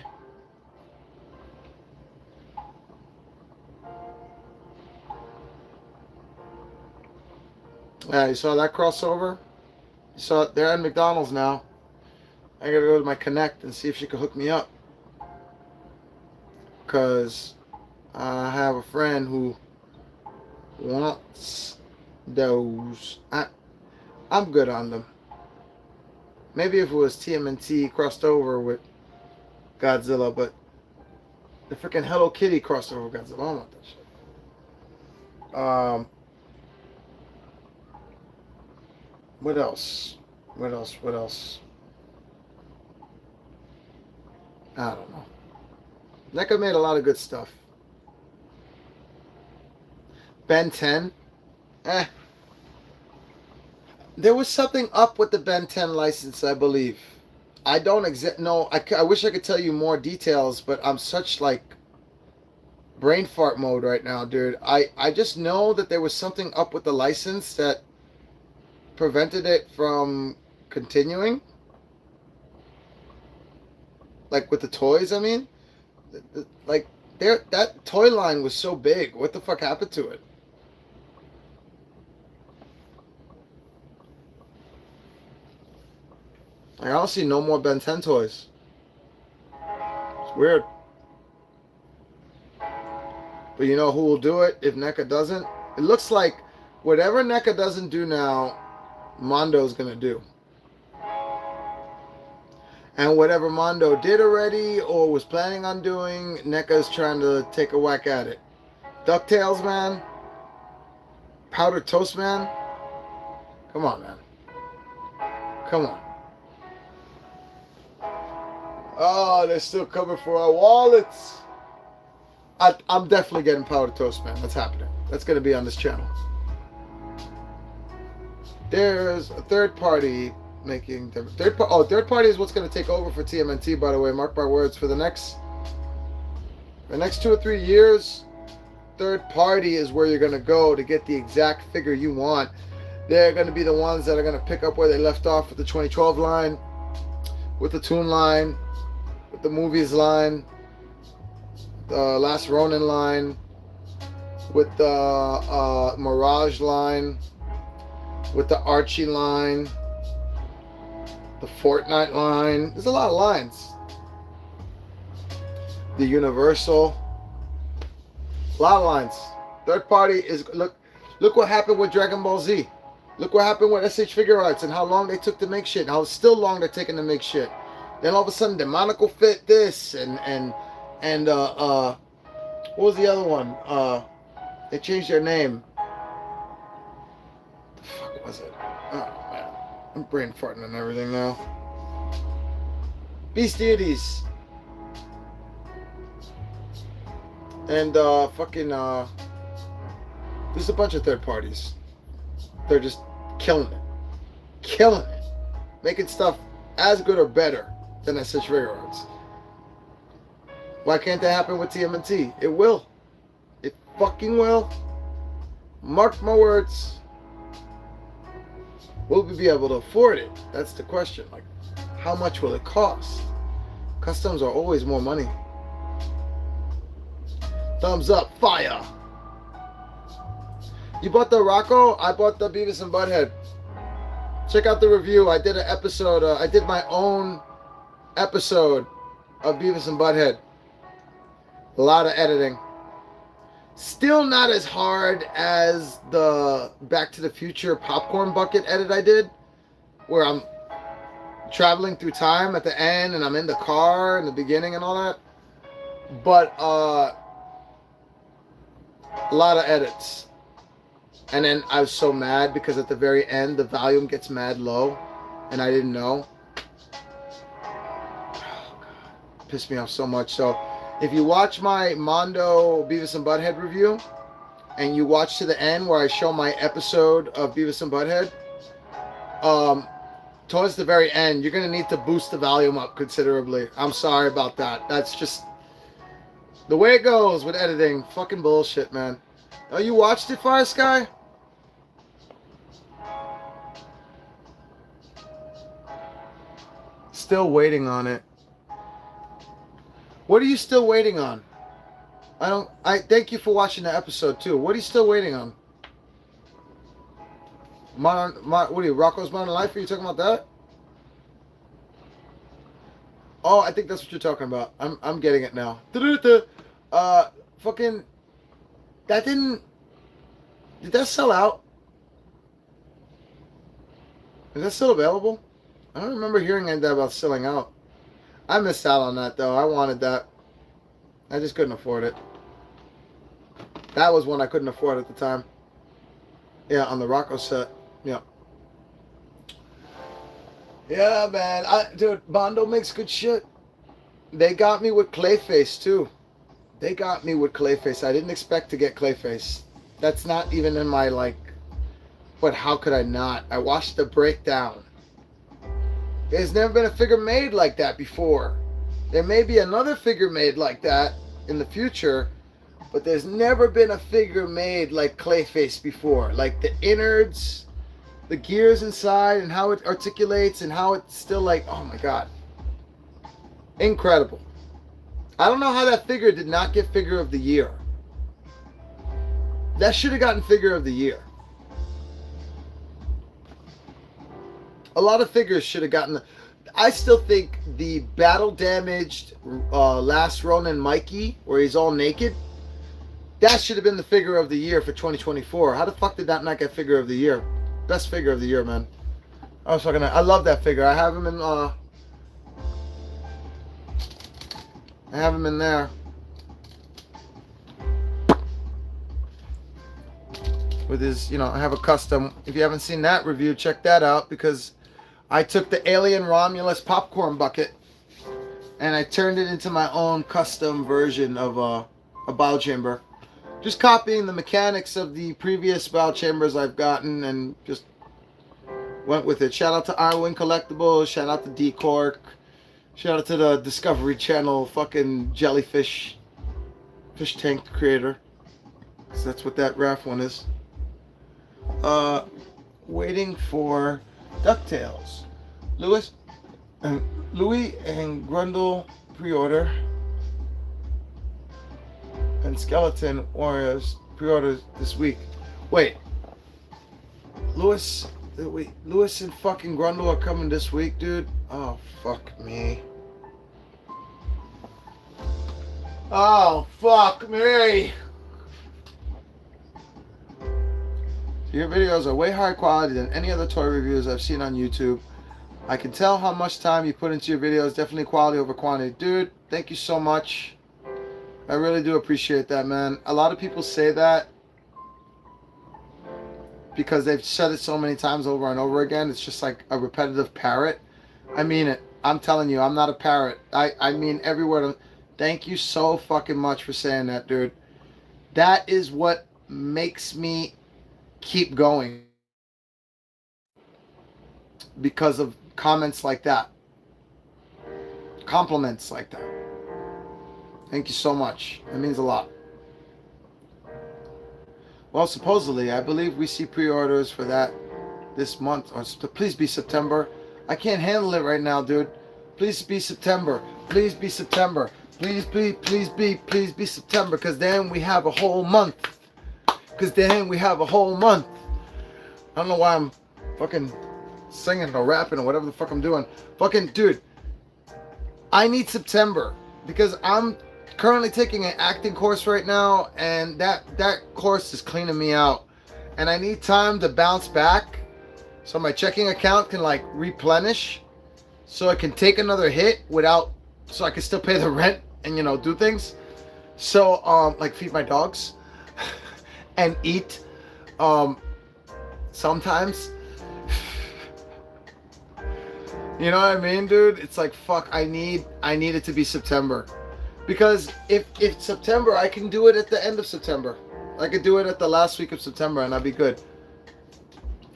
you saw that crossover? You saw it? They're at McDonald's now. I gotta go to my Connect and see if she can hook me up. Because I have a friend who wants those. I'm good on them. Maybe if it was TMNT crossed over with Godzilla, but the freaking Hello Kitty crossed over with Godzilla. I don't want that shit. What else? I don't know. Neca made a lot of good stuff. Ben 10? There was something up with the Ben 10 license, I believe. I don't know. I wish I could tell you more details, but I'm such like brain fart mode right now, dude. I just know that there was something up with the license that prevented it from continuing. Like with the toys, I mean. Like that toy line was so big. What the fuck happened to it? I don't see no more Ben 10 toys. It's weird. But you know who will do it if Neca doesn't? It looks like whatever Neca doesn't do now, Mondo's gonna do. And whatever Mondo did already or was planning on doing, Neca's trying to take a whack at it. DuckTales, man. Powdered Toast, man. Come on, man. Come on. Oh, they're still coming for our wallets. I'm definitely getting Powdered Toast, man. That's happening. That's going to be on this channel. There's a third party making... Third party is what's going to take over for TMNT, by the way. Mark my words. For the next 2 or 3 years, third party is where you're going to go to get the exact figure you want. They're going to be the ones that are going to pick up where they left off with the 2012 line, with the Toon line, with the movies line, the Last Ronin line, with the Mirage line, with the Archie line, the Fortnite line. There's a lot of lines. The Universal. A lot of lines. Third party is, look, Look what happened with Dragon Ball Z. Look what happened with SH Figure Arts and how long they took to make shit. And how still long they're taking to make shit. Then all of a sudden, Demonical Fit this and what was the other one? They changed their name. The fuck was it? Oh man, I'm brain farting and everything now. Beast Deities. And there's a bunch of third parties. They're just killing it. Killing it. Making stuff as good or better than SH Figure Arts. Why can't that happen with TMNT? It will. It fucking will. Mark my words. Will we be able to afford it? That's the question. Like, how much will it cost? Customs are always more money. Thumbs up, fire. You bought the Rocco? I bought the Beavis and Butthead. Check out the review. I did an episode. I did my own episode of Beavis and Butthead. A lot of editing. Still not as hard as the Back to the Future popcorn bucket edit I did, where I'm traveling through time at the end and I'm in the car in the beginning and all that. But a lot of edits. And then I was so mad because at the very end the volume gets mad low and I didn't know. Oh God. Pissed me off so much. So if you watch my Mondo Beavis and Butthead review and you watch to the end where I show my episode of Beavis and Butthead, towards the very end, you're going to need to boost the volume up considerably. I'm sorry about that. That's just the way it goes with editing. Fucking bullshit, man. Oh, you watched it, Fire Sky? Still waiting on it. What are you still waiting on? I thank you for watching the episode too. What are you still waiting on? What are you, Rocco's Modern Life? Are you talking about that? Oh, I think that's what you're talking about. I'm getting it now. Fucking that did that sell out? Is that still available? I don't remember hearing anything about selling out. I missed out on that though. I wanted that. I just couldn't afford it. That was one I couldn't afford at the time. Yeah, on the Rocco set. Yeah. Yeah, man. Dude, Bondo makes good shit. They got me with Clayface too. They got me with Clayface. I didn't expect to get Clayface. That's not even in my like. But how could I not? I watched the breakdown. There's never been a figure made like that before. There may be another figure made like that in the future, but there's never been a figure made like Clayface before. Like the innards, the gears inside, and how it articulates, and how it's still like, oh my God. Incredible. I don't know how that figure did not get Figure of the Year. That should have gotten Figure of the Year. A lot of figures should have gotten. I still think the battle damaged Last Ronin Mikey, where he's all naked, that should have been the Figure of the Year for 2024. How the fuck did that not get Figure of the Year? Best Figure of the Year, man. I love that figure. I have him in. I have him in there. With his, I have a custom. If you haven't seen that review, check that out, because I took the Alien Romulus popcorn bucket and I turned it into my own custom version of a bow chamber. Just copying the mechanics of the previous bow chambers I've gotten and just went with it. Shout out to Ironwing Collectibles. Shout out to D-Cork. Shout out to the Discovery Channel fucking jellyfish fish tank creator. So that's what that RAF one is. Waiting for DuckTales. Louis and Grundle pre-order. And Skeleton Warriors pre-orders this week. Wait. Louis and fucking Grundle are coming this week, dude? Oh, fuck me. Oh, fuck me. Your videos are way higher quality than any other toy reviews I've seen on YouTube. I can tell how much time you put into your videos. Definitely quality over quantity. Dude, thank you so much. I really do appreciate that, man. A lot of people say that because they've said it so many times over and over again. It's just like a repetitive parrot. I mean it. I'm telling you, I'm not a parrot. I mean every word. Thank you so fucking much for saying that, dude. That is what makes me keep going. Because of comments like that. Compliments like that. Thank you so much. It means a lot. Well, supposedly, I believe we see pre-orders for that this month. Or please be September. I can't handle it right now, dude. Please be September. Please be September. Please be September. Because then we have a whole month. I don't know why I'm fucking singing or rapping or whatever the fuck I'm doing. Fucking, dude. I need September. Because I'm currently taking an acting course right now, and that course is cleaning me out, and I need time to bounce back so my checking account can like replenish, so I can take another hit so I can still pay the rent and do things, so like feed my dogs and eat sometimes. You know what I mean, dude? It's like, fuck, I need it to be September. Because if September, I can do it at the end of September. I could do it at the last week of September and I'll be good.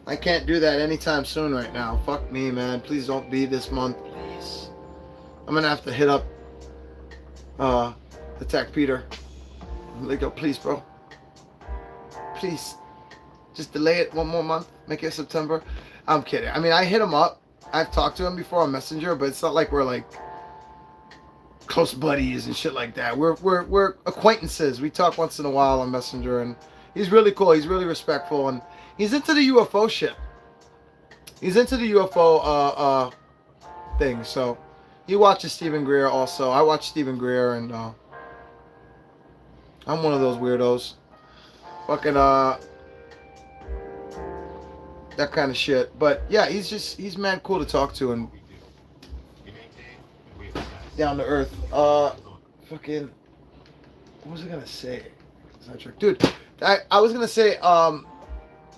I can't do that anytime soon right now. Fuck me, man. Please don't be this month, please. I'm going to have to hit up Attack Peter. Like, yo, please, bro. Please. Just delay it one more month. Make it September. I'm kidding. I mean, I hit him up. I've talked to him before on Messenger, but it's not like we're like close buddies and shit like that. We're acquaintances. We talk once in a while on Messenger, and he's really cool. He's really respectful, and he's into the UFO shit. He's into the UFO thing. So he watches Stephen Greer also. I watch Stephen Greer, and I'm one of those weirdos. Fucking that kind of shit. But yeah, he's mad cool to talk to and down to earth. Fucking, what was I gonna say? Dude, I was gonna say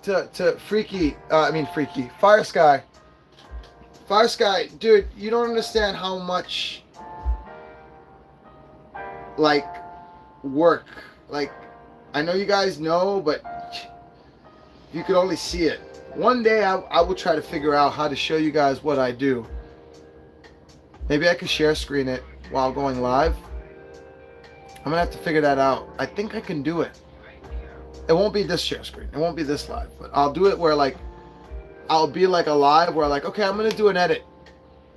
to Freaky, Fire Sky, dude, you don't understand how much like work, like, I know you guys know, but you could only see it. One day I will try to figure out how to show you guys what I do. Maybe I could share screen it while going live. I'm gonna have to figure that out. I think I can do it. It won't be this share screen. It won't be this live, but I'll do it where like, I'll be like a live where like, okay, I'm gonna do an edit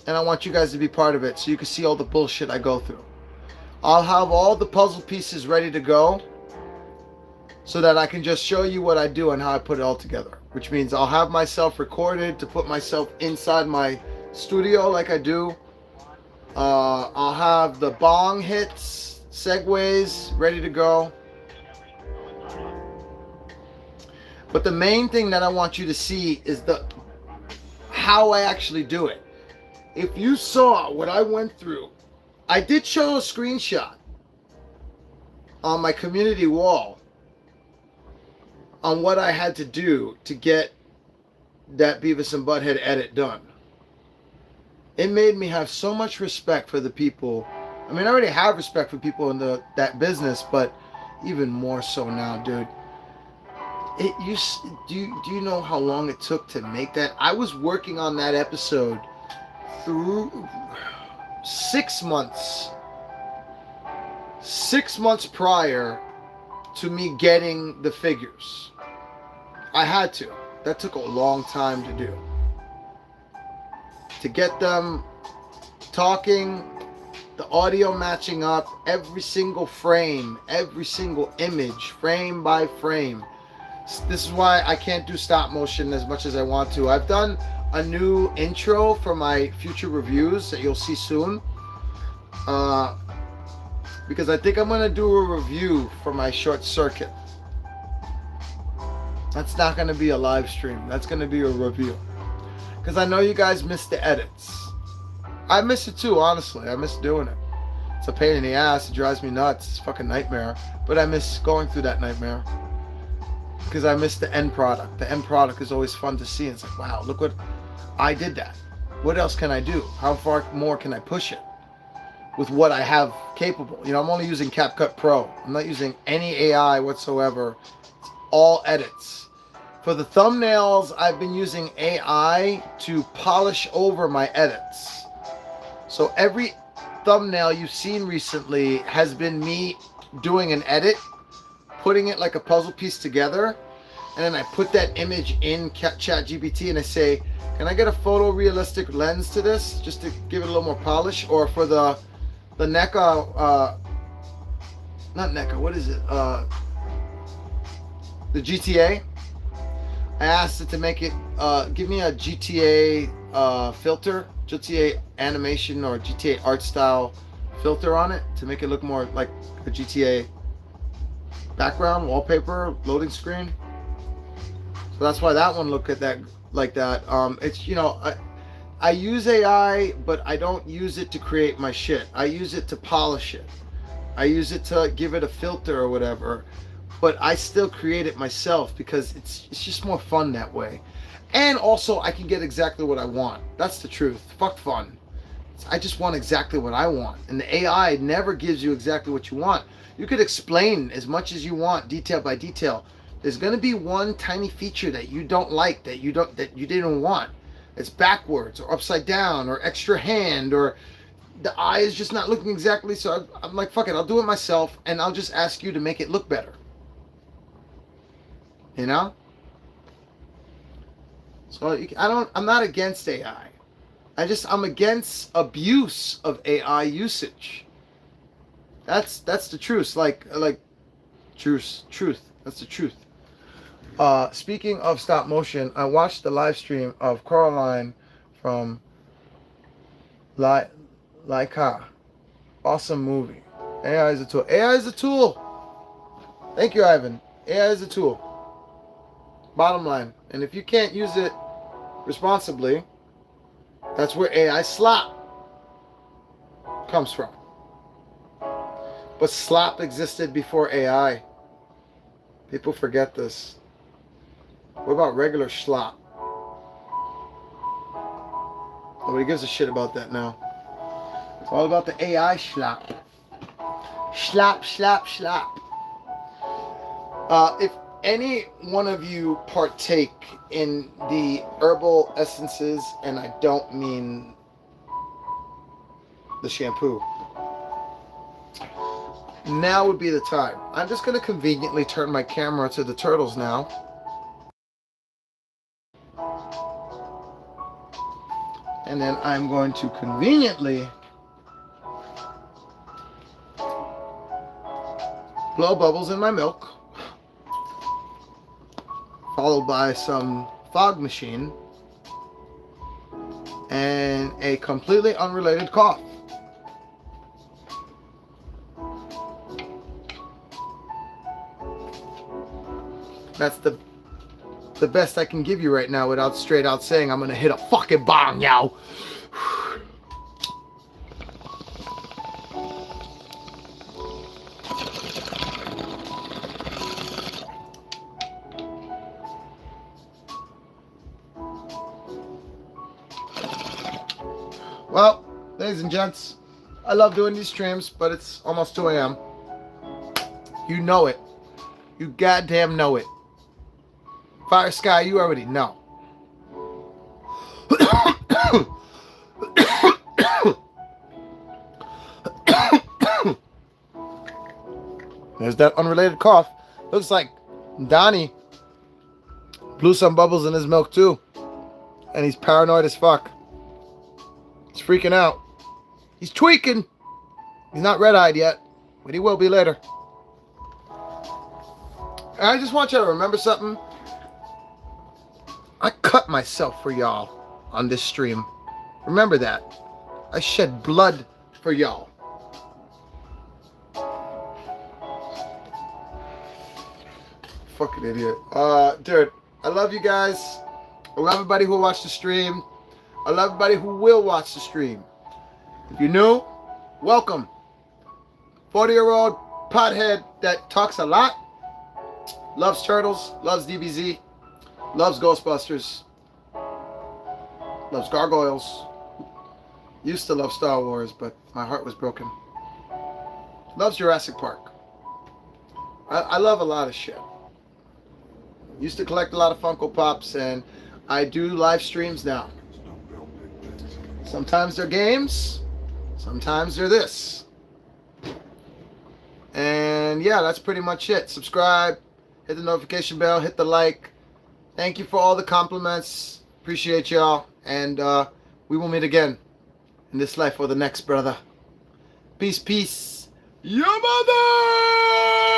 and I want you guys to be part of it so you can see all the bullshit I go through. I'll have all the puzzle pieces ready to go so that I can just show you what I do and how I put it all together, which means I'll have myself recorded to put myself inside my studio like I do. I'll have the bong hits, segues ready to go. But the main thing that I want you to see is how I actually do it. If you saw what I went through, I did show a screenshot on my community wall on what I had to do to get that Beavis and Butthead edit done. It made me have so much respect for the people. I mean, I already have respect for people in that business, but even more so now, dude. Do you know how long it took to make that? I was working on that episode through 6 months. 6 months prior to me getting the figures. I had to. That took a long time to do. To get them talking, the audio matching up, every single frame, every single image, frame by frame. This is why I can't do stop motion as much as I want to. I've done a new intro for my future reviews that you'll see soon. Because I think I'm going to do a review for my short circuit. That's not going to be a live stream. That's going to be a review. Because I know you guys miss the edits. I miss it too, honestly. I miss doing it. It's a pain in the ass. It drives me nuts. It's a fucking nightmare. But I miss going through that nightmare. Because I miss the end product. The end product is always fun to see. It's like, wow, look what I did that. What else can I do? How far more can I push it with what I have capable? You know, I'm only using CapCut Pro. I'm not using any AI whatsoever. It's all edits. For the thumbnails, I've been using AI to polish over my edits. So every thumbnail you've seen recently has been me doing an edit, putting it like a puzzle piece together, and then I put that image in ChatGPT and I say, can I get a photorealistic lens to this just to give it a little more polish? Or for the Neca, not Neca, what is it? The GTA. I asked it to make it, give me a GTA filter, GTA animation or GTA art style filter on it to make it look more like a GTA background, wallpaper, loading screen. So that's why that one looked at that like that. It's, you know, I use AI, but I don't use it to create my shit. I use it to polish it. I use it to give it a filter or whatever. But I still create it myself because it's just more fun that way. And also I can get exactly what I want. That's the truth. Fuck fun. I just want exactly what I want. And the AI never gives you exactly what you want. You could explain as much as you want, detail by detail. There's going to be one tiny feature that you don't like, that you didn't want. It's backwards or upside down or extra hand, or the eye is just not looking exactly. So I'm like, fuck it, I'll do it myself, and I'll just ask you to make it look better. You know? So I'm not against AI. I'm against abuse of AI usage. That's the truth. Like truth. That's the truth. Speaking of stop motion, I watched the live stream of Coraline from Neca. Awesome movie. AI is a tool. AI is a tool. Thank you, Ivan. AI is a tool. Bottom line. And if you can't use it responsibly, that's where AI slop comes from. But slop existed before AI. People forget this. What about regular slop? Nobody gives a shit about that now. It's all about the AI slop. Slop, slop, slop. If any one of you partake in the herbal essences, and I don't mean the shampoo, now would be the time. I'm just going to conveniently turn my camera to the turtles now. And then I'm going to conveniently blow bubbles in my milk, followed by some fog machine and a completely unrelated cough. That's the best I can give you right now without straight out saying I'm gonna hit a fucking bong, yo. Well, ladies and gents, I love doing these streams, but it's almost 2 a.m. You know it. You goddamn know it. Fire Sky, you already know. There's that unrelated cough. Looks like Donnie blew some bubbles in his milk too. And he's paranoid as fuck. He's freaking out. He's tweaking. He's not red-eyed yet, but he will be later. And I just want you to remember something. I cut myself for y'all on this stream. Remember that. I shed blood for y'all. fucking idiot. Dude, I love you guys. I love everybody who watched the stream. I love everybody who will watch the stream. If you're new, welcome. 40-year-old pothead that talks a lot, loves turtles, loves DBZ, loves Ghostbusters, loves gargoyles. Used to love Star Wars, but my heart was broken. Loves Jurassic Park. I love a lot of shit. Used to collect a lot of Funko Pops, and I do live streams now. Sometimes they're games, sometimes they're this. And yeah, that's pretty much it. Subscribe, hit the notification bell, hit the like. Thank you for all the compliments. Appreciate y'all. And we will meet again in this life or the next, brother. Peace, peace. Your mother!